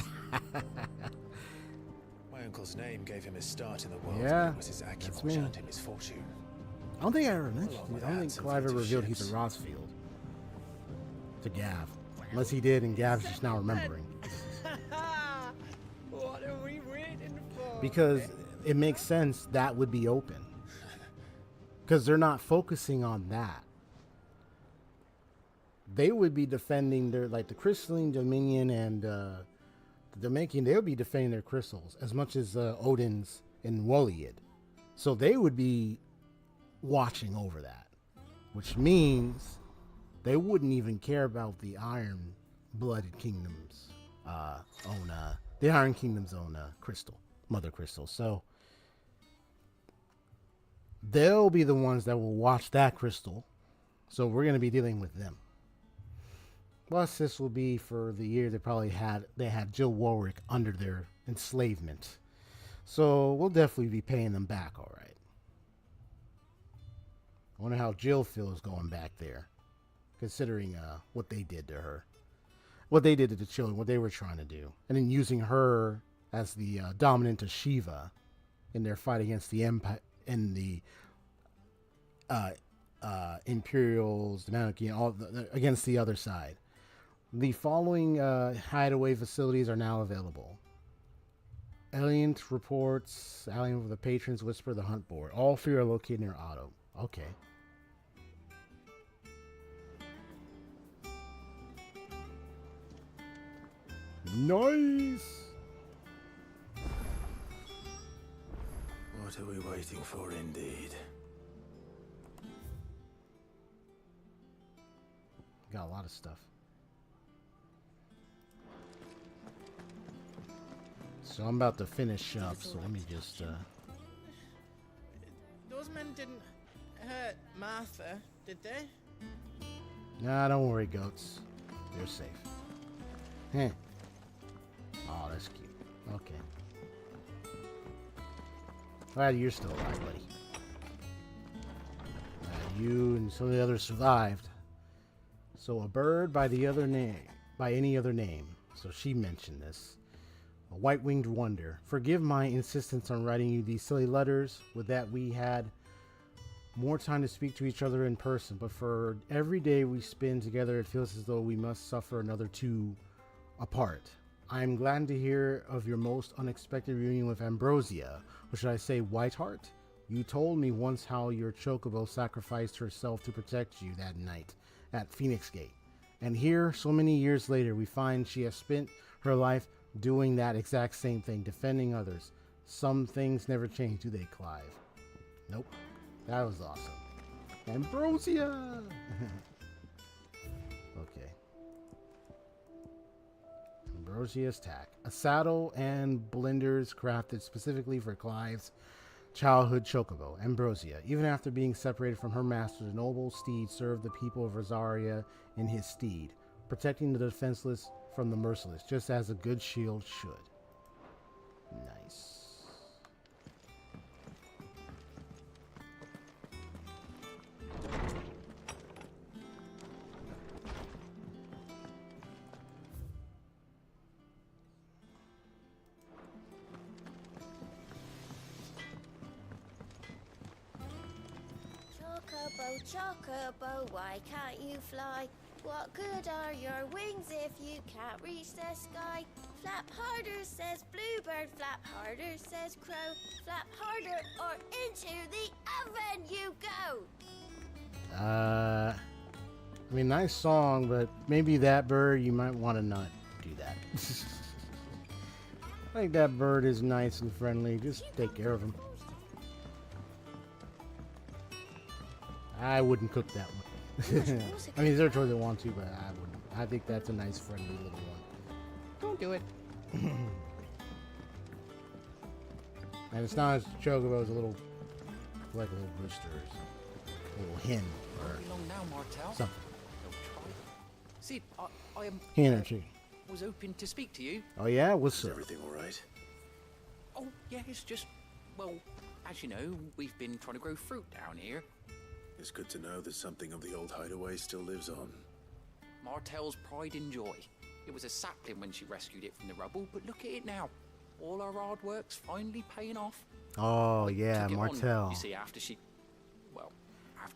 My uncle's name gave him his start in the world, Yeah, but it was his acumen that's which me. earned him his fortune. I don't think I ever mentioned Along with it. I don't that, think Clive ever some revealed ships. he's a Rosfield to Gav. Unless he did, and Gav's just now remembering. What are we waiting for? Because it makes sense that would be open. Because they're not focusing on that. They would be defending their, like the Crystalline Dominion and the Damakian, they would be defending their crystals as much as Odin's and Woliad. So they would be watching over that. Which means they wouldn't even care about the Iron-blooded Kingdom's the Iron Kingdom's own crystal, Mother Crystal. So they'll be the ones that will watch that crystal. So we're going to be dealing with them. Plus, this will be for the year they had Jill Warwick under their enslavement. So we'll definitely be paying them back, all right. I wonder how Jill feels going back there, considering what they did to her. What they did to the children, what they were trying to do. And then using her as the dominant of Shiva in their fight against the Empire and the Imperials, the Monarchy, against the other side. The following hideaway facilities are now available. Alien reports, Alien with the Patrons Whisper, the Hunt Board. All three are located near Otto. Okay. Nice! What are we waiting for, indeed? Got a lot of stuff. So I'm about to finish up, so let me just Those men didn't hurt Martha, did they? Nah, don't worry, goats. They're safe. Heh. Oh, that's cute. Okay. Glad you're still alive, buddy. Glad you and some of the others survived. So a bird by any other name. So she mentioned this. A white-winged wonder. Forgive my insistence on writing you these silly letters. With that, we had more time to speak to each other in person. But for every day we spend together, it feels as though we must suffer another two apart. I am glad to hear of your most unexpected reunion with Ambrosia. Or should I say Whiteheart? You told me once how your chocobo sacrificed herself to protect you that night at Phoenix Gate. And here, so many years later, we find she has spent her life doing that exact same thing, defending others. Some things never change, do they, Clive? Nope. That was awesome. Ambrosia! Okay. Ambrosia's tack. A saddle and blenders crafted specifically for Clive's childhood chocobo, Ambrosia. Even after being separated from her master, the noble steed served the people of Rosaria in his steed, protecting the defenseless from the merciless, just as a good shield should. Nice. Chocobo, chocobo, why can't you fly? What good are your wings if you can't reach the sky? Flap harder, says bluebird, flap harder, says crow. Flap harder or into the oven you go! I mean, nice song, but maybe that bird, you might want to not do that. I think that bird is nice and friendly. Just take care of him. I wouldn't cook that one. I mean, they're sure they want to, but I wouldn't. I think that's a nice, friendly little one. Don't do it. And it's not a chocobo, it's a little, like a little rooster, or a little hen, or long now, Martel. something. Sid, I am. Hen or chicken. Was hoping to speak to you. Oh yeah, what's up? Everything all right? Oh, yeah, it's just, well, as you know, we've been trying to grow fruit down here. It's good to know that something of the old hideaway still lives on. Martel's pride and joy. It was a sapling when she rescued it from the rubble, but look at it now. All our hard work's finally paying off. Oh yeah, Took it on, Martel. you see, after she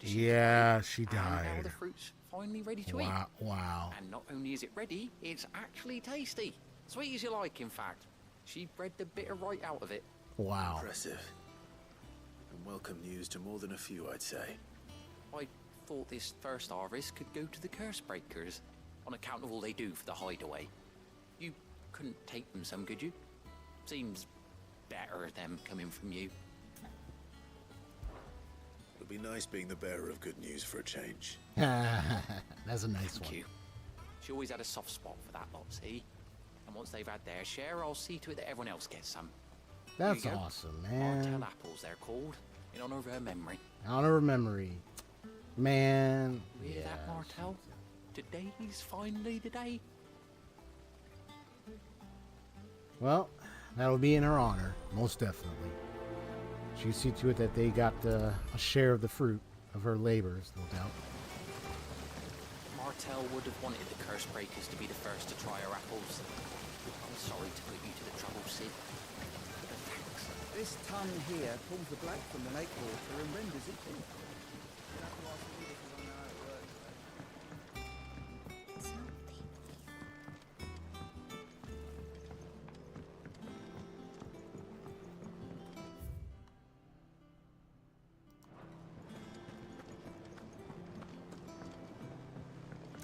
Yeah, she and now died. the fruit's finally ready to eat. Wow, wow. And not only is it ready, it's actually tasty. Sweet as you like, in fact. She bred the bitter right out of it. Wow. Impressive. And welcome news to more than a few, I'd say. I thought this first harvest could go to the curse breakers, on account of all they do for the hideaway. You couldn't take them some, could you? Seems better them coming from you. It'll be nice being the bearer of good news for a change. That's a nice Thank one. you. She always had a soft spot for that lot, see? And once they've had their share, I'll see to it that everyone else gets some. That's Here you go. awesome, man. Martel apples, they're called, in honor of her memory. Honor of memory. Man. You hear that, Martel? Today's finally the day. Well, that'll be in her honor, most definitely. She see to it that they got a share of the fruit of her labors, no doubt. Martel would have wanted the curse breakers to be the first to try her apples. I'm sorry to put you to the trouble, Sid. But thanks. This tongue here pulls the black from the lake water and renders it pink.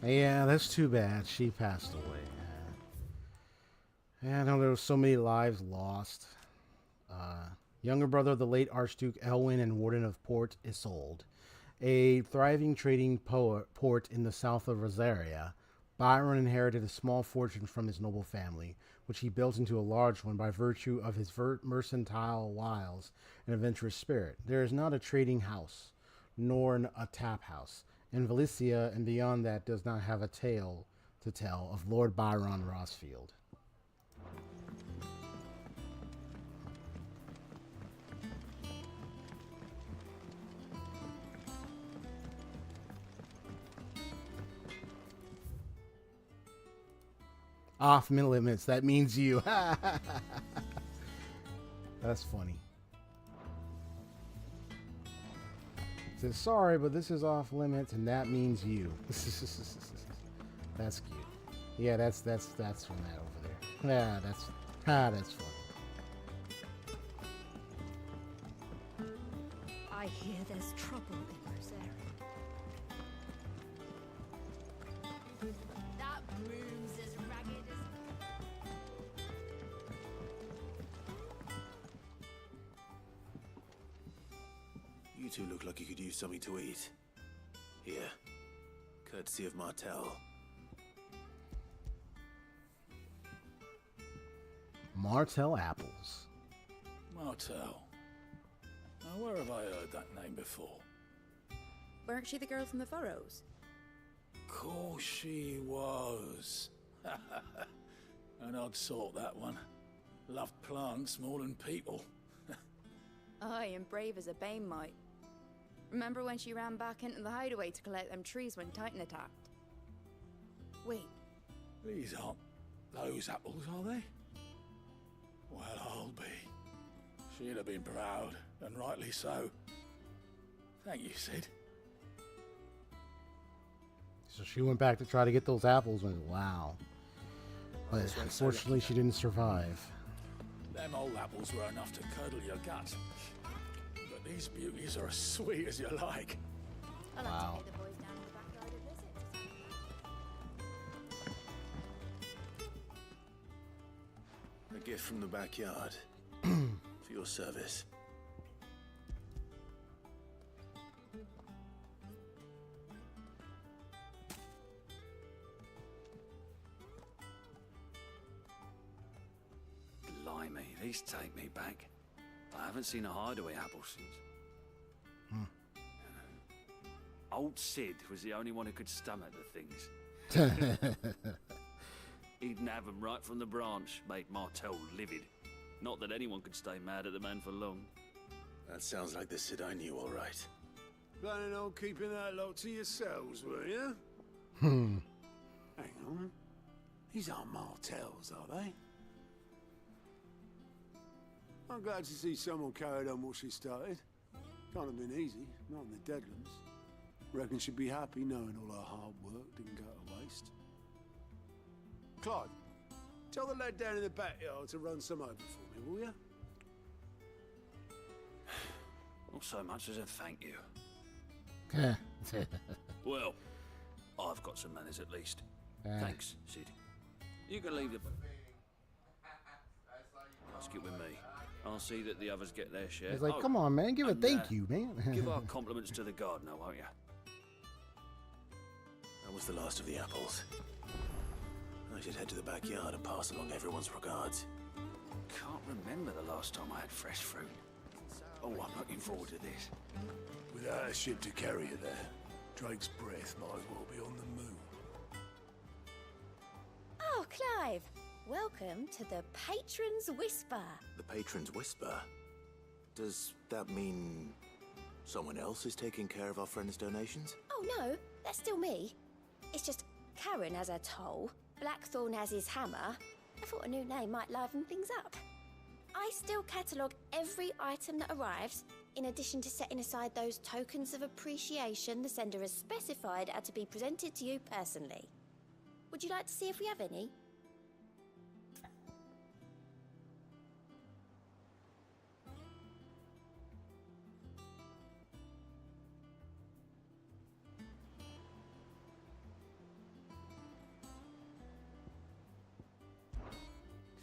Yeah, that's too bad. She passed away. Yeah, I know there were so many lives lost. Younger brother of the late Archduke Elwin and Warden of Port Isolde, a thriving trading port in the south of Rosaria, Byron inherited a small fortune from his noble family, which he built into a large one by virtue of his mercantile wiles and adventurous spirit. There is not a trading house, nor a tap house, and Valicia and beyond that does not have a tale to tell of Lord Byron Rossfield. Off limits, that means you. That's funny. Says, sorry, but this is off limits, and that means you. That's cute. Yeah, that's from that over there. Yeah, that's funny. I hear there's trouble in Rosaria. That broom's as ragged as... You two look like you could use something to eat. Here, courtesy of Martel. Martel apples. Martel. Now, where have I heard that name before? Weren't she the girl from the Furrows? Course she was. An odd sort, that one. Loved plants more than people. Aye, and brave as a bane might. Remember when she ran back into the hideaway to collect them trees when Titan attacked? Wait, These aren't those apples, are they? Well, I'll be. She'd have been proud, and rightly so. Thank you, Sid. So she went back to try to get those apples and wow. But That's right, unfortunately she didn't survive. Them old apples were enough to curdle your gut. But these beauties are as sweet as you like. I'll have Wow. to pay the boys down in the backyard a visit. A gift from the backyard. For your service. Blimey, these take me back. I haven't seen a hideaway apple since. Old Sid was the only one who could stomach the things. He'd nab 'em right from the branch, made Martel livid. Not that anyone could stay mad at the man for long. That sounds like the Sid I knew, all right. Planning on keeping that lot to yourselves, were you? Hmm. Hang on. These aren't Martels, are they? I'm glad to see someone carried on what she started. Can't have been easy, not in the Deadlands. Reckon she'd be happy knowing all her hard work didn't go to waste. Clive, tell the lad down in the backyard to run some over for me, will you? Not so much as a thank you. Yeah. Well, I've got some manners at least. Thanks, Sid. You can leave the basket with me. I'll see that the others get their share. He's like, come on, man, give a thank you, man. Give our compliments to the gardener, won't you? That was the last of the apples. I should head to the backyard and pass along everyone's regards. Can't remember the last time I had fresh fruit. Oh, I'm looking forward to this. Without a ship to carry you there, Drake's breath might as well be on the moon. Oh, Clive! Welcome to the Patron's Whisper. The Patron's Whisper? Does that mean someone else is taking care of our friend's donations? Oh no, that's still me. It's just Karen has her toll, Blackthorn has his hammer. I thought a new name might liven things up. I still catalogue every item that arrives, in addition to setting aside those tokens of appreciation the sender has specified are to be presented to you personally. Would you like to see if we have any?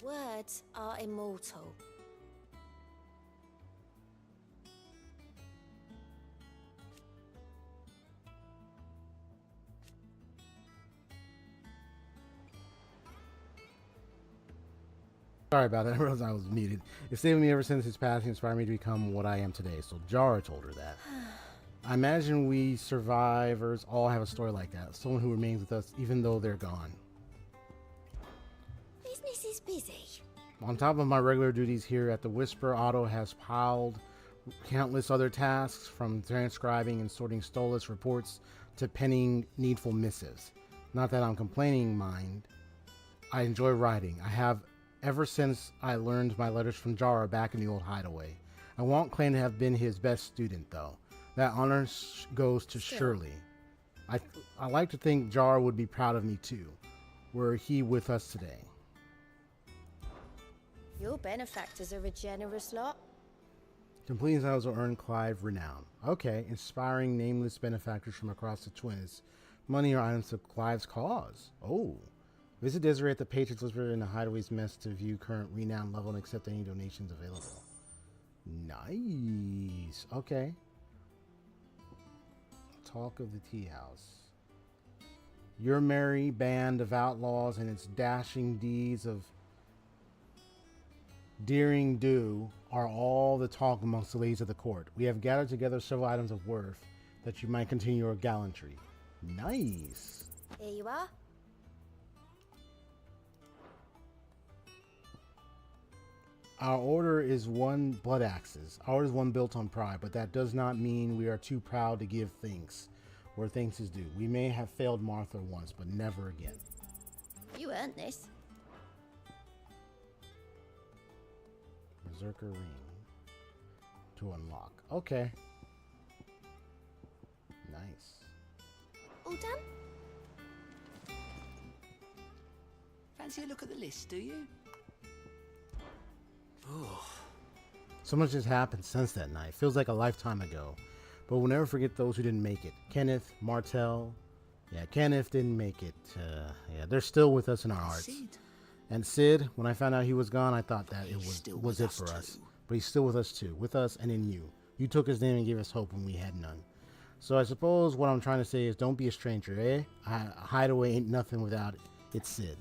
Words are immortal. Sorry about that. I realized I was muted. It's stayed with me ever since his passing, inspired me to become what I am today. So Jara told her that. I imagine we survivors all have a story like that. Someone who remains with us even though they're gone. Business is busy. On top of my regular duties here at the Whisper, Otto has piled countless other tasks, from transcribing and sorting Stolas reports to penning needful missives. Not that I'm complaining, mind. I enjoy writing. I have ever since I learned my letters from Jara back in the old hideaway. I won't claim to have been his best student, though. That honor goes to Shirley. I like to think Jara would be proud of me, too. Were he with us today. Your benefactors are a generous lot. Completing titles will earn Clive renown. Okay, inspiring nameless benefactors from across the Twins. Money or items to Clive's cause. Oh. Visit Desiree at the Patriots Whisper in the Hideaway's mess to view current renown level and accept any donations available. Nice. Okay. Talk of the Tea House. Your merry band of outlaws and its dashing deeds of daring do are all the talk amongst the ladies of the court. We have gathered together several items of worth that you might continue your gallantry. Nice. Here you are. Our order is one blood axes. Ours is one built on pride, but that does not mean we are too proud to give thanks where thanks is due. We may have failed Martha once, but never again. You earned this. Berserker ring to unlock. Okay. Nice. All done? Fancy a look at the list, do you? Oh. So much has happened since that night. Feels like a lifetime ago. But we'll never forget those who didn't make it. Kenneth, Martel. Yeah, Kenneth didn't make it. Yeah, they're still with us in our hearts. Sid. And Sid, when I found out he was gone, I thought that it was it for us. But he's still with us too. With us and in you. You took his name and gave us hope when we had none. So I suppose what I'm trying to say is don't be a stranger, eh? Hideaway ain't nothing without it. It's Sid.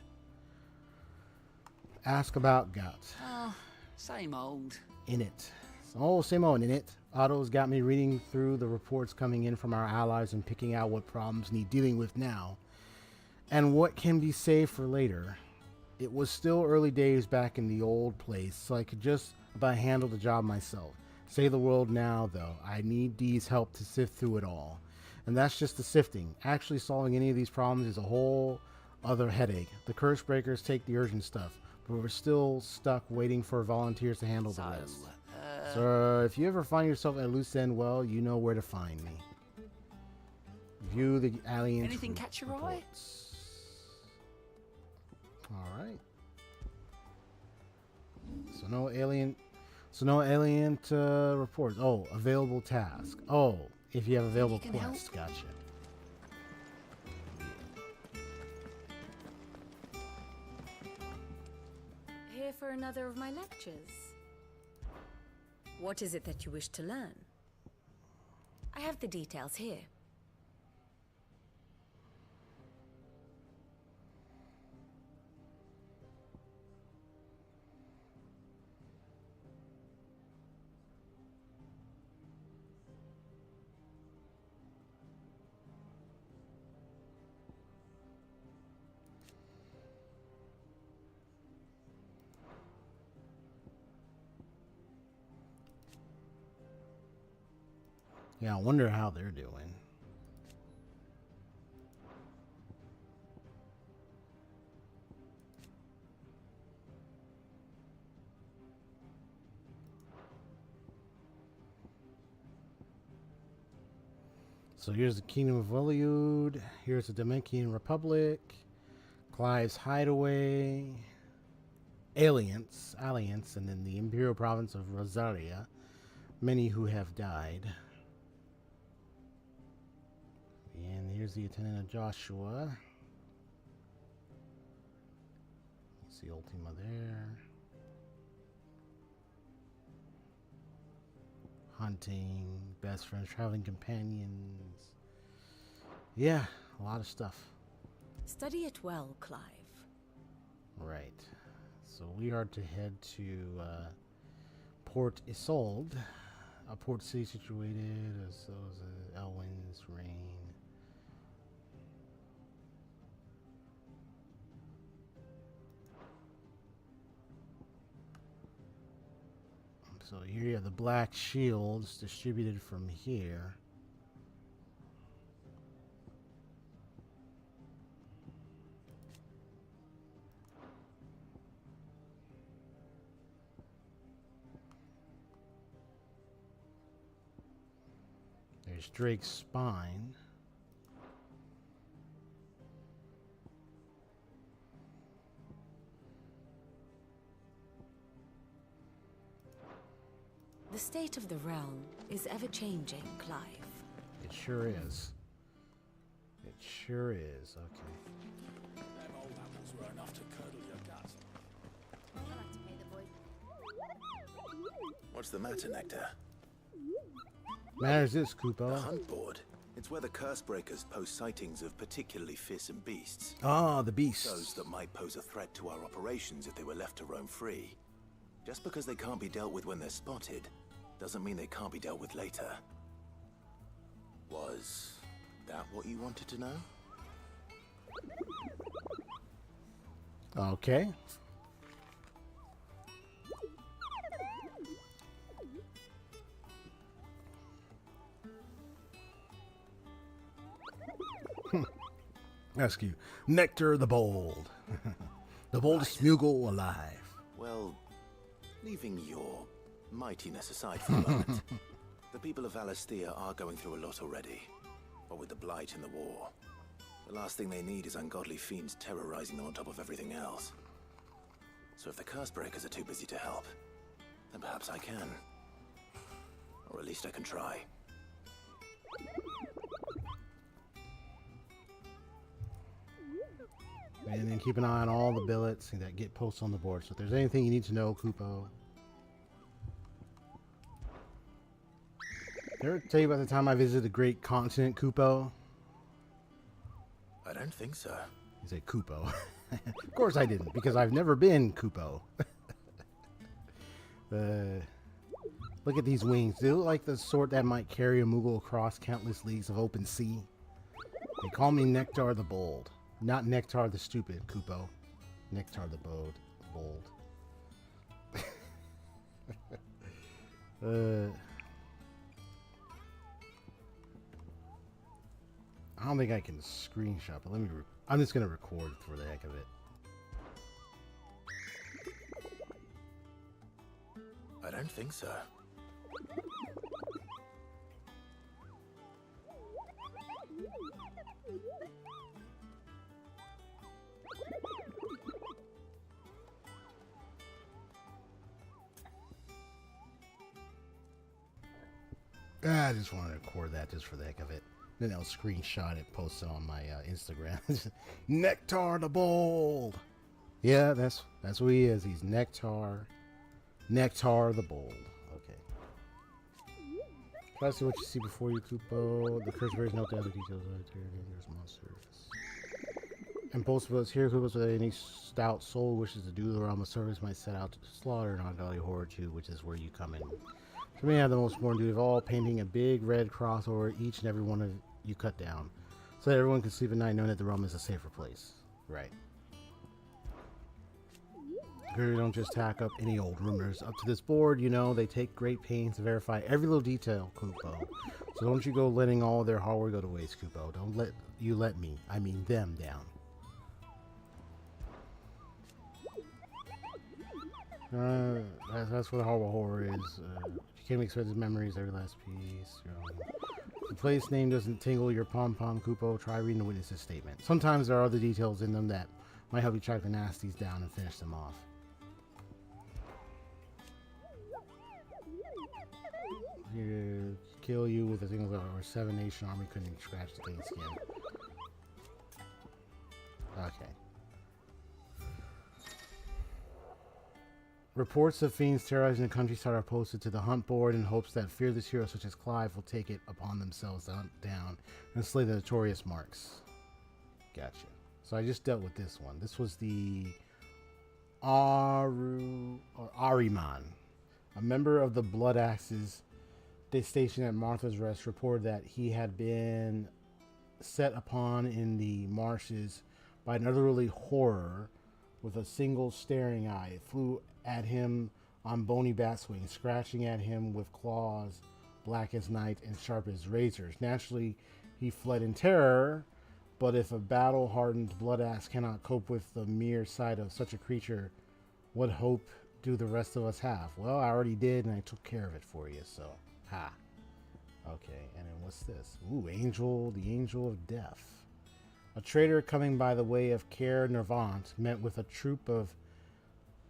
Ask about Gout. Oh, Same old. In it. Oh, same old in it. Otto's got me reading through the reports coming in from our allies and picking out what problems need dealing with now and what can be saved for later. It was still early days back in the old place, so I could just about handle the job myself. Save the world now, though. I need Dee's help to sift through it all. And that's just the sifting. Actually solving any of these problems is a whole other headache. The curse breakers take the urgent stuff, but we're still stuck waiting for volunteers to handle the rest. So if you ever find yourself at a loose end, well, you know where to find me. View the aliens. Anything catch your eye? All right. So no alien reports. Oh, available task. Oh, if you have available quests. Gotcha. Here for another of my lectures. What is it that you wish to learn? I have the details here. Yeah, I wonder how they're doing. So here's the Kingdom of Wiliud. Here's the Dominican Republic. Clive's Hideaway. Alliance, and then the Imperial Province of Rosaria. Many who have died. And here's the Attendant of Joshua. See Ultima there. Hunting, best friends, traveling companions. Yeah, a lot of stuff. Study it well, Clive. Right. So we are to head to Port Isolde, a port city situated as well as Elwyn's Reign. So here you have the black shields distributed from here. There's Drake's spine. The state of the realm is ever-changing, Clive. It sure is. It sure is. Okay. Them old apples were enough to curdle your guts. What's the matter, Nectar? Matters this, Kupo. The hunt board. It's where the curse breakers post sightings of particularly fearsome beasts. Ah, the beasts. Those that might pose a threat to our operations if they were left to roam free. Just because they can't be dealt with when they're spotted, doesn't mean they can't be dealt with later. Was that what you wanted to know? Okay. Ask you, Nectar the Bold. The boldest Smuggle alive. Well, leaving your mightiness aside for a moment, the people of Alastia are going through a lot already. What with the Blight and the war, the last thing they need is ungodly fiends terrorizing them on top of everything else. So if the curse breakers are too busy to help, then perhaps I can. Or at least I can try. And then keep an eye on all the billets that get posted on the board. So if there's anything you need to know, Kupo. Did I ever tell you about the time I visited the great continent, Kupo? I don't think so. He said Kupo. Of course I didn't, because I've never been Kupo. Look at these wings. They look like the sort that might carry a Moogle across countless leagues of open sea. They call me Nectar the Bold. Not Nectar the Stupid, Kupo. Nectar the Bold. I don't think I can screenshot, but let me... I'm just going to record for the heck of it. I don't think so. I just want to record that just for the heck of it. Then I'll screenshot it, post it on my Instagram. Nectar the Bold. Yeah, that's who he is. He's Nectar the Bold. Okay. Try to see what you see before you, Kupo. The curse bears note the other details of the dangerous monsters. And post was here, Kupo, so that any stout soul wishes to do the realm of service might set out to slaughter an ungodly horror too, which is where you come in. For me, I have the most important duty of all, painting a big red cross over each and every one of you cut down, so that everyone can sleep at night knowing that the realm is a safer place. Right. Here we don't just tack up any old rumors. Up to this board, you know, they take great pains to verify every little detail, Kupo. So don't you go letting all of their hard work go to waste, Kupo. Don't let me, I mean them, down. That's what horror is. You can't expect his memories, every last piece. The place name doesn't tingle your pom-pom, Kupo. Try reading the witness's statement. Sometimes there are other details in them that might help you track the nasties down and finish them off. You kill you with a single or 7 nation army couldn't scratch the thing's skin. Okay. Reports of fiends terrorizing the countryside are posted to the hunt board in hopes that fearless heroes such as Clive will take it upon themselves to hunt down and slay the notorious marks. Gotcha. So I just dealt with this one. This was the Ahriman, a member of the Blood Axes. They stationed at Martha's Rest reported that he had been set upon in the marshes by an utterly horror with a single staring eye. It flew at him on bony bat wings, scratching at him with claws black as night and sharp as razors. Naturally, he fled in terror, but if a battle-hardened blood axe cannot cope with the mere sight of such a creature, what hope do the rest of us have? Well, I already did, and I took care of it for you, so, ha. Okay, and then what's this? Ooh, the Angel of Death. A trader coming by the way of Caer Nervant met with a troop of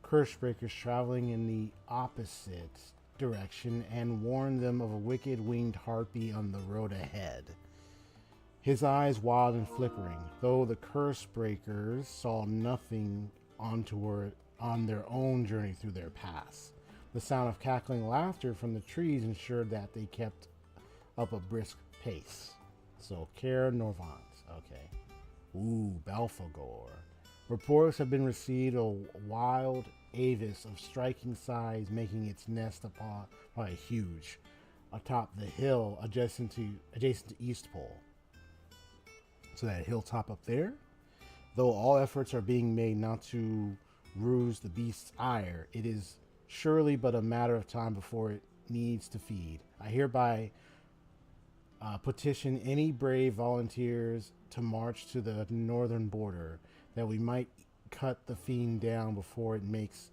curse-breakers traveling in the opposite direction and warned them of a wicked winged harpy on the road ahead. His eyes wild and flickering, though the curse-breakers saw nothing on their own journey through their pass. The sound of cackling laughter from the trees ensured that they kept up a brisk pace. So, Caer Nervant, okay. Ooh, Belphegor. Reports have been received of wild avis of striking size making its nest huge atop the hill adjacent to Eastpole. So that hilltop up there. Though all efforts are being made not to rouse the beast's ire, it is surely but a matter of time before it needs to feed. I hereby petition any brave volunteers to march to the northern border, that we might cut the fiend down before it makes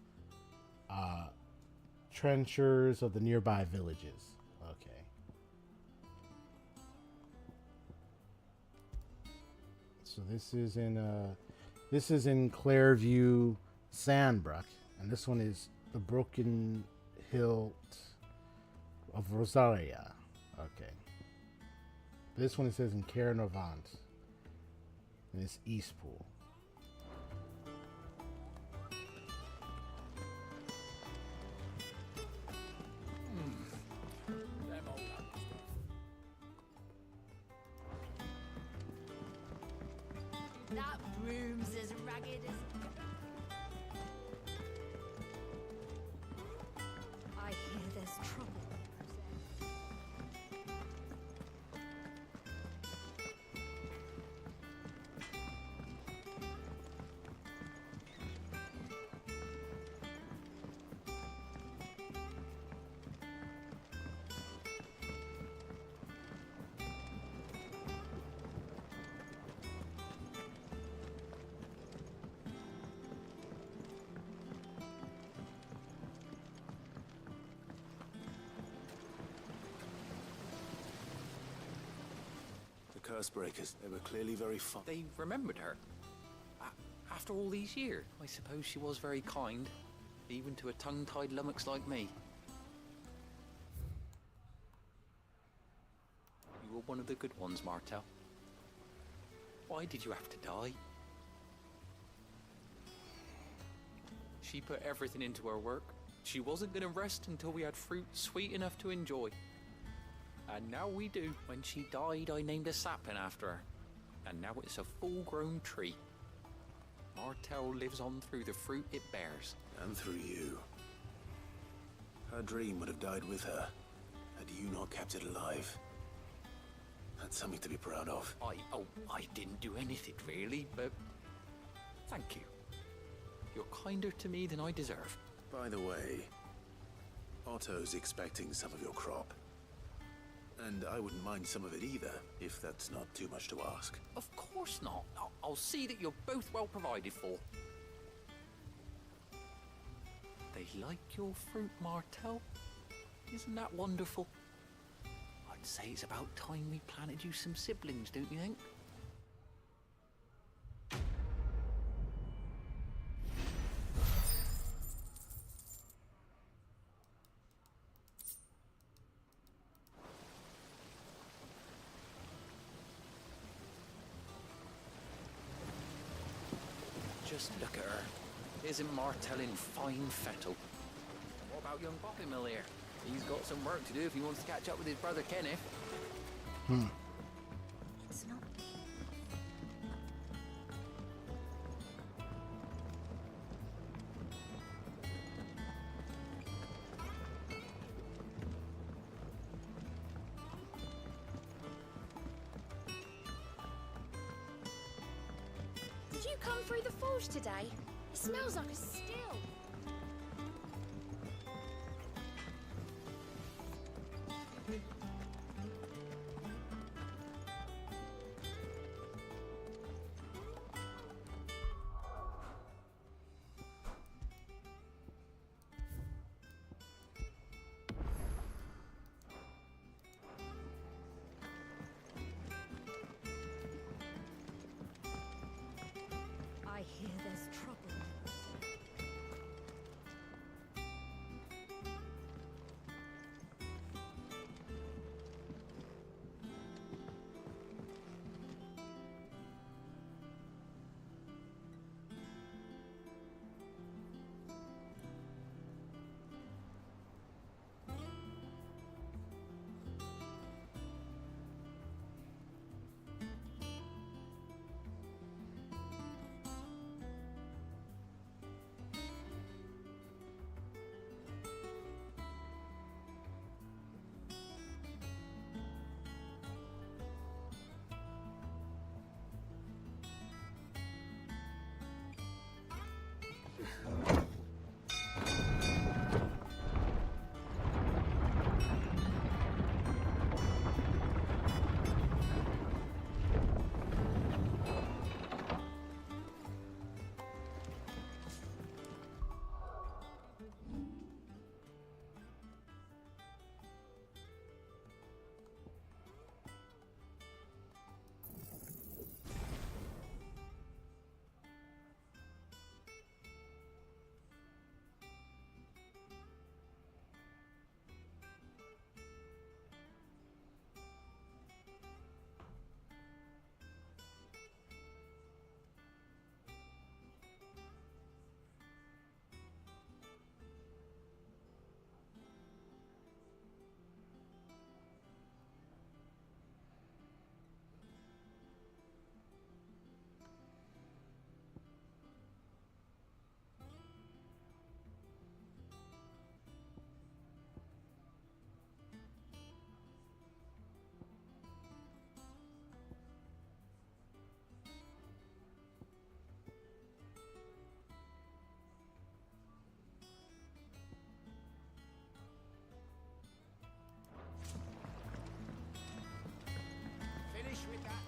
trenchers of the nearby villages. Okay. So this is in Clairview, Sandbrook, and this one is the Broken Hilt of Rosaria. Okay. This one it says in Caer Nervant, and it's Eastpool. That room's as ragged as... curse breakers. They were clearly very fun. They remembered her. After all these years, I suppose she was very kind, even to a tongue-tied lummox like me. You were one of the good ones, Martel. Why did you have to die? She put everything into her work. She wasn't gonna rest until we had fruit sweet enough to enjoy. And now we do. When she died, I named a sapling after her. And now it's a full-grown tree. Martel lives on through the fruit it bears. And through you. Her dream would have died with her, had you not kept it alive. That's something to be proud of. I didn't do anything really, but thank you. You're kinder to me than I deserve. By the way, Otto's expecting some of your crop. And I wouldn't mind some of it either, if that's not too much to ask. Of course not. I'll see that you're both well provided for. They like your fruit, Martel. Isn't that wonderful? I'd say it's about time we planted you some siblings, don't you think? Just look at her. Isn't Martel in fine fettle? What about young Poppy Mill here? He's got some work to do if he wants to catch up with his brother Kenneth. It's not. Did you come through the forge today? It smells like a still. I hear there's trouble.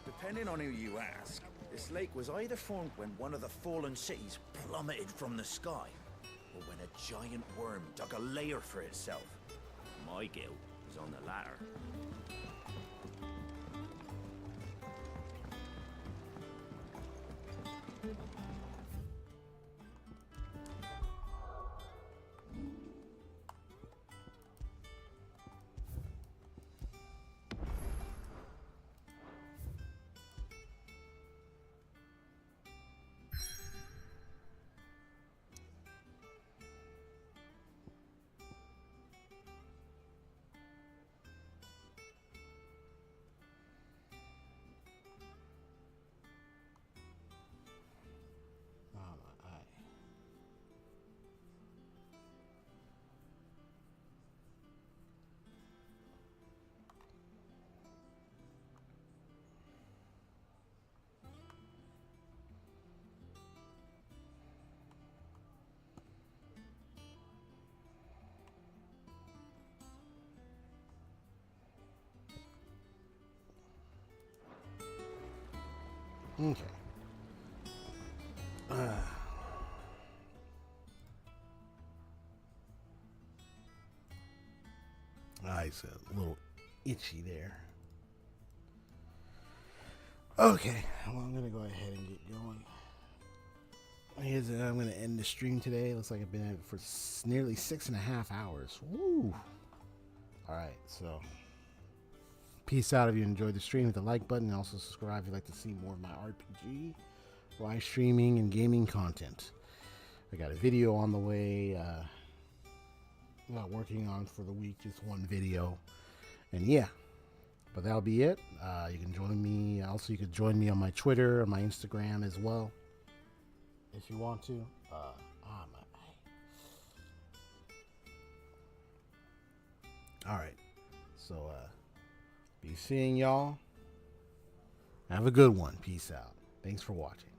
Depending on who you ask, this lake was either formed when one of the fallen cities plummeted from the sky, or when a giant worm dug a lair for itself. My guilt is on the latter. Okay. Eyes a little itchy there. Okay, well, I'm gonna go ahead and get going. I'm gonna end the stream today. Looks like I've been at it for nearly 6.5 hours. Woo! All right, so peace out if you enjoyed the stream. Hit the like button and also subscribe if you'd like to see more of my RPG, live streaming, and gaming content. I got a video on the way. Not working on for the week, just one video, and yeah, but that'll be it. You can join me. Also, you can join me on my Twitter, on my Instagram as well, if you want to. All right, so be seeing y'all. Have a good one. Peace out. Thanks for watching.